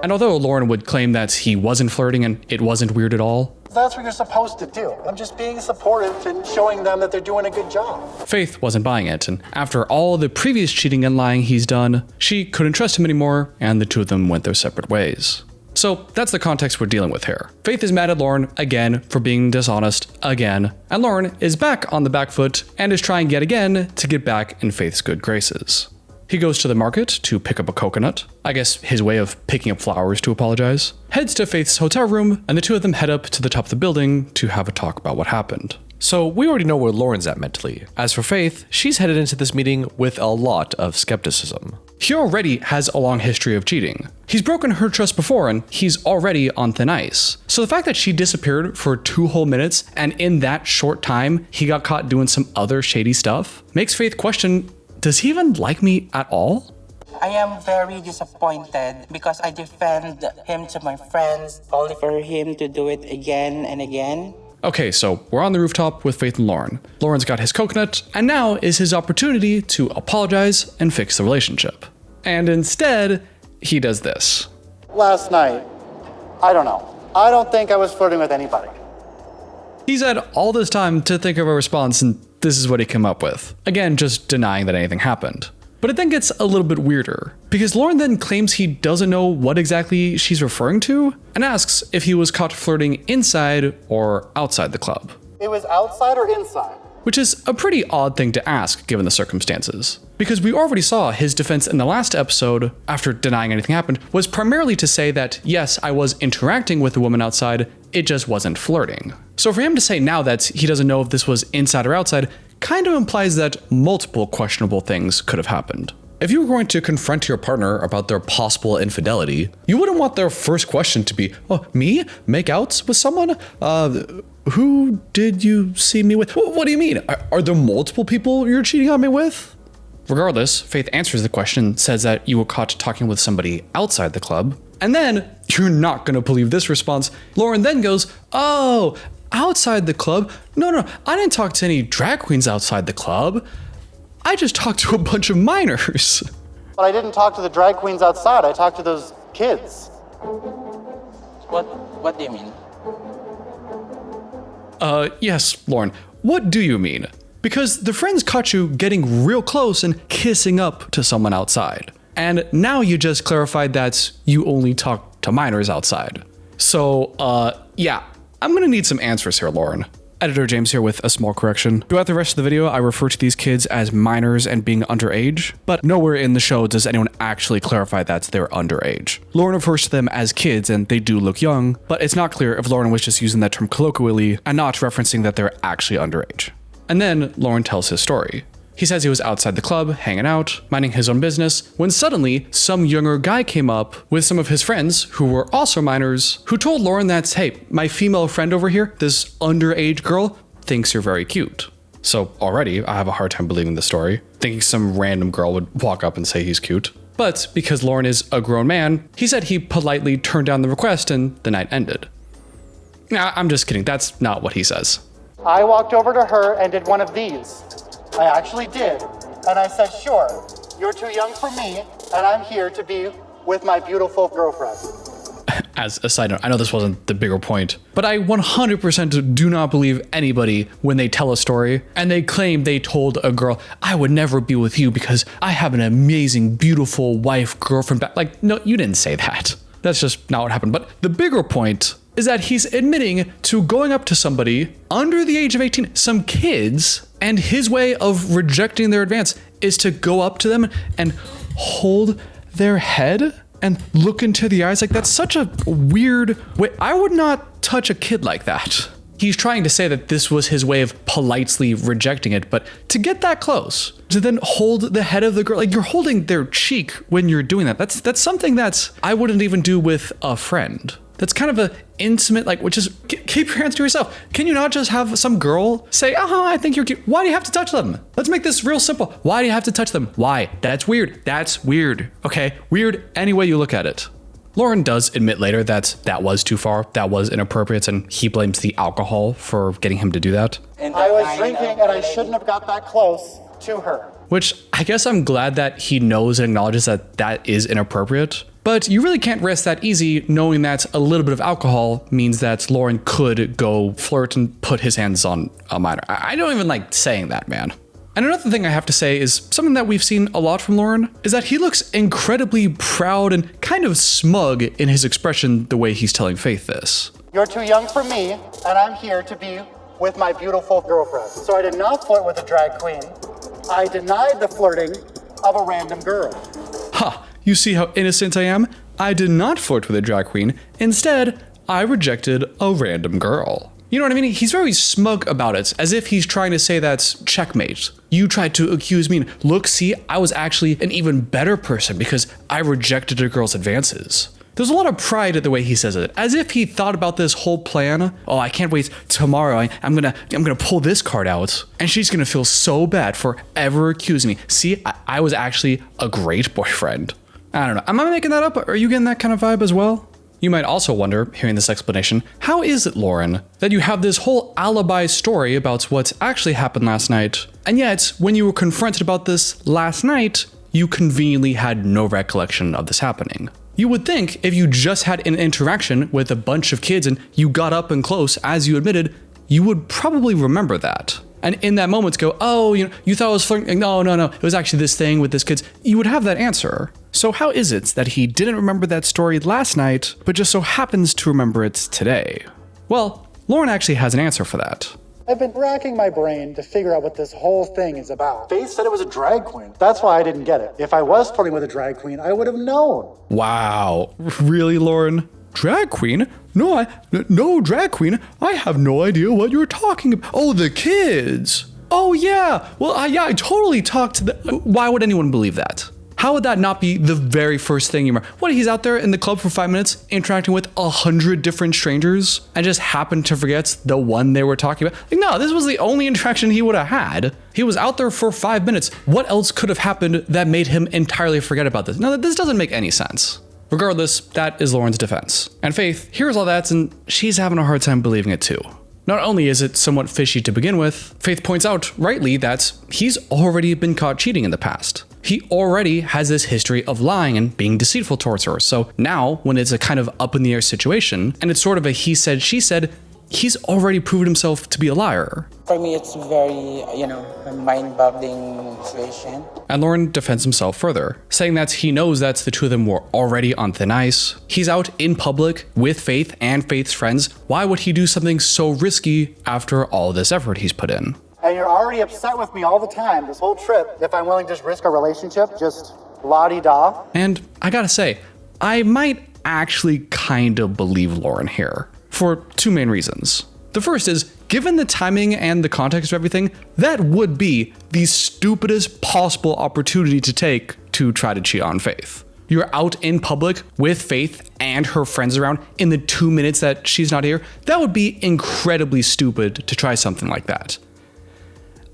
And although Loren would claim that he wasn't flirting and it wasn't weird at all, that's what you're supposed to do. I'm just being supportive and showing them that they're doing a good job. Faith wasn't buying it, and after all the previous cheating and lying he's done, she couldn't trust him anymore, and the two of them went their separate ways. So that's the context we're dealing with here. Faith is mad at Loren again for being dishonest again, and Loren is back on the back foot and is trying yet again to get back in Faith's good graces. He goes to the market to pick up a coconut, I guess his way of picking up flowers to apologize, heads to Faith's hotel room, and the two of them head up to the top of the building to have a talk about what happened. So we already know where Loren's at mentally. As for Faith, she's headed into this meeting with a lot of skepticism. He already has a long history of cheating. He's broken her trust before and he's already on thin ice. So the fact that she disappeared for 2 whole minutes and in that short time he got caught doing some other shady stuff makes Faith question, does he even like me at all? I am very disappointed because I defend him to my friends only for him to do it again and again. Okay, so we're on the rooftop with Faith and Loren. Loren's got his coconut, and now is his opportunity to apologize and fix the relationship. And instead, he does this. Last night, I don't know. I don't think I was flirting with anybody. He's had all this time to think of a response, and this is what he came up with. Again, just denying that anything happened. But it then gets a little bit weirder, because Loren then claims he doesn't know what exactly she's referring to, and asks if he was caught flirting inside or outside the club. It was outside or inside? Which is a pretty odd thing to ask given the circumstances. Because we already saw his defense in the last episode, after denying anything happened, was primarily to say that yes, I was interacting with the woman outside, it just wasn't flirting. So for him to say now that he doesn't know if this was inside or outside kind of implies that multiple questionable things could have happened. If you were going to confront your partner about their possible infidelity, you wouldn't want their first question to be, oh, me? Make outs with someone? Who did you see me with? What do you mean? Are there multiple people you're cheating on me with? Regardless, Faith answers the question, says that you were caught talking with somebody outside the club. And then, you're not gonna believe this response, Loren then goes, oh, outside the club? No, I didn't talk to any drag queens outside the club. I just talked to a bunch of minors. But I didn't talk to the drag queens outside. I talked to those kids. What do you mean? Yes, Loren, what do you mean? Because the friends caught you getting real close and kissing up to someone outside. And now you just clarified that you only talk to minors outside. So, yeah, I'm gonna need some answers here, Loren. Editor James here with a small correction. Throughout the rest of the video, I refer to these kids as minors and being underage, but nowhere in the show does anyone actually clarify that they're underage. Loren refers to them as kids and they do look young, but it's not clear if Loren was just using that term colloquially and not referencing that they're actually underage. And then Loren tells his story. He says he was outside the club, hanging out, minding his own business, when suddenly some younger guy came up with some of his friends who were also minors, who told Loren that, hey, my female friend over here, this underage girl, thinks you're very cute. So already, I have a hard time believing the story, thinking some random girl would walk up and say he's cute. But because Loren is a grown man, he said he politely turned down the request and the night ended. Nah, I'm just kidding, that's not what he says. I walked over to her and did one of these. I actually did. And I said, sure, you're too young for me, and I'm here to be with my beautiful girlfriend. As a side note, I know this wasn't the bigger point, but I 100% do not believe anybody when they tell a story and they claim they told a girl, I would never be with you because I have an amazing, beautiful wife, girlfriend back. Like, no, you didn't say that. That's just not what happened. But the bigger point is that he's admitting to going up to somebody under the age of 18, some kids, and his way of rejecting their advance is to go up to them and hold their head and look into the eyes. Like, that's such a weird way. I would not touch a kid like that. He's trying to say that this was his way of politely rejecting it, but to get that close, to then hold the head of the girl, like you're holding their cheek when you're doing that. That's something that I wouldn't even do with a friend. That's kind of a intimate, like, which is, keep your hands to yourself. Can you not just have some girl say, I think you're cute. Why do you have to touch them? Let's make this real simple. Why do you have to touch them? Why? That's weird. That's weird. Okay, weird any way you look at it. Loren does admit later that that was too far, that was inappropriate, and he blames the alcohol for getting him to do that. I was drinking and I shouldn't have got that close to her. Which I guess I'm glad that he knows and acknowledges that that is inappropriate. But you really can't rest that easy knowing that a little bit of alcohol means that Loren could go flirt and put his hands on a minor. I don't even like saying that, man. And another thing I have to say is something that we've seen a lot from Loren is that he looks incredibly proud and kind of smug in his expression the way he's telling Faith this. You're too young for me, and I'm here to be with my beautiful girlfriend. So I did not flirt with a drag queen. I denied the flirting of a random girl. Ha! You see how innocent I am? I did not flirt with a drag queen. Instead, I rejected a random girl. You know what I mean? He's very smug about it, as if he's trying to say that's checkmate. You tried to accuse me. Look, see, I was actually an even better person because I rejected a girl's advances. There's a lot of pride at the way he says it, as if he thought about this whole plan. Oh, I can't wait tomorrow. I'm gonna pull this card out, and she's gonna feel so bad for ever accusing me. See, I was actually a great boyfriend. I don't know. Am I making that up? Are you getting that kind of vibe as well? You might also wonder, hearing this explanation, how is it, Loren, that you have this whole alibi story about what actually happened last night, and yet, when you were confronted about this last night, you conveniently had no recollection of this happening? You would think if you just had an interaction with a bunch of kids and you got up and close, as you admitted, you would probably remember that. And in that moment go, oh, you thought I was flirting. No, it was actually this thing with this kids. You would have that answer. So how is it that he didn't remember that story last night, but just so happens to remember it today? Well, Loren actually has an answer for that. I've been racking my brain to figure out what this whole thing is about. Faith said it was a drag queen. That's why I didn't get it. If I was flirting with a drag queen, I would have known. Wow. Really, Loren? Drag queen? No drag queen. I have no idea what you're talking about. Oh, the kids. Oh yeah, well, yeah, I totally talked to the... Why would anyone believe that? How would that not be the very first thing you remember? What, he's out there in the club for 5 minutes interacting with 100 different strangers and just happened to forget the one they were talking about? Like, no, this was the only interaction he would have had. He was out there for 5 minutes. What else could have happened that made him entirely forget about this? No, this doesn't make any sense. Regardless, that is Loren's defense. And Faith hears all that and she's having a hard time believing it too. Not only is it somewhat fishy to begin with, Faith points out rightly that he's already been caught cheating in the past. He already has this history of lying and being deceitful towards her. So now, when it's a kind of up in the air situation, and it's sort of a he said, she said, he's already proven himself to be a liar. For me, it's very, a mind-boggling situation. And Loren defends himself further, saying that he knows that the two of them were already on thin ice. He's out in public with Faith and Faith's friends. Why would he do something so risky after all this effort he's put in? And you're already upset with me all the time, this whole trip. If I'm willing to just risk a relationship, just la-di-da. And I gotta say, I might actually kind of believe Loren here, for two main reasons. The first is, given the timing and the context of everything, that would be the stupidest possible opportunity to take to try to cheat on Faith. You're out in public with Faith and her friends around in the 2 minutes that she's not here. That would be incredibly stupid to try something like that.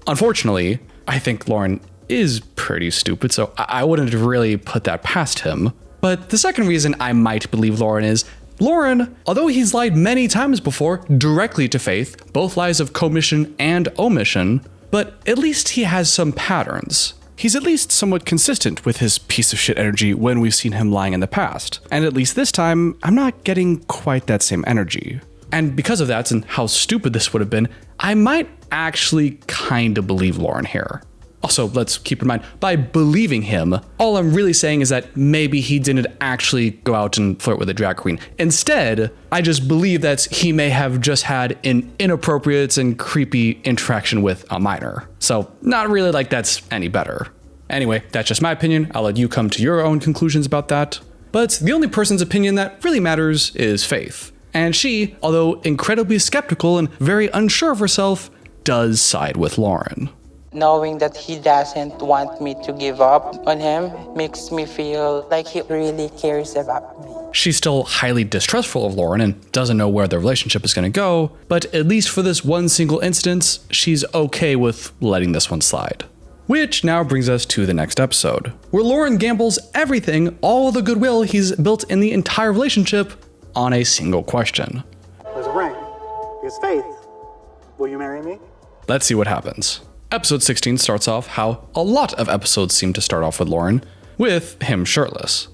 Unfortunately, I think Loren is pretty stupid, so I wouldn't really put that past him. But the second reason I might believe Loren is, Loren, although he's lied many times before directly to Faith, both lies of commission and omission, but at least he has some patterns. He's at least somewhat consistent with his piece of shit energy when we've seen him lying in the past. And at least this time, I'm not getting quite that same energy. And because of that, and how stupid this would have been, I might actually kind of believe Loren here. Also, let's keep in mind, by believing him, all I'm really saying is that maybe he didn't actually go out and flirt with a drag queen. Instead, I just believe that he may have just had an inappropriate and creepy interaction with a minor. So, not really like that's any better. Anyway, that's just my opinion. I'll let you come to your own conclusions about that. But the only person's opinion that really matters is Faith. And she, although incredibly skeptical and very unsure of herself, does side with Loren. Knowing that he doesn't want me to give up on him makes me feel like he really cares about me. She's still highly distrustful of Loren and doesn't know where the relationship is going to go, but at least for this one single instance, she's okay with letting this one slide. Which now brings us to the next episode, where Loren gambles everything, all the goodwill he's built in the entire relationship, on a single question. There's a ring. Here's Faith. Will you marry me? Let's see what happens. Episode 16 starts off how a lot of episodes seem to start off with Loren, with him shirtless.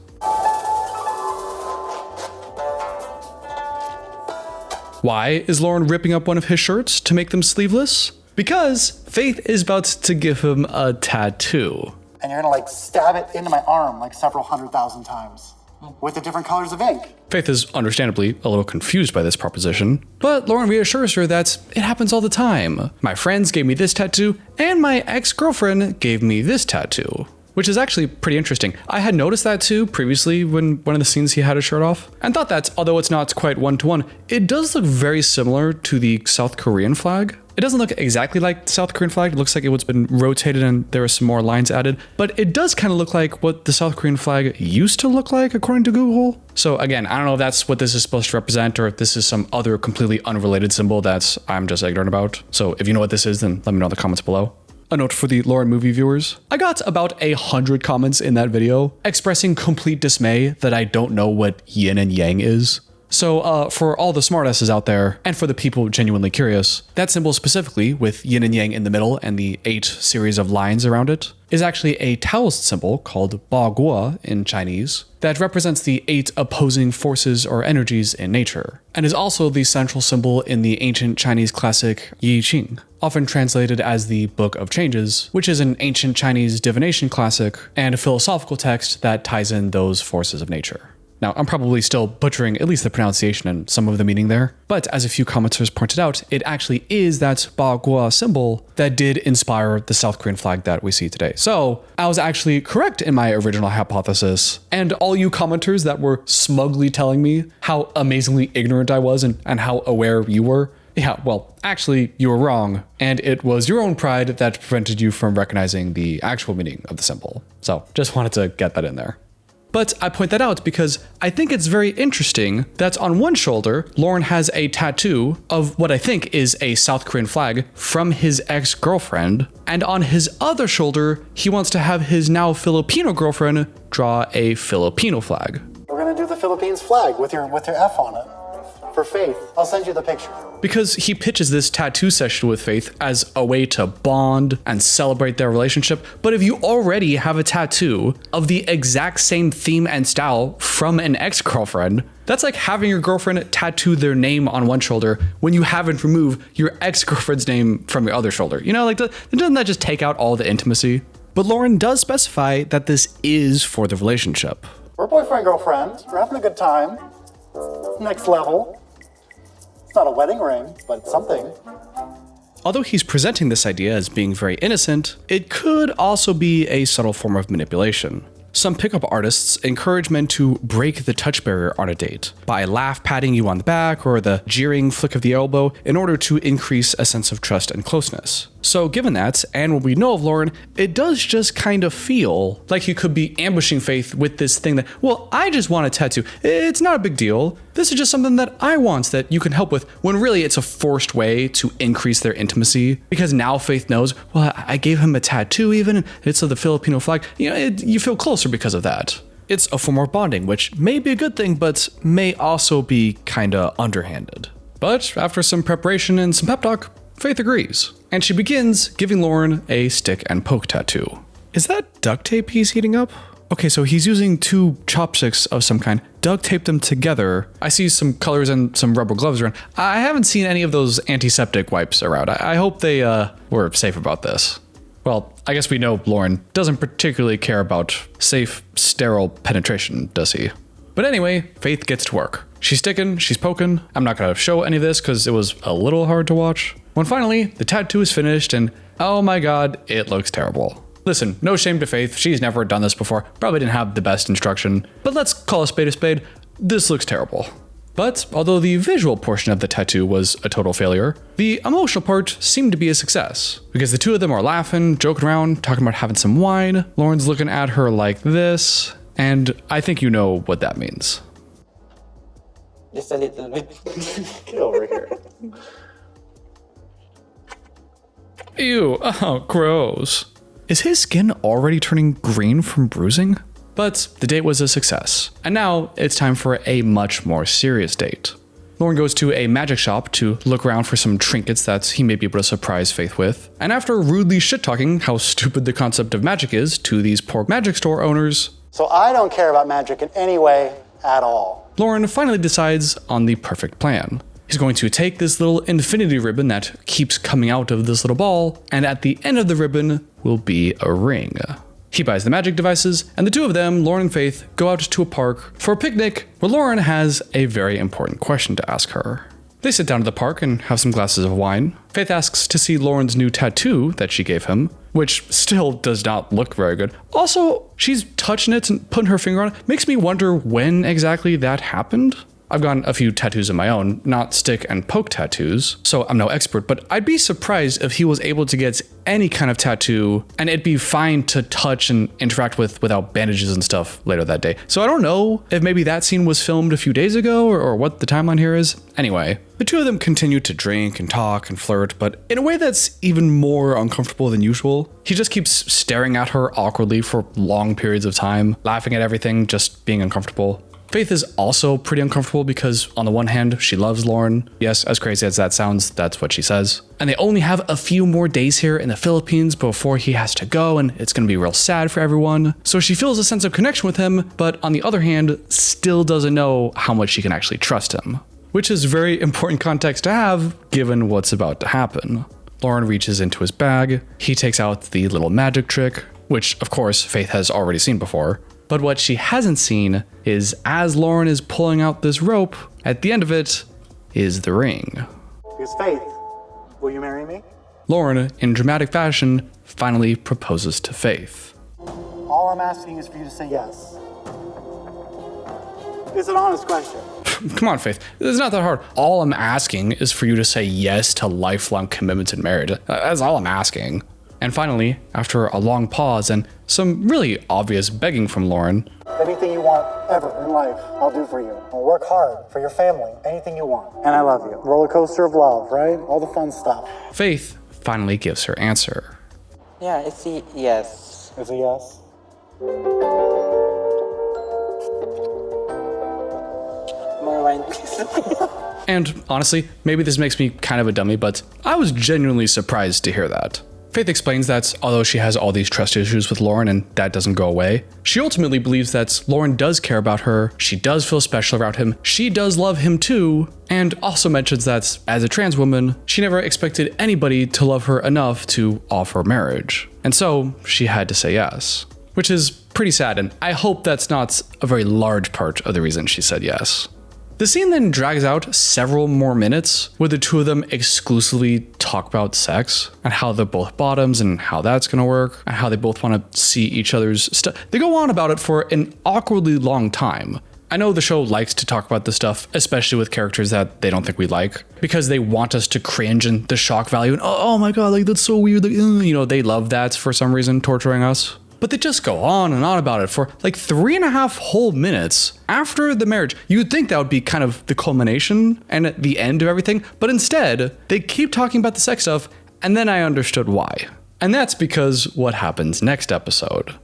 Why is Loren ripping up one of his shirts to make them sleeveless? Because Faith is about to give him a tattoo. And you're gonna stab it into my arm several 100,000 times. With the different colors of ink. Faith is understandably a little confused by this proposition, but Loren reassures her that it happens all the time. My friends gave me this tattoo, and my ex-girlfriend gave me this tattoo. Which is actually pretty interesting. I had noticed that too previously when one of the scenes he had his shirt off, and thought that, although it's not quite one-to-one, it does look very similar to the South Korean flag. It doesn't look exactly like the South Korean flag. It looks like it was been rotated and there are some more lines added, but it does kind of look like what the South Korean flag used to look like according to Google. So again, I don't know if that's what this is supposed to represent or if this is some other completely unrelated symbol that I'm just ignorant about. So if you know what this is, then let me know in the comments below. A note for the Loren movie viewers. I got about 100 comments in that video expressing complete dismay that I don't know what yin and yang is. So for all the smartasses out there, and for the people genuinely curious, that symbol specifically, with yin and yang in the middle and the 8 series of lines around it, is actually a Taoist symbol called Ba Guo in Chinese that represents the 8 opposing forces or energies in nature, and is also the central symbol in the ancient Chinese classic I Ching, often translated as the Book of Changes, which is an ancient Chinese divination classic and a philosophical text that ties in those forces of nature. Now, I'm probably still butchering at least the pronunciation and some of the meaning there, but as a few commenters pointed out, it actually is that Ba Guo symbol that did inspire the South Korean flag that we see today. So I was actually correct in my original hypothesis, and all you commenters that were smugly telling me how amazingly ignorant I was and how aware you were, Yeah, well, actually, you were wrong, and it was your own pride that prevented you from recognizing the actual meaning of the symbol. So, just wanted to get that in there. But I point that out because I think it's very interesting that on one shoulder, Loren has a tattoo of what I think is a South Korean flag from his ex-girlfriend, and on his other shoulder, he wants to have his now Filipino girlfriend draw a Filipino flag. We're gonna do the Philippines flag with your F on it. For Faith. I'll send you the picture. Because he pitches this tattoo session with Faith as a way to bond and celebrate their relationship. But if you already have a tattoo of the exact same theme and style from an ex-girlfriend, that's like having your girlfriend tattoo their name on one shoulder when you haven't removed your ex-girlfriend's name from your other shoulder. You know, like, doesn't that just take out all the intimacy? But Loren does specify that this is for the relationship. We're boyfriend-girlfriend. We're having a good time. Next level. It's not a wedding ring, but it's something. Although he's presenting this idea as being very innocent, it could also be a subtle form of manipulation. Some pickup artists encourage men to break the touch barrier on a date by laugh patting you on the back or the jeering flick of the elbow in order to increase a sense of trust and closeness. So given that, and what we know of Loren, it does just kind of feel like he could be ambushing Faith with this thing that, well, I just want a tattoo. It's not a big deal. This is just something that I want that you can help with, when really it's a forced way to increase their intimacy. Because now Faith knows, well, I gave him a tattoo even, and it's of the Filipino flag. You know, you feel closer because of that. It's a form of bonding, which may be a good thing, but may also be kinda underhanded. But after some preparation and some pep talk, Faith agrees, and she begins giving Loren a stick and poke tattoo. Is that duct tape he's heating up? Okay, so he's using 2 chopsticks of some kind, duct taped them together. I see some colors and some rubber gloves around. I haven't seen any of those antiseptic wipes around. I hope they were safe about this. Well, I guess we know Loren doesn't particularly care about safe, sterile penetration, does he? But anyway, Faith gets to work. She's sticking, she's poking. I'm not gonna show any of this because it was a little hard to watch. When finally, the tattoo is finished and oh my god, it looks terrible. Listen, no shame to Faith, she's never done this before, probably didn't have the best instruction, but let's call a spade, this looks terrible. But although the visual portion of the tattoo was a total failure, the emotional part seemed to be a success, because the two of them are laughing, joking around, talking about having some wine. Loren's looking at her like this, and I think you know what that means. Just a little bit. Get over here. Ew, oh, gross. Is his skin already turning green from bruising? But the date was a success, and now it's time for a much more serious date. Loren goes to a magic shop to look around for some trinkets that he may be able to surprise Faith with, and after rudely shit-talking how stupid the concept of magic is to these poor magic store owners, So I don't care about magic in any way at all. Loren finally decides on the perfect plan. He's going to take this little infinity ribbon that keeps coming out of this little ball, and at the end of the ribbon will be a ring. He buys the magic devices, and the two of them, Loren and Faith, go out to a park for a picnic where Loren has a very important question to ask her. They sit down at the park and have some glasses of wine. Faith asks to see Loren's new tattoo that she gave him, which still does not look very good. Also, she's touching it and putting her finger on it. Makes me wonder when exactly that happened. I've gotten a few tattoos of my own, not stick and poke tattoos, so I'm no expert, but I'd be surprised if he was able to get any kind of tattoo and it'd be fine to touch and interact with without bandages and stuff later that day. So I don't know if maybe that scene was filmed a few days ago or what the timeline here is. Anyway, the two of them continue to drink and talk and flirt, but in a way that's even more uncomfortable than usual. He just keeps staring at her awkwardly for long periods of time, laughing at everything, just being uncomfortable. Faith is also pretty uncomfortable because on the one hand, she loves Loren. Yes, as crazy as that sounds, that's what she says. And they only have a few more days here in the Philippines before he has to go, and it's gonna be real sad for everyone. So she feels a sense of connection with him, but on the other hand, still doesn't know how much she can actually trust him. Which is very important context to have, given what's about to happen. Loren reaches into his bag, he takes out the little magic trick, which of course Faith has already seen before. But what she hasn't seen is as Loren is pulling out this rope, at the end of it is the ring. Because Faith, will you marry me? Loren, in dramatic fashion, finally proposes to Faith. All I'm asking is for you to say yes. It's an honest question. Come on, Faith. It's not that hard. All I'm asking is for you to say yes to lifelong commitment and marriage. That's all I'm asking. And finally, after a long pause and some really obvious begging from Loren, anything you want ever in life, I'll do for you. I'll work hard for your family, anything you want. And I love you. Roller coaster of love, right? All the fun stuff. Faith finally gives her answer. Yeah, it's a yes. It's a yes? More wine, please. And honestly, maybe this makes me kind of a dummy, but I was genuinely surprised to hear that. Faith explains that although she has all these trust issues with Loren and that doesn't go away, she ultimately believes that Loren does care about her, she does feel special about him, she does love him too, and also mentions that as a trans woman, she never expected anybody to love her enough to offer marriage. And so she had to say yes, which is pretty sad, and I hope that's not a very large part of the reason she said yes. The scene then drags out several more minutes where the two of them exclusively talk about sex and how they're both bottoms and how that's gonna work and how they both wanna see each other's stuff. They go on about it for an awkwardly long time. I know the show likes to talk about this stuff, especially with characters that they don't think we like, because they want us to cringe and the shock value and oh my god, like that's so weird, like, you know, they love that for some reason, torturing us. But they just go on and on about it for like 3.5 whole minutes after the marriage. You'd think that would be kind of the culmination and at the end of everything, but instead, they keep talking about the sex stuff, and then I understood why. And that's because what happens next episode.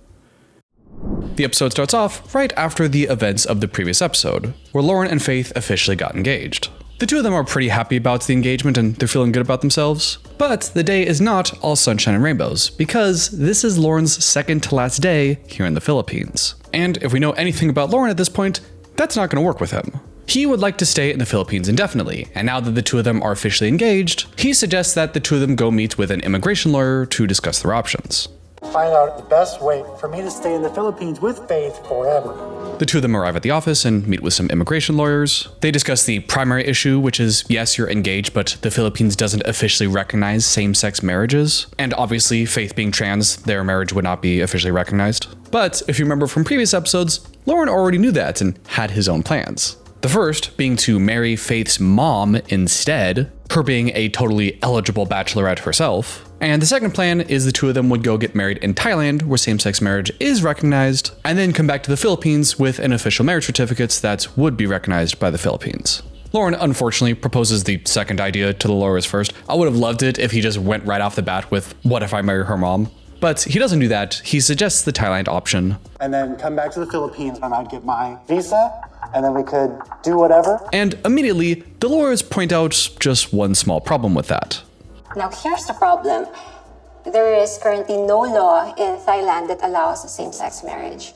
The episode starts off right after the events of the previous episode, where Loren and Faith officially got engaged. The two of them are pretty happy about the engagement and they're feeling good about themselves. But the day is not all sunshine and rainbows, because this is Loren's second to last day here in the Philippines. And if we know anything about Loren at this point, that's not going to work with him. He would like to stay in the Philippines indefinitely, and now that the two of them are officially engaged, he suggests that the two of them go meet with an immigration lawyer to discuss their options. Find out the best way for me to stay in the Philippines with Faith forever. The two of them arrive at the office and meet with some immigration lawyers. They discuss the primary issue, which is, yes, you're engaged, but the Philippines doesn't officially recognize same-sex marriages. And obviously, Faith being trans, their marriage would not be officially recognized. But if you remember from previous episodes, Loren already knew that and had his own plans. The first being to marry Faith's mom instead, her being a totally eligible bachelorette herself. And the second plan is the two of them would go get married in Thailand, where same-sex marriage is recognized, and then come back to the Philippines with an official marriage certificate that would be recognized by the Philippines. Loren unfortunately proposes the second idea to the lawyers first. I would have loved it if he just went right off the bat with, what if I marry her mom? But he doesn't do that. He suggests the Thailand option. And then come back to the Philippines and I'd get my visa, and then we could do whatever. And immediately, the lawyers point out just one small problem with that. Now, here's the problem. There is currently no law in Thailand that allows same-sex marriage.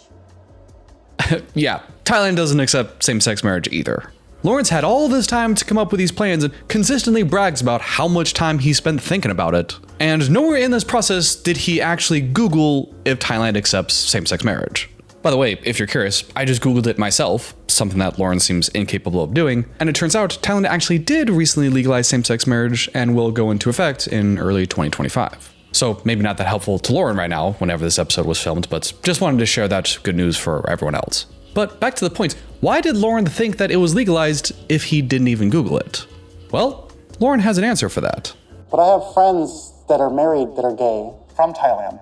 Yeah, Thailand doesn't accept same-sex marriage either. Loren's had all this time to come up with these plans and consistently brags about how much time he spent thinking about it. And nowhere in this process did he actually Google if Thailand accepts same-sex marriage. By the way, if you're curious, I just Googled it myself, something that Loren seems incapable of doing, and it turns out Thailand actually did recently legalize same-sex marriage and will go into effect in early 2025. So maybe not that helpful to Loren right now, whenever this episode was filmed, but just wanted to share that good news for everyone else. But back to the point, why did Loren think that it was legalized if he didn't even Google it? Well, Loren has an answer for that. But I have friends that are married that are gay from Thailand.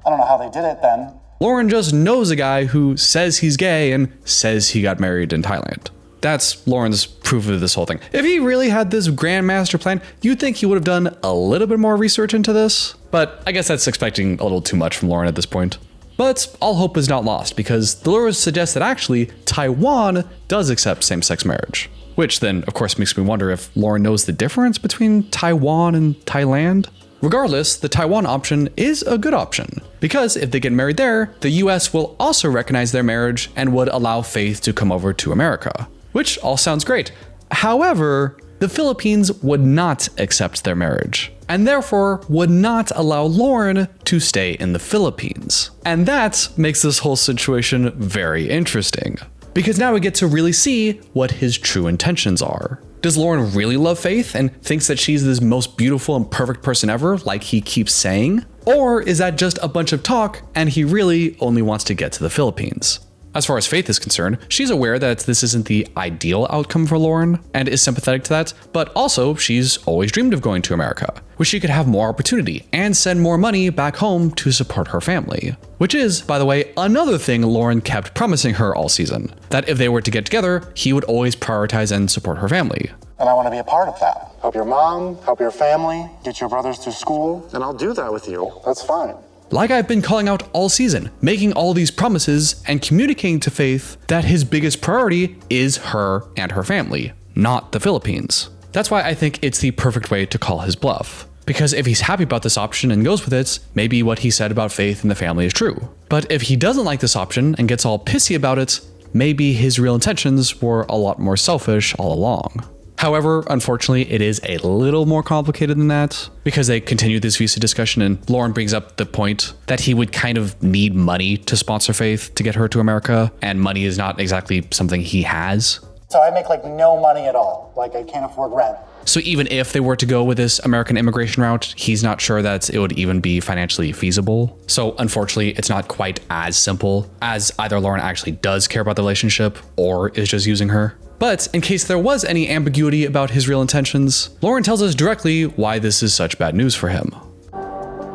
I don't know how they did it then. Loren just knows a guy who says he's gay and says he got married in Thailand. That's Loren's proof of this whole thing. If he really had this grand master plan, you'd think he would have done a little bit more research into this. But I guess that's expecting a little too much from Loren at this point. But all hope is not lost, because the lawyers suggest that actually Taiwan does accept same-sex marriage. Which then, of course, makes me wonder if Loren knows the difference between Taiwan and Thailand. Regardless, the Taiwan option is a good option, because if they get married there, the US will also recognize their marriage and would allow Faith to come over to America, which all sounds great. However, the Philippines would not accept their marriage, and therefore would not allow Loren to stay in the Philippines. And that makes this whole situation very interesting, because now we get to really see what his true intentions are. Does Loren really love Faith and thinks that she's this most beautiful and perfect person ever, like he keeps saying? Or is that just a bunch of talk and he really only wants to get to the Philippines? As far as Faith is concerned, she's aware that this isn't the ideal outcome for Loren and is sympathetic to that, but also she's always dreamed of going to America, where she could have more opportunity and send more money back home to support her family. Which is, by the way, another thing Loren kept promising her all season, that if they were to get together, he would always prioritize and support her family. And I want to be a part of that. Help your mom, help your family, get your brothers through school, and I'll do that with you. That's fine. Like I've been calling out all season, making all these promises and communicating to Faith that his biggest priority is her and her family, not the Philippines. That's why I think it's the perfect way to call his bluff. Because if he's happy about this option and goes with it, maybe what he said about Faith and the family is true. But if he doesn't like this option and gets all pissy about it, maybe his real intentions were a lot more selfish all along. However, unfortunately, it is a little more complicated than that, because they continue this visa discussion and Loren brings up the point that he would kind of need money to sponsor Faith to get her to America, and money is not exactly something he has. So I make like no money at all. Like I can't afford rent. So even if they were to go with this American immigration route, he's not sure that it would even be financially feasible. So unfortunately, it's not quite as simple as either Loren actually does care about the relationship or is just using her. But in case there was any ambiguity about his real intentions, Loren tells us directly why this is such bad news for him.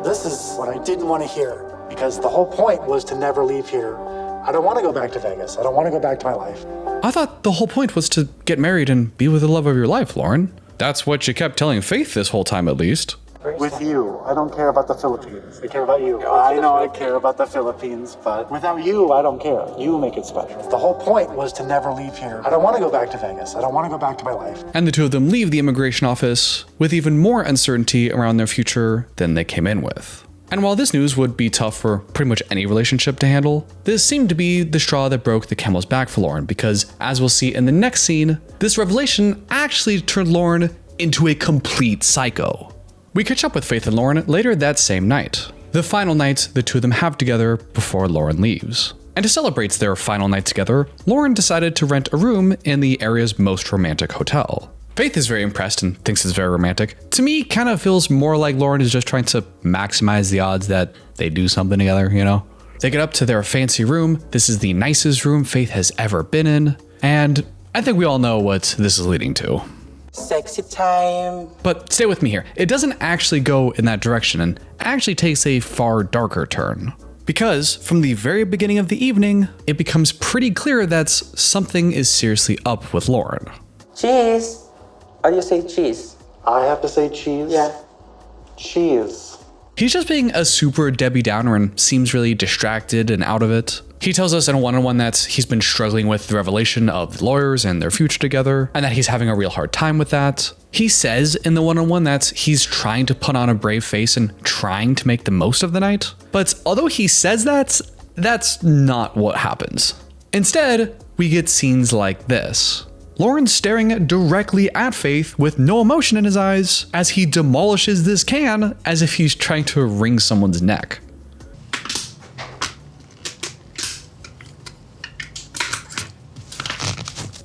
This is what I didn't want to hear, because the whole point was to never leave here. I don't want to go back to Vegas. I don't want to go back to my life. I thought the whole point was to get married and be with the love of your life, Loren. That's what you kept telling Faith this whole time, at least. With you. I don't care about the Philippines. I care about you. I know I care about the Philippines, but without you, I don't care. You make it special. The whole point was to never leave here. I don't want to go back to Vegas. I don't want to go back to my life. And the two of them leave the immigration office with even more uncertainty around their future than they came in with. And while this news would be tough for pretty much any relationship to handle, this seemed to be the straw that broke the camel's back for Loren, because as we'll see in the next scene, this revelation actually turned Loren into a complete psycho. We catch up with Faith and Loren later that same night, the final night the two of them have together before Loren leaves. And to celebrate their final night together, Loren decided to rent a room in the area's most romantic hotel. Faith is very impressed and thinks it's very romantic. To me, kind of feels more like Loren is just trying to maximize the odds that they do something together, you know? They get up to their fancy room. This is the nicest room Faith has ever been in, and I think we all know what this is leading to. Sexy time. But stay with me here. It doesn't actually go in that direction and actually takes a far darker turn. Because from the very beginning of the evening, it becomes pretty clear that something is seriously up with Loren. Cheese. How do you say cheese? I have to say cheese? Yeah. Cheese. He's just being a super Debbie Downer and seems really distracted and out of it. He tells us in a one-on-one that he's been struggling with the revelation of lawyers and their future together, and that he's having a real hard time with that. He says in the one-on-one that he's trying to put on a brave face and trying to make the most of the night. But although he says that, that's not what happens. Instead, we get scenes like this. Loren staring directly at Faith with no emotion in his eyes as he demolishes this can as if he's trying to wring someone's neck.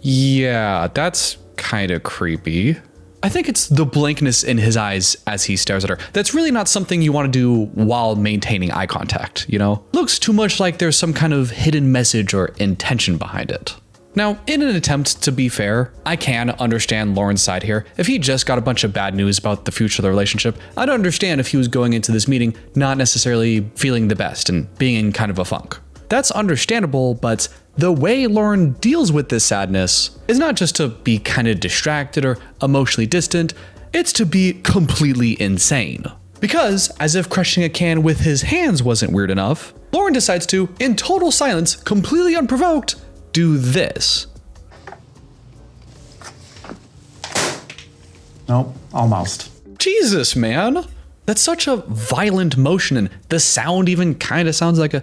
Yeah, that's kind of creepy. I think it's the blankness in his eyes as he stares at her. That's really not something you want to do while maintaining eye contact, you know? Looks too much like there's some kind of hidden message or intention behind it. Now, in an attempt to be fair, I can understand Loren's side here. If he just got a bunch of bad news about the future of the relationship, I'd understand if he was going into this meeting not necessarily feeling the best and being in kind of a funk. That's understandable, but the way Loren deals with this sadness is not just to be kind of distracted or emotionally distant, it's to be completely insane. Because, as if crushing a can with his hands wasn't weird enough, Loren decides to, in total silence, completely unprovoked, do this. Nope, almost. Jesus, man. That's such a violent motion, and the sound even kind of sounds like a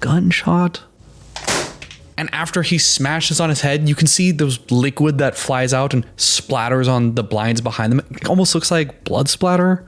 gunshot. And after he smashes on his head, you can see those liquid that flies out and splatters on the blinds behind them. It almost looks like blood splatter.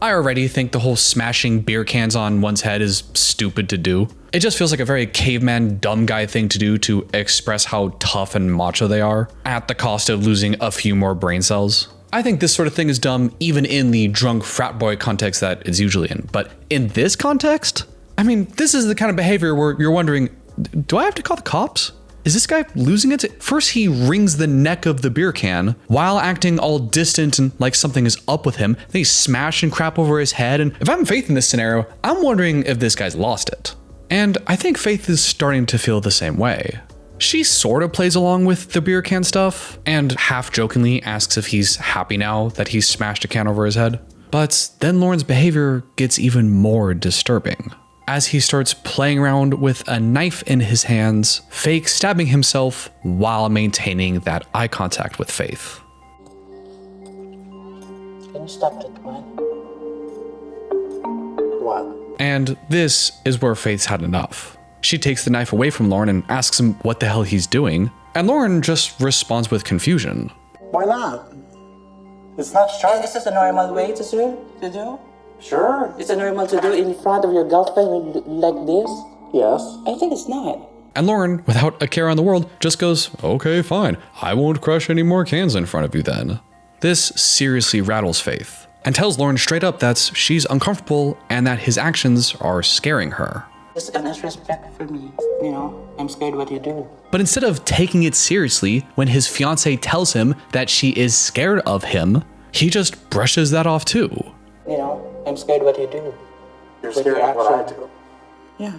I already think the whole smashing beer cans on one's head is stupid to do. It just feels like a very caveman dumb guy thing to do to express how tough and macho they are at the cost of losing a few more brain cells. I think this sort of thing is dumb even in the drunk frat boy context that it's usually in. But in this context, I mean, this is the kind of behavior where you're wondering, do I have to call the cops? Is this guy losing it? First, he wrings the neck of the beer can while acting all distant and like something is up with him. Then he's smashing crap over his head. And if I'm Faith in this scenario, I'm wondering if this guy's lost it. And I think Faith is starting to feel the same way. She sort of plays along with the beer can stuff and half jokingly asks if he's happy now that he's smashed a can over his head. But then Loren's behavior gets even more disturbing as he starts playing around with a knife in his hands, fake stabbing himself while maintaining that eye contact with Faith. Can you stop that one? What? And this is where Faith's had enough. She takes the knife away from Loren and asks him what the hell he's doing, and Loren just responds with confusion. Why not? It's not sharp. Is this a normal way to do? Sure. Is it normal to do in front of your girlfriend like this? Yes. I think it's not. And Loren, without a care in the world, just goes, okay, fine. I won't crush any more cans in front of you then. This seriously rattles Faith and tells Loren straight up that she's uncomfortable and that his actions are scaring her. It's an disrespect for me. You know, I'm scared what you do. But instead of taking it seriously when his fiancée tells him that she is scared of him, he just brushes that off too. You know, I'm scared what you do. You're scared of what I do. Yeah,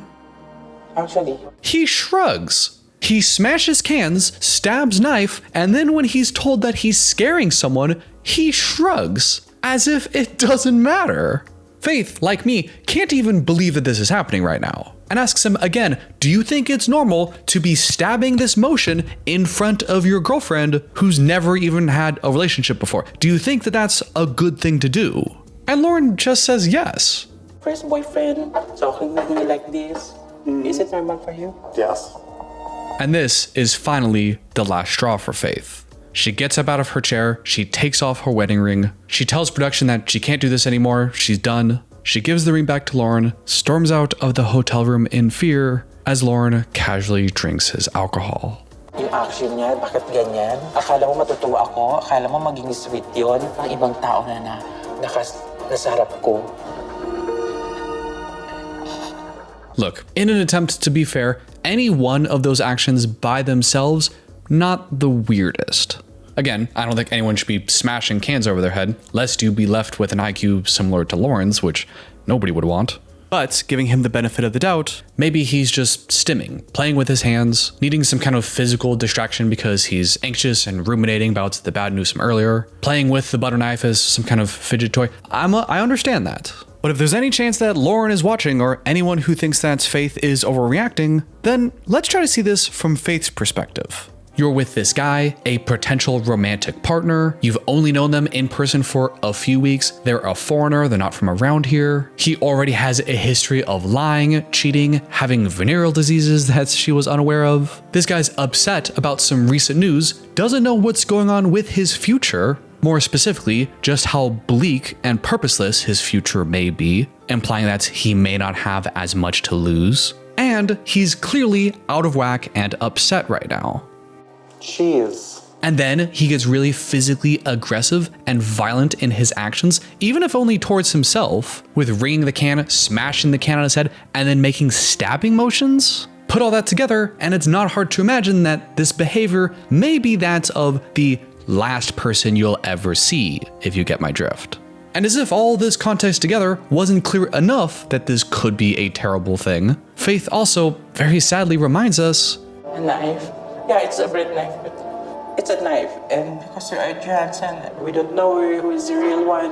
actually. He shrugs. He smashes cans, stabs knife, and then when he's told that he's scaring someone, he shrugs as if it doesn't matter. Faith, like me, can't even believe that this is happening right now and asks him again, do you think it's normal to be stabbing this motion in front of your girlfriend who's never even had a relationship before? Do you think that that's a good thing to do? And Loren just says yes. First boyfriend talking with me like this. Is it normal for you? Yes. And this is finally the last straw for Faith. She gets up out of her chair, she takes off her wedding ring, she tells production that she can't do this anymore, she's done. She gives the ring back to Loren, storms out of the hotel room in fear as Loren casually drinks his alcohol. Yung action niya, bakit ganyan? Akala mo matutuwa ako? Akala mo maging sweet yun? Ang ibang tao na nasa harap ko. Look, in an attempt to be fair, any one of those actions by themselves, not the weirdest. Again, I don't think anyone should be smashing cans over their head, lest you be left with an IQ similar to Loren's, which nobody would want. But giving him the benefit of the doubt, maybe he's just stimming, playing with his hands, needing some kind of physical distraction because he's anxious and ruminating about the bad news from earlier, playing with the butter knife as some kind of fidget toy. I understand that. But if there's any chance that Loren is watching or anyone who thinks that Faith is overreacting, then let's try to see this from Faith's perspective. You're with this guy, a potential romantic partner. You've only known them in person for a few weeks. They're a foreigner, they're not from around here. He already has a history of lying, cheating, having venereal diseases that she was unaware of. This guy's upset about some recent news, doesn't know what's going on with his future, more specifically, just how bleak and purposeless his future may be, implying that he may not have as much to lose. And he's clearly out of whack and upset right now. Jeez. And then he gets really physically aggressive and violent in his actions, even if only towards himself, with ringing the can, smashing the can on his head, and then making stabbing motions. Put all that together, and it's not hard to imagine that this behavior may be that of the last person you'll ever see, if you get my drift. And as if all this context together wasn't clear enough that this could be a terrible thing, Faith also very sadly reminds us, A knife? Yeah, it's a bread knife, but it's a knife. And because you are trans and we don't know who is the real one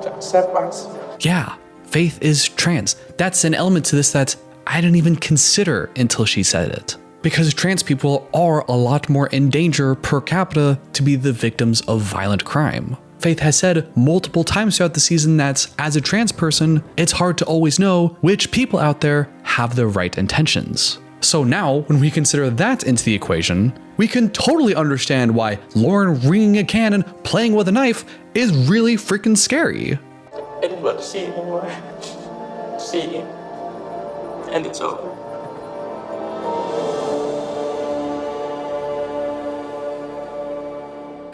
to accept us. yeah, Faith is trans. That's an element to this that I didn't even consider until she said it. Because trans people are a lot more in danger per capita to be the victims of violent crime. Faith has said multiple times throughout the season that as a trans person, it's hard to always know which people out there have the right intentions. So now, when we consider that into the equation, we can totally understand why Loren ringing a can and playing with a knife is really freaking scary. I didn't want to see anymore. See, and it's over.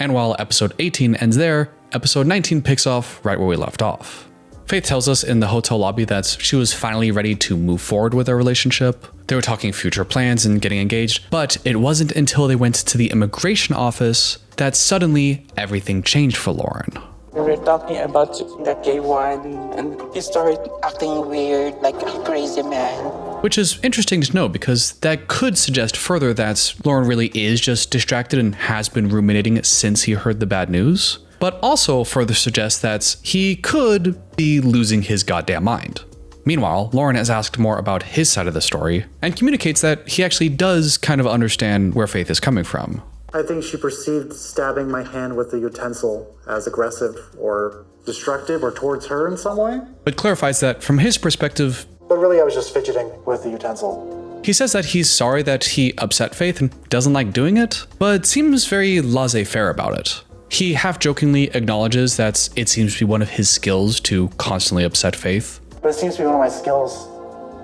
And while episode 18 ends there, episode 19 picks off right where we left off. Faith tells us in the hotel lobby that she was finally ready to move forward with their relationship. They were talking future plans and getting engaged, but it wasn't until they went to the immigration office that suddenly everything changed for Loren. We were talking about the K1, and he started acting weird, like a crazy man. Which is interesting to know because that could suggest further that Loren really is just distracted and has been ruminating since he heard the bad news, but also further suggests that he could be losing his goddamn mind. Meanwhile, Loren has asked more about his side of the story and communicates that he actually does kind of understand where Faith is coming from. I think she perceived stabbing my hand with the utensil as aggressive or destructive or towards her in some way. But clarifies that from his perspective, but really I was just fidgeting with the utensil. He says that he's sorry that he upset Faith and doesn't like doing it, but seems very laissez-faire about it. He half-jokingly acknowledges that it seems to be one of his skills to constantly upset Faith. But it seems to be one of my skills,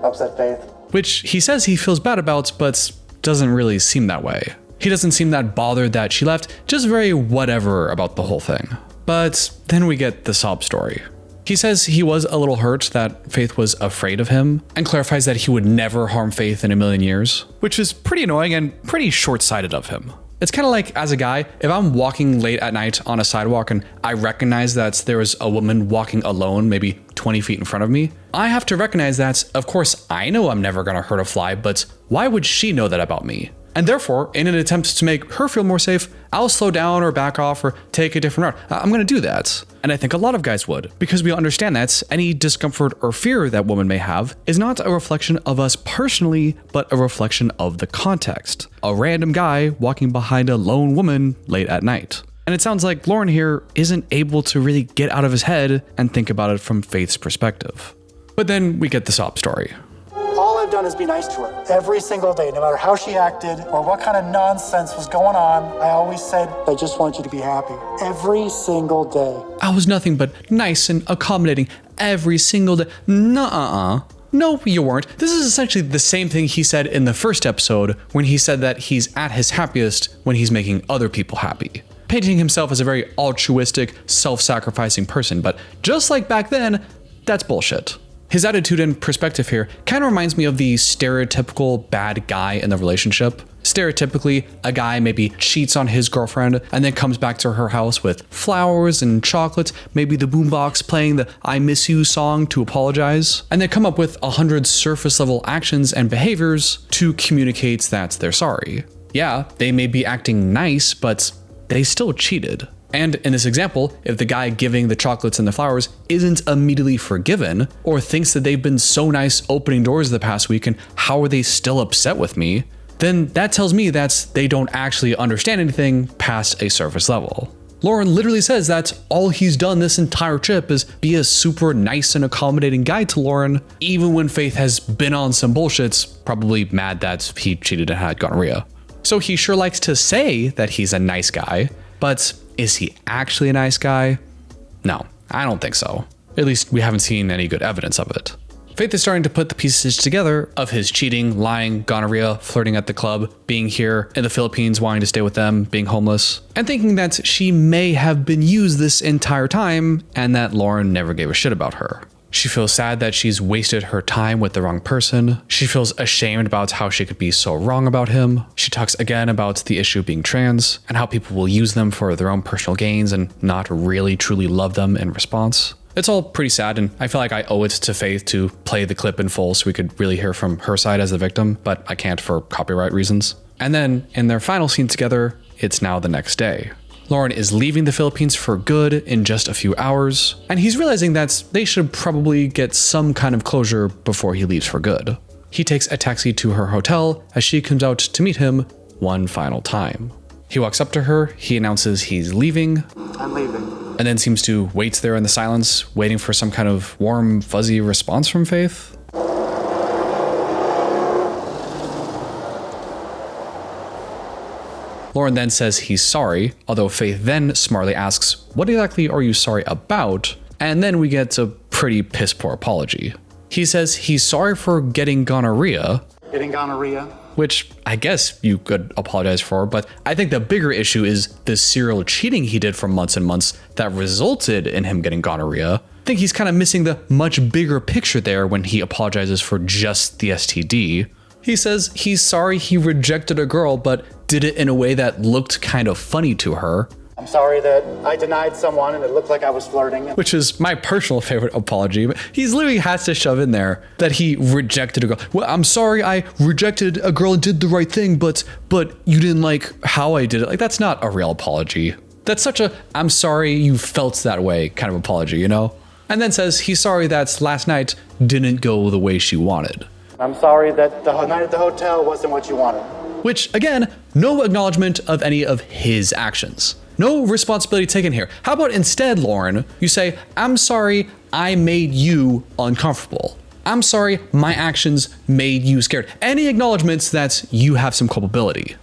upset Faith. Which he says he feels bad about, but doesn't really seem that way. He doesn't seem that bothered that she left, just very whatever about the whole thing. But then we get the sob story. He says he was a little hurt that Faith was afraid of him, and clarifies that he would never harm Faith in a million years, which is pretty annoying and pretty short-sighted of him. It's kind of like, as a guy, if I'm walking late at night on a sidewalk and I recognize that there is a woman walking alone, maybe 20 feet in front of me, I have to recognize that, of course, I know I'm never gonna hurt a fly, but why would she know that about me? And therefore, in an attempt to make her feel more safe, I'll slow down or back off or take a different route. I'm gonna do that. And I think a lot of guys would, because we understand that any discomfort or fear that women may have is not a reflection of us personally, but a reflection of the context. A random guy walking behind a lone woman late at night. And it sounds like Loren here isn't able to really get out of his head and think about it from Faith's perspective. But then we get the sob story. All I've done is be nice to her every single day, no matter how she acted or what kind of nonsense was going on. I always said, I just want you to be happy every single day. I was nothing but nice and accommodating every single day. Nuh-uh. No, you weren't. This is essentially the same thing he said in the first episode when he said that he's at his happiest when he's making other people happy, painting himself as a very altruistic, self-sacrificing person. But just like back then, that's bullshit. His attitude and perspective here kind of reminds me of the stereotypical bad guy in the relationship. Stereotypically, a guy maybe cheats on his girlfriend and then comes back to her house with flowers and chocolates, maybe the boombox playing the I Miss You song to apologize, and they come up with 100 surface level actions and behaviors to communicate that they're sorry. Yeah, they may be acting nice, but they still cheated. And in this example, if the guy giving the chocolates and the flowers isn't immediately forgiven, or thinks that they've been so nice opening doors the past week and how are they still upset with me, then that tells me that they don't actually understand anything past a surface level. Loren literally says that all he's done this entire trip is be a super nice and accommodating guy to Loren, even when Faith has been on some bullshits, probably mad that he cheated and had gonorrhea. So he sure likes to say that he's a nice guy, but is he actually a nice guy? No, I don't think so. At least we haven't seen any good evidence of it. Faith is starting to put the pieces together of his cheating, lying, gonorrhea, flirting at the club, being here in the Philippines, wanting to stay with them, being homeless, and thinking that she may have been used this entire time and that Loren never gave a shit about her. She feels sad that she's wasted her time with the wrong person. She feels ashamed about how she could be so wrong about him. She talks again about the issue of being trans and how people will use them for their own personal gains and not really truly love them in response. It's all pretty sad, and I feel like I owe it to Faith to play the clip in full so we could really hear from her side as the victim, but I can't for copyright reasons. And then, in their final scene together, it's now the next day. Loren is leaving the Philippines for good in just a few hours, and he's realizing that they should probably get some kind of closure before he leaves for good. He takes a taxi to her hotel as she comes out to meet him one final time. He walks up to her, he announces he's leaving. I'm leaving. And then seems to wait there in the silence, waiting for some kind of warm, fuzzy response from Faith. Loren then says he's sorry, although Faith then smartly asks, what exactly are you sorry about? And then we get a pretty piss poor apology. He says he's sorry for getting gonorrhea. Getting gonorrhea? Which I guess you could apologize for, but I think the bigger issue is the serial cheating he did for months and months that resulted in him getting gonorrhea. I think he's kind of missing the much bigger picture there when he apologizes for just the STD. He says he's sorry he rejected a girl, but did it in a way that looked kind of funny to her. I'm sorry that I denied someone and it looked like I was flirting. Which is my personal favorite apology, but he's literally has to shove in there that he rejected a girl. Well, I'm sorry I rejected a girl and did the right thing, but you didn't like how I did it. Like, that's not a real apology. That's such a, I'm sorry you felt that way kind of apology, you know? And then says he's sorry that last night didn't go the way she wanted. I'm sorry that the night at the hotel wasn't what you wanted. Which, again, no acknowledgement of any of his actions. No responsibility taken here. How about instead, Loren, you say, I'm sorry I made you uncomfortable. I'm sorry my actions made you scared. Any acknowledgements that you have some culpability.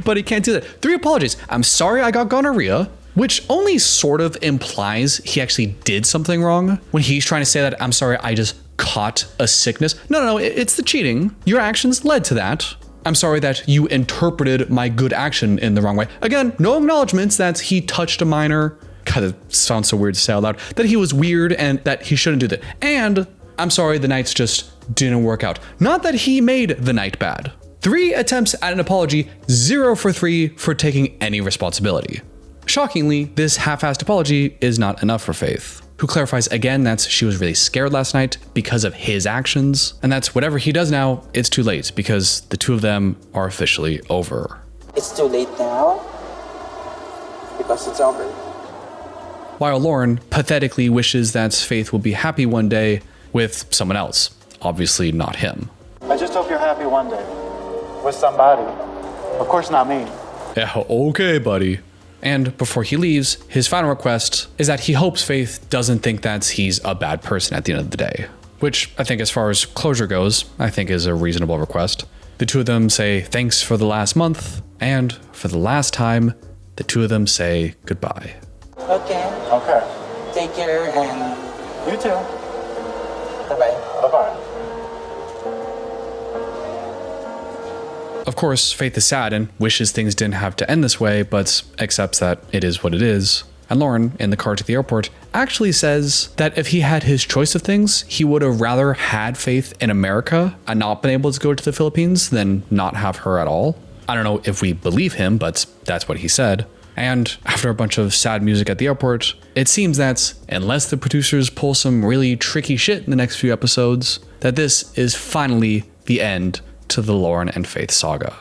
But he can't do that. 3 apologies. I'm sorry I got gonorrhea, which only sort of implies he actually did something wrong when he's trying to say that I'm sorry I just caught a sickness. No, it's the cheating. Your actions led to that. I'm sorry that you interpreted my good action in the wrong way. Again, no acknowledgements that he touched a minor. God, it sounds so weird to say out loud. That he was weird and that he shouldn't do that. And I'm sorry the nights just didn't work out. Not that he made the night bad. 3 attempts at an apology, 0 for 3 for taking any responsibility. Shockingly, this half-assed apology is not enough for Faith, who clarifies again that she was really scared last night because of his actions, and that's whatever he does now, it's too late because the 2 of them are officially over. It's too late now because it's over. While Loren pathetically wishes that Faith will be happy one day with someone else, obviously not him. I just hope you're happy one day. With somebody. Of course not me. Yeah, okay, buddy. And before he leaves, his final request is that he hopes Faith doesn't think that he's a bad person at the end of the day. Which I think as far as closure goes, I think is a reasonable request. The 2 of them say thanks for the last month, and for the last time, the 2 of them say goodbye. Okay. Take care and... You too. Bye-bye. Bye-bye. Of course, Faith is sad and wishes things didn't have to end this way, but accepts that it is what it is. And Loren, in the car to the airport, actually says that if he had his choice of things, he would have rather had Faith in America and not been able to go to the Philippines than not have her at all. I don't know if we believe him, but that's what he said. And after a bunch of sad music at the airport, it seems that unless the producers pull some really tricky shit in the next few episodes, that this is finally the end to the Loren and Faith saga.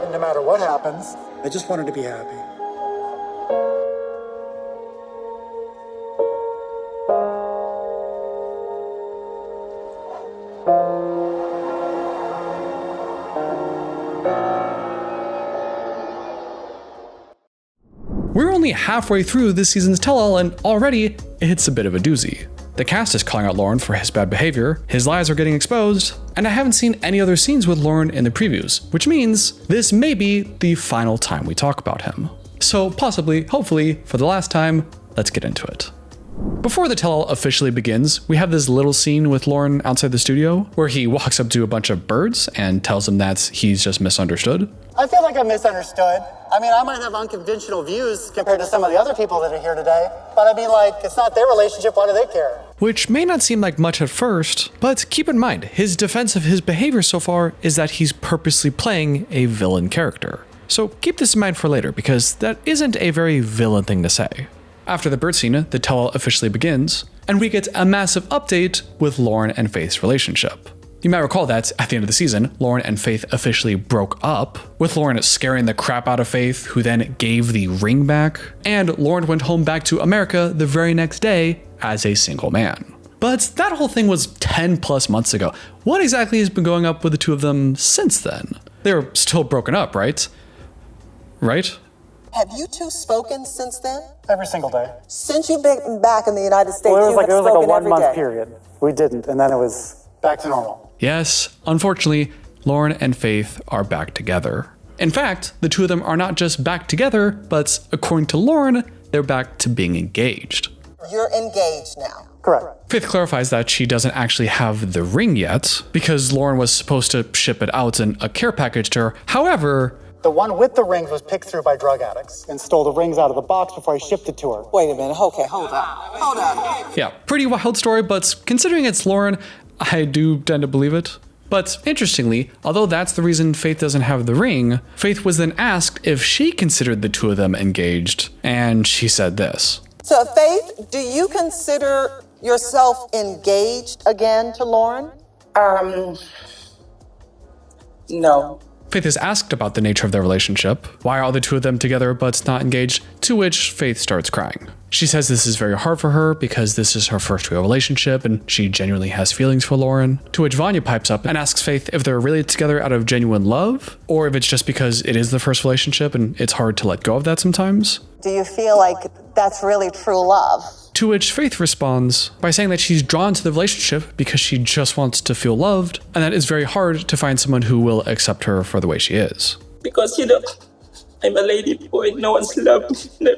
And no matter what happens, I just wanted to be happy. We're only halfway through this season's tell-all and already it's a bit of a doozy. The cast is calling out Loren for his bad behavior, his lies are getting exposed, and I haven't seen any other scenes with Loren in the previews, which means this may be the final time we talk about him. So possibly, hopefully, for the last time, let's get into it. Before the tell-all officially begins, we have this little scene with Loren outside the studio where he walks up to a bunch of birds and tells them that he's just misunderstood. I feel like I'm misunderstood. I mean, I might have unconventional views compared to some of the other people that are here today, but I mean, like, it's not their relationship, why do they care? Which may not seem like much at first, but keep in mind, his defense of his behavior so far is that he's purposely playing a villain character. So keep this in mind for later, because that isn't a very villain thing to say. After the bird scene, the tell-all officially begins, and we get a massive update with Loren and Faith's relationship. You might recall that at the end of the season, Loren and Faith officially broke up, with Loren scaring the crap out of Faith, who then gave the ring back, and Loren went home back to America the very next day as a single man. But that whole thing was 10 plus months ago. What exactly has been going up with the 2 of them since then? They're still broken up, right? Right? Have you 2 spoken since then? Every single day. Since you've been back in the United States, Well, it was like a 1 month day. period. We didn't, and then it was back to normal. Yes, unfortunately, Loren and Faith are back together. In fact, the 2 of them are not just back together, but according to Loren, they're back to being engaged. You're engaged now. Correct. Faith clarifies that she doesn't actually have the ring yet, because Loren was supposed to ship it out in a care package to her. However, The one with the rings was picked through by drug addicts and stole the rings out of the box before I shipped it to her. Wait a minute. Okay, hold on. yeah, pretty wild story, but considering it's Loren, I do tend to believe it. But interestingly, although that's the reason Faith doesn't have the ring, Faith was then asked if she considered the two of them engaged, and she said this. So, Faith, do you consider yourself engaged again to Loren? No. Faith is asked about the nature of their relationship. Why are the two of them together but not engaged? To which Faith starts crying. She says this is very hard for her because this is her first real relationship and she genuinely has feelings for Loren. To which Vanya pipes up and asks Faith if they're really together out of genuine love or if it's just because it is the first relationship and it's hard to let go of that sometimes. Do you feel like that's really true love? To which Faith responds by saying that she's drawn to the relationship because she just wants to feel loved and that it's very hard to find someone who will accept her for the way she is. Because, I'm a lady boy, no one's loved me.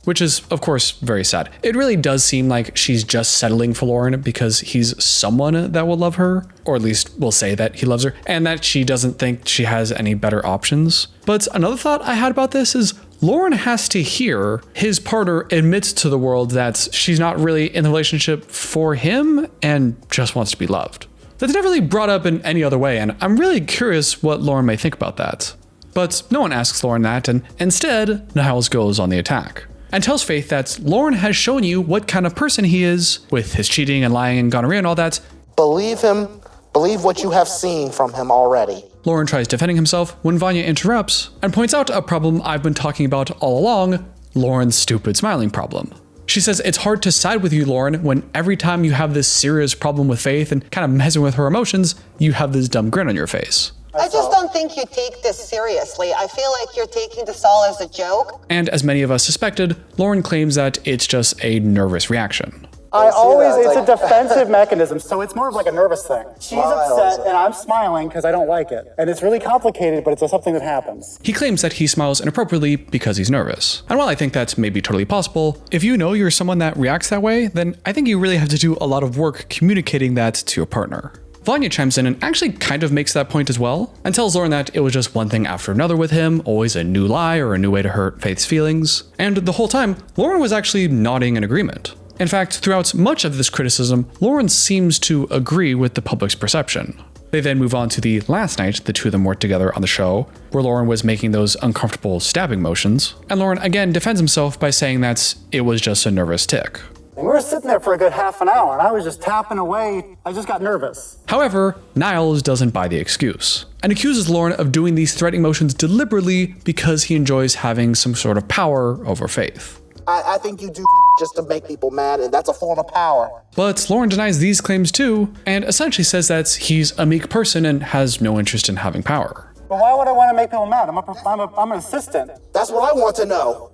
Which is, of course, very sad. It really does seem like she's just settling for Loren because he's someone that will love her, or at least will say that he loves her, and that she doesn't think she has any better options. But another thought I had about this is Loren has to hear his partner admits to the world that she's not really in the relationship for him and just wants to be loved. That's never really brought up in any other way, and I'm really curious what Loren may think about that. But no one asks Loren that, and instead, Niles goes on the attack and tells Faith that Loren has shown you what kind of person he is with his cheating and lying and gonorrhea and all that. Believe him. Believe what you have seen from him already. Loren tries defending himself when Vanya interrupts and points out a problem I've been talking about all along, Loren's stupid smiling problem. She says it's hard to side with you, Loren, when every time you have this serious problem with Faith and kind of messing with her emotions, you have this dumb grin on your face. I just don't think you take this seriously. I feel like you're taking this all as a joke. And as many of us suspected, Loren claims that it's just a nervous reaction. It's a defensive mechanism, so it's more of like a nervous thing. She's upset and I'm smiling because I don't like it. And it's really complicated, but it's something that happens. He claims that he smiles inappropriately because he's nervous. And while I think that's maybe totally possible, if you know you're someone that reacts that way, then I think you really have to do a lot of work communicating that to your partner. Vanya chimes in and actually kind of makes that point as well, and tells Loren that it was just one thing after another with him, always a new lie or a new way to hurt Faith's feelings. And the whole time, Loren was actually nodding in agreement. In fact, throughout much of this criticism, Loren seems to agree with the public's perception. They then move on to the last night the two of them worked together on the show, where Loren was making those uncomfortable stabbing motions, and Loren again defends himself by saying that it was just a nervous tick. And we were sitting there for a good half an hour and I was just tapping away. I just got nervous. However, Niles doesn't buy the excuse and accuses Loren of doing these threatening motions deliberately because he enjoys having some sort of power over Faith. I think you do just to make people mad, and that's a form of power. But Loren denies these claims too, and essentially says that he's a meek person and has no interest in having power. But why would I want to make people mad? I'm an assistant. That's what I want to know.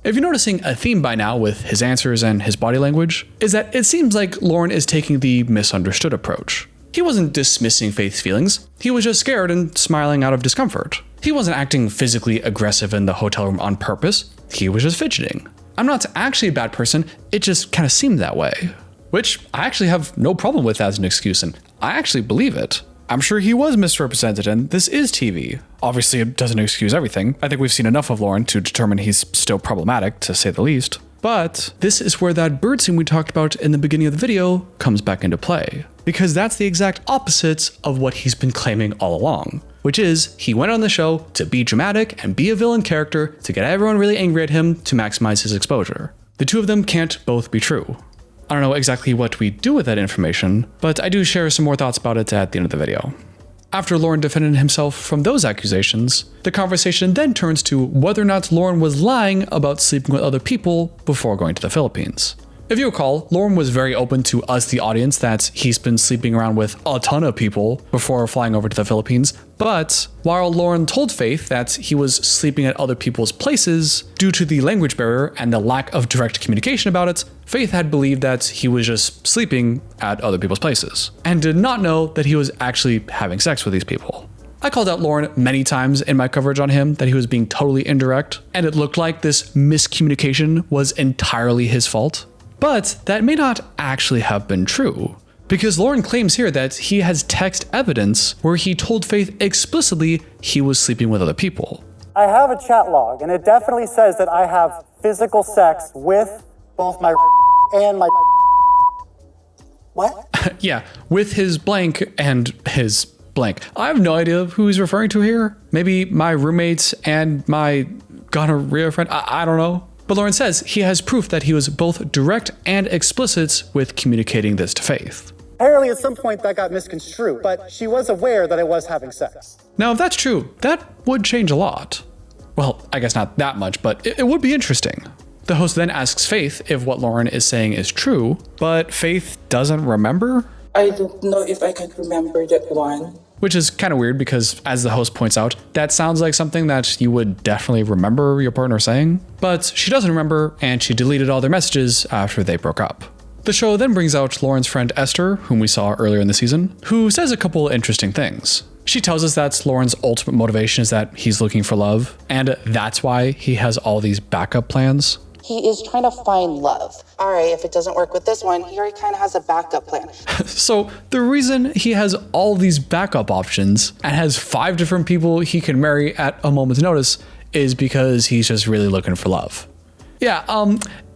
If you're noticing a theme by now with his answers and his body language, is that it seems like Loren is taking the misunderstood approach. He wasn't dismissing Faith's feelings, he was just scared and smiling out of discomfort. He wasn't acting physically aggressive in the hotel room on purpose, he was just fidgeting. I'm not actually a bad person, it just kind of seemed that way. Which I actually have no problem with as an excuse, and I actually believe it. I'm sure he was misrepresented, and this is TV. Obviously, it doesn't excuse everything. I think we've seen enough of Loren to determine he's still problematic, to say the least. But this is where that bird scene we talked about in the beginning of the video comes back into play. Because that's the exact opposite of what he's been claiming all along. Which is, he went on the show to be dramatic and be a villain character to get everyone really angry at him to maximize his exposure. The two of them can't both be true. I don't know exactly what we do with that information, but I do share some more thoughts about it at the end of the video. After Loren defended himself from those accusations, the conversation then turns to whether or not Loren was lying about sleeping with other people before going to the Philippines. If you recall, Loren was very open to us, the audience, that he's been sleeping around with a ton of people before flying over to the Philippines, but while Loren told Faith that he was sleeping at other people's places, due to the language barrier and the lack of direct communication about it, Faith had believed that he was just sleeping at other people's places, and did not know that he was actually having sex with these people. I called out Loren many times in my coverage on him that he was being totally indirect, and it looked like this miscommunication was entirely his fault. But that may not actually have been true, because Loren claims here that he has text evidence where he told Faith explicitly he was sleeping with other people. I have a chat log, and it definitely says that I have physical sex with both my and my... What? Yeah, with his blank and his blank. I have no idea who he's referring to here. Maybe my roommates and my gonorrhea friend. I don't know. But Loren says he has proof that he was both direct and explicit with communicating this to Faith. Apparently at some point that got misconstrued, but she was aware that I was having sex. Now, if that's true, that would change a lot. Well, I guess not that much, but it would be interesting. The host then asks Faith if what Loren is saying is true, but Faith doesn't remember? I don't know if I can remember that one. Which is kind of weird because, as the host points out, that sounds like something that you would definitely remember your partner saying. But she doesn't remember, and she deleted all their messages after they broke up. The show then brings out Loren's friend Esther, whom we saw earlier in the season, who says a couple interesting things. She tells us that Loren's ultimate motivation is that he's looking for love, and that's why he has all these backup plans. He is trying to find love. All right, if it doesn't work with this one, he already kind of has a backup plan. So the reason he has all these backup options and has 5 different people he can marry at a moment's notice is because he's just really looking for love. Yeah,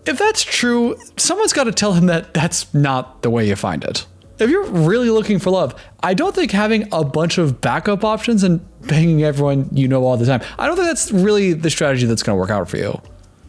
if that's true, someone's got to tell him that that's not the way you find it. If you're really looking for love, I don't think having a bunch of backup options and banging everyone you know all the time, I don't think that's really the strategy that's going to work out for you.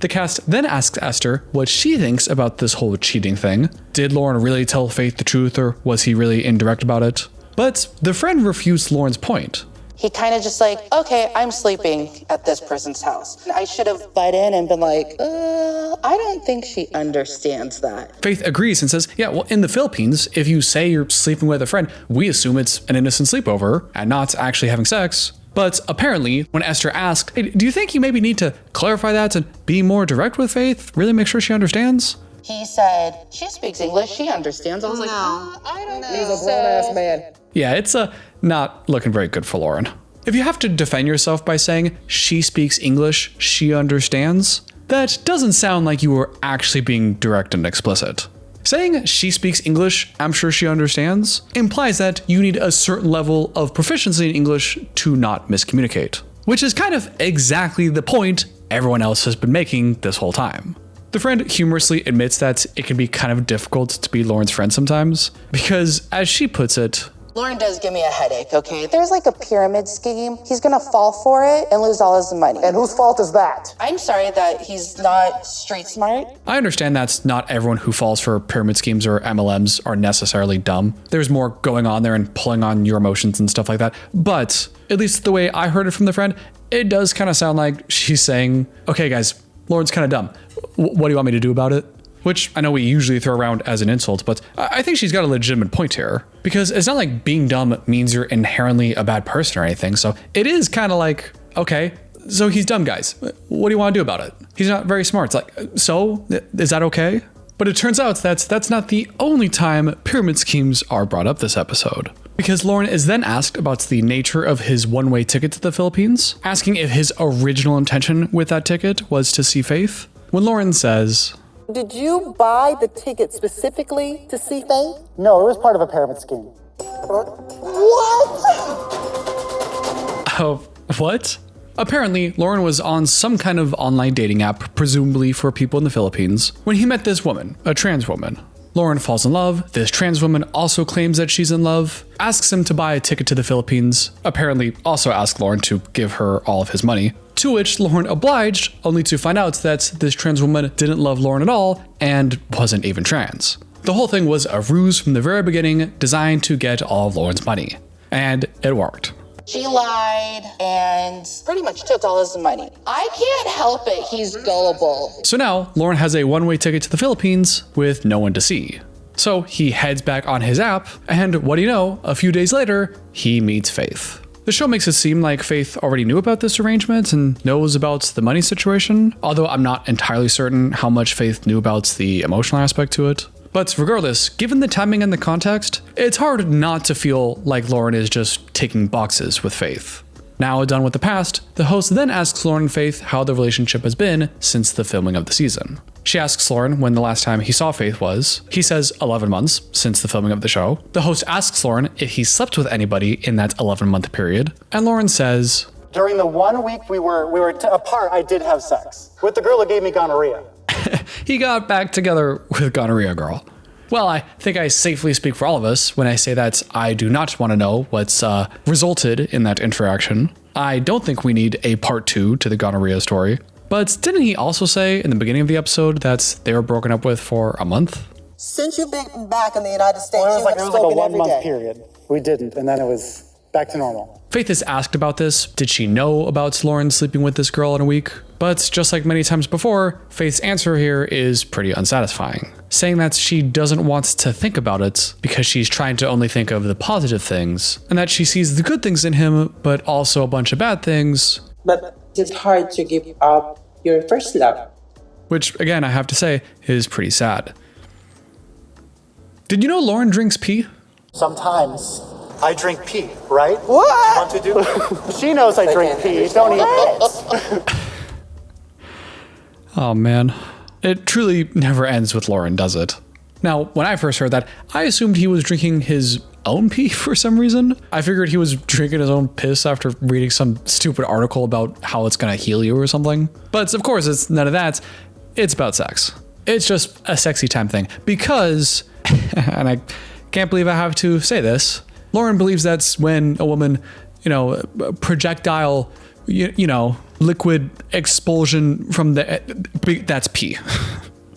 The cast then asks Esther what she thinks about this whole cheating thing. Did Loren really tell Faith the truth, or was he really indirect about it? But the friend refutes Loren's point. He kind of just like, okay, I'm sleeping at this person's house. I should have butt in and been like, I don't think she understands that. Faith agrees and says, yeah, well, in the Philippines, if you say you're sleeping with a friend, we assume it's an innocent sleepover and not actually having sex. But apparently, when Esther asked, hey, do you think you maybe need to clarify that and be more direct with Faith? Really make sure she understands? He said, she speaks English, she understands. I was like, I don't know. He's a grown-ass man. Yeah, it's not looking very good for Loren. If you have to defend yourself by saying she speaks English, she understands, that doesn't sound like you were actually being direct and explicit. Saying she speaks English, I'm sure she understands, implies that you need a certain level of proficiency in English to not miscommunicate, which is kind of exactly the point everyone else has been making this whole time. The friend humorously admits that it can be kind of difficult to be Loren's friend sometimes, because as she puts it, Loren does give me a headache, okay? There's like a pyramid scheme. He's gonna fall for it and lose all his money. And whose fault is that? I'm sorry that he's not street smart. I understand that's not everyone who falls for pyramid schemes or MLMs are necessarily dumb. There's more going on there and pulling on your emotions and stuff like that. But at least the way I heard it from the friend, it does kind of sound like she's saying, okay guys, Loren's kind of dumb. What do you want me to do about it? Which I know we usually throw around as an insult, but I think she's got a legitimate point here. Because it's not like being dumb means you're inherently a bad person or anything, so it is kind of like, okay, so he's dumb, guys. What do you want to do about it? He's not very smart. It's like, so? Is that okay? But it turns out that's not the only time pyramid schemes are brought up this episode. Because Loren is then asked about the nature of his one-way ticket to the Philippines, asking if his original intention with that ticket was to see Faith. When Loren says, Did you buy the ticket specifically to see Faith? No, it was part of a pyramid scheme. What? What? Apparently, Loren was on some kind of online dating app, presumably for people in the Philippines, when he met this woman, a trans woman. Loren falls in love, this trans woman also claims that she's in love, asks him to buy a ticket to the Philippines, apparently also asks Loren to give her all of his money, to which Loren obliged, only to find out that this trans woman didn't love Loren at all and wasn't even trans. The whole thing was a ruse from the very beginning, designed to get all of Loren's money. And it worked. She lied and pretty much took all his money. I can't help it, he's gullible. So now, Loren has a one-way ticket to the Philippines with no one to see. So he heads back on his app, and what do you know, a few days later, he meets Faith. The show makes it seem like Faith already knew about this arrangement and knows about the money situation, although I'm not entirely certain how much Faith knew about the emotional aspect to it. But regardless, given the timing and the context, it's hard not to feel like Loren is just ticking boxes with Faith. Now done with the past, the host then asks Loren and Faith how the relationship has been since the filming of the season. She asks Loren when the last time he saw Faith was. He says 11 months since the filming of the show. The host asks Loren if he slept with anybody in that 11-month period, and Loren says, During the 1 week we were apart, I did have sex with the girl who gave me gonorrhea. He got back together with gonorrhea girl. Well, I think I safely speak for all of us when I say that I do not want to know what's resulted in that interaction. I don't think we need a part 2 to the gonorrhea story. But didn't he also say in the beginning of the episode that they were broken up with for a month? Since you've been back in the United States, Well, it was like a every 1 month day. period. We didn't, and then it was back to normal. Faith is asked about this. Did she know about Loren sleeping with this girl in a week? But just like many times before, Faith's answer here is pretty unsatisfying, saying that she doesn't want to think about it because she's trying to only think of the positive things, and that she sees the good things in him, but also a bunch of bad things. But it's hard to give up your first love. Which, again, I have to say, is pretty sad. Did you know Loren drinks pee? Sometimes I drink pee, right? What? Want to do? She knows I drink pee. Don't eat it. Oh man. It truly never ends with Loren, does it? Now, when I first heard that, I assumed he was drinking his own pee for some reason. I figured he was drinking his own piss after reading some stupid article about how it's gonna heal you or something. But of course, it's none of that. It's about sex. It's just a sexy time thing because, and I can't believe I have to say this, Loren believes that's when a woman, projectile, liquid expulsion from that's pee.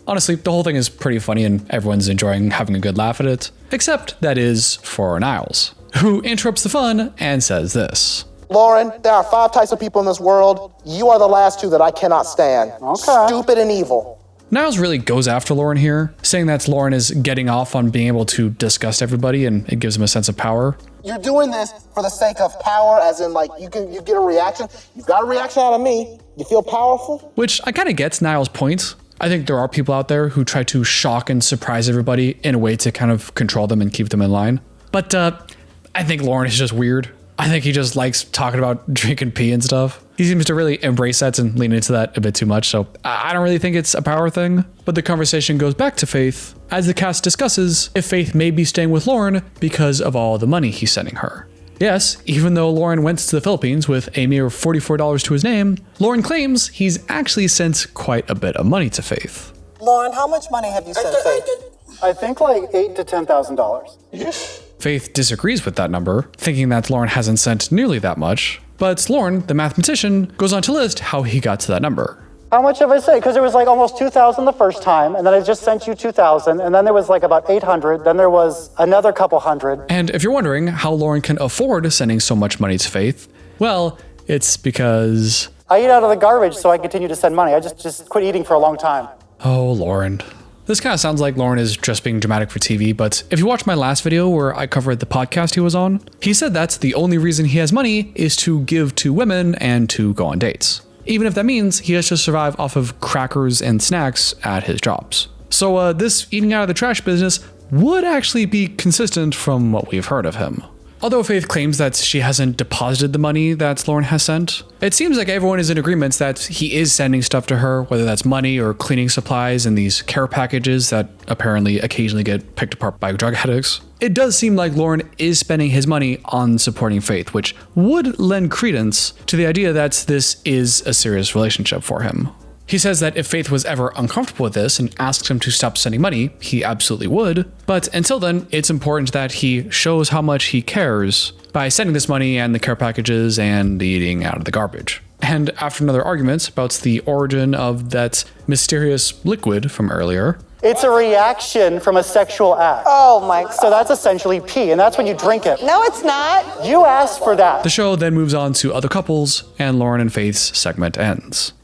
Honestly, the whole thing is pretty funny and everyone's enjoying having a good laugh at it, except that is for Niles, who interrupts the fun and says this. Loren, there are 5 types of people in this world. You are the last 2 that I cannot stand. Okay. Stupid and evil. Niles really goes after Loren here, saying that Loren is getting off on being able to disgust everybody and it gives him a sense of power. You're doing this for the sake of power, as in like you get a reaction. You've got a reaction out of me. You feel powerful? Which I kind of get Niles' point. I think there are people out there who try to shock and surprise everybody in a way to kind of control them and keep them in line. But I think Loren is just weird. I think he just likes talking about drinking pee and stuff. He seems to really embrace that and lean into that a bit too much, so I don't really think it's a power thing. But the conversation goes back to Faith as the cast discusses if Faith may be staying with Loren because of all the money he's sending her. Yes, even though Loren went to the Philippines with a mere $44 to his name, Loren claims he's actually sent quite a bit of money to Faith. Loren, how much money have you sent Faith? I think like $8,000 to $10,000. Faith disagrees with that number, thinking that Loren hasn't sent nearly that much. But Loren, the mathematician, goes on to list how he got to that number. How much have I said? Because it was like almost 2,000 the first time, and then I just sent you 2,000, and then there was like about 800, then there was another couple hundred. And if you're wondering how Loren can afford sending so much money to Faith, well, it's because I eat out of the garbage, so I continue to send money. I just quit eating for a long time. Oh, Loren. This kind of sounds like Loren is just being dramatic for TV, but if you watch my last video where I covered the podcast he was on, he said that's the only reason he has money is to give to women and to go on dates. Even if that means he has to survive off of crackers and snacks at his jobs. So this eating out of the trash business would actually be consistent from what we've heard of him. Although Faith claims that she hasn't deposited the money that Loren has sent, it seems like everyone is in agreement that he is sending stuff to her, whether that's money or cleaning supplies and these care packages that apparently occasionally get picked apart by drug addicts. It does seem like Loren is spending his money on supporting Faith, which would lend credence to the idea that this is a serious relationship for him. He says that if Faith was ever uncomfortable with this and asks him to stop sending money, he absolutely would. But until then, it's important that he shows how much he cares by sending this money and the care packages and the eating out of the garbage. And after another argument about the origin of that mysterious liquid from earlier, it's a reaction from a sexual act. Oh my God. So that's essentially pee, and that's when you drink it. No, it's not. You asked for that. the show then moves on to other couples, and Loren and Faith's segment ends.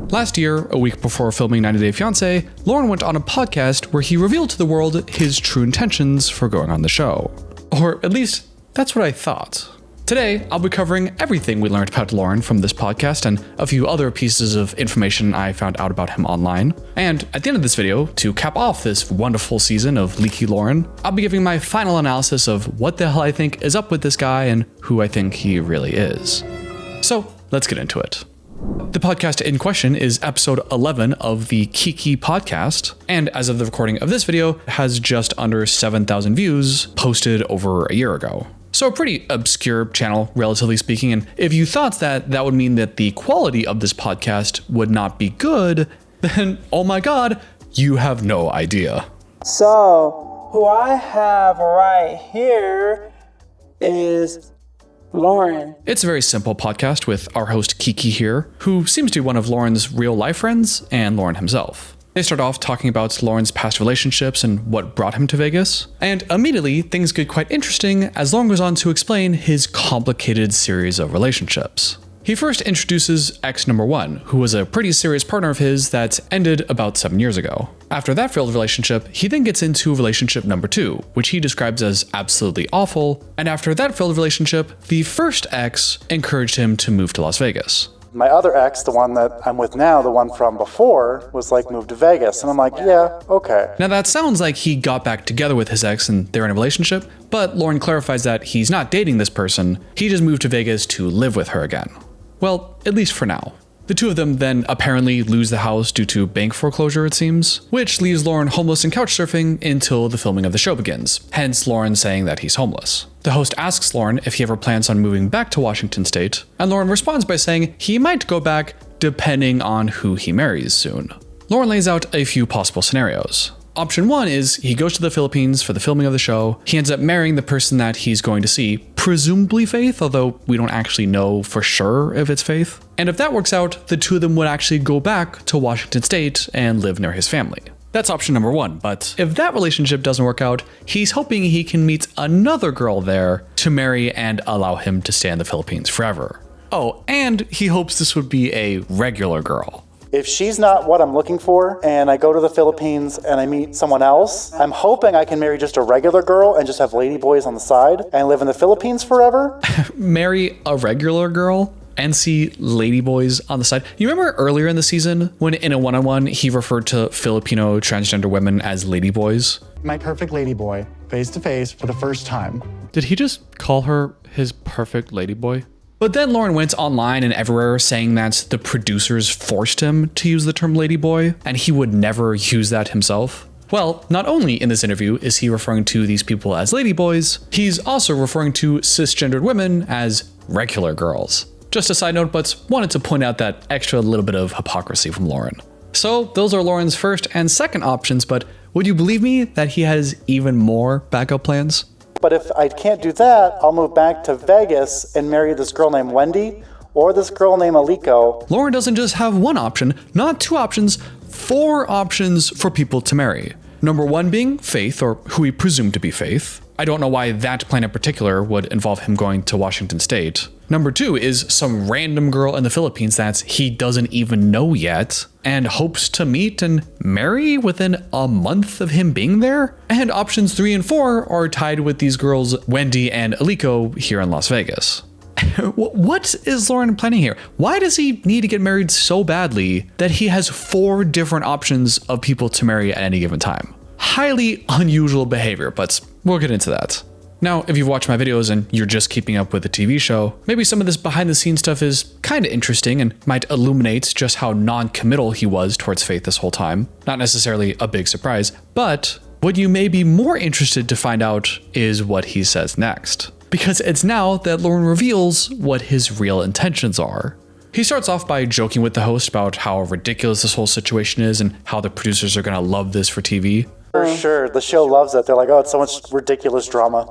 Last year, a week before filming 90 Day Fiance, Loren went on a podcast where he revealed to the world his true intentions for going on the show. Or at least, that's what I thought. Today, I'll be covering everything we learned about Loren from this podcast and a few other pieces of information I found out about him online. And at the end of this video, to cap off this wonderful season of Leaky Loren, I'll be giving my final analysis of what the hell I think is up with this guy and who I think he really is. So, let's get into it. The podcast in question is episode 11 of the Kiki podcast, and as of the recording of this video, has just under 7,000 views posted over a year ago. So a pretty obscure channel, relatively speaking, and if you thought that that would mean that the quality of this podcast would not be good, then oh my god, you have no idea. So, who I have right here is Loren. It's a very simple podcast with our host Kiki here, who seems to be one of Loren's real life friends, and Loren himself. They start off talking about Loren's past relationships and what brought him to Vegas, and immediately things get quite interesting as Loren goes on to explain his complicated series of relationships. He first introduces ex number 1, who was a pretty serious partner of his that ended about 7 years ago. After that failed relationship, he then gets into relationship number 2, which he describes as absolutely awful, and after that failed relationship, the first ex encouraged him to move to Las Vegas. My other ex, the one that I'm with now, the one from before, was like, moved to Vegas. And I'm like, yeah, okay. Now that sounds like he got back together with his ex and they're in a relationship, but Loren clarifies that he's not dating this person, he just moved to Vegas to live with her again. Well, at least for now. The two of them then apparently lose the house due to bank foreclosure, it seems, which leaves Loren homeless and couch surfing until the filming of the show begins, hence Loren saying that he's homeless. The host asks Loren if he ever plans on moving back to Washington State, and Loren responds by saying he might go back depending on who he marries soon. Loren lays out a few possible scenarios. Option 1 is he goes to the Philippines for the filming of the show, he ends up marrying the person that he's going to see, presumably Faith, although we don't actually know for sure if it's Faith. And if that works out, the two of them would actually go back to Washington State and live near his family. That's option number 1, but if that relationship doesn't work out, he's hoping he can meet another girl there to marry and allow him to stay in the Philippines forever. Oh, and he hopes this would be a regular girl. If she's not what I'm looking for and I go to the Philippines and I meet someone else, I'm hoping I can marry just a regular girl and just have ladyboys on the side and live in the Philippines forever. Marry a regular girl and see ladyboys on the side. You remember earlier in the season when in a one-on-one he referred to Filipino transgender women as ladyboys? My perfect ladyboy, face to face for the first time. Did he just call her his perfect ladyboy? But then Loren went online and everywhere saying that the producers forced him to use the term ladyboy and he would never use that himself. Well, not only in this interview is he referring to these people as ladyboys, he's also referring to cisgendered women as regular girls. Just a side note, but wanted to point out that extra little bit of hypocrisy from Loren. So those are Loren's first and second options, but would you believe me that he has even more backup plans? But if I can't do that, I'll move back to Vegas and marry this girl named Wendy or this girl named Aliko. Loren doesn't just have one option, not 2 options, 4 options for people to marry. Number 1 being Faith, or who we presume to be Faith. I don't know why that plan in particular would involve him going to Washington State. Number 2 is some random girl in the Philippines that he doesn't even know yet and hopes to meet and marry within a month of him being there. And options 3 and 4 are tied with these girls, Wendy and Aliko, here in Las Vegas. What is Loren planning here? Why does he need to get married so badly that he has 4 different options of people to marry at any given time? Highly unusual behavior, but we'll get into that. Now, if you've watched my videos and you're just keeping up with the TV show, maybe some of this behind the scenes stuff is kind of interesting and might illuminate just how non-committal he was towards Faith this whole time. Not necessarily a big surprise, but what you may be more interested to find out is what he says next. Because it's now that Loren reveals what his real intentions are. He starts off by joking with the host about how ridiculous this whole situation is and how the producers are gonna love this for TV. For sure, the show loves it. They're like, oh, it's so much ridiculous drama.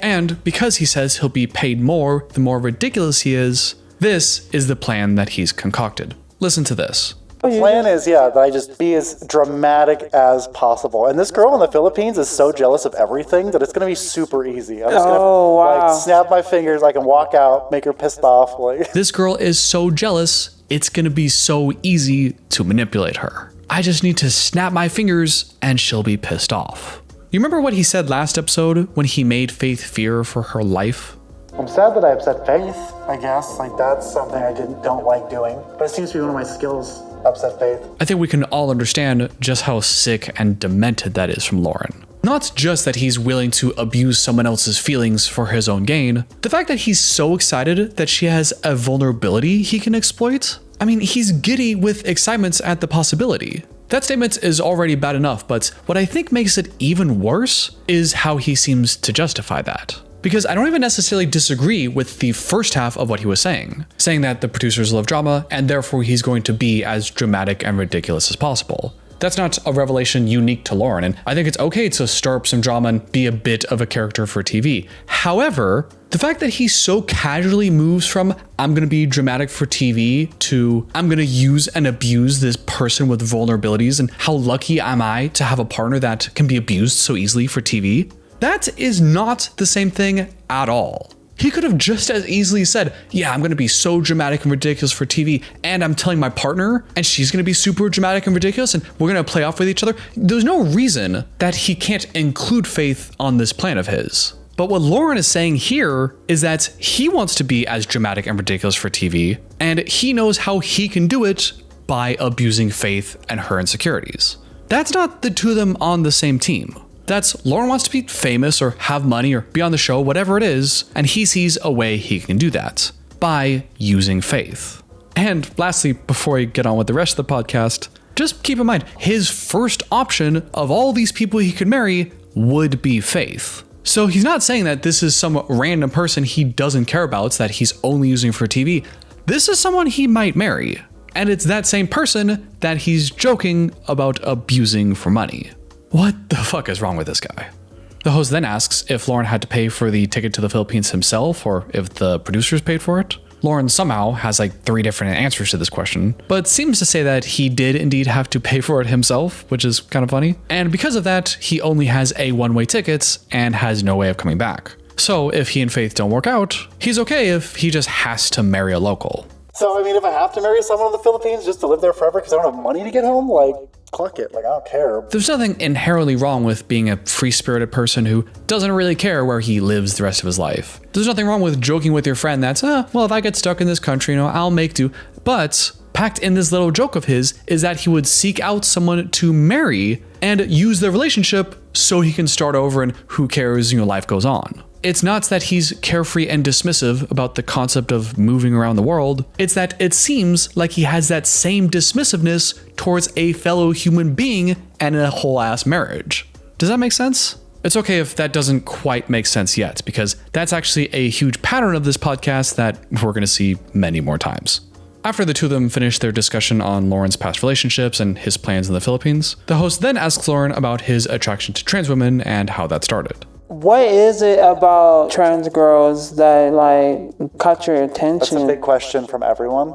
And because he says he'll be paid more the more ridiculous he is, this is the plan that he's concocted. Listen to this. The plan is, that I just be as dramatic as possible. And this girl in the Philippines is so jealous of everything that it's going to be super easy. I'm just going to like snap my fingers, I can walk out, make her pissed off. Like. This girl is so jealous, it's going to be so easy to manipulate her. I just need to snap my fingers and she'll be pissed off. You remember what he said last episode when he made Faith fear for her life? I'm sad that I upset Faith, I guess. Like, that's something I don't like doing. But it seems to be one of my skills, upset Faith. I think we can all understand just how sick and demented that is from Loren. Not just that he's willing to abuse someone else's feelings for his own gain, the fact that he's so excited that she has a vulnerability he can exploit. I mean, he's giddy with excitement at the possibility. That statement is already bad enough, but what I think makes it even worse is how he seems to justify that. Because I don't even necessarily disagree with the first half of what he was saying that the producers love drama and therefore he's going to be as dramatic and ridiculous as possible. That's not a revelation unique to Loren, and I think it's okay to stir up some drama and be a bit of a character for TV. However, the fact that he so casually moves from I'm gonna be dramatic for TV to I'm gonna use and abuse this person with vulnerabilities, and how lucky am I to have a partner that can be abused so easily for TV, that is not the same thing at all. He could have just as easily said, yeah, I'm gonna be so dramatic and ridiculous for TV, and I'm telling my partner, and she's gonna be super dramatic and ridiculous, and we're gonna play off with each other. There's no reason that he can't include Faith on this plan of his. But what Loren is saying here is that he wants to be as dramatic and ridiculous for TV, and he knows how he can do it by abusing Faith and her insecurities. That's not the two of them on the same team. That's Loren wants to be famous or have money or be on the show, whatever it is, and he sees a way he can do that by using Faith. And lastly, before we get on with the rest of the podcast, just keep in mind, his first option of all these people he could marry would be Faith. So he's not saying that this is some random person he doesn't care about, that he's only using for TV. This is someone he might marry. And it's that same person that he's joking about abusing for money. What the fuck is wrong with this guy? The host then asks if Loren had to pay for the ticket to the Philippines himself or if the producers paid for it. Loren somehow has like 3 different answers to this question, but seems to say that he did indeed have to pay for it himself, which is kind of funny. And because of that, he only has a one-way ticket and has no way of coming back. So if he and Faith don't work out, he's okay if he just has to marry a local. So, I mean, if I have to marry someone in the Philippines just to live there forever because I don't have money to get home, like, fuck it. Like, I don't care. There's nothing inherently wrong with being a free-spirited person who doesn't really care where he lives the rest of his life. There's nothing wrong with joking with your friend that's, well, if I get stuck in this country, I'll make do. But packed in this little joke of his is that he would seek out someone to marry and use their relationship so he can start over and who cares, life goes on. It's not that he's carefree and dismissive about the concept of moving around the world. It's that it seems like he has that same dismissiveness towards a fellow human being and a whole ass marriage. Does that make sense? It's okay if that doesn't quite make sense yet, because that's actually a huge pattern of this podcast that we're going to see many more times. After the two of them finish their discussion on Loren's past relationships and his plans in the Philippines, the host then asks Loren about his attraction to trans women and how that started. What is it about trans girls that caught your attention? That's a big question from everyone,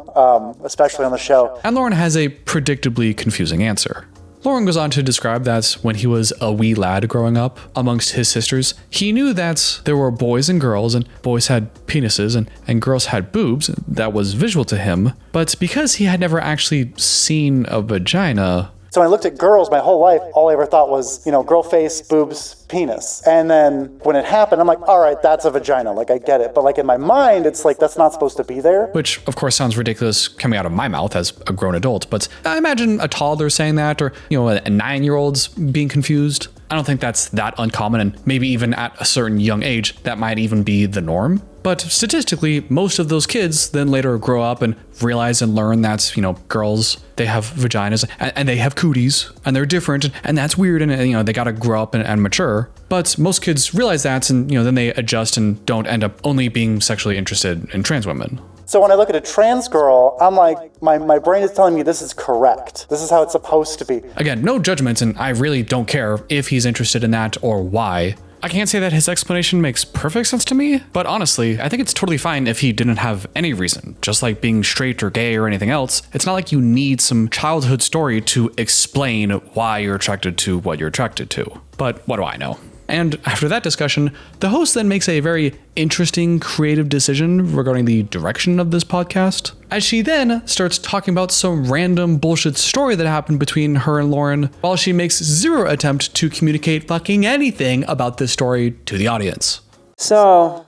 especially on the show. And Loren has a predictably confusing answer. Loren goes on to describe that when he was a wee lad growing up amongst his sisters, he knew that there were boys and girls, and boys had penises and girls had boobs. That was visual to him, but because he had never actually seen a vagina. So when I looked at girls my whole life, all I ever thought was, girl face, boobs, penis. And then when it happened, I'm like, all right, that's a vagina. I get it. But in my mind, it's that's not supposed to be there. Which, of course, sounds ridiculous coming out of my mouth as a grown adult. But I imagine a toddler saying that, or, a 9-year-old's being confused. I don't think that's that uncommon. And maybe even at a certain young age, that might even be the norm. But statistically, most of those kids then later grow up and realize and learn that, girls, they have vaginas and they have cooties and they're different and that's weird and, they got to grow up and mature. But most kids realize that and, then they adjust and don't end up only being sexually interested in trans women. So when I look at a trans girl, I'm like, my brain is telling me this is correct. This is how it's supposed to be. Again, no judgments, and I really don't care if he's interested in that or why. I can't say that his explanation makes perfect sense to me, but honestly, I think it's totally fine if he didn't have any reason. Just like being straight or gay or anything else, it's not like you need some childhood story to explain why you're attracted to what you're attracted to. But what do I know? And after that discussion, the host then makes a very interesting creative decision regarding the direction of this podcast, as she then starts talking about some random bullshit story that happened between her and Loren, while she makes zero attempt to communicate fucking anything about this story to the audience. So,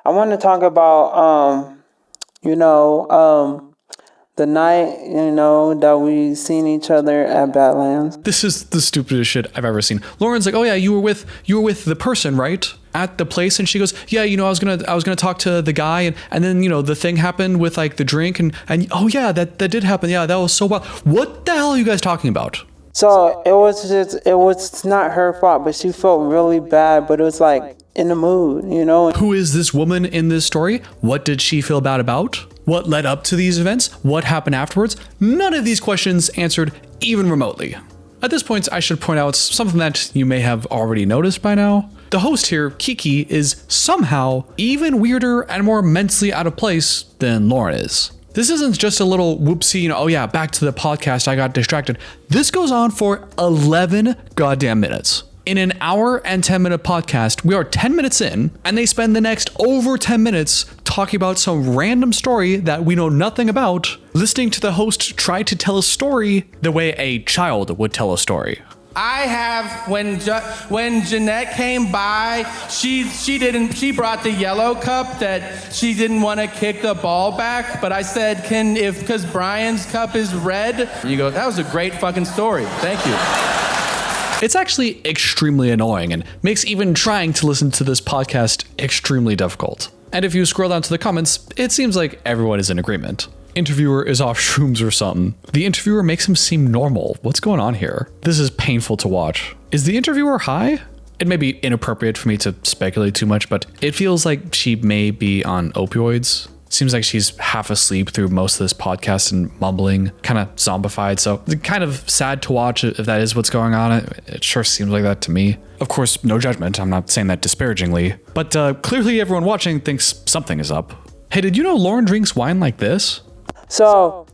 I want to talk about, the night, that we seen each other at Badlands. This is the stupidest shit I've ever seen. Lauren's like, oh yeah, you were with the person, right? At the place, and she goes, yeah, I was gonna talk to the guy, and then the thing happened with the drink, and oh yeah, that did happen. Yeah, that was so wild. What the hell are you guys talking about? So it was not her fault, but she felt really bad, but it was in the mood, Who is this woman in this story? What did she feel bad about? What led up to these events? What happened afterwards? None of these questions answered even remotely. At this point, I should point out something that you may have already noticed by now. The host here, Kiki, is somehow even weirder and more mentally out of place than Loren is. This isn't just a little whoopsie, oh yeah, back to the podcast, I got distracted. This goes on for 11 goddamn minutes. In an hour and 10-minute podcast, we are 10 minutes in, and they spend the next over 10 minutes talking about some random story that we know nothing about, listening to the host try to tell a story the way a child would tell a story. I have, when Jeanette came by, she brought the yellow cup that she didn't want to kick the ball back, but I said, because Brian's cup is red, you go, that was a great fucking story, thank you. It's actually extremely annoying and makes even trying to listen to this podcast extremely difficult. And if you scroll down to the comments, it seems like everyone is in agreement. Interviewer is off shrooms or something. The interviewer makes him seem normal. What's going on here? This is painful to watch. Is the interviewer high? It may be inappropriate for me to speculate too much, but it feels like she may be on opioids. Seems like she's half asleep through most of this podcast and mumbling, kind of zombified. So it's kind of sad to watch if that is what's going on. It sure seems like that to me. Of course, no judgment. I'm not saying that disparagingly, but clearly everyone watching thinks something is up. Hey, did you know Loren drinks wine like this? So,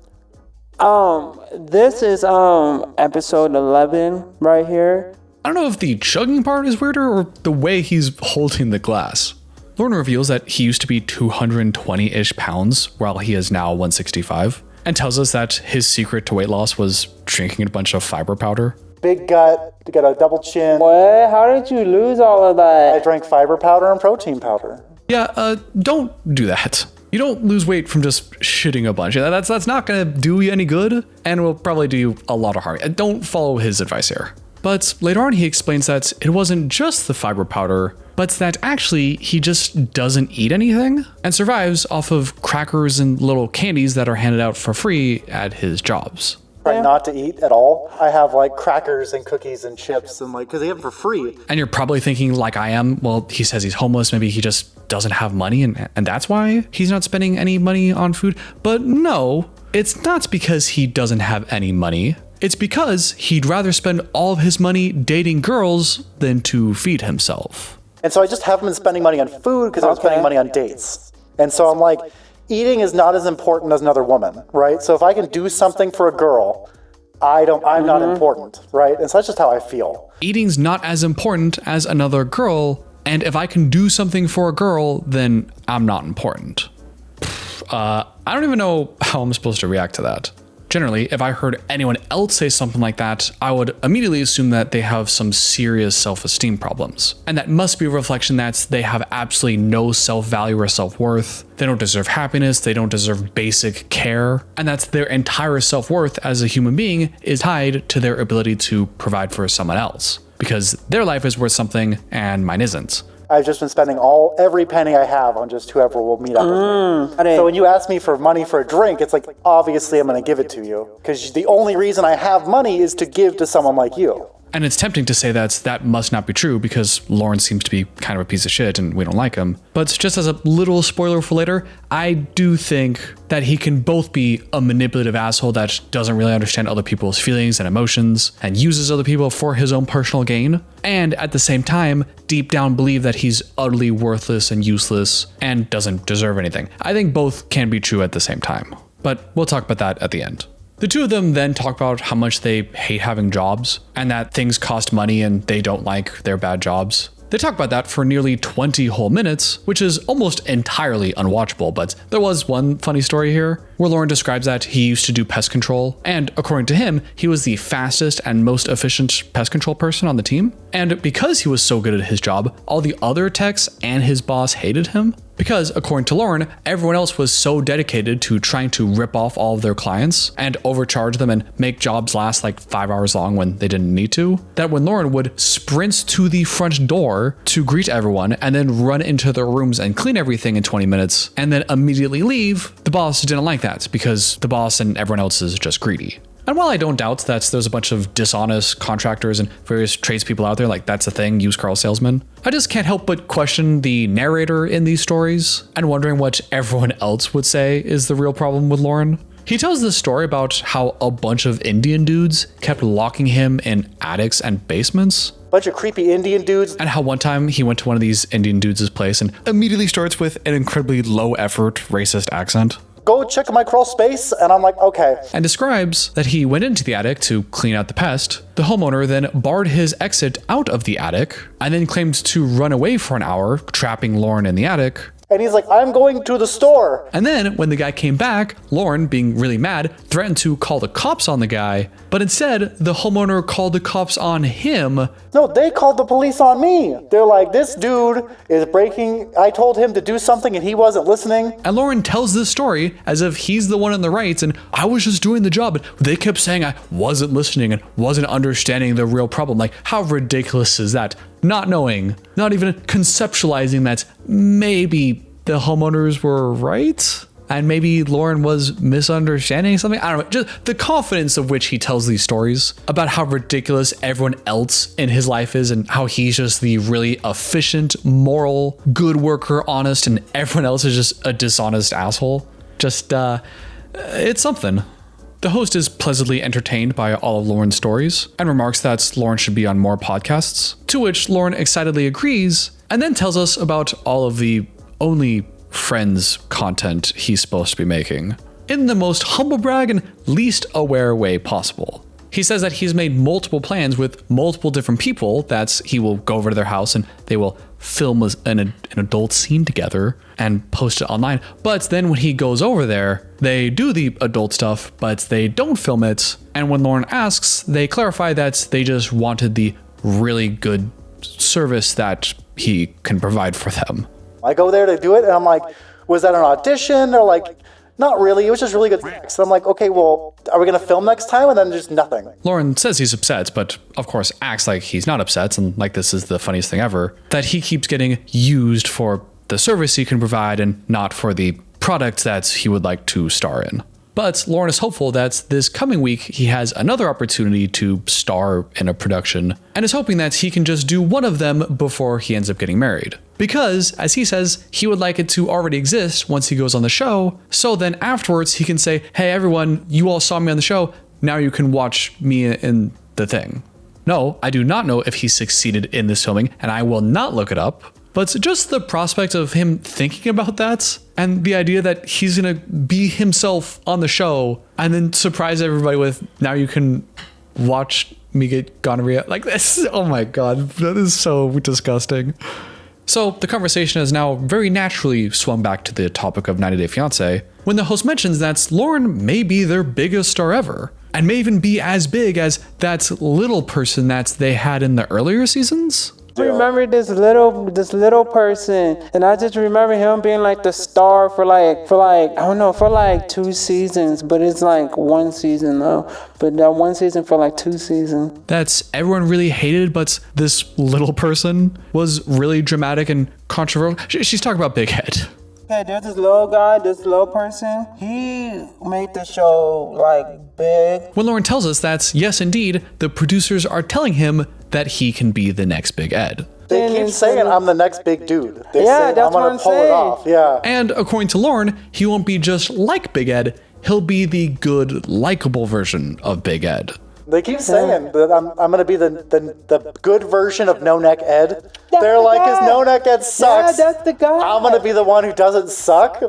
this is episode 11 right here. I don't know if the chugging part is weirder or the way he's holding the glass. Loren reveals that he used to be 220-ish pounds while he is now 165, and tells us that his secret to weight loss was drinking a bunch of fiber powder. Big gut, got a double chin. What? How did you lose all of that? I drank fiber powder and protein powder. Yeah, don't do that. You don't lose weight from just shitting a bunch. That's not gonna do you any good, and will probably do you a lot of harm. Don't follow his advice here. But later on, he explains that it wasn't just the fiber powder, but that actually he just doesn't eat anything and survives off of crackers and little candies that are handed out for free at his jobs. Try not to eat at all. I have like crackers and cookies and chips and because they have them for free. And you're probably thinking like I am, well, he says he's homeless. Maybe he just doesn't have money and that's why he's not spending any money on food. But no, it's not because he doesn't have any money. It's because he'd rather spend all of his money dating girls than to feed himself. And so I just haven't been spending money on food because I was spending money on dates. And so I'm like, eating is not as important as another woman, right? So if I can do something for a girl, I'm not important, right? And so that's just how I feel. Eating's not as important as another girl, and if I can do something for a girl, then I'm not important. I don't even know how I'm supposed to react to that. Generally, if I heard anyone else say something like that, I would immediately assume that they have some serious self-esteem problems. And that must be a reflection that they have absolutely no self-value or self-worth. They don't deserve happiness, they don't deserve basic care, and that's their entire self-worth as a human being is tied to their ability to provide for someone else. Because their life is worth something and mine isn't. I've just been spending every penny I have on just whoever will meet up with me. So when you ask me for money for a drink, it's like, obviously I'm going to give it to you. Because the only reason I have money is to give to someone like you. And it's tempting to say that must not be true because Loren seems to be kind of a piece of shit and we don't like him. But just as a little spoiler for later, I do think that he can both be a manipulative asshole that doesn't really understand other people's feelings and emotions and uses other people for his own personal gain, and at the same time, deep down believe that he's utterly worthless and useless and doesn't deserve anything. I think both can be true at the same time. But we'll talk about that at the end. The two of them then talk about how much they hate having jobs and that things cost money and they don't like their bad jobs. They talk about that for nearly 20 whole minutes, which is almost entirely unwatchable, but there was one funny story here where Loren describes that he used to do pest control, and according to him, he was the fastest and most efficient pest control person on the team. And because he was so good at his job, all the other techs and his boss hated him. Because, according to Loren, everyone else was so dedicated to trying to rip off all of their clients and overcharge them and make jobs last like 5 hours long when they didn't need to, that when Loren would sprint to the front door to greet everyone and then run into their rooms and clean everything in 20 minutes and then immediately leave, the boss didn't like that because the boss and everyone else is just greedy. And while I don't doubt that there's a bunch of dishonest contractors and various tradespeople out there, like that's a thing, used car salesmen, I just can't help but question the narrator in these stories and wondering what everyone else would say is the real problem with Loren. He tells this story about how a bunch of Indian dudes kept locking him in attics and basements. Bunch of creepy Indian dudes. And how one time he went to one of these Indian dudes' place and immediately starts with an incredibly low effort racist accent. Go check my crawl space, and I'm like, okay. And describes that he went into the attic to clean out the pest. The homeowner then barred his exit out of the attic and then claimed to run away for an hour, trapping Loren in the attic. And he's like, I'm going to the store. And then when the guy came back, Loren, being really mad, threatened to call the cops on the guy. But instead, the homeowner called the cops on him. No, they called the police on me. They're like, this dude is breaking. I told him to do something and he wasn't listening. And Loren tells this story as if he's the one in the right and I was just doing the job. But they kept saying I wasn't listening and wasn't understanding the real problem. Like, how ridiculous is that? Not knowing, not even conceptualizing that maybe the homeowners were right and maybe Loren was misunderstanding something. I don't know, just the confidence of which he tells these stories about how ridiculous everyone else in his life is and how he's just the really efficient, moral, good worker, honest, and everyone else is just a dishonest asshole. Just, it's something. The host is pleasantly entertained by all of Loren's stories and remarks that Loren should be on more podcasts, to which Loren excitedly agrees and then tells us about all of the only friends content he's supposed to be making in the most humble brag and least aware way possible. He says that he's made multiple plans with multiple different people that he will go over to their house and they will film an adult scene together and post it online. But then when he goes over there, they do the adult stuff, but they don't film it. And when Loren asks, they clarify that they just wanted the really good service that he can provide for them. I go there to do it and I'm like, was that an audition? Or like, not really, it was just really good sex. So I'm like, okay, well, are we gonna film next time? And then just nothing. Loren says he's upset, but of course acts like he's not upset and like this is the funniest thing ever, that he keeps getting used for the service he can provide and not for the product that he would like to star in. But Loren is hopeful that this coming week he has another opportunity to star in a production and is hoping that he can just do one of them before he ends up getting married. Because, as he says, he would like it to already exist once he goes on the show, so then afterwards he can say, hey everyone, you all saw me on the show, now you can watch me in the thing. No, I do not know if he succeeded in this filming, and I will not look it up, but just the prospect of him thinking about that, and the idea that he's gonna be himself on the show, and then surprise everybody with, now you can watch me get gonorrhea, like this, oh my god, that is so disgusting. So the conversation has now very naturally swung back to the topic of 90 Day Fiance when the host mentions that Loren may be their biggest star ever and may even be as big as that little person that they had in the earlier seasons. I remember this little person, and I just remember him being like the star for like I don't know, for like 2 seasons, but it's like 1 season though. But that 1 season for like 2 seasons. That's everyone really hated, but this little person was really dramatic and controversial. She's talking about Big Head. Okay, there's this little guy, this little person. He made the show like big. When Loren tells us that, yes, indeed, the producers are telling him that he can be the next Big Ed. They keep saying I'm the next big dude. They yeah, say that's I'm gonna what I'm pull saying. it off. Yeah. And according to Loren, he won't be just like Big Ed, he'll be the good, likable version of Big Ed. They keep saying that I'm gonna be the good version of No Neck Ed. They're like, his No Neck Ed sucks. Yeah, that's the guy. I'm gonna be the one who doesn't suck.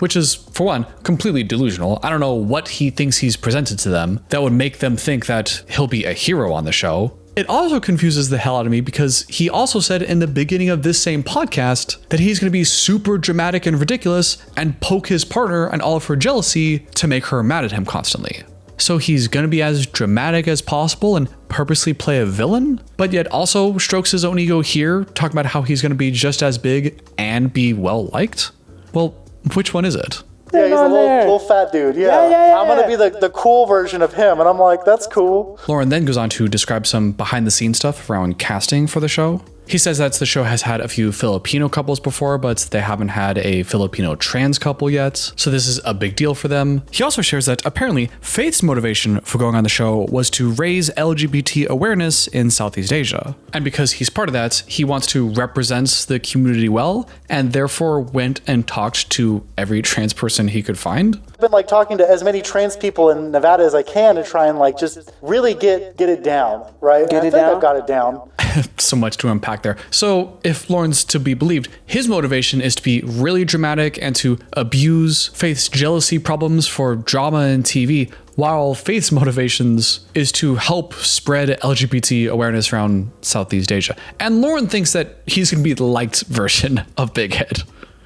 Which is, for one, completely delusional. I don't know what he thinks he's presented to them that would make them think that he'll be a hero on the show. It also confuses the hell out of me because he also said in the beginning of this same podcast that he's going to be super dramatic and ridiculous and poke his partner and all of her jealousy to make her mad at him constantly. So he's going to be as dramatic as possible and purposely play a villain, but yet also strokes his own ego here, talking about how he's going to be just as big and be well liked? Well, which one is it? Yeah, he's a little fat dude. Yeah. I'm gonna be the cool version of him, and I'm like, that's cool. Loren then goes on to describe some behind the scenes stuff around casting for the show. He says that the show has had a few Filipino couples before, but they haven't had a Filipino trans couple yet, so this is a big deal for them. He also shares that apparently Faith's motivation for going on the show was to raise LGBT awareness in Southeast Asia. And because he's part of that, he wants to represent the community well, and therefore went and talked to every trans person he could find. I've been like talking to as many trans people in Nevada as I can to try and like just really get it down, right? Get and it I think down? I've got it down. So much to unpack there. So if Loren's to be believed, his motivation is to be really dramatic and to abuse Faith's jealousy problems for drama and TV, while Faith's motivations is to help spread LGBT awareness around Southeast Asia. And Loren thinks that he's going to be the liked version of Big Head.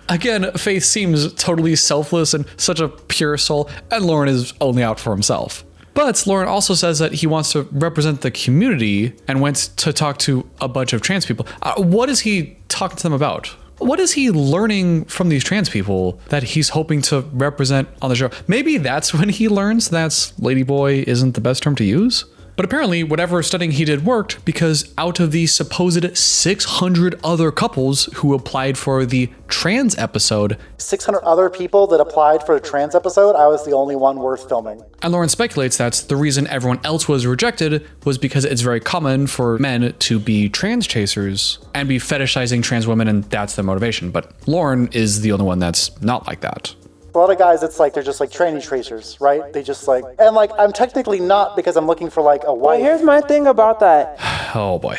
Again, Faith seems totally selfless and such a pure soul, and Loren is only out for himself. But Loren also says that he wants to represent the community and went to talk to a bunch of trans people. What is he talking to them about? What is he learning from these trans people that he's hoping to represent on the show? Maybe that's when he learns that ladyboy isn't the best term to use? But apparently, whatever studying he did worked, because out of the supposed 600 other couples who applied for the trans episode, 600 other people that applied for the trans episode, I was the only one worth filming. And Loren speculates that the reason everyone else was rejected was because it's very common for men to be trans chasers and be fetishizing trans women, and that's their motivation. But Loren is the only one that's not like that. A lot of guys, it's like they're just like tranny tracers, right? They just like, and like I'm technically not because I'm looking for like a wife. But here's my thing about that. Oh boy.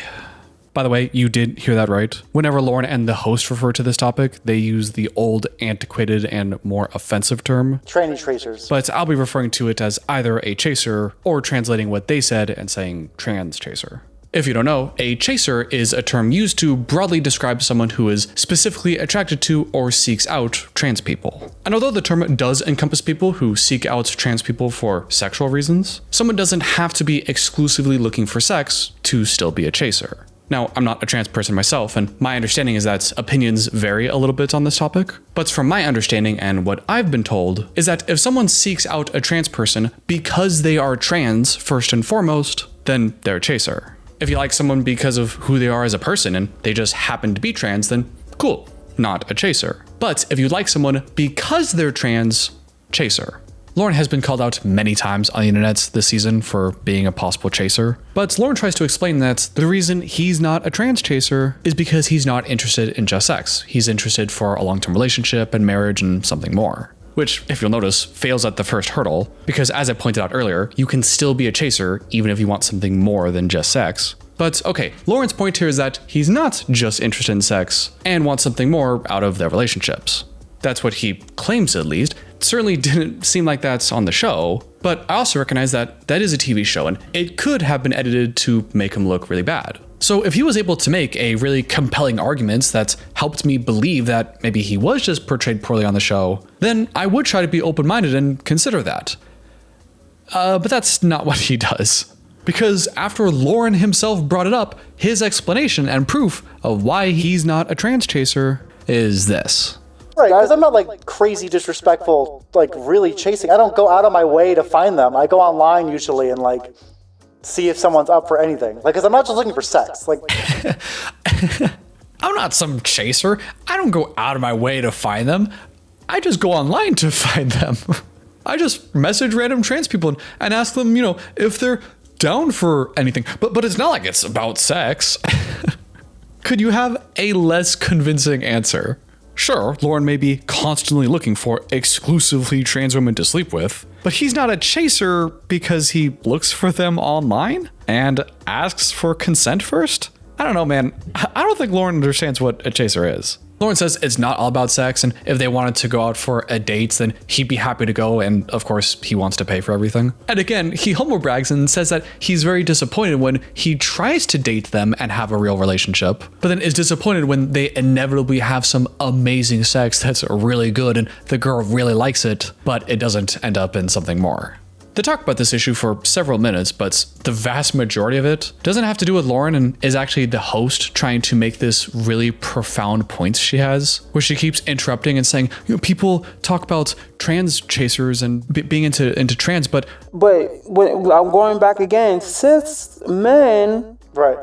By the way, you did hear that right. Whenever Loren and the host refer to this topic, they use the old, antiquated, and more offensive term. Tranny tracers. But I'll be referring to it as either a chaser or translating what they said and saying trans chaser. If you don't know, a chaser is a term used to broadly describe someone who is specifically attracted to or seeks out trans people. And although the term does encompass people who seek out trans people for sexual reasons, someone doesn't have to be exclusively looking for sex to still be a chaser. Now, I'm not a trans person myself, and my understanding is that opinions vary a little bit on this topic. But from my understanding and what I've been told is that if someone seeks out a trans person because they are trans, first and foremost, then they're a chaser. If you like someone because of who they are as a person and they just happen to be trans, then cool, not a chaser. But if you like someone because they're trans, chaser. Loren has been called out many times on the internet this season for being a possible chaser, but Loren tries to explain that the reason he's not a trans chaser is because he's not interested in just sex. He's interested for a long-term relationship and marriage and something more. Which, if you'll notice, fails at the first hurdle, because as I pointed out earlier, you can still be a chaser even if you want something more than just sex. But okay, Loren's point here is that he's not just interested in sex and wants something more out of their relationships. That's what he claims, at least. It certainly didn't seem like that's on the show, but I also recognize that that is a TV show and it could have been edited to make him look really bad. So if he was able to make a really compelling argument that helped me believe that maybe he was just portrayed poorly on the show, then I would try to be open-minded and consider that. But that's not what he does. Because after Loren himself brought it up, his explanation and proof of why he's not a trans chaser is this. Right, because I'm not like crazy disrespectful, like really chasing. I don't go out of my way to find them. I go online usually and like see if someone's up for anything. Like, because I'm not just looking for sex. Like, I'm not some chaser. I don't go out of my way to find them. I just go online to find them. I just message random trans people and ask them, you know, if they're down for anything. But it's not like it's about sex. Could you have a less convincing answer? Sure, Loren may be constantly looking for exclusively trans women to sleep with, but he's not a chaser because he looks for them online and asks for consent first? I don't know, man. I don't think Loren understands what a chaser is. Loren says it's not all about sex, and if they wanted to go out for a date, then he'd be happy to go, and of course, he wants to pay for everything. And again, he humble brags and says that he's very disappointed when he tries to date them and have a real relationship, but then is disappointed when they inevitably have some amazing sex that's really good and the girl really likes it, but it doesn't end up in something more. They talk about this issue for several minutes, but the vast majority of it doesn't have to do with Loren and is actually the host trying to make this really profound point she has, where she keeps interrupting and saying, you know, people talk about trans chasers and being into trans, but when I'm going back again, cis men, right,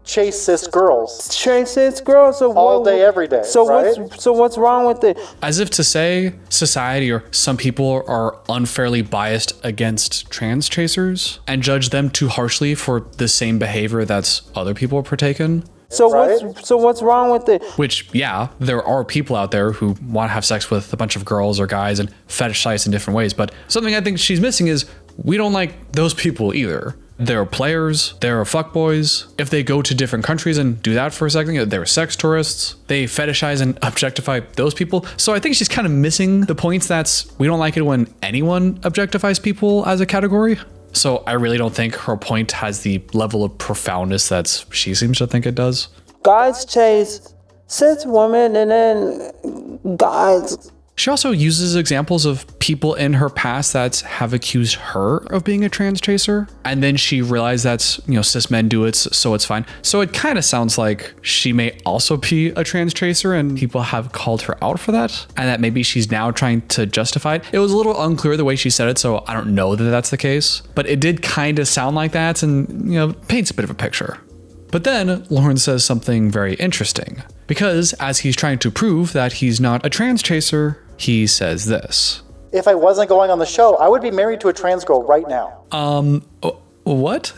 chase cis girls. Chase cis girls. So all day, every day. So right? what's wrong with it? As if to say society or some people are unfairly biased against trans chasers and judge them too harshly for the same behavior that other people partake in. So what's wrong with it? Which, yeah, there are people out there who want to have sex with a bunch of girls or guys and fetishize in different ways. But something I think she's missing is we don't like those people either. There are players, there are fuckboys. If they go to different countries and do that for a second, there are sex tourists. They fetishize and objectify those people. So I think she's kind of missing the points that we don't like it when anyone objectifies people as a category. So I really don't think her point has the level of profoundness that she seems to think it does. Guys chase cis women and then guys. She also uses examples of people in her past that have accused her of being a trans chaser. And then she realized that, cis men do it, so it's fine. So it kind of sounds like she may also be a trans chaser and people have called her out for that. And that maybe she's now trying to justify it. It was a little unclear the way she said it, so I don't know that that's the case. But it did kind of sound like that and, paints a bit of a picture. But then Loren says something very interesting. Because as he's trying to prove that he's not a trans chaser, he says this. If I wasn't going on the show, I would be married to a trans girl right now. What?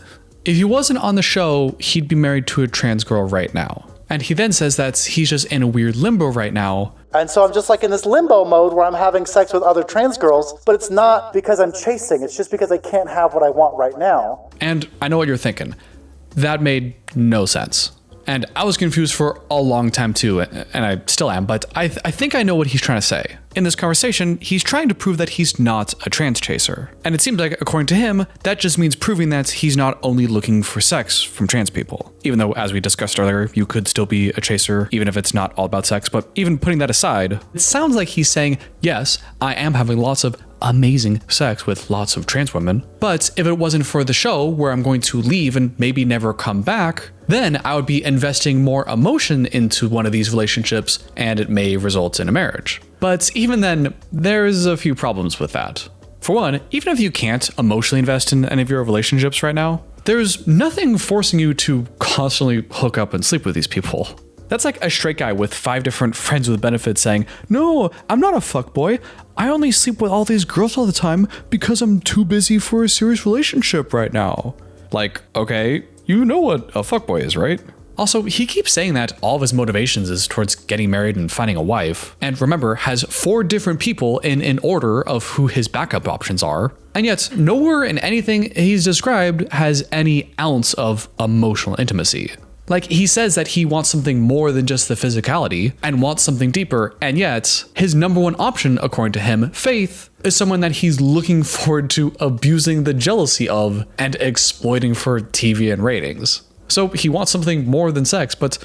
If he wasn't on the show, he'd be married to a trans girl right now. And he then says that he's just in a weird limbo right now. And so I'm just like in this limbo mode where I'm having sex with other trans girls, but it's not because I'm chasing. It's just because I can't have what I want right now. And I know what you're thinking. That made no sense. And I was confused for a long time too, and I still am, but I think I know what he's trying to say. In this conversation, he's trying to prove that he's not a trans chaser. And it seems like, according to him, that just means proving that he's not only looking for sex from trans people. Even though, as we discussed earlier, you could still be a chaser, even if it's not all about sex. But even putting that aside, it sounds like he's saying, yes, I am having lots of amazing sex with lots of trans women, but if it wasn't for the show where I'm going to leave and maybe never come back, then I would be investing more emotion into one of these relationships and it may result in a marriage. But even then, there's a few problems with that. For one, even if you can't emotionally invest in any of your relationships right now, there's nothing forcing you to constantly hook up and sleep with these people. That's like a straight guy with 5 different friends with benefits saying, no, I'm not a fuckboy. I only sleep with all these girls all the time because I'm too busy for a serious relationship right now. Like, okay, you know what a fuckboy is, right? Also, he keeps saying that all of his motivations is towards getting married and finding a wife. And remember, has 4 different people in an order of who his backup options are. And yet, nowhere in anything he's described has any ounce of emotional intimacy. Like, he says that he wants something more than just the physicality and wants something deeper, and yet his number one option, according to him, Faith, is someone that he's looking forward to abusing the jealousy of and exploiting for TV and ratings. So he wants something more than sex, but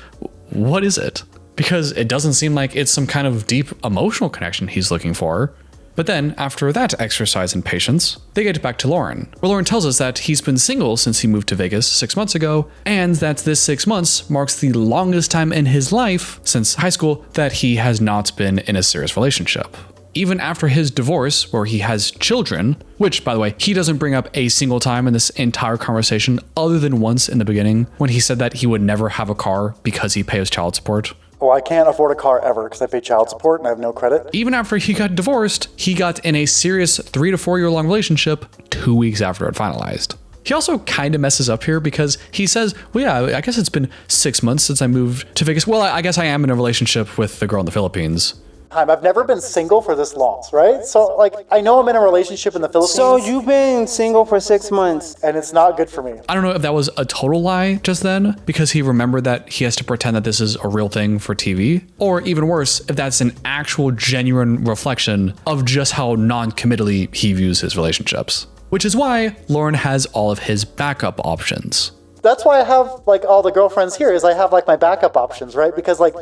what is it? Because it doesn't seem like it's some kind of deep emotional connection he's looking for. But then, after that exercise in patience, they get back to Loren, where Loren tells us that he's been single since he moved to Vegas 6 months ago, and that this 6 months marks the longest time in his life, since high school, that he has not been in a serious relationship. Even after his divorce, where he has children, which, by the way, he doesn't bring up a single time in this entire conversation other than once in the beginning, when he said that he would never have a car because he pays child support. Well, I can't afford a car ever because I pay child support and I have no credit. Even after he got divorced, he got in a serious 3 to 4 year long relationship 2 weeks after it finalized. He also kind of messes up here because he says, well, yeah, I guess it's been 6 months since I moved to Vegas. Well, I guess I am in a relationship with the girl in the Philippines. I've never been single for this long, right? So, like, I know I'm in a relationship in the Philippines. So you've been single for 6 months. And it's not good for me. I don't know if that was a total lie just then, because he remembered that he has to pretend that this is a real thing for TV. Or even worse, if that's an actual genuine reflection of just how non-committally he views his relationships. Which is why Loren has all of his backup options. That's why I have, like, all the girlfriends here, is I have, like, my backup options, right? Because, like,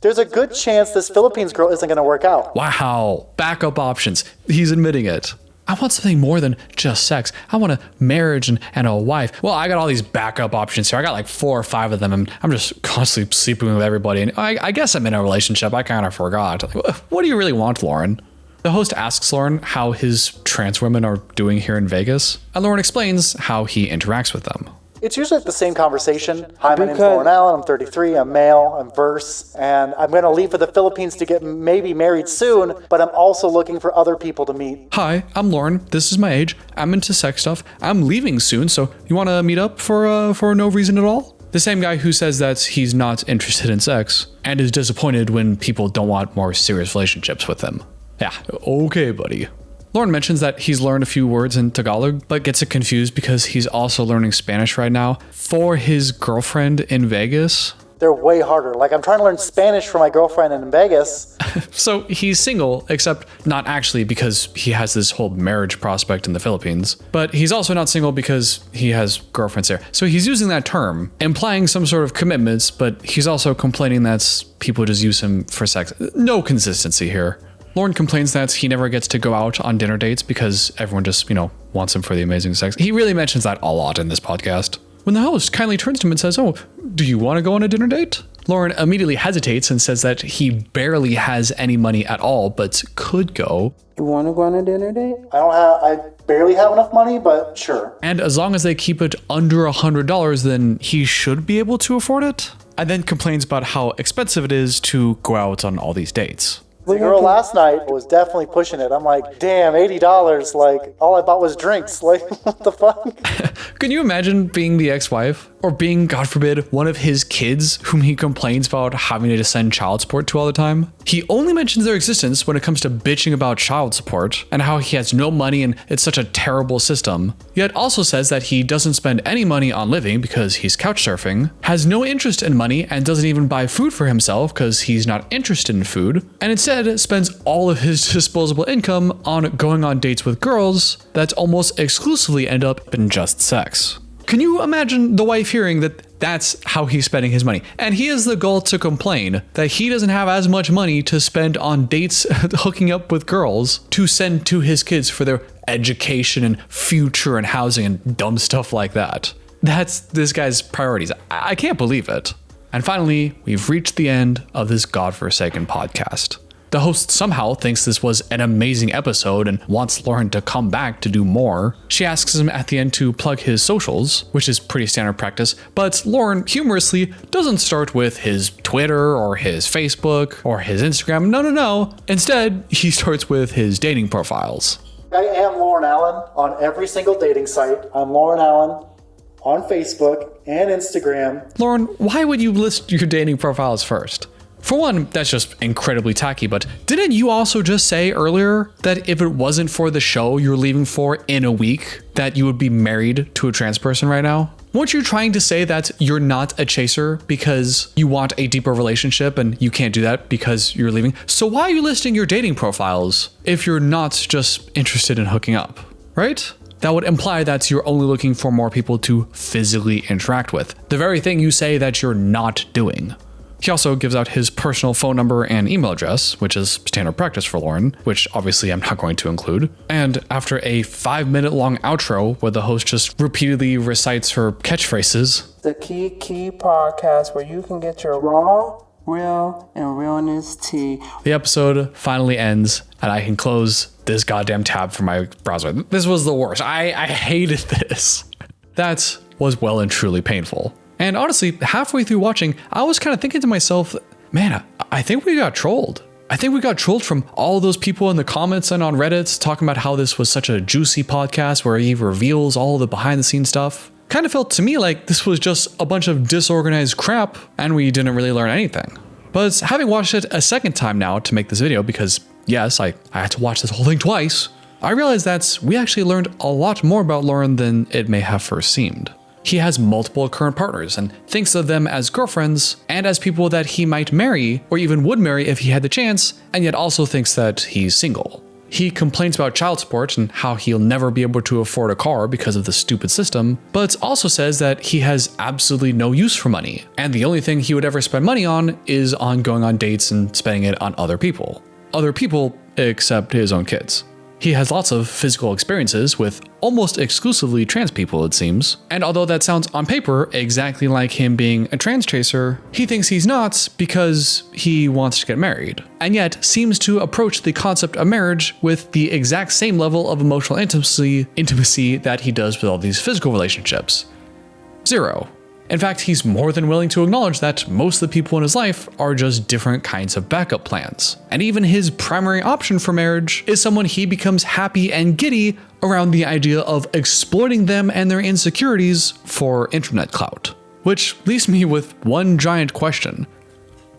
there's a good chance this Philippines girl isn't going to work out. Wow, backup options. He's admitting it. I want something more than just sex. I want a marriage and a wife. Well, I got all these backup options here. I got like 4 or 5 of them, and I'm just constantly sleeping with everybody. And I guess I'm in a relationship. I kind of forgot. Like, what do you really want, Loren? The host asks Loren how his trans women are doing here in Vegas, and Loren explains how he interacts with them. It's usually the same conversation. Hi, my name's Loren Allen. I'm 33. I'm male. I'm verse. And I'm going to leave for the Philippines to get maybe married soon, but I'm also looking for other people to meet. Hi, I'm Loren. This is my age. I'm into sex stuff. I'm leaving soon, so you want to meet up for no reason at all? The same guy who says that he's not interested in sex and is disappointed when people don't want more serious relationships with him. Yeah, okay, buddy. Loren mentions that he's learned a few words in Tagalog, but gets it confused because he's also learning Spanish right now for his girlfriend in Vegas. They're way harder. Like, I'm trying to learn Spanish for my girlfriend in Vegas. So he's single, except not actually because he has this whole marriage prospect in the Philippines. But he's also not single because he has girlfriends there. So he's using that term, implying some sort of commitments, but he's also complaining that people just use him for sex. No consistency here. Loren complains that he never gets to go out on dinner dates because everyone just, wants him for the amazing sex. He really mentions that a lot in this podcast. When the host kindly turns to him and says, "Oh, do you want to go on a dinner date?" Loren immediately hesitates and says that he barely has any money at all, but could go. You want to go on a dinner date? I barely have enough money, but sure. And as long as they keep it under $100, then he should be able to afford it. And then complains about how expensive it is to go out on all these dates. The girl last night was definitely pushing it. I'm like, damn, $80. Like, all I bought was drinks. Like, what the fuck? Can you imagine being the ex-wife? Or being, God forbid, one of his kids whom he complains about having to send child support to all the time? He only mentions their existence when it comes to bitching about child support and how he has no money and it's such a terrible system. Yet also says that he doesn't spend any money on living because he's couch surfing, has no interest in money and doesn't even buy food for himself because he's not interested in food, and instead spends all of his disposable income on going on dates with girls that almost exclusively end up in just sex. Can you imagine the wife hearing that that's how he's spending his money? And he has the gall to complain that he doesn't have as much money to spend on dates hooking up with girls to send to his kids for their education and future and housing and dumb stuff like that. That's this guy's priorities. I can't believe it. And finally, we've reached the end of this godforsaken podcast. The host somehow thinks this was an amazing episode and wants Loren to come back to do more. She asks him at the end to plug his socials, which is pretty standard practice, but Loren humorously doesn't start with his Twitter or his Facebook or his Instagram. No. Instead, he starts with his dating profiles. I am Loren Allen on every single dating site. I'm Loren Allen on Facebook and Instagram. Loren, why would you list your dating profiles first? For one, that's just incredibly tacky, but didn't you also just say earlier that if it wasn't for the show you're leaving for in a week, that you would be married to a trans person right now? Weren't you trying to say that you're not a chaser because you want a deeper relationship and you can't do that because you're leaving? So why are you listing your dating profiles if you're not just interested in hooking up, right? That would imply that you're only looking for more people to physically interact with, the very thing you say that you're not doing. He also gives out his personal phone number and email address, which is standard practice for Loren, which obviously I'm not going to include. And after a 5-minute long outro where the host just repeatedly recites her catchphrases. The Key podcast where you can get your raw, real, and realness tea. The episode finally ends and I can close this goddamn tab from my browser. This was the worst. I hated this. That was well and truly painful. And honestly, halfway through watching, I was kind of thinking to myself, man, I think we got trolled. I think we got trolled from all those people in the comments and on Reddit talking about how this was such a juicy podcast where he reveals all the behind the scenes stuff. Kind of felt to me like this was just a bunch of disorganized crap and we didn't really learn anything. But having watched it a second time now to make this video, because yes, I had to watch this whole thing twice, I realized that we actually learned a lot more about Loren than it may have first seemed. He has multiple current partners and thinks of them as girlfriends and as people that he might marry or even would marry if he had the chance, and yet also thinks that he's single. He complains about child support and how he'll never be able to afford a car because of the stupid system, but also says that he has absolutely no use for money, and the only thing he would ever spend money on is on going on dates and spending it on other people. Other people except his own kids. He has lots of physical experiences with almost exclusively trans people, it seems. And although that sounds on paper exactly like him being a trans chaser, he thinks he's not because he wants to get married. And yet seems to approach the concept of marriage with the exact same level of emotional intimacy that he does with all these physical relationships. 0. In fact, he's more than willing to acknowledge that most of the people in his life are just different kinds of backup plans. And even his primary option for marriage is someone he becomes happy and giddy around the idea of exploiting them and their insecurities for internet clout. Which leaves me with one giant question.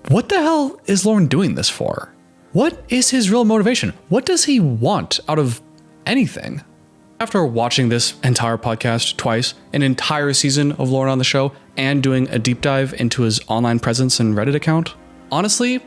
What the hell is Loren doing this for? What is his real motivation? What does he want out of anything? After watching this entire podcast twice, an entire season of Loren on the show, and doing a deep dive into his online presence and Reddit account, honestly,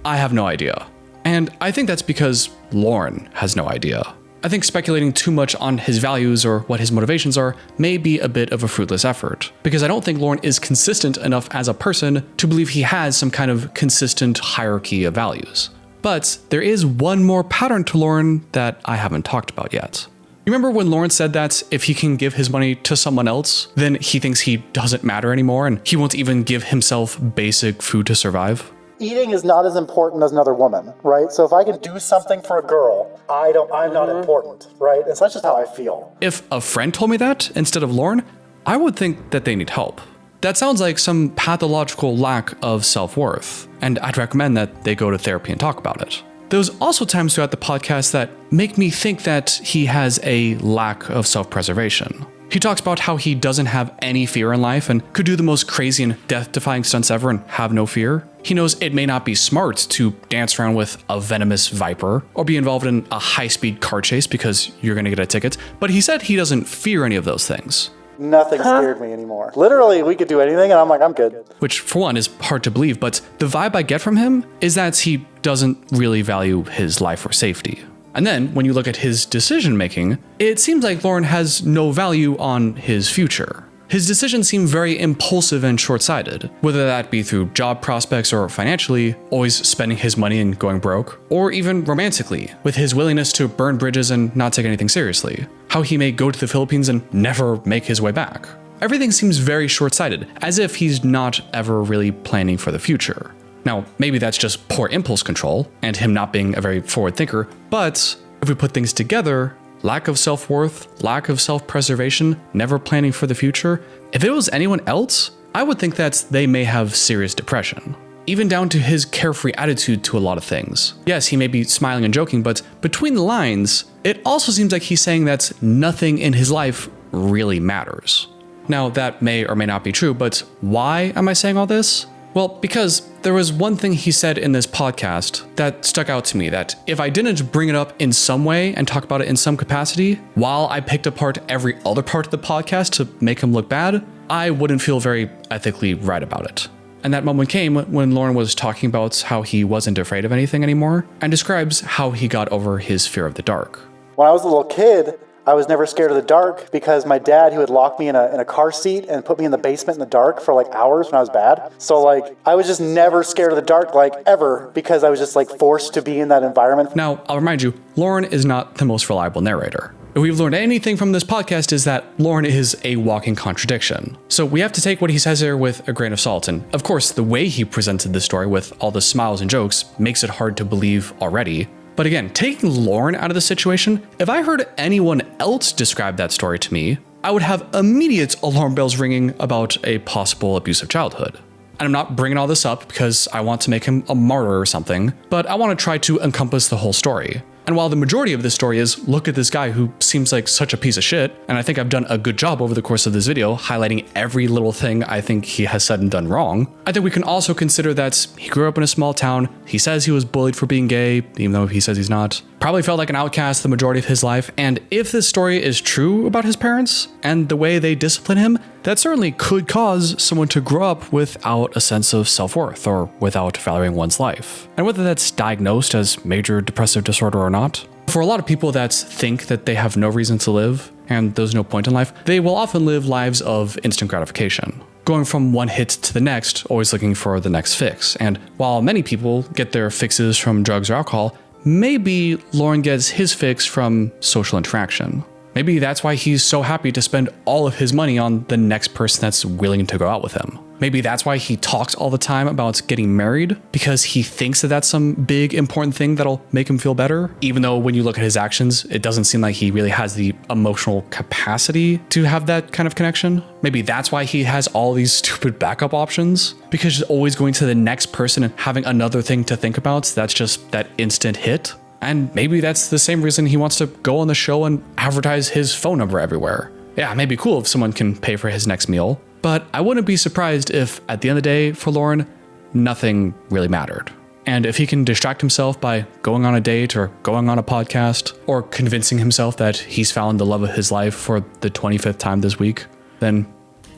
I have no idea. And I think that's because Loren has no idea. I think speculating too much on his values or what his motivations are may be a bit of a fruitless effort, because I don't think Loren is consistent enough as a person to believe he has some kind of consistent hierarchy of values. But there is one more pattern to Loren that I haven't talked about yet. You remember when Loren said that if he can give his money to someone else, then he thinks he doesn't matter anymore and he won't even give himself basic food to survive? Eating is not as important as another woman, right? So if I can do something for a girl, I'm not important, right? And so that's just how I feel. If a friend told me that instead of Loren, I would think that they need help. That sounds like some pathological lack of self-worth, and I'd recommend that they go to therapy and talk about it. There's also times throughout the podcast that make me think that he has a lack of self-preservation. He talks about how he doesn't have any fear in life and could do the most crazy and death-defying stunts ever and have no fear. He knows it may not be smart to dance around with a venomous viper or be involved in a high-speed car chase because you're going to get a ticket, but he said he doesn't fear any of those things. Nothing scared me anymore. Literally, we could do anything and I'm like, I'm good. Which, for one, is hard to believe, but the vibe I get from him is that he doesn't really value his life or safety. And then, when you look at his decision-making, it seems like Loren has no value on his future. His decisions seem very impulsive and short-sighted, whether that be through job prospects or financially, always spending his money and going broke, or even romantically, with his willingness to burn bridges and not take anything seriously. How he may go to the Philippines and never make his way back. Everything seems very short-sighted, as if he's not ever really planning for the future. Now, maybe that's just poor impulse control, and him not being a very forward thinker, but if we put things together, lack of self-worth, lack of self-preservation, never planning for the future, if it was anyone else, I would think that they may have serious depression. Even down to his carefree attitude to a lot of things. Yes, he may be smiling and joking, but between the lines, it also seems like he's saying that nothing in his life really matters. Now, that may or may not be true, but why am I saying all this? Well, because there was one thing he said in this podcast that stuck out to me, that if I didn't bring it up in some way and talk about it in some capacity, while I picked apart every other part of the podcast to make him look bad, I wouldn't feel very ethically right about it. And that moment came when Loren was talking about how he wasn't afraid of anything anymore, and describes how he got over his fear of the dark. When I was a little kid, I was never scared of the dark because my dad, he would lock me in a car seat and put me in the basement in the dark for like hours when I was bad. So like, I was just never scared of the dark, like ever, because I was just like forced to be in that environment. Now, I'll remind you, Loren is not the most reliable narrator. If we've learned anything from this podcast is that Loren is a walking contradiction. So we have to take what he says here with a grain of salt. And of course, the way he presented the story with all the smiles and jokes makes it hard to believe already. But again, taking Loren out of the situation, if I heard anyone else describe that story to me, I would have immediate alarm bells ringing about a possible abusive childhood. And I'm not bringing all this up because I want to make him a martyr or something, but I want to try to encompass the whole story. And while the majority of this story is, look at this guy who seems like such a piece of shit, and I think I've done a good job over the course of this video highlighting every little thing I think he has said and done wrong, I think we can also consider that he grew up in a small town, he says he was bullied for being gay, even though he says he's not, probably felt like an outcast the majority of his life, and if this story is true about his parents and the way they discipline him, that certainly could cause someone to grow up without a sense of self-worth or without valuing one's life. And whether that's diagnosed as major depressive disorder or not, for a lot of people that think that they have no reason to live and there's no point in life, they will often live lives of instant gratification, going from one hit to the next, always looking for the next fix. And while many people get their fixes from drugs or alcohol, maybe Loren gets his fix from social interaction. Maybe that's why he's so happy to spend all of his money on the next person that's willing to go out with him. Maybe that's why he talks all the time about getting married, because he thinks that that's some big important thing that'll make him feel better, even though when you look at his actions, it doesn't seem like he really has the emotional capacity to have that kind of connection. Maybe that's why he has all these stupid backup options, because he's always going to the next person and having another thing to think about. That's just that instant hit. And maybe that's the same reason he wants to go on the show and advertise his phone number everywhere. Yeah, it may be cool if someone can pay for his next meal. but I wouldn't be surprised if at the end of the day for Loren, nothing really mattered. And if he can distract himself by going on a date or going on a podcast or convincing himself that he's found the love of his life for the 25th time this week, then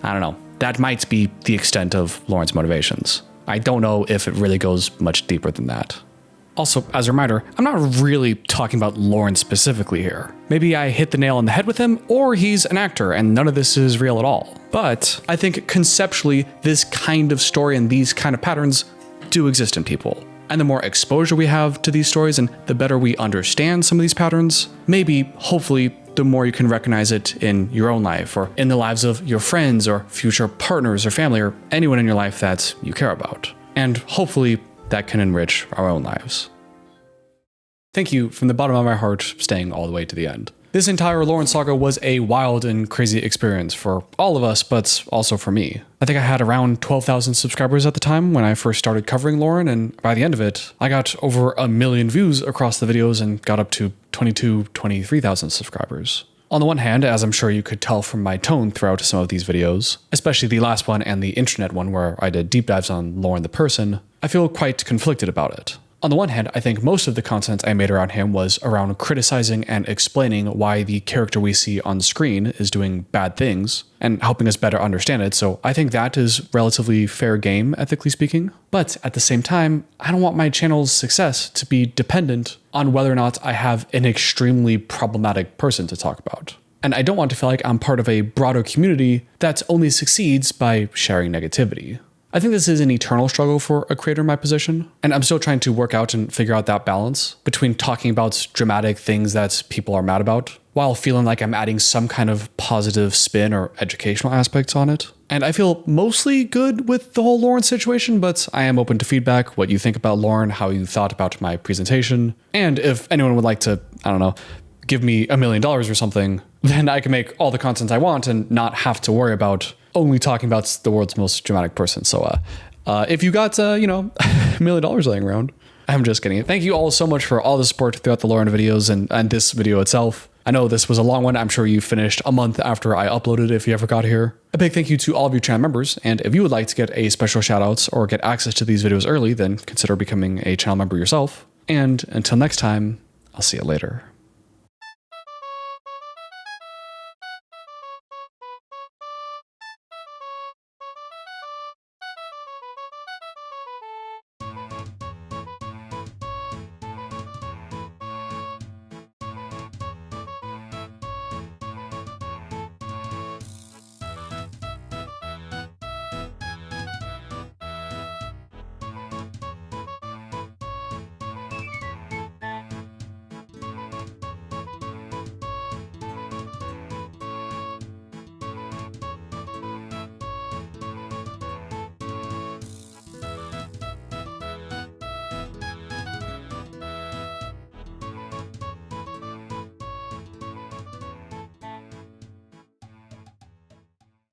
I don't know. That might be the extent of Loren's motivations. I don't know if it really goes much deeper than that. Also, as a reminder, I'm not really talking about Loren specifically here. Maybe I hit the nail on the head with him, or he's an actor and none of this is real at all. But I think conceptually, this kind of story and these kind of patterns do exist in people. And the more exposure we have to these stories and the better we understand some of these patterns, maybe, hopefully, the more you can recognize it in your own life or in the lives of your friends or future partners or family or anyone in your life that you care about. And hopefully that can enrich our own lives. Thank you from the bottom of my heart staying all the way to the end. This entire Loren saga was a wild and crazy experience for all of us, but also for me. I think I had around 12,000 subscribers at the time when I first started covering Loren, and by the end of it, I got over 1 million views across the videos and got up to 23,000 subscribers. On the one hand, as I'm sure you could tell from my tone throughout some of these videos, especially the last one and the internet one where I did deep dives on Loren the person, I feel quite conflicted about it. On the one hand, I think most of the content I made around him was around criticizing and explaining why the character we see on screen is doing bad things and helping us better understand it, so I think that is relatively fair game, ethically speaking. But at the same time, I don't want my channel's success to be dependent on whether or not I have an extremely problematic person to talk about. And I don't want to feel like I'm part of a broader community that only succeeds by sharing negativity. I think this is an eternal struggle for a creator in my position, and I'm still trying to work out and figure out that balance between talking about dramatic things that people are mad about, while feeling like I'm adding some kind of positive spin or educational aspects on it. And I feel mostly good with the whole Loren situation, but I am open to feedback, what you think about Loren, how you thought about my presentation, and if anyone would like to, I don't know, give me $1 million or something, then I can make all the content I want and not have to worry about only talking about the world's most dramatic person. So if you got, $1 million laying around, I'm just kidding. Thank you all so much for all the support throughout the Loren videos and this video itself. I know this was a long one. I'm sure you finished a month after I uploaded if you ever got here. A big thank you to all of you channel members. And if you would like to get a special shout outs or get access to these videos early, then consider becoming a channel member yourself. And until next time, I'll see you later.